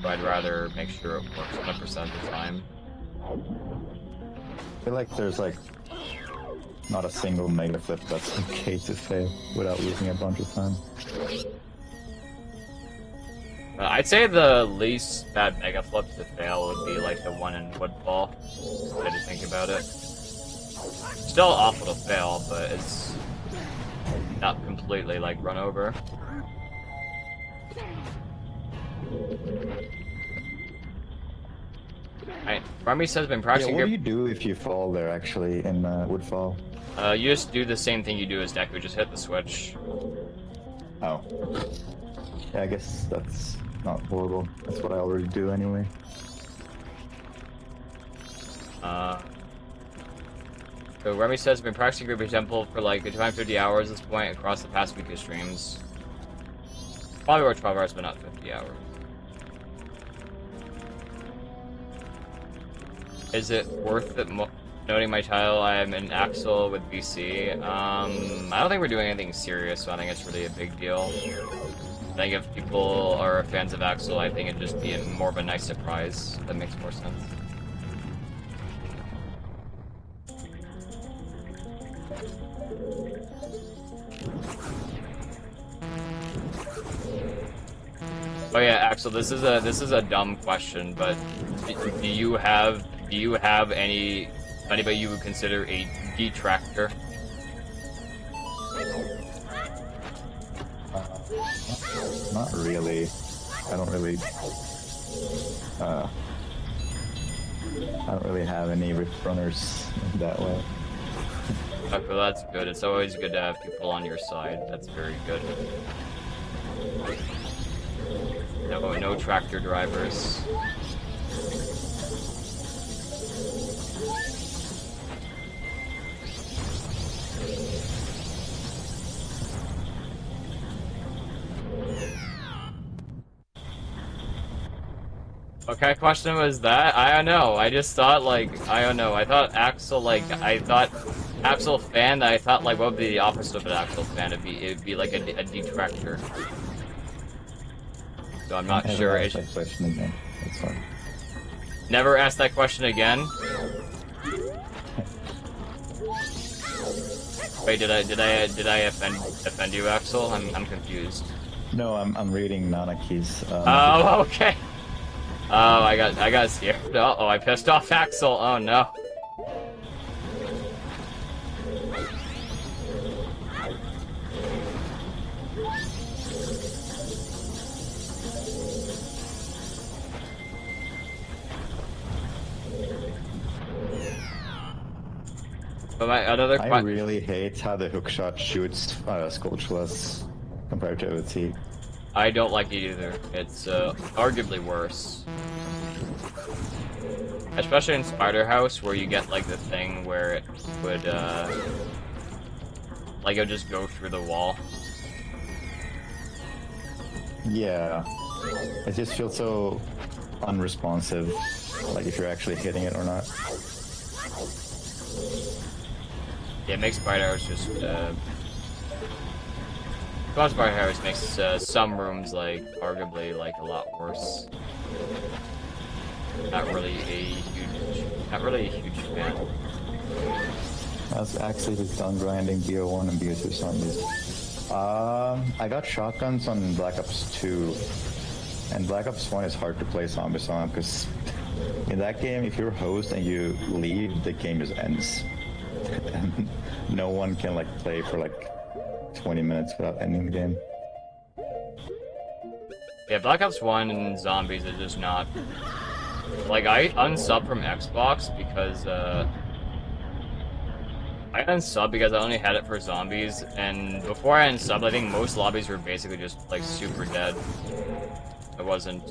So I'd rather make sure it works 100% of the time. I feel like there's like not a single mega flip that's okay to fail without losing a bunch of time. I'd say the least bad mega flip to fail would be like the one in Woodfall. I had to think about it. Still awful to fail, but it's not completely like run over. Remy says been practicing. Yeah, what do you do if you fall there actually in Woodfall? You just do the same thing you do as Deku, just hit the switch. Oh. Yeah, I guess that's not horrible. That's what I already do anyway. So Remy says been practicing Group Temple for like 50 hours at this point across the past week of streams. Probably over 12 hours, but not 50 hours. Is it worth it noting my title? I am an Axel with BC. I don't think we're doing anything serious, so I think it's really a big deal. I think if people are fans of Axel, I think it'd just be more of a nice surprise. That makes more sense. Oh yeah, Axel, this is a dumb question, but do you have anybody you would consider a detractor? Not really. I don't really have any rift runners that way. Okay, well, that's good. It's always good to have people on your side. That's very good. No tractor drivers. What kind of question was that? I don't know. I just thought, like, I don't know. I thought Axel fan. I thought, like, what would be the opposite of an Axel fan? It'd be like a detractor. So I'm not sure. Ask that question again. That's fine. Never ask that question again. Wait, did I offend you, Axel? I'm confused. No, I'm reading Nanaki's. Oh, okay. Oh, I got scared. Uh-oh, I pissed off Axel. Oh no. But I really hate how the hookshot shoots Sculptureless compared to OT. I don't like it either. It's arguably worse. Especially in Spider House, where you get like the thing where it would like it'll just go through the wall. Yeah, it just feels so unresponsive, like if you're actually hitting it or not. Yeah, it makes Spider House just Spider House makes some rooms like arguably like a lot worse. Not really a huge fan. That's actually just done grinding BO1 and BO2 zombies. I got shotguns on Black Ops 2, and Black Ops 1 is hard to play zombies on because in that game, if you're host and you leave, the game just ends. And no one can like play for like 20 minutes without ending the game. Yeah, Black Ops 1 and zombies are just not... Like, I unsubbed from Xbox because, I unsubbed because I only had it for zombies, and before I unsubbed, I think most lobbies were basically just, like, super dead. It wasn't,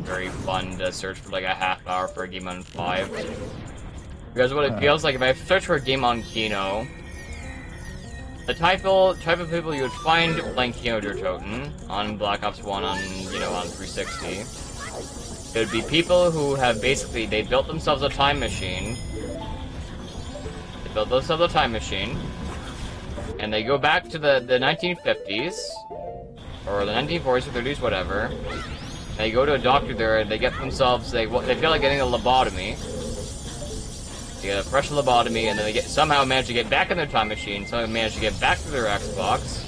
very fun to search for, like, a half hour for a game on 5. Because what it feels like, if I search for a game on Kino, the type of people you would find playing Kino Der Toten on Black Ops 1 on, you know, on 360, it would be people who have basically, they built themselves a time machine. They built themselves a time machine, and they go back to the 1950s, or the 1940s or 30s, whatever. They go to a doctor there, and they get themselves, they feel like getting a lobotomy. They get a fresh lobotomy, and then they somehow manage to get back in their time machine, somehow manage to get back to their Xbox,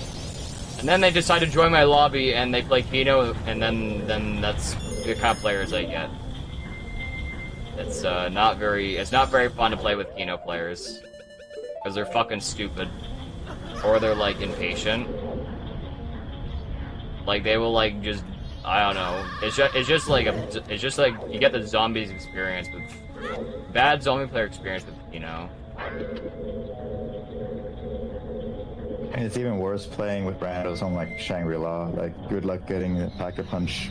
and then they decide to join my lobby, and they play Kino, and then that's the kind of players I get. It's not very fun to play with Kino players, because they're fucking stupid, or they're like impatient. Like they will like just, I don't know. It's just like you get the zombies experience with bad zombie player experience with Kino. And it's even worse playing with randos on like Shangri-La. Like, good luck getting a Pack-a-Punch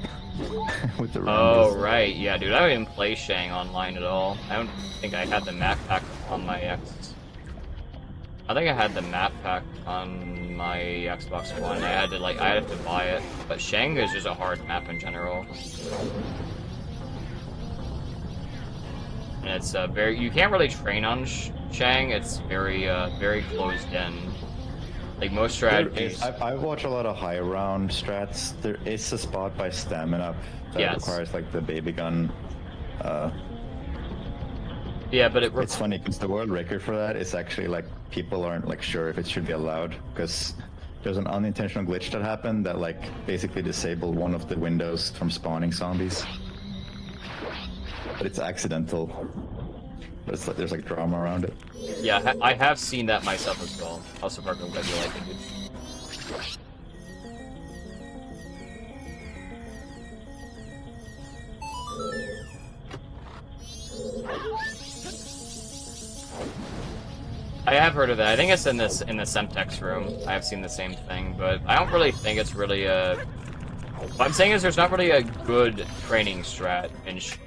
with the randos. Oh right, yeah, dude. I don't even play Shang online at all. I don't think I had the map pack on my I think I had the map pack on my Xbox One. I had to buy it. But Shang is just a hard map in general. And it's you can't really train on Shang. It's very closed in. Like most strategies. I watch a lot of high round strats. There is a spot by stamina that requires like the baby gun. Yeah, but it's funny because the world record for that is actually like people aren't like sure if it should be allowed because there's an unintentional glitch that happened that like basically disabled one of the windows from spawning zombies. But it's accidental. But it's like there's like drama around it. Yeah, I have seen that myself as well. Also, Parker, I'm glad you like it, dude. I have heard of that. I think it's in the Semtex room. I have seen the same thing, but I don't really think it's really a... What I'm saying is there's not really a good training strat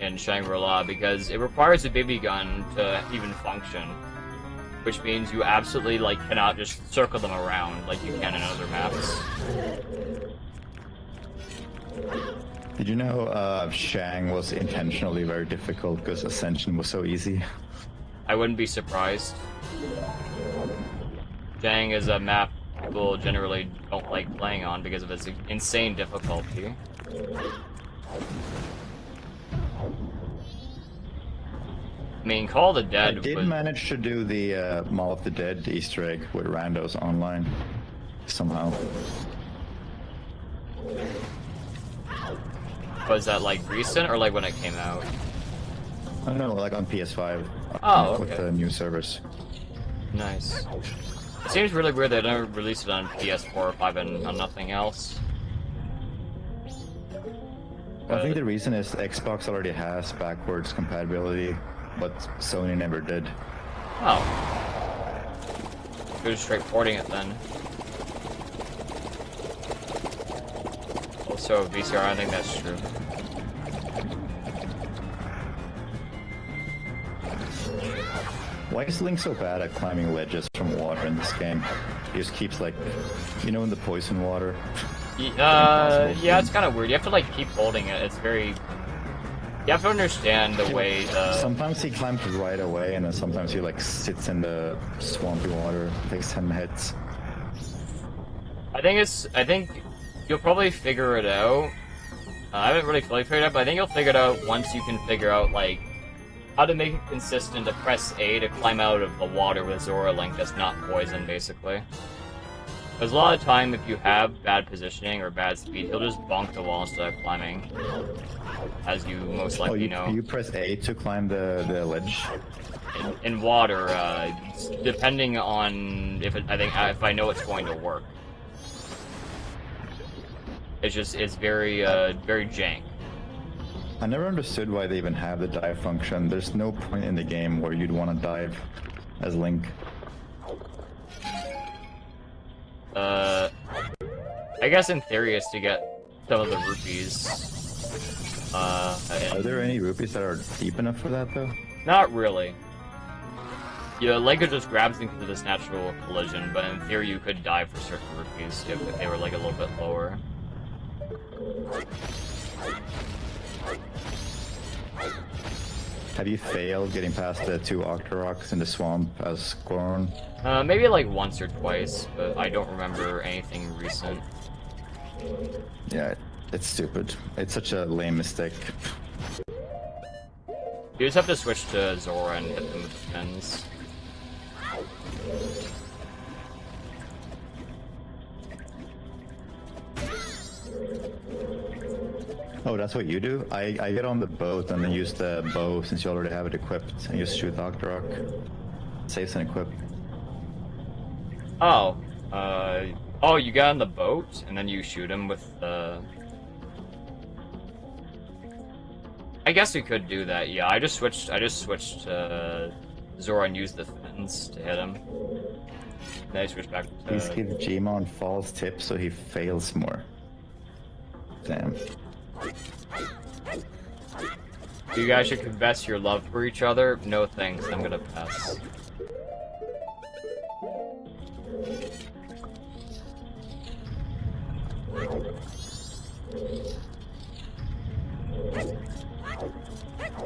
in Shangri-La because it requires a BB gun to even function. Which means you absolutely like cannot just circle them around like you can in other maps. Did you know Shang was intentionally very difficult because Ascension was so easy? I wouldn't be surprised. Shang is a map people generally don't like playing on because of its insane difficulty. I mean, Call of the I Dead did was... manage to do the Mall of the Dead Easter egg with randos online. Somehow. Was that, like, recent or, like, when it came out? I don't know, like on PS5. Oh, With okay. the new service. Nice. It seems really weird they don't release it on PS4 or 5 and on nothing else. I think the reason is Xbox already has backwards compatibility, but Sony never did. Oh. Good straight porting it then. Also, VCR, I think that's true. Why is Link so bad at climbing ledges from water in this game? He just keeps like, you know, in the poison water. Yeah, it's kind of weird. You have to like keep holding it. It's very. You have to understand the way. Sometimes he climbs right away, and then sometimes he like sits in the swampy water, takes 10 hits. I think you'll probably figure it out. I haven't really fully figured it out, but I think you'll figure it out once you can figure out like how to make it consistent to press A to climb out of the water with Zora Link that's not poison, basically. Because a lot of time, if you have bad positioning or bad speed, he'll just bonk the wall instead of climbing. As you most likely know. You press A to climb the ledge? In water, depending on if if I know it's going to work. It's very, very jank. I never understood why they even have the dive function. There's no point in the game where you'd want to dive as Link. I guess in theory it's to get some of the rupees. Are there any rupees that are deep enough for that, though? Not really. Yeah, Lego just grabs them because of this natural collision, but in theory you could dive for certain rupees if they were like a little bit lower. Have you failed getting past the 2 Octoroks in the swamp as Goron? Maybe like once or twice, but I don't remember anything recent. Yeah, it's stupid. It's such a lame mistake. You just have to switch to Zora and hit them with spins. Oh, that's what you do? I get on the boat and then use the bow since you already have it equipped and just shoot the Octorok. Saves and equip. Oh, oh, you got on the boat and then you shoot him with the... I guess we could do that. Yeah, I just switched to Zora and used the fins to hit him. Then I switched back to... Please give Gmon false tips so he fails more. Damn. You guys should confess your love for each other. No thanks, I'm gonna pass.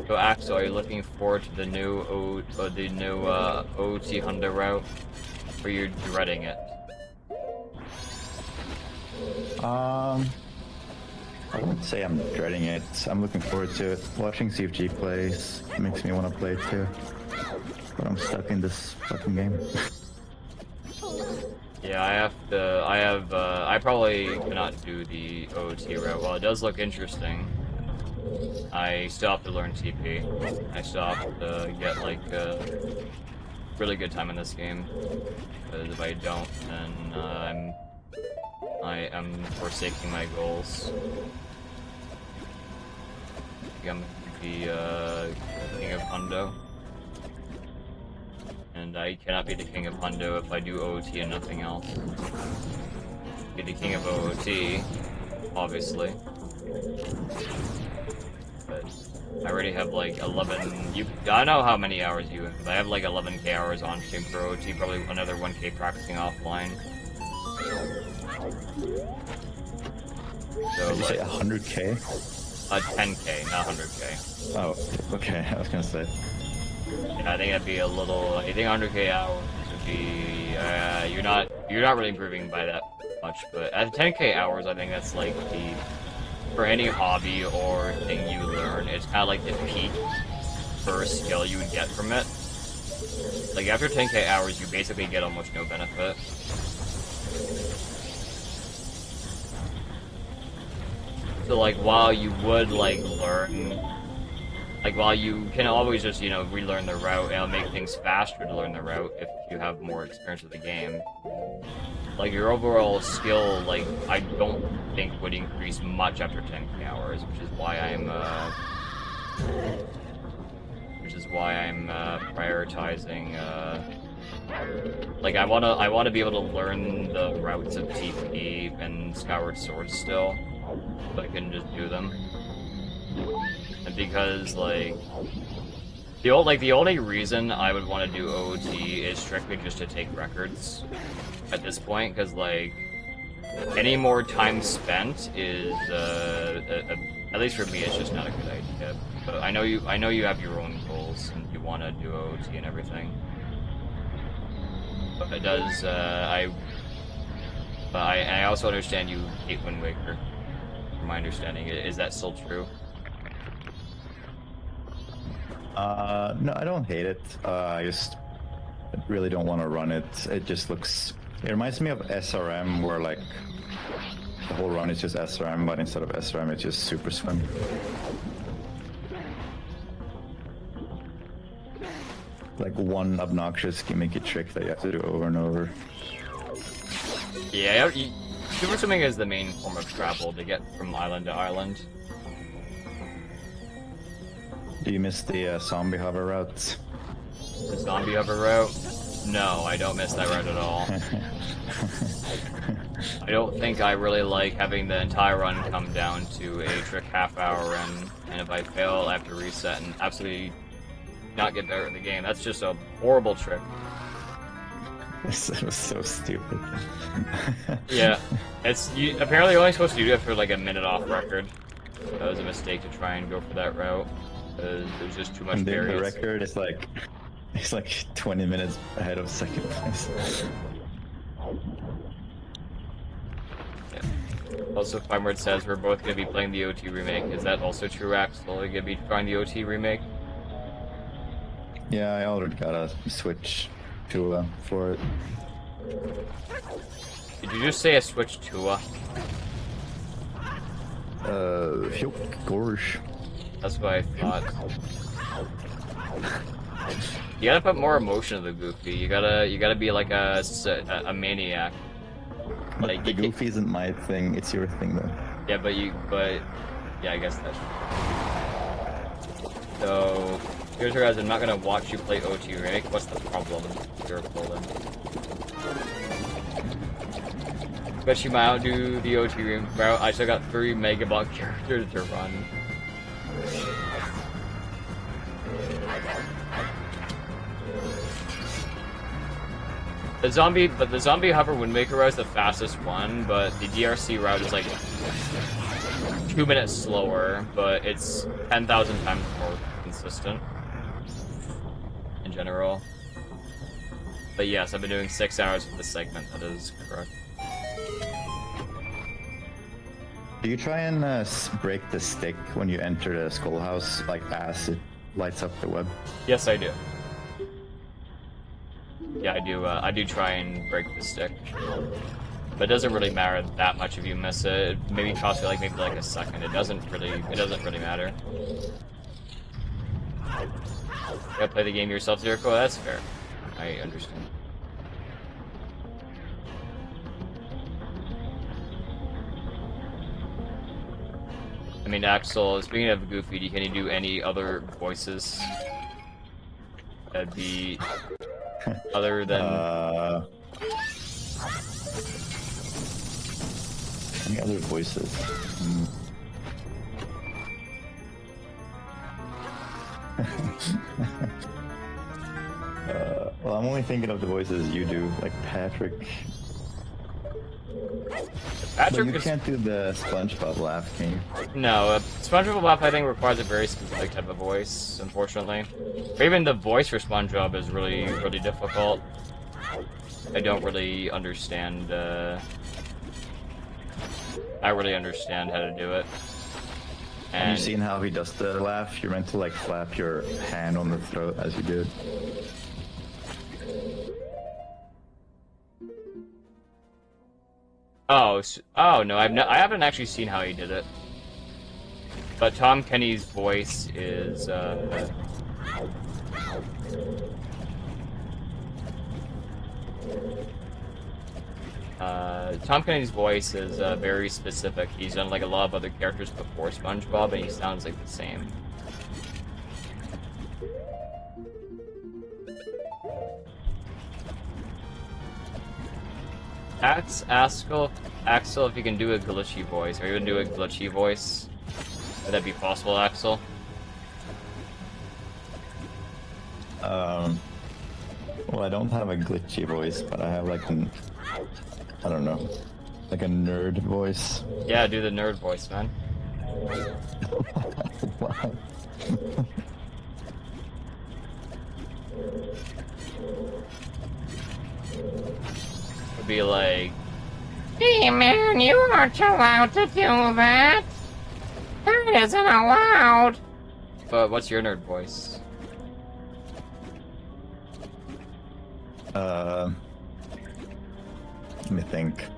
So Axel, are you looking forward to the new OT Honda route? Or you're dreading it? I wouldn't say I'm dreading it. I'm looking forward to it. Watching CFG plays makes me want to play too. But I'm stuck in this fucking game. Yeah, I probably cannot do the OT route. Well, it does look interesting. I still have to learn TP. I still have to get, like, a really good time in this game. Because if I don't, then, I am forsaking my goals. I'm the King of Hundo. And I cannot be the King of Hundo if I do OOT and nothing else. Be the King of OOT, obviously. But I already have like 11. I know how many hours you have. I have like 11k hours on stream for OOT, probably another 1k practicing offline. So, Did you say 100k? 10k, not 100k. Oh, okay. I was gonna say. Yeah, I think that'd be a little. I think 100k hours would be. You're not really improving by that much, but at 10k hours, I think that's like for any hobby or thing you learn, it's kind of like the peak per skill you would get from it. Like, after 10k hours, you basically get almost no benefit. So, like, while you would, like, learn... Like, while you can always just, you know, relearn the route, it'll make things faster to learn the route if you have more experience with the game. Like, your overall skill, like, I don't think would increase much after 10k hours, which is why I'm prioritizing, like, I wanna be able to learn the routes of TP and Skyward Sword still, so I can just do them. And because, like, the only reason I would want to do OOT is strictly just to take records at this point, because, like, any more time spent is, at least for me, it's just not a good idea. But I know you have your own goals, and you want to do OOT and everything. But it does, I also understand you hate Wind Waker, from my understanding. Is that still true? No, I don't hate it. I really don't want to run it. It just looks... It reminds me of SRM, where, like, the whole run is just SRM, but instead of SRM, it's just Super Swim. Like, one obnoxious gimmicky trick that you have to do over and over. Yeah, Super Swimming is the main form of travel to get from island to island. Do you miss the zombie hover routes? The zombie hover route? No, I don't miss that route at all. I don't think I really like having the entire run come down to a trick half-hour run, and if I fail, I have to reset and absolutely not get better at the game. That's just a horrible trick. It was so stupid. Yeah, apparently you're only supposed to do it for like a minute off record. That was a mistake to try and go for that route. There was just too much And then barriers. the record is like, it's like 20 minutes ahead of second place. Yeah. Also, Fimeward says we're both going to be playing the OT remake. Is that also true, Axel? Are you going to be trying the OT remake? Yeah, I already got a Switch Tua for it. Did you just say a Switch Tua? Gorsh. That's what I thought. You gotta put more emotion in the Goofy. You gotta be like a maniac. Like, the Goofy isn't my thing, it's your thing though. Yeah, but yeah, I guess that's true. So, here's your guys, I'm not gonna watch you play OT Remake. What's the problem? You're then. Bet you might outdo the OT route. I still got 3 Megabot characters to run. The zombie hover Wind Waker route is the fastest one, but the DRC route is like 2 minutes slower, but it's 10,000 times more consistent in general. But yes, I've been doing 6 hours for this segment, that is correct. Do you try and break the stick when you enter the skull house, like as it lights up the web? Yes, I do. Yeah, I do try and break the stick. But it doesn't really matter that much if you miss it. It maybe costs you maybe like a second. It doesn't really matter. You gotta play the game yourself, Jericho? That's fair. I understand. I mean, Axel, speaking of Goofy, can you do any other voices? That'd be... other than... Any other voices? Well, I'm only thinking of the voices you do, like Patrick. But you can't do the SpongeBob laugh, can you? No, SpongeBob laugh I think requires a very specific type of voice, unfortunately. Or even the voice for SpongeBob is really, really difficult. I don't really understand, I really understand how to do it. Have you seen how he does the laugh? You're meant to like flap your hand on the throat as you do it. Oh no, I haven't actually seen how he did it. But Tom Kenny's voice is Tom Kenny's voice is very specific. He's done like a lot of other characters before SpongeBob, and he sounds like the same. Axel, if you can do a glitchy voice. Are you gonna do a glitchy voice? Would that be possible, Axel? Well, I don't have a glitchy voice, but I have like an, I don't know, like a nerd voice. Yeah, do the nerd voice, man. Wow. Would be like, Hey man, you aren't allowed to do that. That isn't allowed. but what's your nerd voice? Let me think.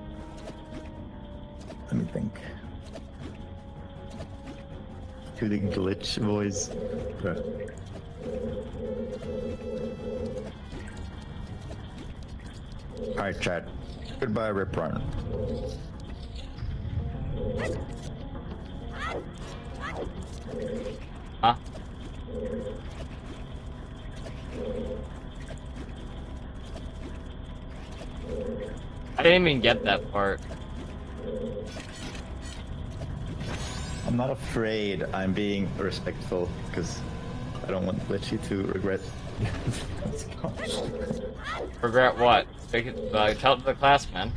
Do the glitch voice. Okay. Alright, chat. Goodbye, Rip Run. Huh? I didn't even get that part. I'm not afraid. I'm being respectful because I don't want Glitchy to regret. Regret what? Tell it to the class, man.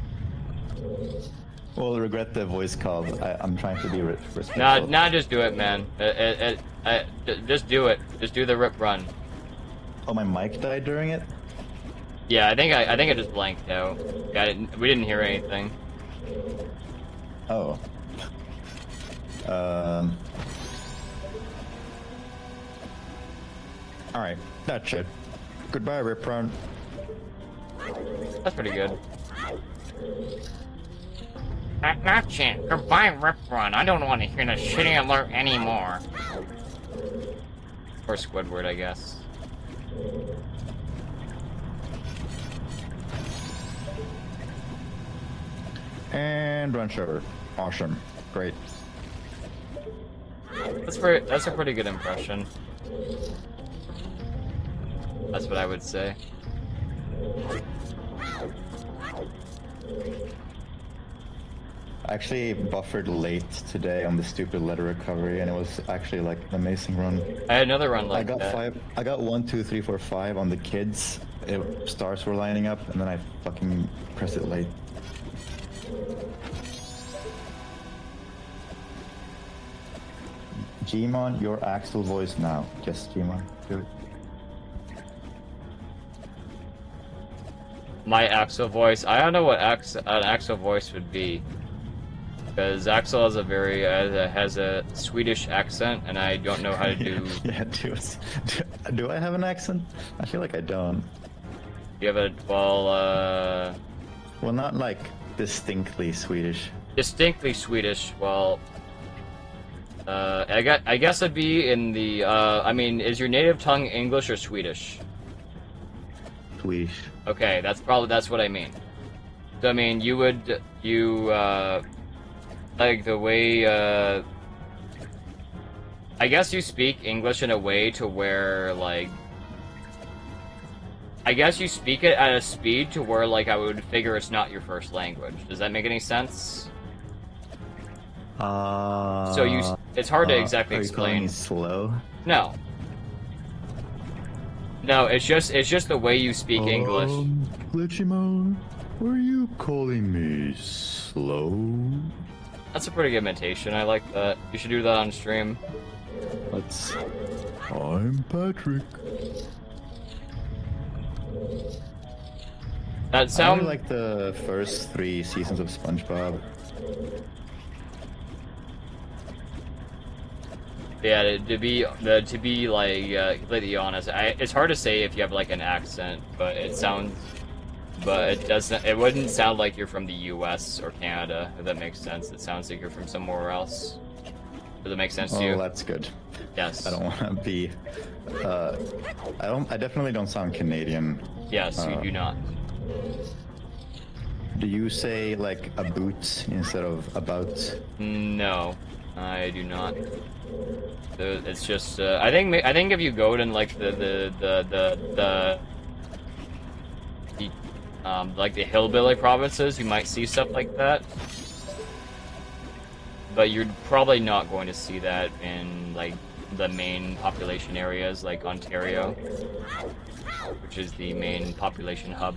Well, regret the voice call. I'm trying to be respectful. Nah, just do it, man. Just do it. Just do the rip run. Oh, my mic died during it? Yeah, I think I just blanked out. Yeah, we didn't hear anything. Oh. Alright, that's it. Goodbye, Rip Run. That's pretty good. That's it. Goodbye, Rip Run. I don't want to hear the shitty alert anymore. Or Squidward, I guess. And run shower. Awesome. Great. That's a pretty good impression. That's what I would say. I actually buffered late today on the stupid letter recovery, and it was actually like an amazing run. I had another run like that. I got 1, 2, 3, 4, 5 on the kids. Stars were lining up, and then I fucking pressed it late. Gmon, your Axel voice now. Yes, Gmon, do it. My Axel voice. I don't know what an Axel voice would be, because Axel has a very has a Swedish accent, and I don't know how to do. Yeah, do I have an accent? I feel like I don't. You have a well, not like distinctly Swedish. Distinctly Swedish. Well, I guess it'd be in the. I mean, is your native tongue English or Swedish? Swedish. Okay, that's what I mean. So I mean, like the way I guess you speak English in a way to where like I guess you speak it at a speed to where like I would figure it's not your first language. Does that make any sense? So it's hard to exactly explain. Are you calling me slow? No. No, it's just the way you speak English. Glitchymon, are you calling me slow? That's a pretty good imitation. I like that. You should do that on stream. I'm Patrick. That sound. I really like the first 3 seasons of SpongeBob. Yeah, to be like completely honest, it's hard to say if you have like an accent, but it doesn't. It wouldn't sound like you're from the U.S. or Canada, if that makes sense. It sounds like you're from somewhere else. Does that make sense to Oh, you? that's good. Yes. I don't want to be. I definitely don't sound Canadian. Yes, you do not. Do you say like a boot instead of about? No, I do not. It's just I think if you go to like like the hillbilly provinces, you might see stuff like that. But you're probably not going to see that in like the main population areas like Ontario, which is the main population hub.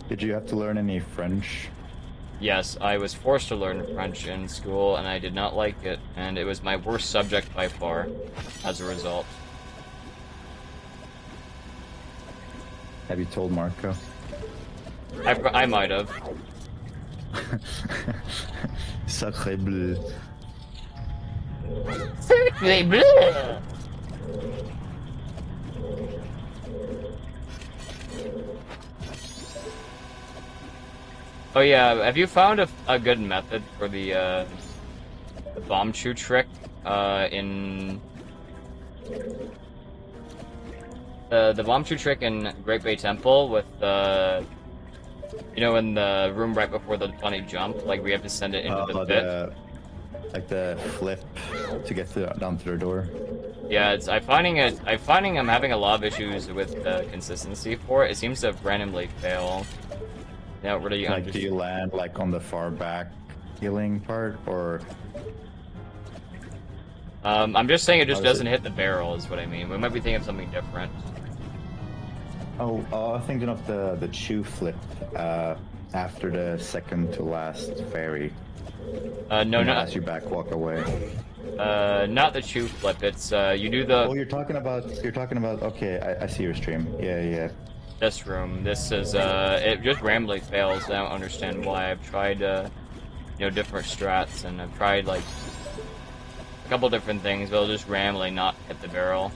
Did you have to learn any French? Yes, I was forced to learn French in school, and I did not like it, and it was my worst subject by far, as a result. Have you told Marco? I might have. Sacré bleu. Sacre bleu! Oh yeah, have you found a good method for the bomb chew trick in the bomb chew trick in Great Bay Temple with the you know in the room right before the bunny jump, like we have to send it into the pit. Like the flip to get down to the door. Yeah, I'm finding I'm having a lot of issues with the consistency for it. It seems to randomly fail. I don't really Like, do you land like on the far back healing part, or? I'm just saying it just doesn't hit the barrel, is what I mean. We might be thinking of something different. Oh, I'm thinking of the chew flip after the second to last fairy. No, not as you back walk away. not the chew flip. It's you do the. Oh, you're talking about. Okay, I see your stream. Yeah. This room. This is it just randomly fails. I don't understand why. I've tried different strats, and I've tried like a couple different things, but it'll just randomly not hit the barrel.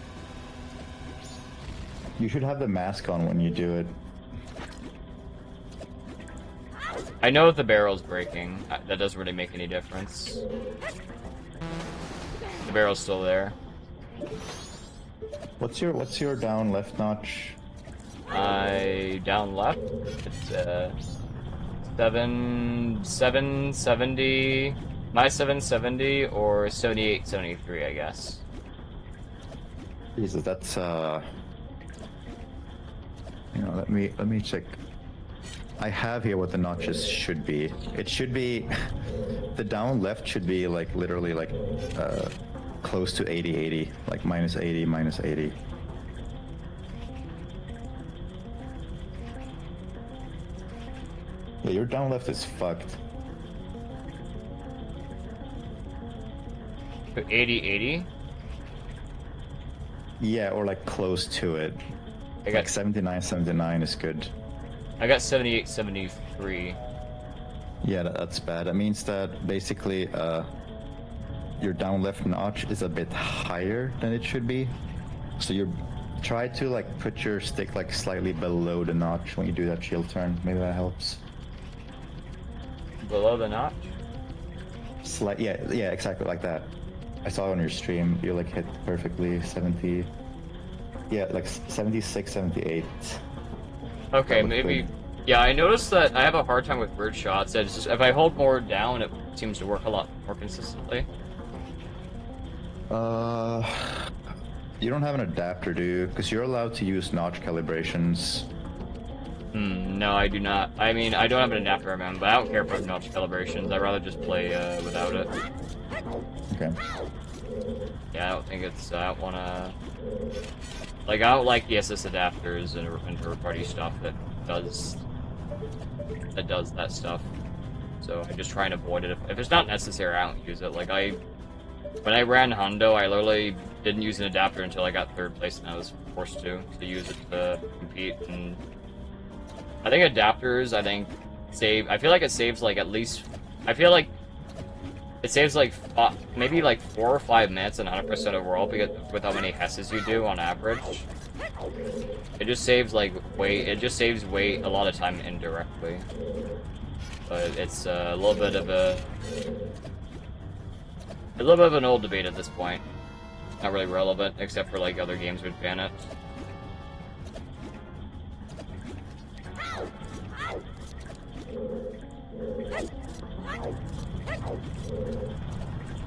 You should have the mask on when you do it. I know if the barrel's breaking. That doesn't really make any difference. The barrel's still there. What's your down left notch? Down left. It's 770. My 770 or 7873, I guess. Jesus, that's let me check. I have here what the notches should be. It should be the down left should be like literally like close to 80, like minus 80, minus 80. Yeah, your down left is fucked. 80. Yeah, or like close to it. I got like 79 is good. I got 7873. Yeah, that's bad. That means that basically your down left notch is a bit higher than it should be. So you try to like put your stick like slightly below the notch when you do that shield turn. Maybe that helps. Below the notch? Yeah, exactly like that. I saw it on your stream. You like hit perfectly 70. Yeah, like 76, 78. Okay, maybe. Good. Yeah, I noticed that I have a hard time with bird shots. It's just, if I hold more down, it seems to work a lot more consistently. You don't have an adapter, do you? Because you're allowed to use notch calibrations. No, I do not. I mean, I don't have an adapter, man, but I don't care about notch calibrations. I'd rather just play without it. Okay. Yeah, I don't think it's. I don't want to. Like, I don't like the SS adapters and third-party stuff that does that stuff. So I just try and avoid it. If it's not necessary, I don't use it. Like when I ran Hondo, I literally didn't use an adapter until I got third place, and I was forced to use it to compete. And I think adapters, save. I feel like it saves like at least. I feel like it saves like maybe like 4 or 5 minutes in 100% overall because with how many hesses you do on average. It just saves like It just saves a lot of time indirectly. But it's a little bit of an old debate at this point. Not really relevant, except for like other games would ban it.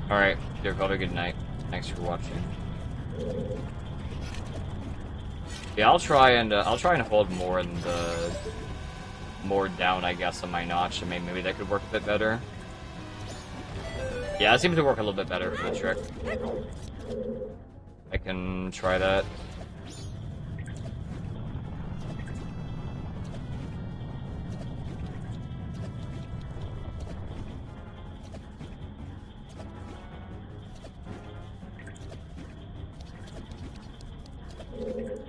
Alright, dear, have a good night. Thanks for watching. Yeah, I'll try and hold more down, I guess, on my notch, and maybe that could work a bit better. Yeah, it seems to work a little bit better for the trick. I can try that.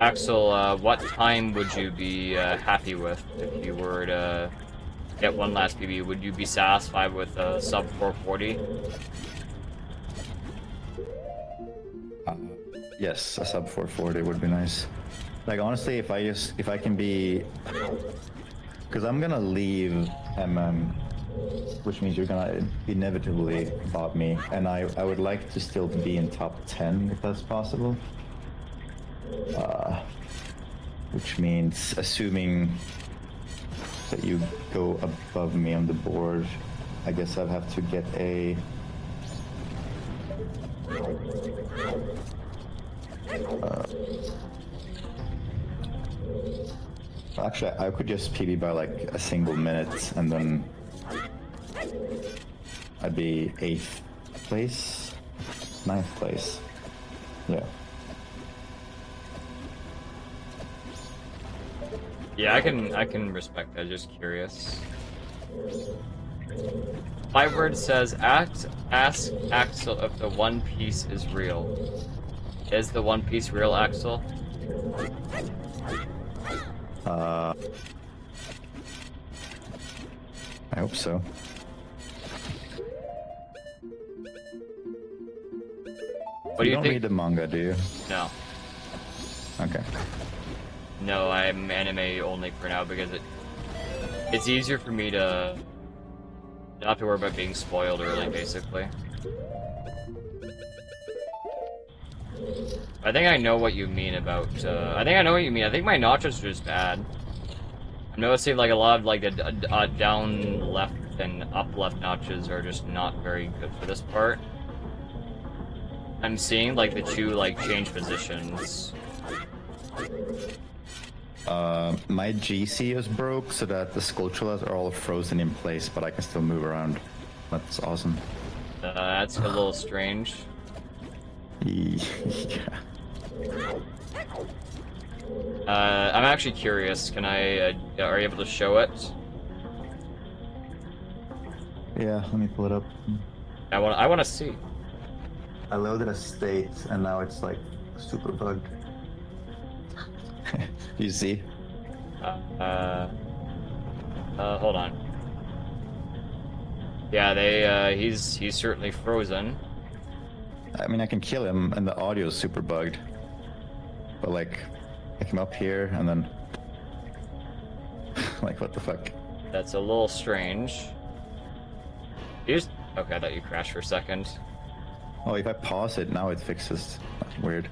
Axel, what time would you be happy with if you were to get one last PB? Would you be satisfied with sub 440? Yes, a sub 440 would be nice. Like honestly, if I can be, because I'm gonna leave MM, which means you're gonna inevitably bot me, and I would like to still be in top 10 if that's possible. Which means assuming that you go above me on the board, I guess I'd have to get a actually, I could just PB by like a single minute, and then I'd be 8th place, 9th place. Yeah. Yeah, I can respect that. Just curious. My word says, ask Axel if the One Piece is real. Is the One Piece real, Axel? I hope so. What do you don't think? read the manga, do you? No. Okay. No, I'm anime only for now because it's easier for me to not have to worry about being spoiled early, basically. I think I know what you mean about, I think I know what you mean. I think my notches are just bad. I'm noticing like a lot of like the down left and up left notches are just not very good for this part. I'm seeing like the two like change positions. My GC is broke so that the sculptures are all frozen in place, but I can still move around. That's awesome. That's a little strange. Yeah. I'm actually curious. Can I? Are you able to show it? Yeah, let me pull it up. I want to see. I loaded a state, and now it's like super bugged. You see? Hold on. Yeah, he's certainly frozen. I mean, I can kill him, and the audio is super bugged. But like, I come up here, and then like, what the fuck? That's a little strange. Okay, I thought you crashed for a second. Oh, if I pause it, now it fixes. Weird.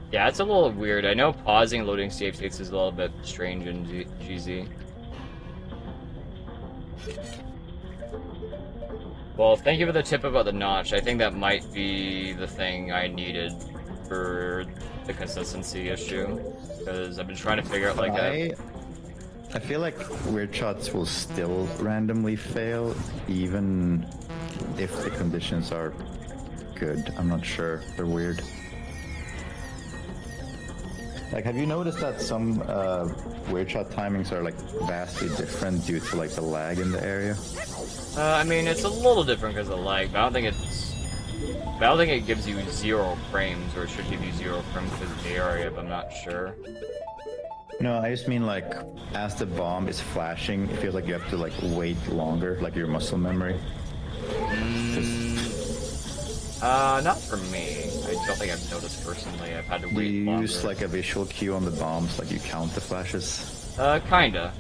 Yeah, it's a little weird. I know pausing loading save states is a little bit strange in GZ. Well, thank you for the tip about the notch. I think that might be the thing I needed for the consistency issue. Because I've been trying to figure out like I feel like weird shots will still randomly fail, even if the conditions are good. I'm not sure. They're weird. Like, have you noticed that some weird shot timings are like vastly different due to like the lag in the area? I mean, it's a little different because of lag, but I don't think it gives you 0 frames, or it should give you 0 frames because of the area, but I'm not sure. No, I just mean like as the bomb is flashing, it feels like you have to like wait longer, like your muscle memory. Not for me. I don't think I've noticed personally. I've had to Do wait you longer. use like a visual cue on the bombs, like you count the flashes? Kinda.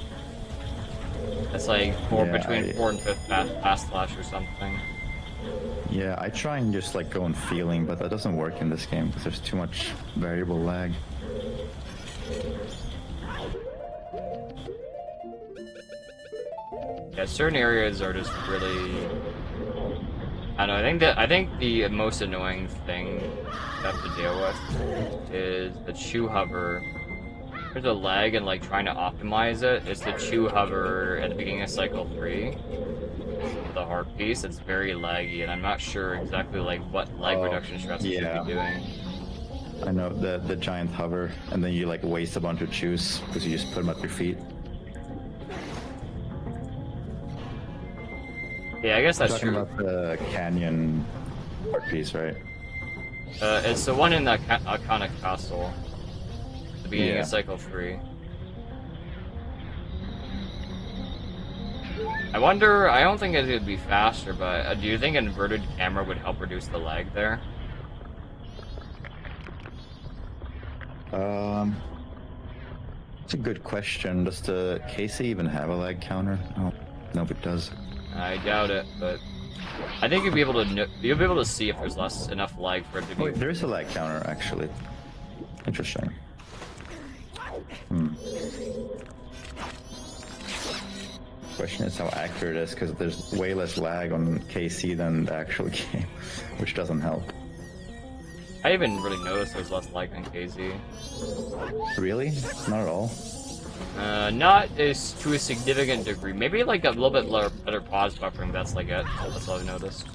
It's like Yeah, between 4 and 5 fast flash or something. Yeah, I try and just like go on feeling, but that doesn't work in this game because there's too much variable lag. Yeah, certain areas are just really. I don't know. I think the most annoying thing you have to deal with is the chew hover. There's a lag and like trying to optimize it. It's the chew hover at the beginning of cycle 3. The heart piece. It's very laggy, and I'm not sure exactly like what lag reduction strats you should be doing. I know the giant hover, and then you like waste a bunch of chews because you just put them at your feet. Yeah, I guess that's Talking true. about the canyon art piece, right? It's the one in the iconic castle. At the beginning Yeah. of cycle 3. I wonder, I don't think it would be faster, but do you think an inverted camera would help reduce the lag there? It's a good question. Does the KC even have a lag counter? I don't know if it does. I doubt it, but I think you'll be able to see if there's enough lag for it to be. Wait, there is a lag counter actually. Interesting. Question is how accurate it is, because there's way less lag on KC than the actual game, which doesn't help. I even really noticed there's less lag than KZ. Really? Not at all. Not as to a significant degree. Maybe like a little bit better pause buffering. That's like it. That's all I've noticed.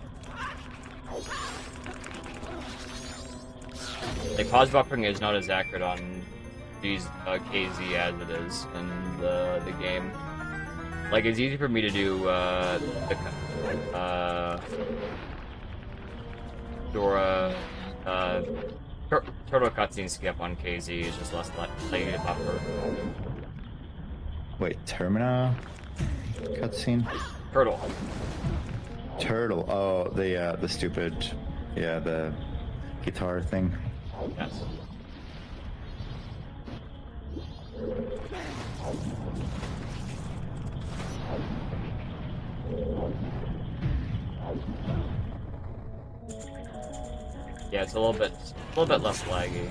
Like pause buffering is not as accurate on these KZ as it is in the game. Like it's easy for me to do Dora turtle cutscene skip on KZ is just less likely to buffer. Wait, Termina cutscene? Turtle. Turtle. Oh, the stupid, yeah, the guitar thing. Yes. Yeah, it's a little bit less laggy.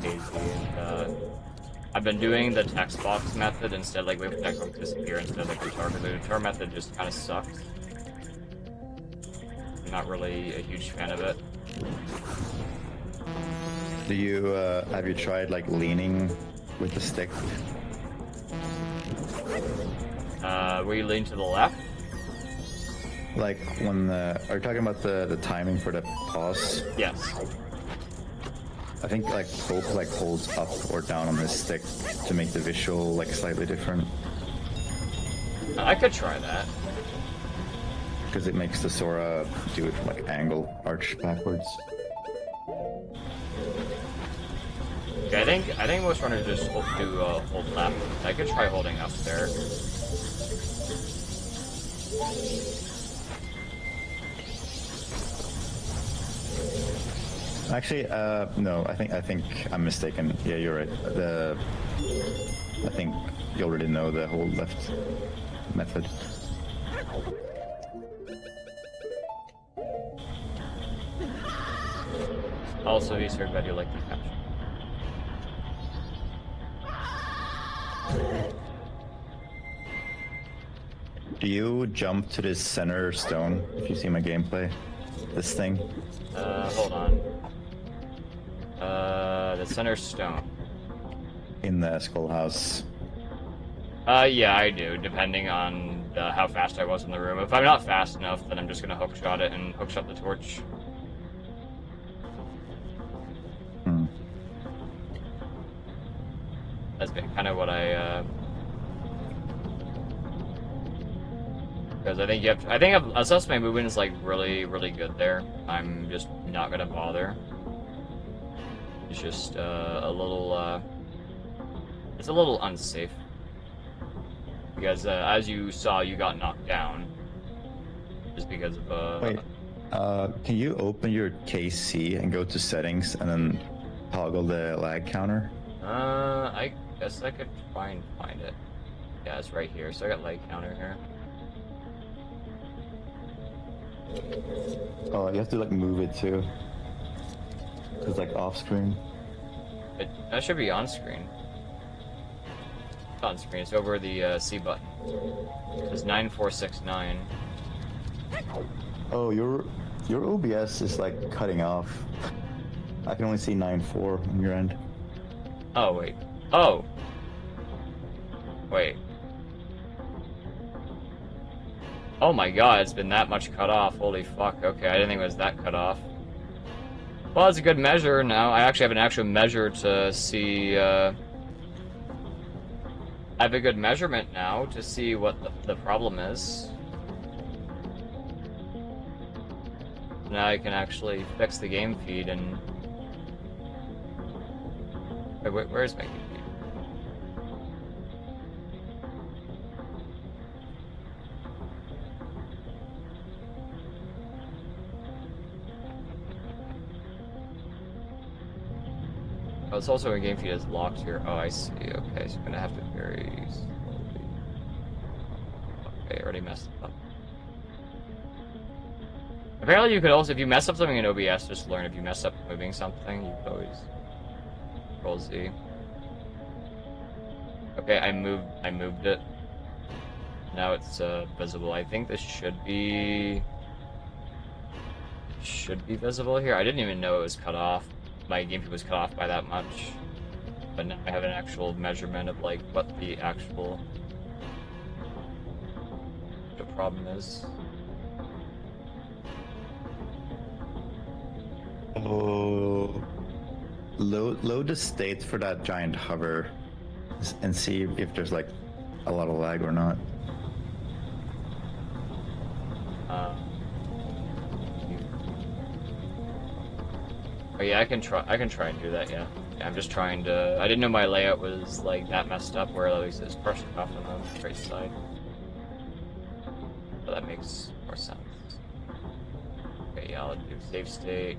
And, I've been doing the text box method instead, like wait for text box to disappear instead of the guitar, because the guitar method just kind of sucks. I'm not really a huge fan of it. Do you have you tried like leaning with the stick? Where you lean to the left? Like when are you talking about the timing for the pause? Yes. I think like Hope like holds up or down on his stick to make the visual like slightly different, I could try that. because it makes the Sora do it like angle arch backwards. Yeah, I think most runners just hold left. I could try holding up there. Actually, no. I think I'm mistaken. Yeah, you're right. I think you already know the hold left method. Also, he's heard that you like the caption. Do you jump to this center stone if you see my gameplay? This thing? Hold on. The center stone. In the schoolhouse. Yeah, I do, depending on how fast I was in the room. If I'm not fast enough, then I'm just gonna hookshot it and hookshot the torch. That's been kind of what I, because I think you have to, I think assess my movement is like really, really good there. I'm just not gonna bother. It's just a little It's a little unsafe. Because, as you saw, you got knocked down. Just because of, Wait, can you open your KC and go to settings and then toggle the lag counter? I guess I could try and find it. Yeah, it's right here. So I got lag counter here. Oh, you have to like move it too. It's like off screen. That should be on screen. It's on screen. It's over the C button. It's 9469. Oh, your OBS is like cutting off. I can only see 9.4 on your end. Oh, wait. Oh! Wait. Oh my god, it's been that much cut off. Holy fuck. Okay, I didn't think it was that cut off. Well, that's a good measure now. I actually have an actual measure to see, I have a good measurement now to see what the problem is. Now I can actually fix the game feed and... Wait, where's my game feed? Oh, it's also a game feed is locked here. Oh, I see. Okay, so I'm gonna have to very slowly... Okay, I already messed it up. Apparently you could also, if you mess up something in OBS, just learn if you mess up moving something, you could always Control Z. Okay, I moved it. Now it's visible. I think this should be visible here. I didn't even know it was cut off. My game feed was cut off by that much. But now I have an actual measurement of like what the problem is. Oh, load the state for that giant hover and see if there's like a lot of lag or not. Oh yeah, I can try and do that. Yeah, I'm just trying to. I didn't know my layout was like that messed up, where at least it's pressed off on the right side. So that makes more sense. Okay, yeah, I'll do save state.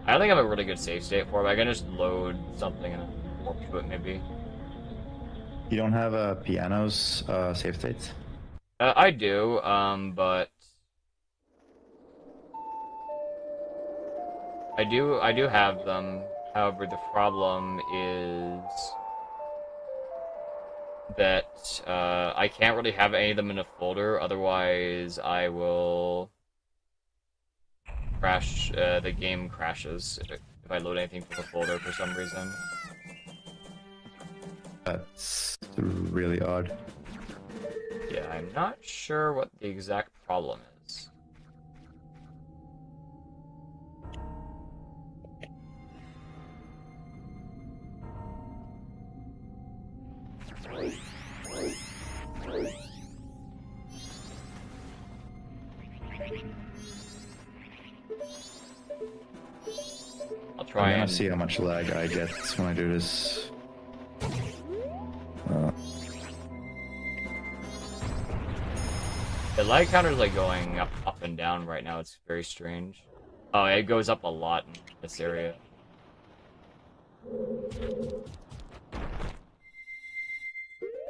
I don't think I have a really good save state for it, but I can just load something and warp to it maybe. You don't have a piano's save states? I do, but I do have them. However, the problem is that I can't really have any of them in a folder. Otherwise, I will crash. The game crashes if I load anything from a folder for some reason. That's really odd. Yeah, I'm not sure what the exact problem is. I'll try I'm and gonna see how much lag I get when I do this. The lag counter's like going up and down right now. It's very strange. Oh, it goes up a lot in this area.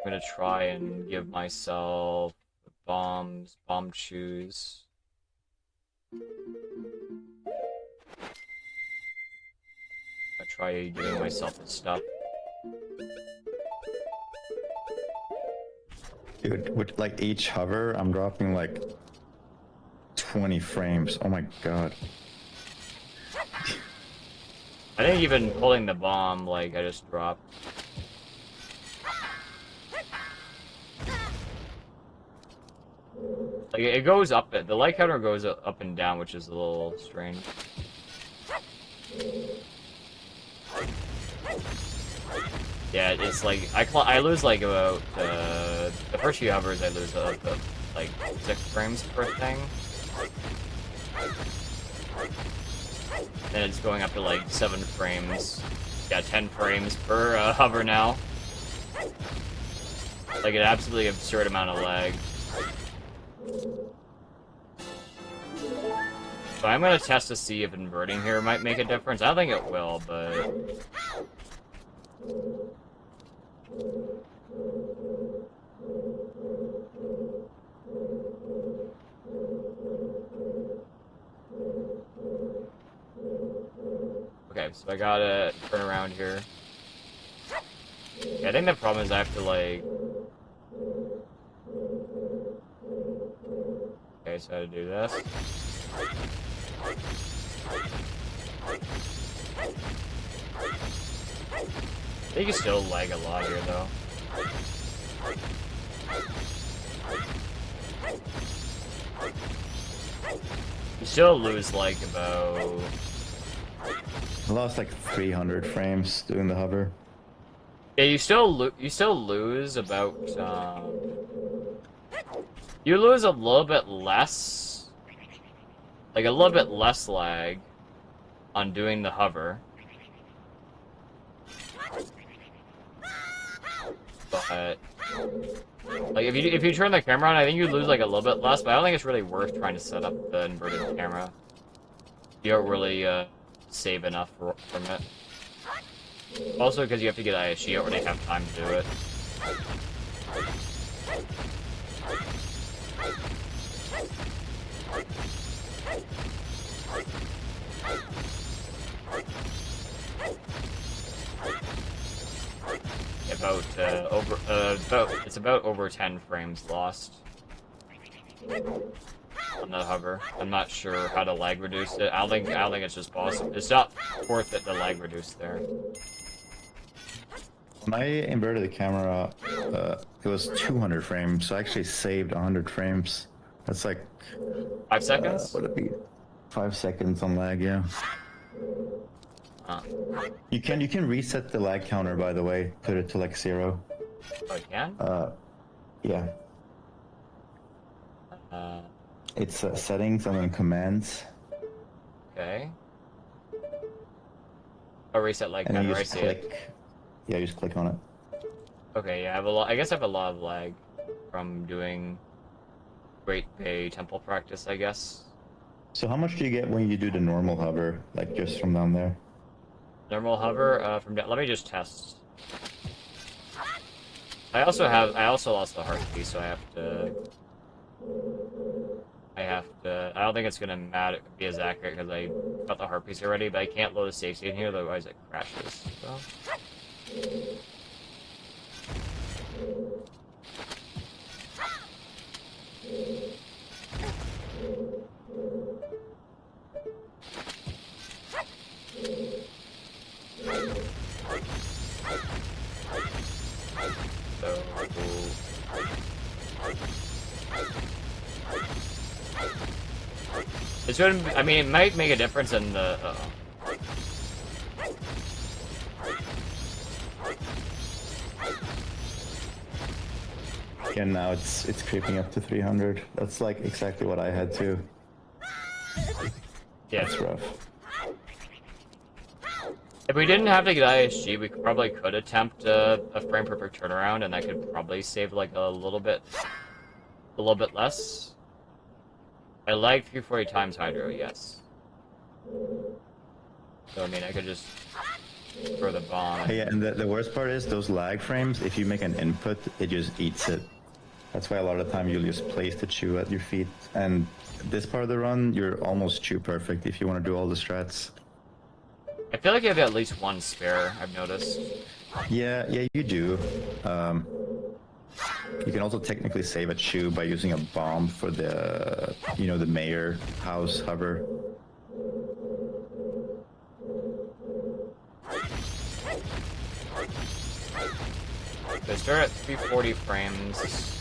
I'm gonna try and give myself bomb choose. I try giving myself the stuff. Dude, with like each hover, I'm dropping like 20 frames. Oh my god. I think even pulling the bomb, like, I just dropped. Like, it goes up, the light counter goes up and down, which is a little strange. Yeah, it's like, I lose like about, the first few hovers I lose like 6 frames per thing. And it's going up to like 7 frames. Yeah, 10 frames per hover now. Like an absolutely absurd amount of lag. So I'm gonna test to see if inverting here might make a difference. I don't think it will, but... Okay, so I gotta turn around here. Yeah, I think the problem is I have to, like... Okay, so I have to do this. I think you still lag a lot here, though. You still lose, like, about... I lost like 300 frames doing the hover. Yeah, you still lose about, You lose a little bit less... Like, a little bit less lag on doing the hover. But... Like, if you turn the camera on, I think you lose, like, a little bit less, but I don't think it's really worth trying to set up the inverted camera. You don't really, save enough from it. Also, because you have to get ISG, you don't really have time to do it. It's about over 10 frames lost on the hover. I'm not sure how to lag reduce it. I don't think it's just possible. It's not worth it to lag reduce there. When I inverted the camera, it was 200 frames, so I actually saved 100 frames. That's like 5 seconds? Would it be 5 seconds on lag? Yeah. Huh. You can reset the lag counter, by the way. Put it to like 0. Oh, you can? Yeah. It's settings and then commands. Okay. Oh, reset lag And you counter. I just see it. click. Yeah, you just click on it. Okay, yeah, I guess I have a lot of lag from doing Great Bay Temple practice, I guess. So how much do you get when you do the normal hover, like just from down there? Normal hover from down. Let me just test. I also lost the heart piece, so I don't think it's gonna be as accurate because I got the heart piece already, but I can't load a save state in here, otherwise it crashes. So. It's gonna. I mean, it might make a difference in the. And now it's creeping up to 300. That's like exactly what I had too. Yeah. That's rough. If we didn't have to get ISG, we probably could attempt a frame perfect turnaround, and that could probably save like a little bit less. I like 340 times Hydro, yes. So I mean, I could just throw the bomb. Yeah, and the worst part is those lag frames. If you make an input, it just eats it. That's why a lot of the time you'll just place the chew at your feet. And this part of the run, you're almost chew perfect if you want to do all the strats. I feel like you have at least one spare, I've noticed. Yeah, you do. You can also technically save a chew by using a bomb for the, the mayor house hover. They start at 340 frames.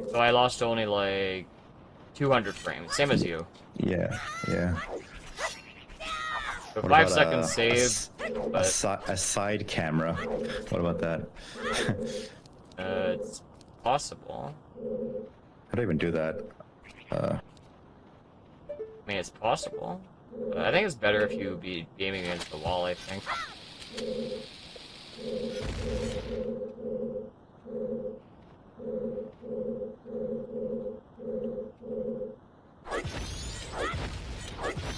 So I lost only like 200 frames, same as you. Yeah. A What 5 about second a save, but a side camera? What about that? it's possible. How do I even do that? I mean, it's possible. But I think it's better if you be aiming against the wall, I think.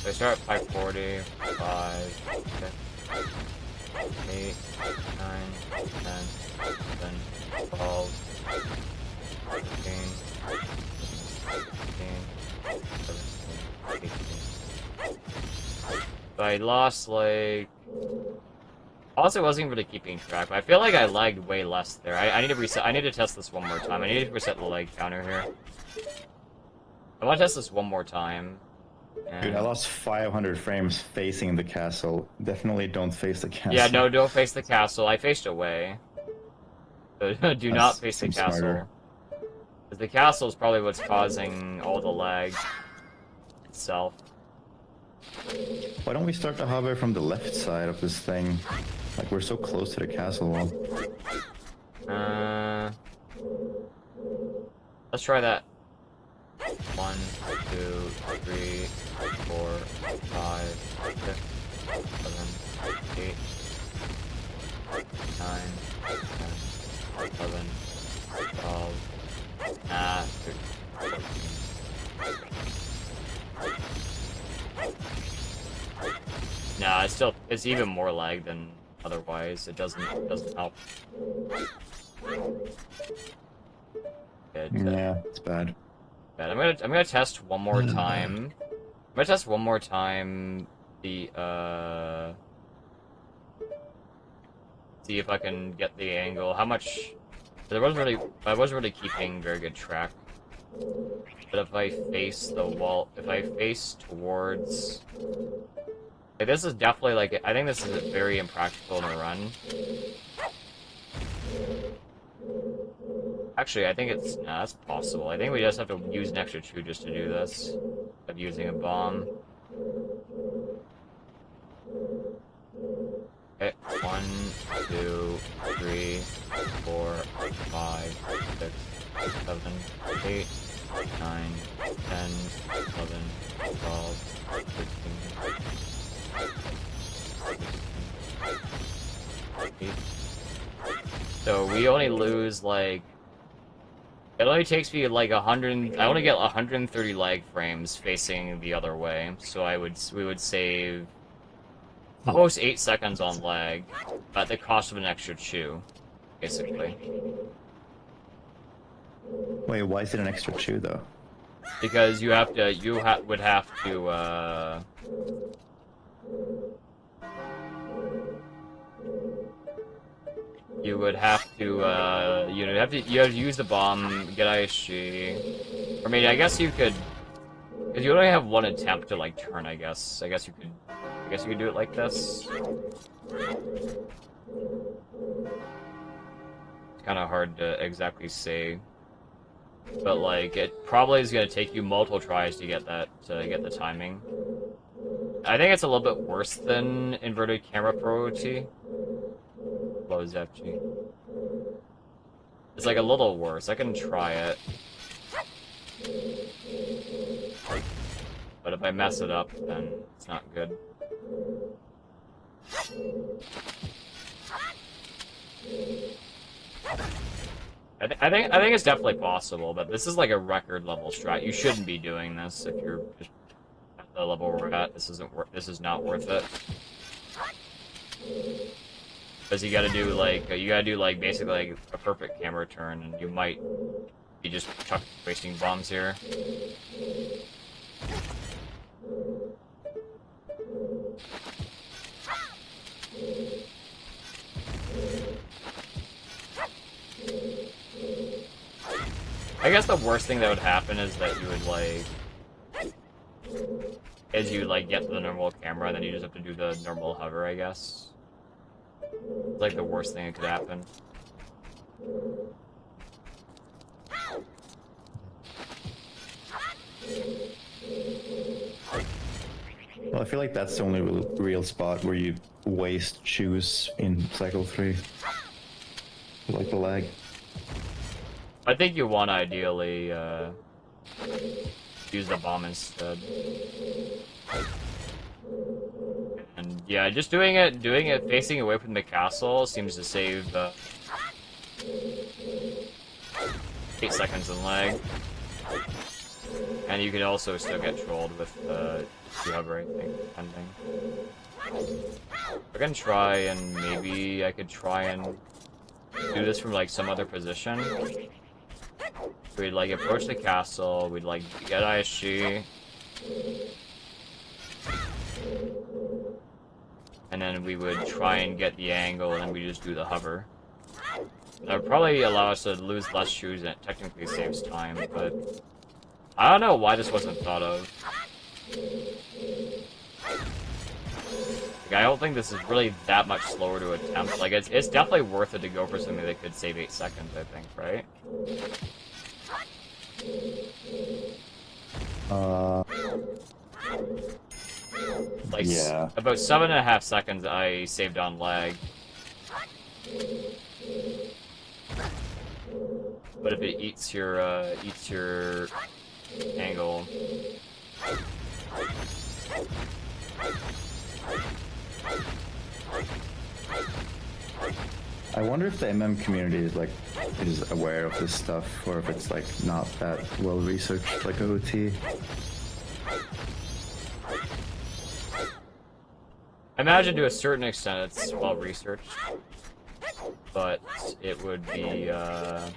So I start at 540, 5, 6, 8, 9, 10, 11, 12, 13, 16, 17, 18. So I lost, like... Also, I wasn't really keeping track, but I feel like I lagged way less there. I need to reset. I need to test this one more time. I need to reset the lag counter here. I want to test this one more time. Dude, I lost 500 frames facing the castle. Definitely don't face the castle. Yeah, no, don't face the castle. I faced away. So do not That face the seems castle. smarter. Because the castle is probably what's causing all the lag itself. Why don't we start to hover from the left side of this thing? Like, we're so close to the castle wall. Let's try that. 1, 2, 3, 4, 5, 6, 7, 8, 9, 10, 11, 12, 13, 14. Nah, it's even more lag than otherwise. It doesn't help. Yeah, it's bad. I'm gonna test one more time. I'm gonna test one more time the see if I can get the angle. How much? I wasn't really keeping very good track. But if I face the wall, if I face towards, like, this is definitely like, I think this is very impractical to run. Actually, I think it's, nah, that's possible. I think we just have to use an extra 2 just to do this, of using a bomb. Okay, 1, 2, 3, 4, 5, 6, 7, 8, 9, 10, 11, 12, 13, 8. So we only lose, like, it only takes me like 100. I only get 130 lag frames facing the other way, so we would save almost 8 seconds on lag at the cost of an extra 2, basically. Wait, why is it an extra 2 though? Because you would have to you would have to you know, you have to use the bomb, get ISG. Or maybe I guess you could, because you only have one attempt to like turn. I guess you could do it like this. It's kind of hard to exactly say, but like it probably is gonna take you multiple tries to get that the timing. I think it's a little bit worse than inverted camera priority. Low is FG. It's like a little worse. I can try it. But if I mess it up, then it's not good. I think it's definitely possible, but this is like a record level strat. You shouldn't be doing this if you're just at the level we're at. This is not worth it. Because you gotta do like basically like a perfect camera turn, and you might be just wasting bombs here. I guess the worst thing that would happen is that you would like, get to the normal camera, and then you just have to do the normal hover, I guess. It's like the worst thing that could happen. Well, I feel like that's the only real spot where you waste shoes in Cycle 3. I like the lag. I think you want to ideally use the bomb instead. And yeah, just doing it facing away from the castle seems to save 8 seconds in lag. And you could also still get trolled with you hover, I think, depending. We're gonna try, and maybe I could try and do this from like some other position. We'd like approach the castle, we'd like get ISG. And then we would try and get the angle, and then we just do the hover. That would probably allow us to lose less shoes, and it technically saves time, but I don't know why this wasn't thought of. Like, I don't think this is really that much slower to attempt. Like, it's definitely worth it to go for something that could save 8 seconds, I think, right? Like, yeah. About 7.5 seconds I saved on lag. But if it eats your angle. I wonder if the MM community is aware of this stuff, or if it's like not that well researched like OT. I imagine to a certain extent it's well researched, but it would be I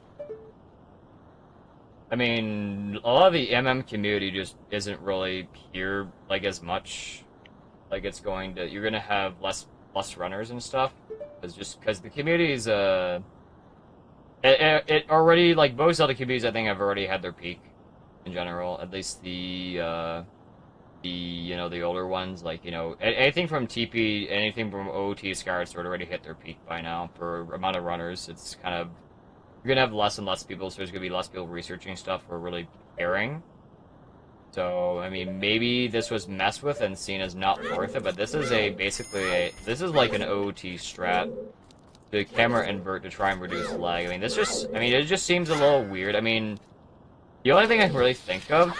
mean, a lot of the MM community just isn't really here like as much. Like it's going to, you're gonna have less runners and stuff, because the communities it already, like most other communities I think have already had their peak in general. At least the the older ones, like anything from TP, anything from OOT Skyward Sword already hit their peak by now for amount of runners. It's kind of, you're gonna have less and less people, so there's gonna be less people researching stuff or really caring. So, I mean, maybe this was messed with and seen as not worth it, but this is this is like an OOT strat. The camera invert to try and reduce lag. I mean, it just seems a little weird. I mean, the only thing I can really think of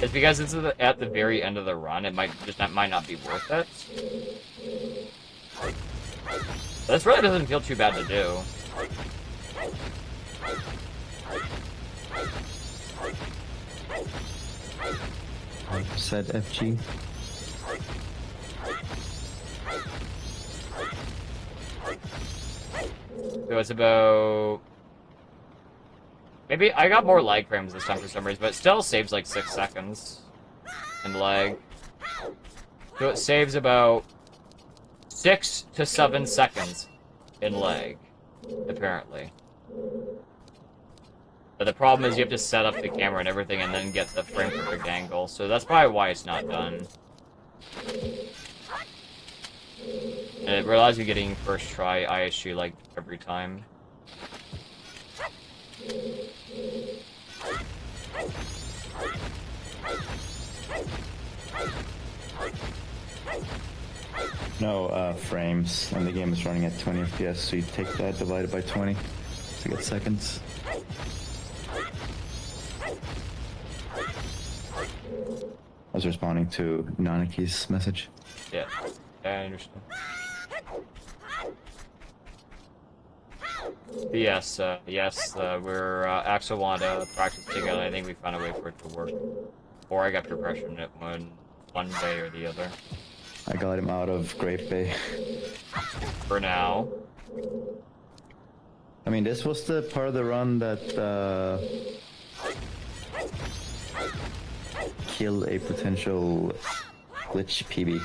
is because it's at the very end of the run, it might not be worth it. But this really doesn't feel too bad to do. Set FG. So it's about, maybe I got more lag frames this time for some reason, but it still saves like 6 seconds in lag. So it saves about 6 to 7 seconds in lag, apparently. But the problem is you have to set up the camera and everything and then get the frame perfect angle, so that's probably why it's not done. And it relies on getting first try ISG like every time. No frames, and the game is running at 20 FPS, so you take that divided by 20 to get seconds. I was responding to Nanaki's message. Yeah, I understand. But yes, we're actually want to practice together. I think we found a way for it to work. Or I got peer pressure in it one way or the other. I got him out of Grape Bay. For now. I mean, this was the part of the run that killed a potential glitch PB.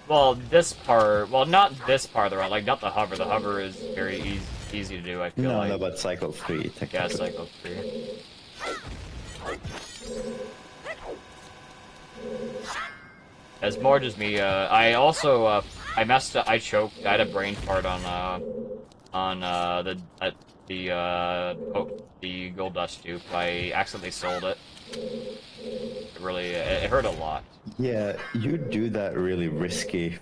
Well, this part, well, not this part of the run, like, not the hover. The hover is very easy to do, I feel like. No, but Cycle 3, technically. Yeah, Cycle 3. It's more just me, I also, I messed up, I choked, I had a brain fart on the gold dust dupe. I accidentally sold it. It really, it hurt a lot. Yeah, you do that really risky.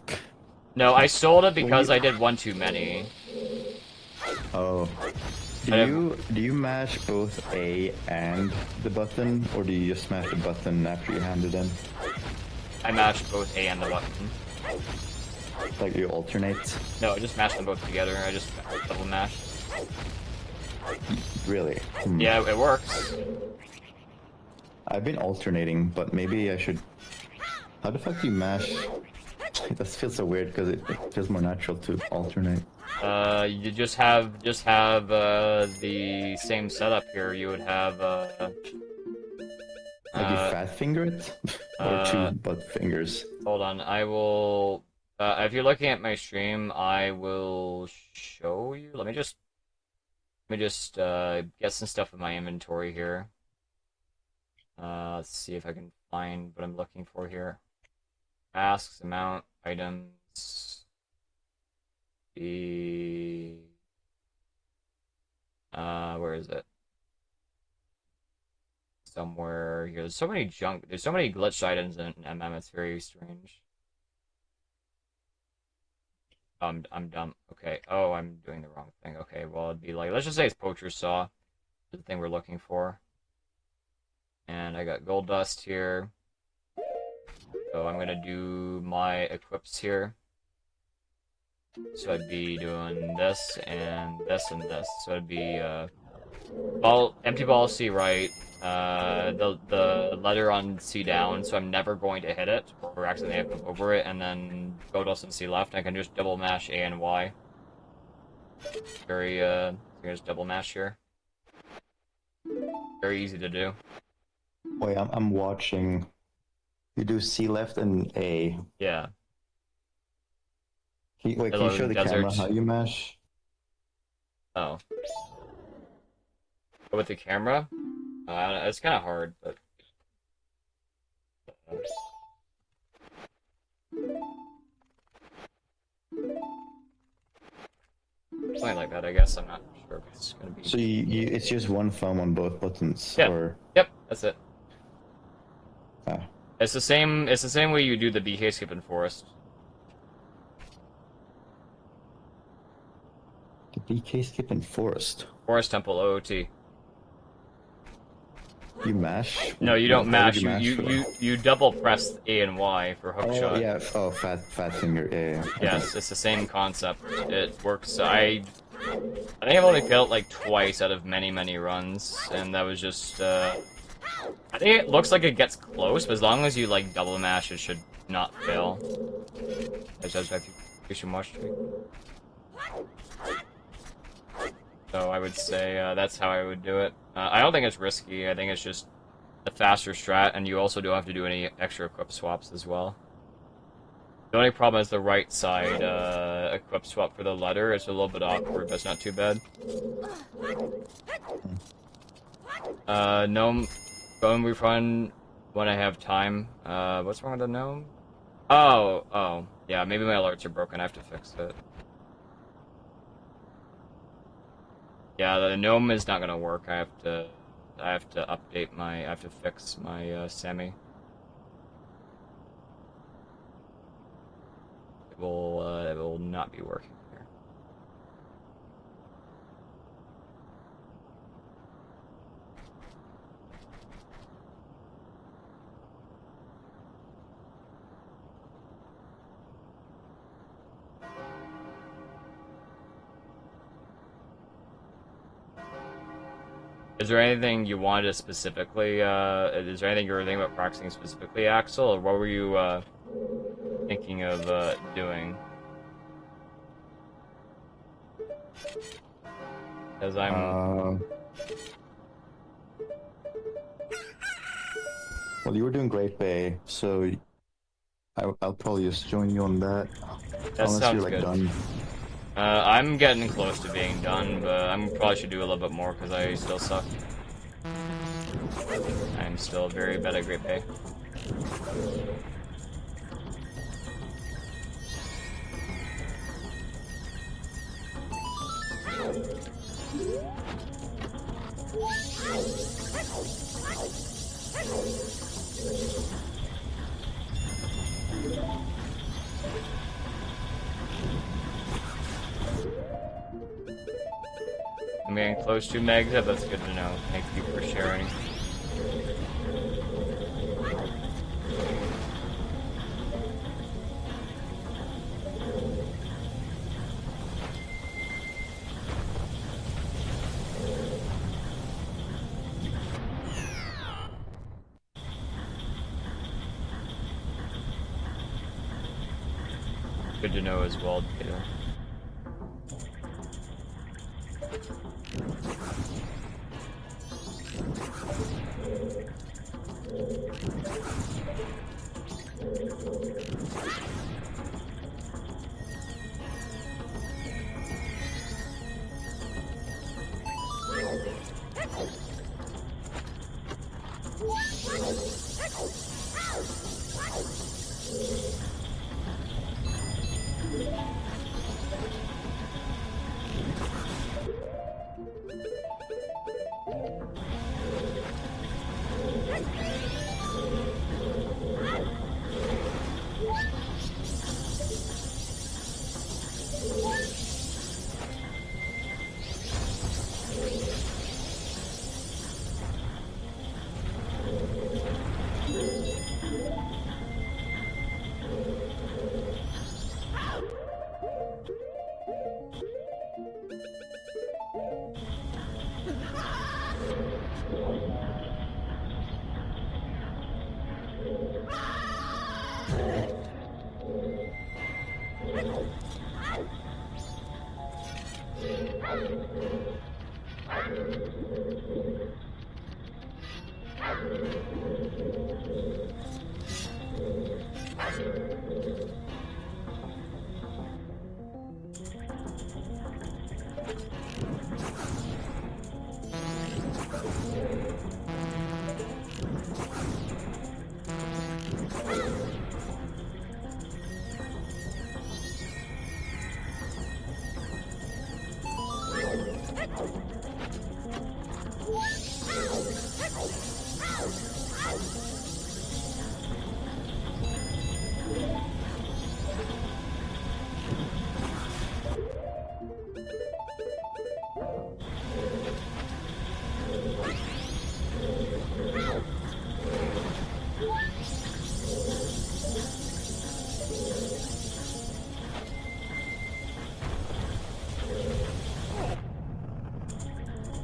No, I sold it When because you- I did one too many. Oh. Do you mash both A and the button, or do you just smash the button after you hand it in? I mashed both A and the button. Like you alternate? No, I just mashed them both together. I just double mashed. Really? Hmm. Yeah, it works. I've been alternating, but maybe I should... How the fuck do you mash? It does feel so weird because it feels more natural to alternate. You just have the same setup here. You would have Like you fat finger it? Or two butt fingers? hold on, I will. If you're looking at my stream, I will show you. Let me just get some stuff in my inventory here. Let's see if I can find what I'm looking for here. Masks, amount, items. Where is it? Somewhere here. There's so many junk. There's so many glitched items in MM. It's very strange. I'm dumb. Okay. Oh, I'm doing the wrong thing. Okay. Well, it'd be like, let's just say it's poacher's saw. The thing we're looking for. And I got gold dust here. So I'm gonna do my equips here. So I'd be doing this and this and this. So it'd be empty ball C right, the letter on C down, so I'm never going to hit it or accidentally have to over it, and then gold dust and C left. I can just double mash A and Y. Very just double mash here. Very easy to do. Wait, I'm watching. You do C left and A. Yeah. Can you Hello, show the desert. camera how you mash? Oh. With the camera? It's kind of hard, but... something like that, I guess. I'm not sure if it's gonna be... So it's just one thumb on both buttons, Yep. or... Yep, that's it. Ah. It's the same way you do the BK skip in Forest. The BK skip in Forest. Forest Temple OOT. You mash? No, you don't Why would mash. You double press A and Y for hook Oh shot. yeah. Oh, fat finger. Yeah. Yes, it's the same concept. It works. I think I've only failed like twice out of many runs, and that was just. I think it looks like it gets close, but as long as you like double mash, it should not fail. I just have you should watch it. So I would say that's how I would do it. I don't think it's risky. I think it's just a faster strat, and you also don't have to do any extra equip swaps as well. The only problem is the right side equip swap for the letter. It's a little bit awkward, but it's not too bad. Gnome, bone refund when I have time. What's wrong with the gnome? Oh, yeah, maybe my alerts are broken. I have to fix it. Yeah, the gnome is not gonna work. I have to update my. I have to fix my semi. It will not be working here. Is there anything you wanted to specifically, is there anything you were thinking about practicing specifically, Axel, or what were you, thinking of, doing? Because I'm... Well, you were doing Great Bay, so I'll probably just join you on that. That unless sounds you're, like, good. done. I'm getting close to being done, but I probably should do a little bit more because I still suck. I'm still very bad at Great Bay. getting close to Megs. That's good to know. Thank you for sharing. Good to know as well, Taylor.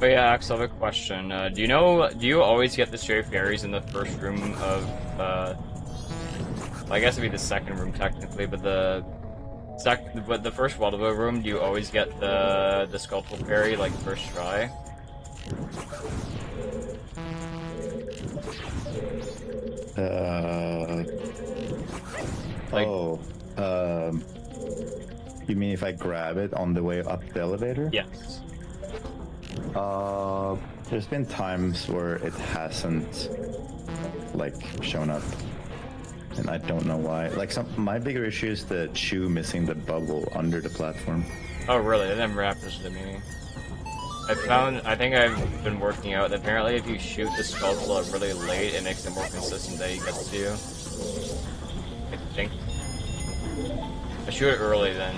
But yeah, Axel, I have a question. Do you always get the stray fairies in the first room of, well, I guess it'd be the second room technically, but the first Waldebo room, do you always get the sculptural fairy, like, first try? Like, you mean if I grab it on the way up the elevator? yes. There's been times where it hasn't, like, shown up, and I don't know why. Like, my bigger issue is the shoe missing the bubble under the platform. Oh, really? That never happens to me. I think I've been working out that apparently if you shoot the sculpture really late, it makes it more consistent that he gets to you. I think. I shoot it early, then...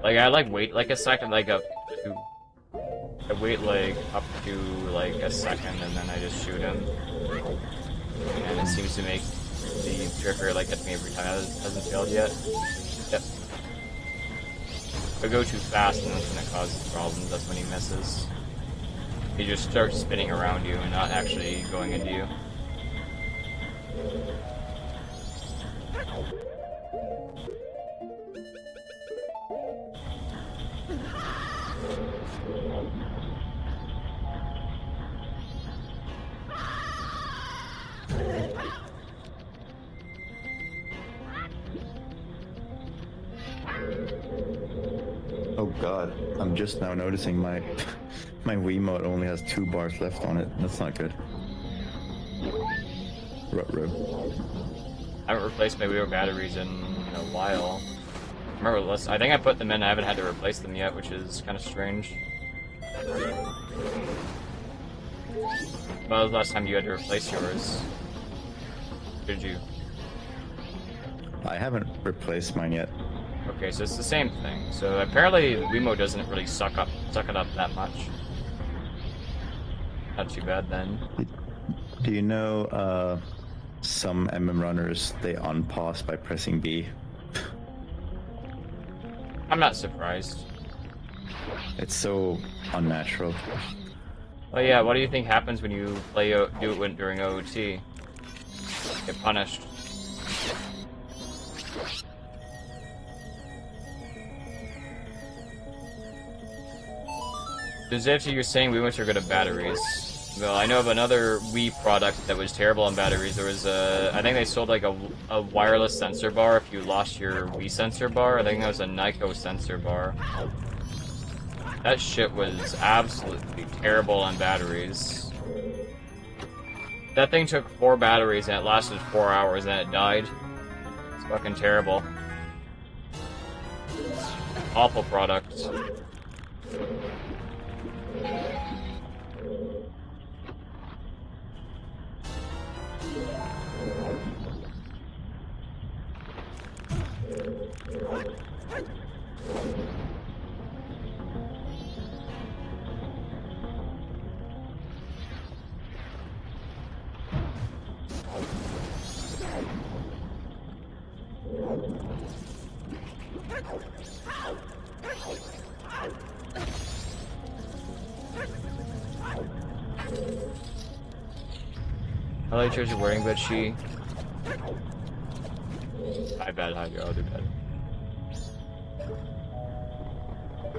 Like, I, like, wait, like, a second, like, I wait, like, up to, like, a second, and then I just shoot him. And it seems to make the trigger, like, get me every time. It hasn't failed yet. Yep. If I go too fast, and that's when it causes problems. That's when he misses. He just starts spinning around you and not actually going into you. Oh god, I'm just now noticing my Wiimote only has 2 bars left on it. That's not good. Ruh-roh. I haven't replaced my Wii batteries in a while. Remember, I think I put them in, I haven't had to replace them yet, which is kind of strange. When was the last time you had to replace yours? Did you? I haven't replaced mine yet. Okay, so it's the same thing. So apparently Wemo doesn't really suck it up that much. Not too bad then. Do you know some MM runners they unpause by pressing B? I'm not surprised. It's so unnatural. Well, yeah, what do you think happens when you do it during OOT? Get punished. As if you're saying Wiimotes are good at batteries. Well, I know of another Wii product that was terrible on batteries. There was I think they sold like a wireless sensor bar if you lost your Wii sensor bar. I think that was a Nyko sensor bar. That shit was absolutely terrible on batteries. That thing took 4 batteries and it lasted 4 hours and it died. It's fucking terrible. Awful product. I like Treasure wearing, but she... I bet Hydro, I'll do better.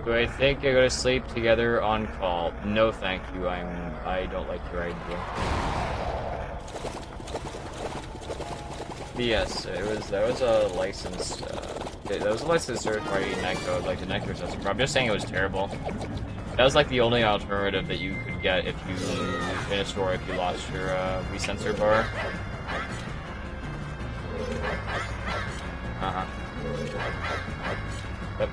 Do I think I go to sleep together on call? No, thank you. I don't like your idea. But yes, that was a licensed third party netcode, like the netcode system. I'm just saying it was terrible. That was like the only alternative that you could get if you in a store if you lost your Wii sensor bar. Yep.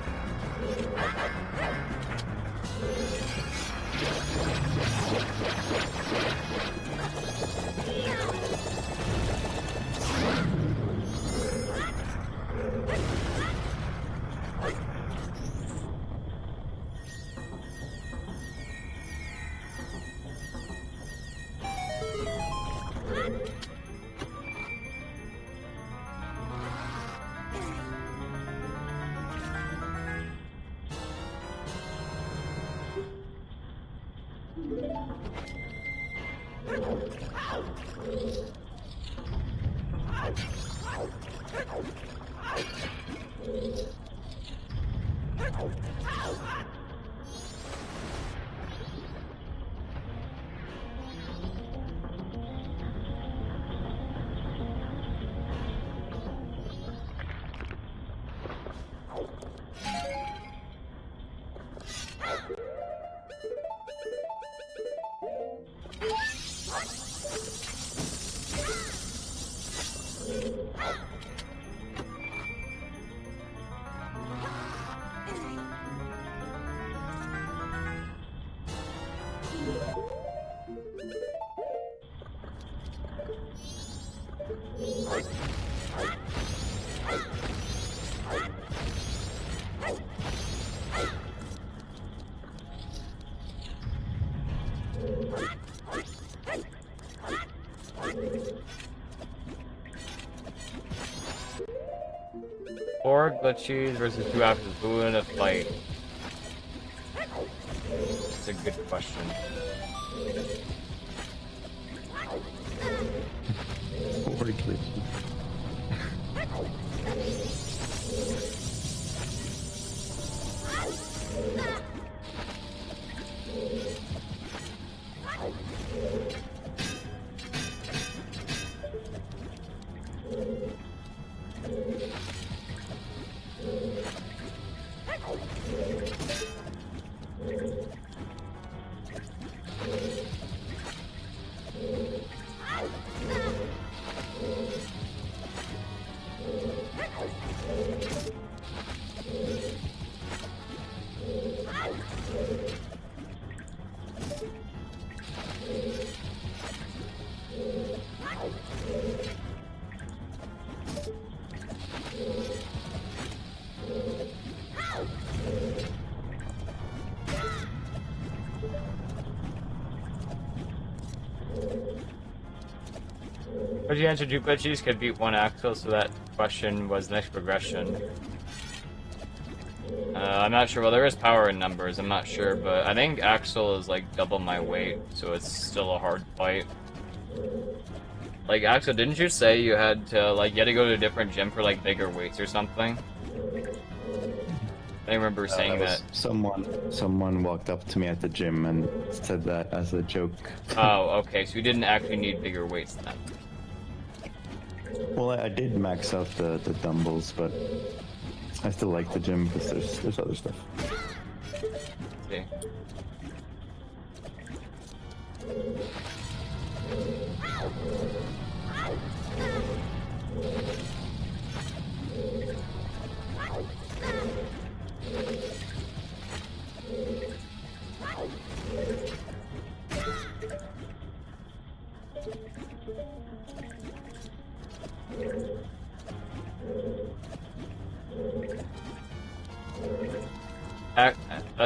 Four glitchies versus 2 actors. Who would win a fight? That's a good question. Four glitches. Would you answer two glitches could beat one axle, so that question was the next progression. I'm not sure. Well, there is power in numbers. I'm not sure, but I think Axel is like double my weight, so it's still a hard fight. Like, Axel, didn't you say you had to, like, you had to go to a different gym for, like, bigger weights or something? I remember saying that. Someone walked up to me at the gym and said that as a joke. Oh, okay, so you didn't actually need bigger weights then. Well, I did max out the dumbbells, but I still like the gym because there's other stuff. See.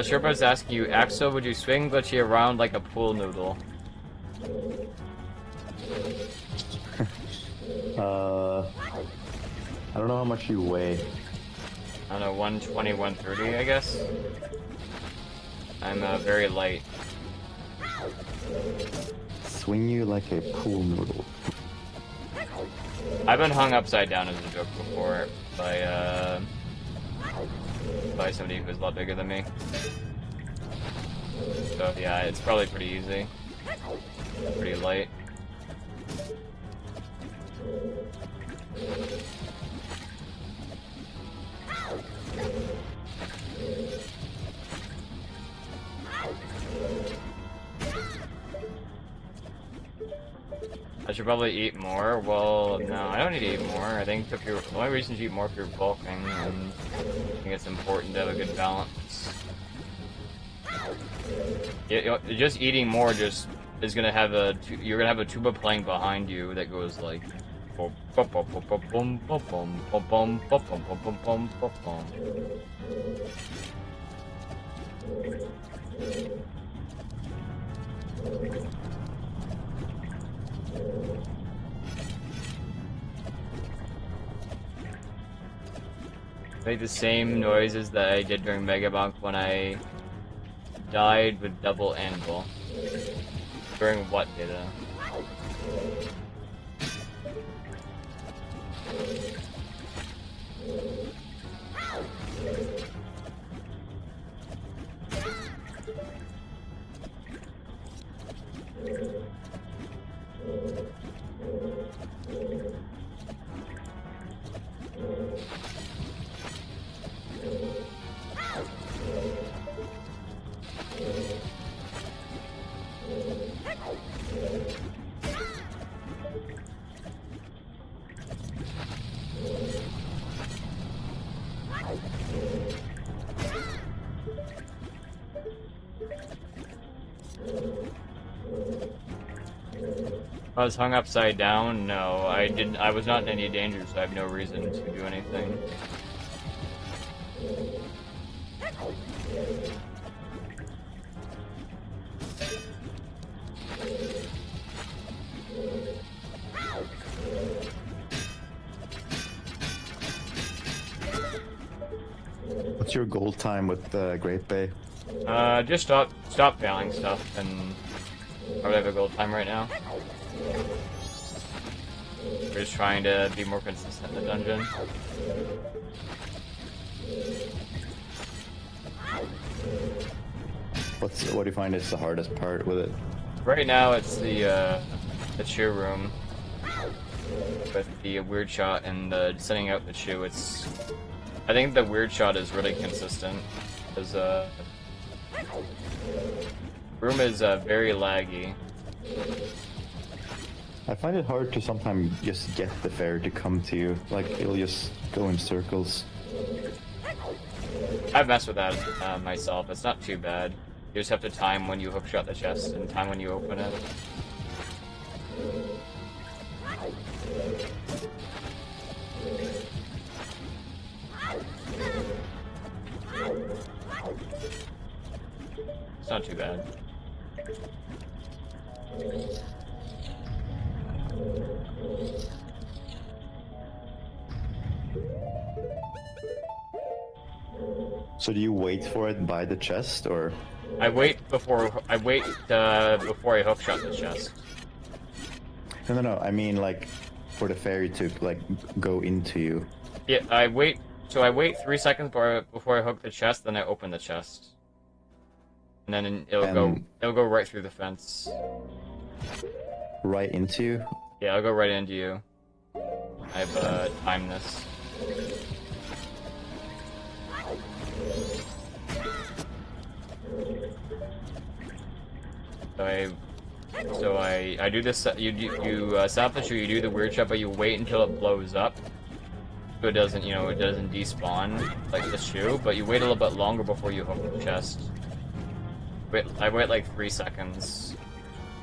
Sherpa's asking you, Axel, would you swing glitchy around like a pool noodle? I don't know how much you weigh. I don't know, 120, 130, I guess? I'm very light. Swing you like a pool noodle. I've been hung upside down as a joke before by somebody who's a lot bigger than me. So yeah, it's probably pretty easy. Pretty light. I should probably eat more. Well, no, I don't need to eat more. I think if you're, the only reason you eat more if you're bulking, and I think it's important to have a good balance. Just eating more just is gonna have you're gonna have a tuba playing behind you that goes like. Make the same noises that I did during Mega Bonk when I died with double anvil. During what data? I was hung upside down? No, I didn't. I was not in any danger, so I have no reason to do anything. What's your goal time with Great Bay? Just stop failing stuff, and probably have a gold time right now. We're just trying to be more consistent in the dungeon. What do you find is the hardest part with it? Right now, it's the cheer room with the weird shot and the sending out the chew. I think the weird shot is really consistent because room is very laggy. I find it hard to sometimes just get the fair to come to you. Like, it'll just go in circles. I've messed with that myself. It's not too bad. You just have to time when you hookshot the chest and time when you open it. It's not too bad. So do you wait for it by the chest, or? I wait before I hook shot the chest. No. I mean, like, for the fairy to like go into you. Yeah, I wait. So I wait 3 seconds before I hook the chest, then I open the chest, and then it'll go right through the fence. Right into you. Yeah, I'll go right into you. I've timed this. So I do this. You set up the shoe. You do the weird shot, but you wait until it blows up, so it doesn't it doesn't despawn like the shoe. But you wait a little bit longer before you hook the chest. I wait like 3 seconds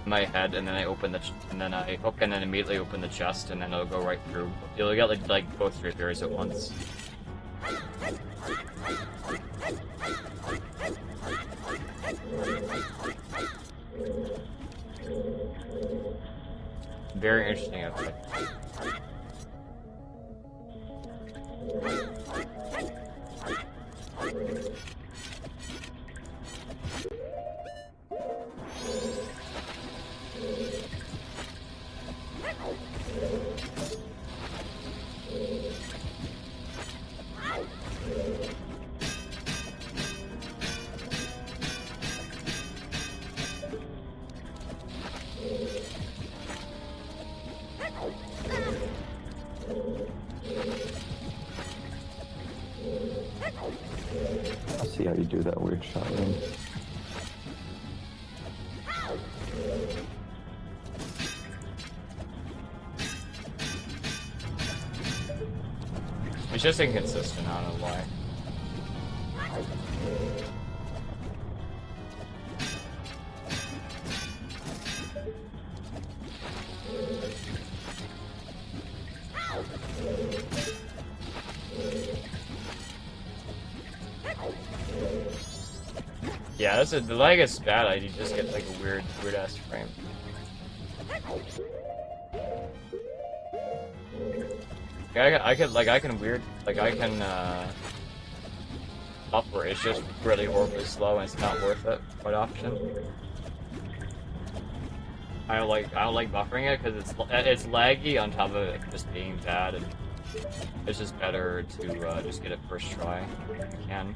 in my head, and then I hook, and then immediately open the chest, and then it'll go right through. You'll get like both your fairies at once. Very interesting effect. I'll see how you do that weird shot then. It's just inconsistent, I don't know why. Yeah, the lag is bad. You just get like a weird ass frame. Yeah, I can buffer. It's just really horribly slow, and it's not worth it quite often. I don't like buffering it because it's laggy on top of it just being bad, and it's just better to just get it first try if you can.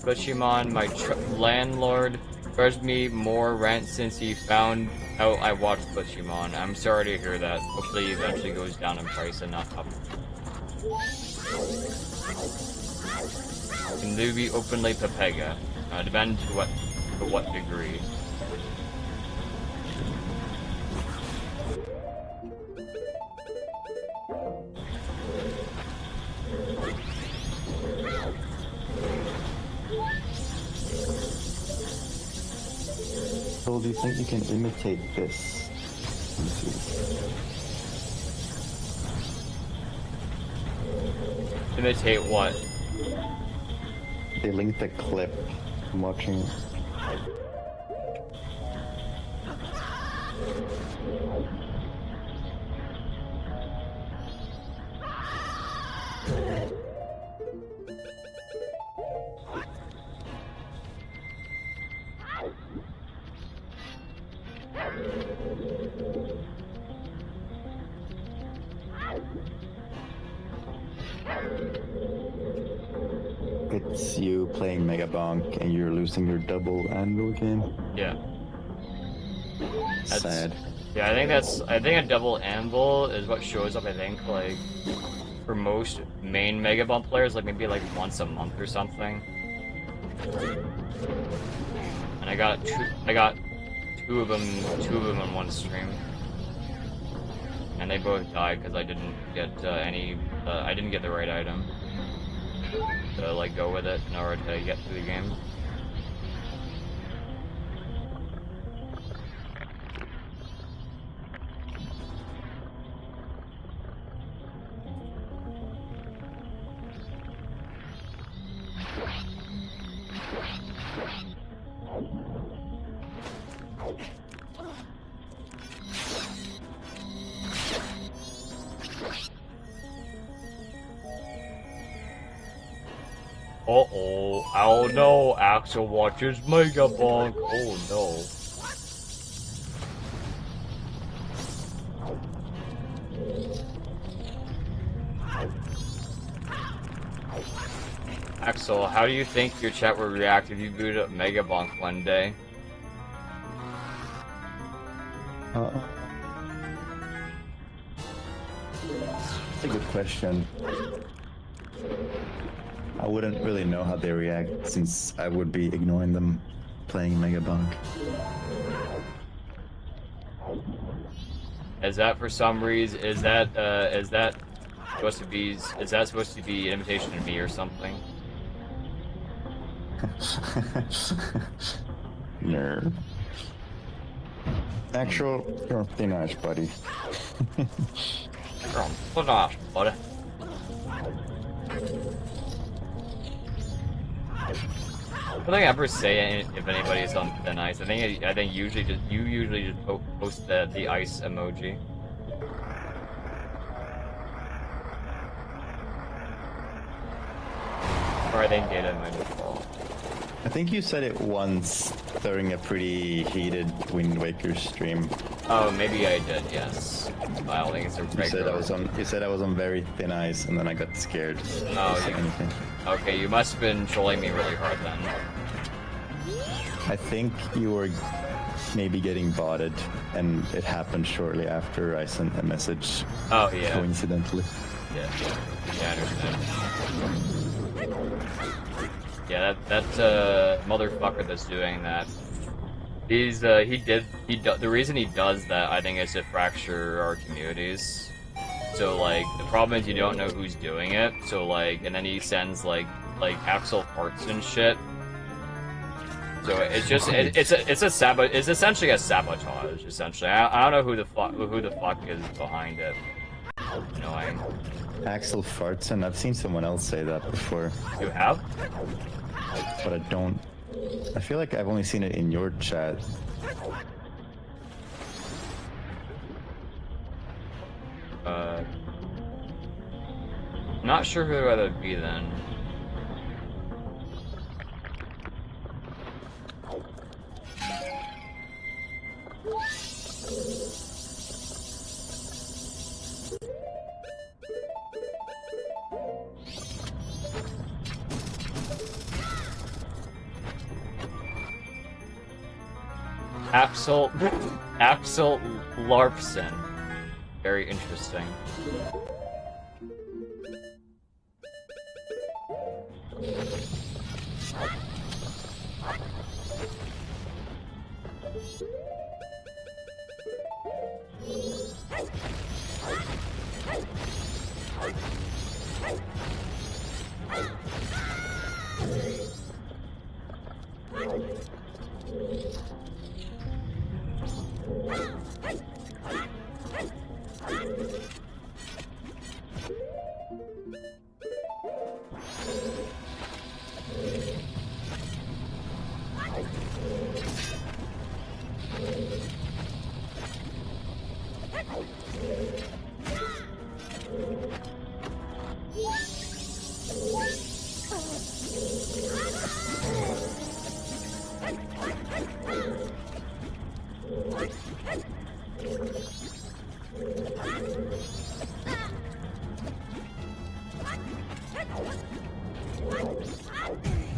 Glitchymon, my landlord, charged me more rent since he found out I watched Glitchymon. I'm sorry to hear that. Hopefully he eventually goes down in price and not up. Can they be openly Pepega? Depends to what degree. So do you think you can imitate this? Imitate what? They linked the clip. I'm watching. It's you playing Mega Bonk and you're losing your double anvil game. Yeah. That's sad. Yeah, I think a double anvil is what shows up, I think, like, for most main Mega Bomb players, like maybe like once a month or something. And I got two of them in one stream. And they both died because I didn't get I didn't get the right item to like go with it in order to get through the game. Uh-oh. Oh no, Axel watches Mega Bonk. Oh no. Axel, how do you think your chat would react if you booted up Mega Bonk one day? That's a good question. I wouldn't really know how they react since I would be ignoring them playing Megabunk. Is that for some reason? Is that supposed to be? Is that supposed to be an invitation to me or something? Nerd. Actual, you're thin nice, buddy. Put off, buddy. I don't think I ever say if anybody is on thin ice. I think usually you usually just post the ice emoji. Or I think data might have fallen. I think you said it once during a pretty heated Wind Waker stream. Oh, maybe I did. Yes. But I don't think it's a regular. You said I was on very thin ice, and then I got scared. Oh, okay. You must have been trolling me really hard then. I think you were maybe getting botted, and it happened shortly after I sent a message. Oh yeah. Coincidentally. Yeah, I understand. Yeah, that motherfucker that's doing that. The reason he does that, I think, is to fracture our communities. So like, the problem is you don't know who's doing it. So like, and then he sends like Axel farts and shit. So it's just it's essentially a sabotage. Essentially, I don't know who the fuck is behind it. Annoying. Axel farts, and I've seen someone else say that before. You have? But I don't. I feel like I've only seen it in your chat. Not sure who that would be then. Axel Larpson. Very interesting.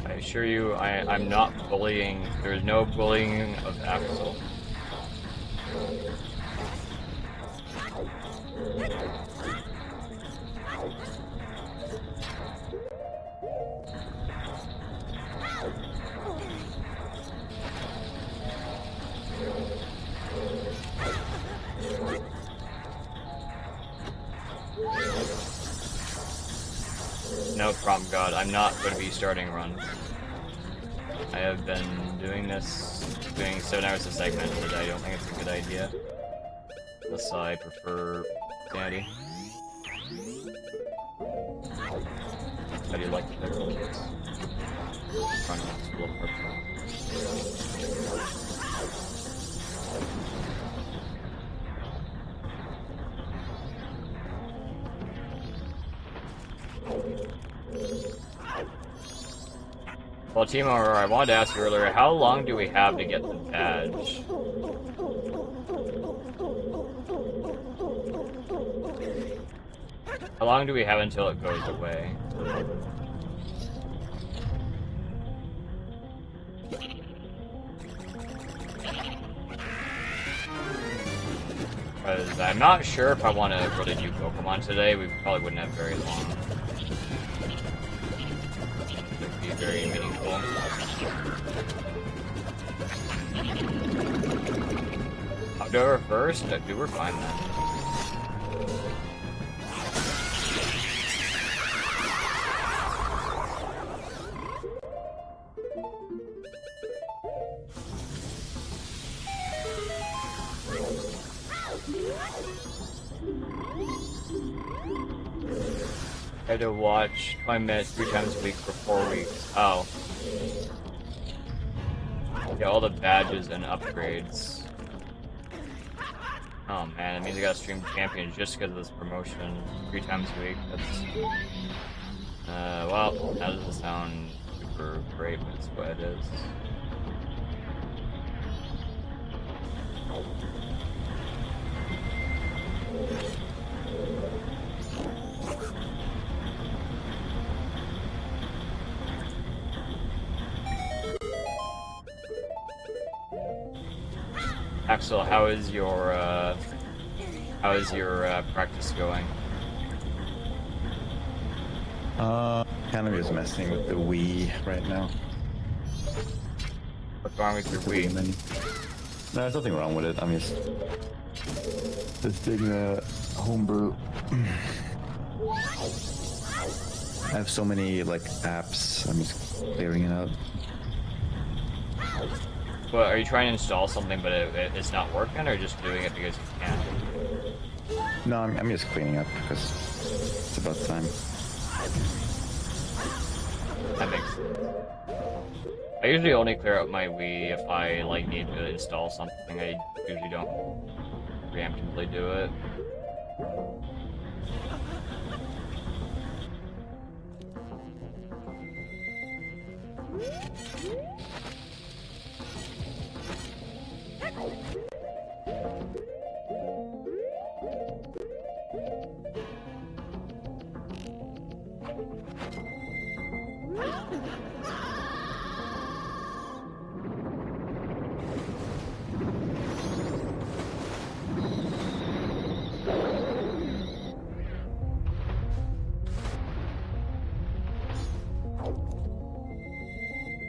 I assure you, I'm not bullying. There's no bullying of Axel. No problem, God. I'm not going to be starting runs. I have been doing 7 hours a segment, but I don't think it's a good idea. Unless I prefer sanity. How do you like the pixels? Front of school purple. Well, Timo, I wanted to ask you earlier, how long do we have to get the badge? How long do we have until it goes away? Because I'm not sure if I want to really do Pokemon today. We probably wouldn't have very long. It would be very meaningful. Outdoor first? Dude, we're fine then. I had to watch 20 minutes 3 times a week for 4 weeks. Oh. Yeah, all the badges and upgrades. Oh man, that means I gotta stream Champions just because of this promotion 3 times a week. That's... well, that doesn't sound super great, but it's what it is. Axel, how is your practice going? Kind of just messing with the Wii right now. What's wrong with your Wii? No, there's nothing wrong with it. I'm just doing homebrew. I have so many like apps. I'm just clearing it out. Well, are you trying to install something but it's not working, or just doing it because you can? No, I'm just cleaning up because it's about time. That makes sense. I usually only clear out my Wii if I like need to install something. I usually don't preemptively do it.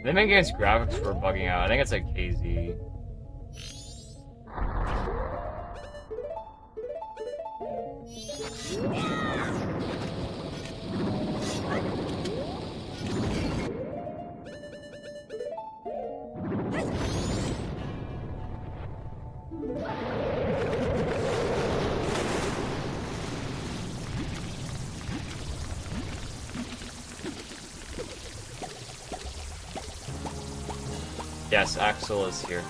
The main game's graphics were bugging out. I think it's like KZ. Yes, Axel is here.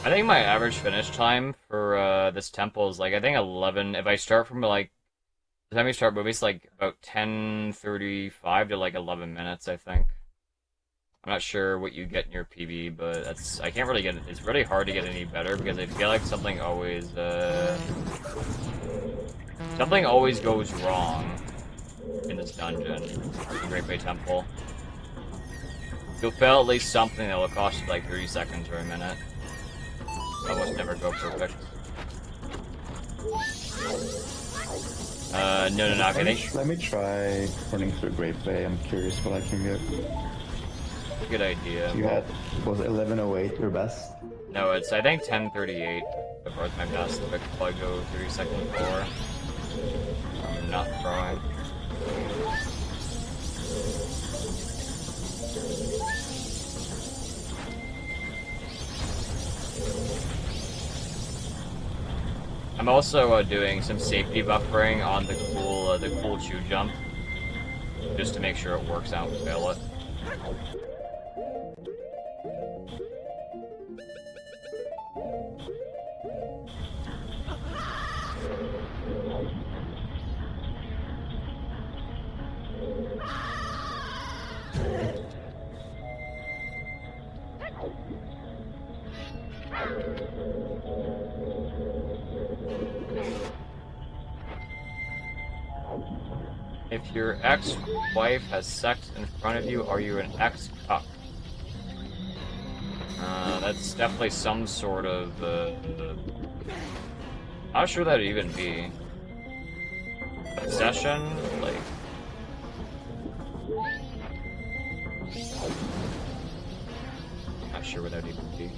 I think my average finish time for this temple is like, I think 11. If I start from like, the time we start movies, like about 10:35 to like 11 minutes, I think. I'm not sure what you get in your PB, but that's, I can't really get it. It's really hard to get any better because I feel like something always goes wrong in this dungeon, the Great Bay Temple. You'll fail at least something that will cost you like 30 seconds or a minute. Almost never go perfect. No, okay. Let me try running through Great Bay. I'm curious what I can get. Good idea. You had, was it 11:08 your best? No, it's, I think 10:38 before it's my best. If I could probably go 30 seconds before. I'm not throwing. I'm also doing some safety buffering on the cool chew jump, just to make sure it works out and fail it. If your ex-wife has sex in front of you, are you an ex-cuck? That's definitely some sort of, not sure that'd even be. Obsession? Like... Not sure what that'd even be.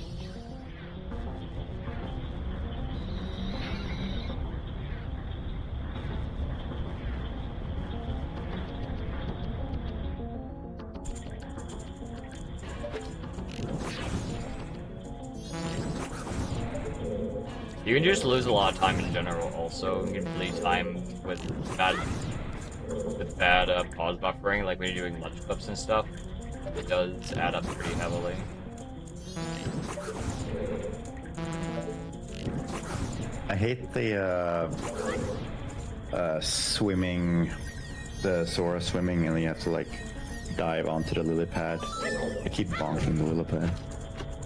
You can just lose a lot of time in general also. You can bleed time with bad pause buffering, like when you're doing lunch clips and stuff. It does add up pretty heavily. I hate the swimming, the Sora swimming, and you have to like dive onto the lily pad. I keep bonking the lily pad.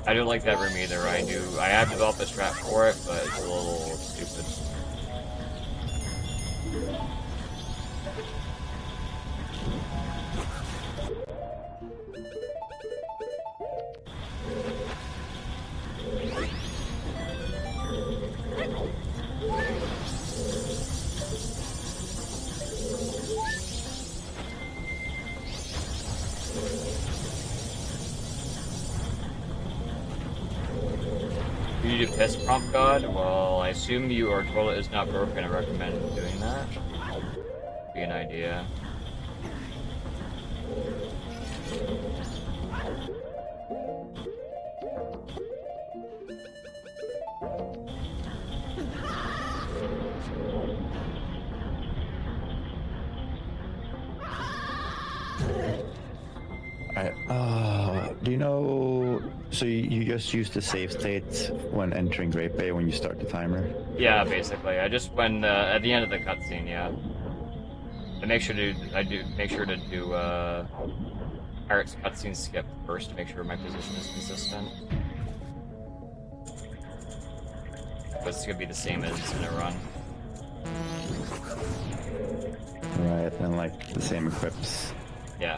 I don't like that room either. I have developed a strat for it, but it's a little stupid. You need a piss prompt god? Well, I assume your toilet is not broken. I recommend doing that. Be an idea. Do you know? So you just use the save state when entering Great Bay when you start the timer? Yeah, basically. I just when at the end of the cutscene, yeah. I make sure to do Pirate's cutscene skip first to make sure my position is consistent. But it's gonna be the same as in a run. Right, and like the same equips. Yeah.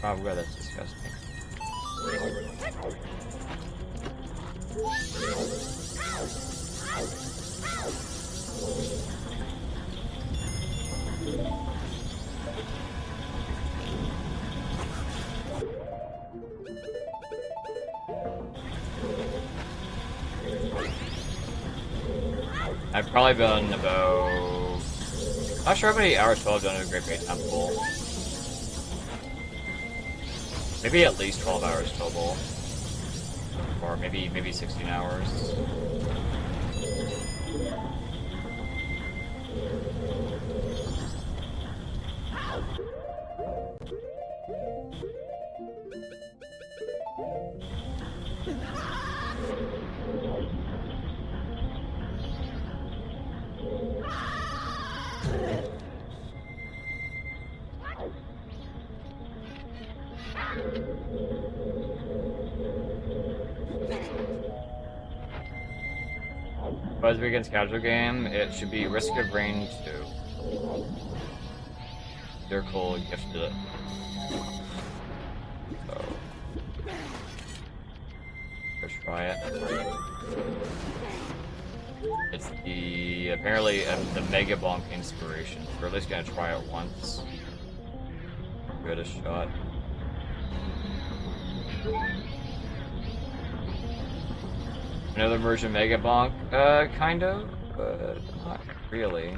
Oh god, that's disgusting. I've probably been about... Not sure how many hours total I've done in a Great Bay Temple. Maybe at least 12 hours total. Or maybe 16 hours. Buzz Weekend's casual game, it should be Risk of Rain 2. Circle gifted it. So, let's try it. It's the, apparently, the Mega Bonk inspiration. We're at least gonna try it once. Give it a shot. Another version of Mega Bonk? Kind of, but not really.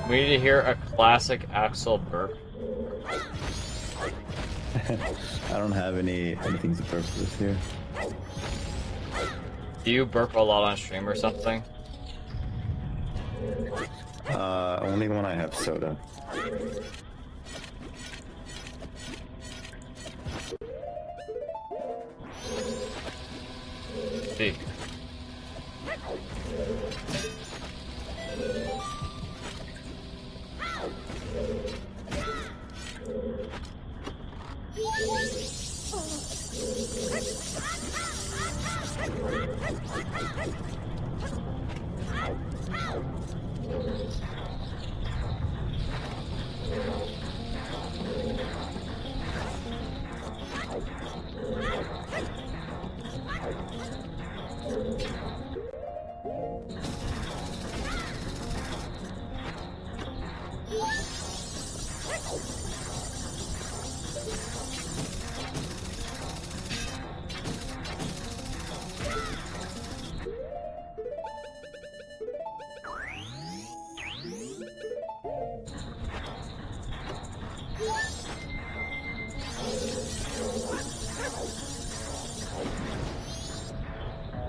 We need to hear a classic Axel burp. I don't have anything to burp with here. Do you burp a lot on stream or something? Only when I have soda. See.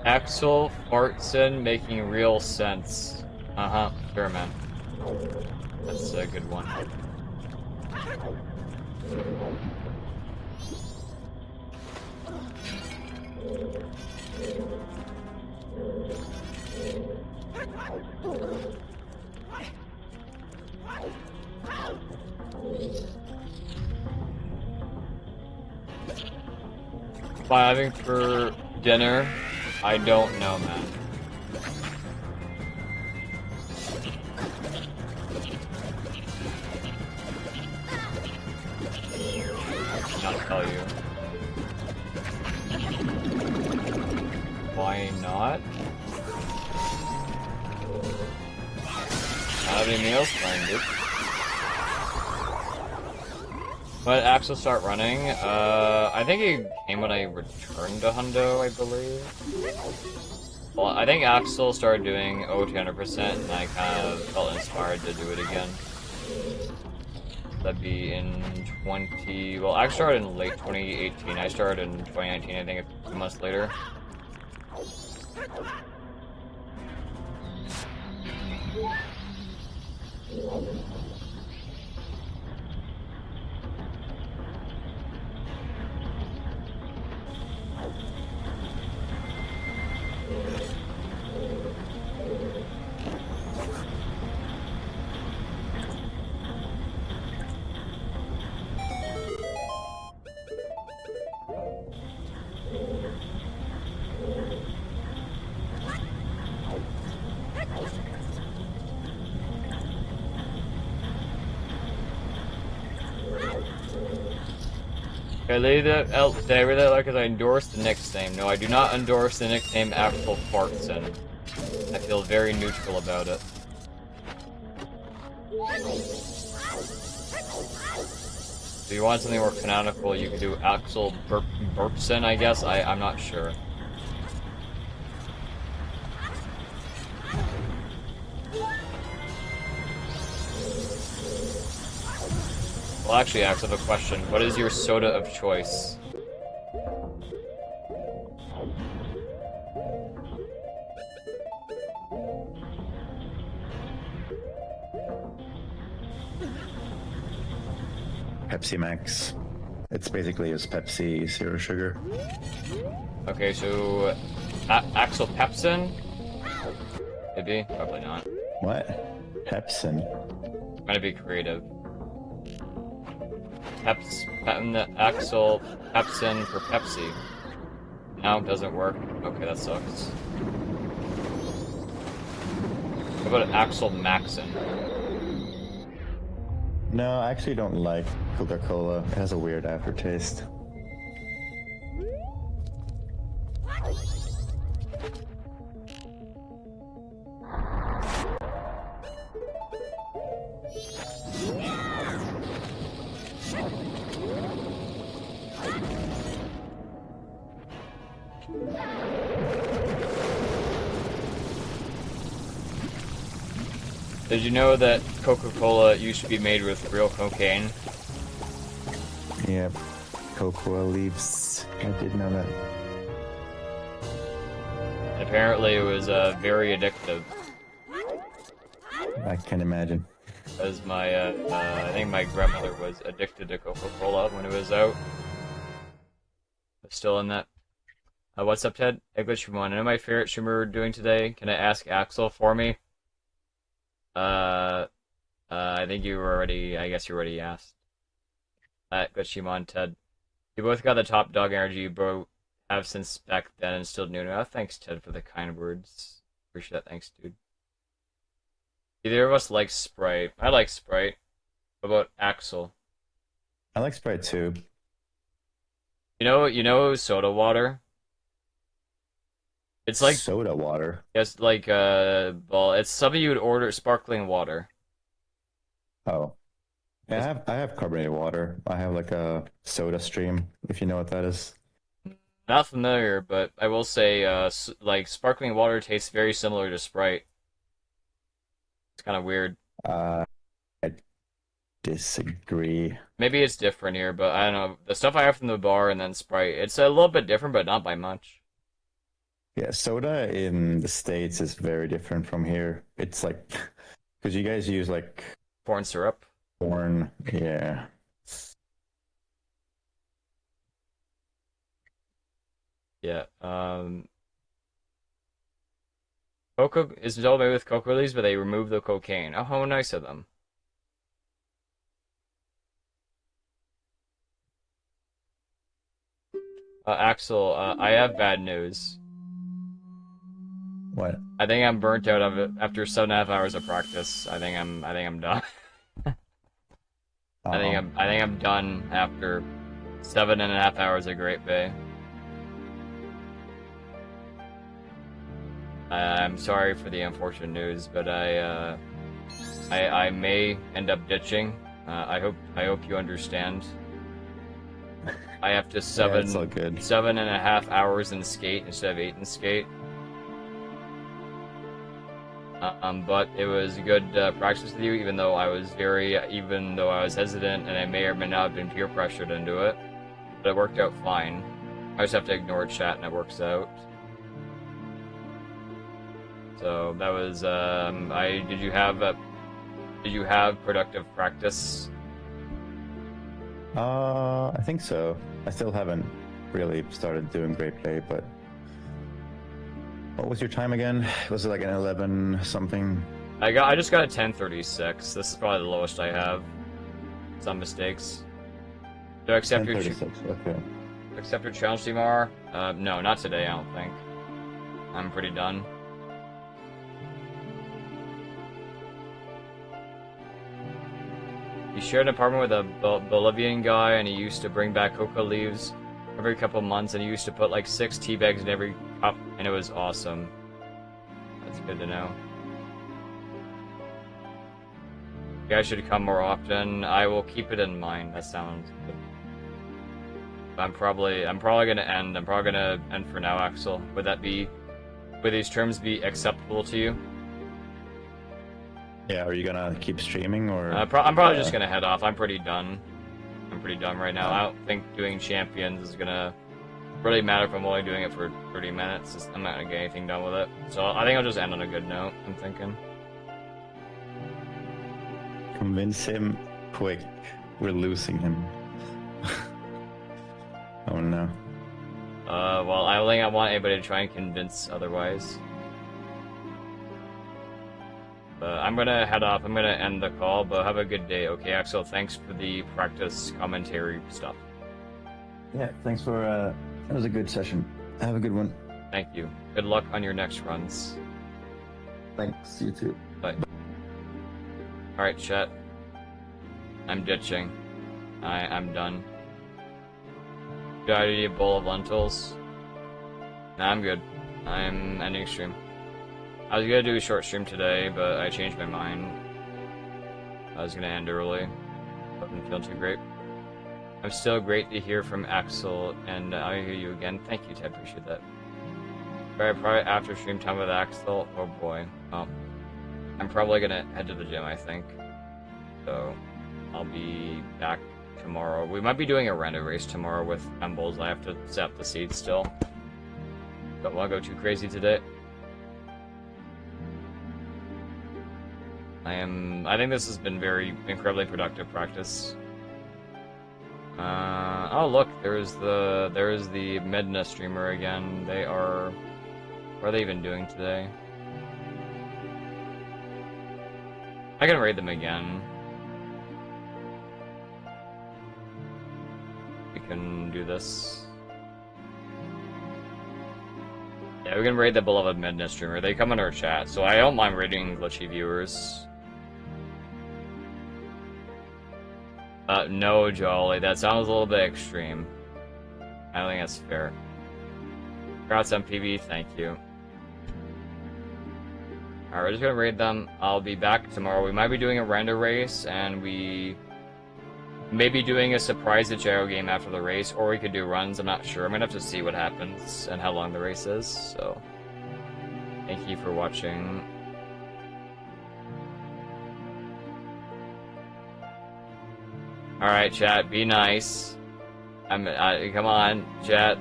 Axel Fartson making real sense. Uh-huh, sure, man. That's a good one. What I'm having for dinner, I don't know, man. Not tell you. Why not? Not have any meals planned, dude. When Axel start running, I think he came when I returned to Hundo, I believe. Well, I think Axel started doing OT 100%, and I kind of felt inspired to do it again. That'd be in well, I started in late 2018. I started in 2019, I think, a few months later. Okay, did I read that because I endorse the nickname? No, I do not endorse the nickname Axel Fartson. I feel very neutral about it. If you want something more canonical, you could do Axel Burpson, I guess? I'm not sure. Well, actually, Axel, I have a question. What is your soda of choice? Pepsi Max. It's basically just Pepsi, zero sugar. Okay, so... Axel Pepsin? Maybe? Probably not. What? Pepsin? Trying to be creative. Axel Pepsin for Pepsi. No, doesn't work. Okay, that sucks. How about Axel Maxon? No, I actually don't like Coca-Cola. It has a weird aftertaste. Did you know that Coca-Cola used to be made with real cocaine? Yep. Cocoa leaves. I did know that. And apparently it was very addictive. I can imagine. Because I think my grandmother was addicted to Coca-Cola when it was out. Still in that. What's up, Ted? English Shimon. I know my favorite streamer we're doing today. Can I ask Axel for me? I think you already, I guess you already asked. Good Shimon, Ted. You both got the top dog energy you both have since back then and still new. Oh, thanks, Ted, for the kind words. Appreciate that. Thanks, dude. Either of us likes Sprite. I like Sprite. What about Axel? I like Sprite too. You know soda water? It's like Soda water. it's like well, it's something you would order sparkling water. Oh. Yeah, I have carbonated water. I have like a soda stream, if you know what that is. Not familiar, but I will say like sparkling water tastes very similar to Sprite. It's kind of weird. I disagree. Maybe it's different here, but I don't know. The stuff I have from the bar and then Sprite, it's a little bit different, but not by much. Yeah, soda in the States is very different from here. It's like, because you guys use like Corn syrup. corn. Yeah. Yeah. Cocoa is all made with cocoa leaves, but they remove the cocaine. Oh, how nice of them. Axel, I have bad news. What? I think I'm burnt out of it after 7.5 hours of practice. I think I'm done. I think I'm done after 7.5 hours of Great Bay. I'm sorry for the unfortunate news, but I may end up ditching. I hope you understand. I have to Yeah, it's all good. 7.5 hours in skate instead of 8 in skate. But it was good practice with you, even though I was hesitant and I may or may not have been peer pressured into it. But it worked out fine. I just have to ignore chat and it works out. So that was did you have productive practice? I think so. I still haven't really started doing great play, but what was your time again? Was it like an 11 something? I just got a 10:36. This is probably the lowest I have. Some mistakes. Do I accept your 10:36. Okay. accept your challenge, Timar? No, not today. I don't think. I'm pretty done. He shared an apartment with a Bolivian guy, and he used to bring back coca leaves every couple months, and he used to put like 6 tea bags in every cup, and it was awesome. That's good to know. You guys should come more often. I will keep it in mind. That sounds good. I'm probably gonna end. I'm probably gonna end for now, Axel. Would these terms be acceptable to you? Yeah, are you gonna keep streaming or? I'm probably just gonna head off. I'm pretty done. I'm pretty done right now. I don't think doing champions is gonna really matter if I'm only doing it for 30 minutes. I'm not gonna get anything done with it. So I think I'll just end on a good note, I'm thinking. Convince him quick. We're losing him. Oh no. Well, I don't think I want anybody to try and convince otherwise. I'm gonna head off. I'm gonna end the call, but have a good day. Okay, Axel, thanks for the practice commentary stuff. Yeah, thanks for, that was a good session. Have a good one. Thank you. Good luck on your next runs. Thanks, you too. Bye. Alright, chat. I'm ditching. I'm done. Did I eat a bowl of lentils? Nah, I'm good. I'm ending stream. I was gonna do a short stream today, but I changed my mind. I was gonna end early. Wasn't feeling too great. I'm still great to hear from Axel, and I'll hear you again. Thank you, Ted. Appreciate that. Probably after stream time with Axel. Oh boy. Well, I'm probably gonna head to the gym, I think. So, I'll be back tomorrow. We might be doing a random race tomorrow with Embles. I have to set up the seats still. Don't want to go too crazy today. I think this has been very incredibly productive practice. Oh look, there's the Medna streamer again. What are they even doing today? I can raid them again. We can do this. Yeah, we can raid the beloved Medna streamer. They come in our chat, so I don't mind raiding glitchy viewers. No, Jolly, that sounds a little bit extreme. I don't think that's fair. Congrats on PB, thank you. Alright, we're just gonna raid them. I'll be back tomorrow. We might be doing a render race, and we may be doing a surprise gyro game after the race, or we could do runs, I'm not sure. I'm gonna have to see what happens and how long the race is, so... Thank you for watching. Alright, chat, be nice. Come on, chat.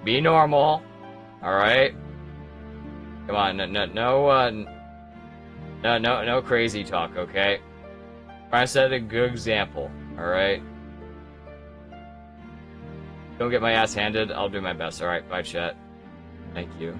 Be normal. Alright? Come on, no crazy talk, okay? Try to set a good example, alright? Don't get my ass handed, I'll do my best, alright? Bye, chat. Thank you.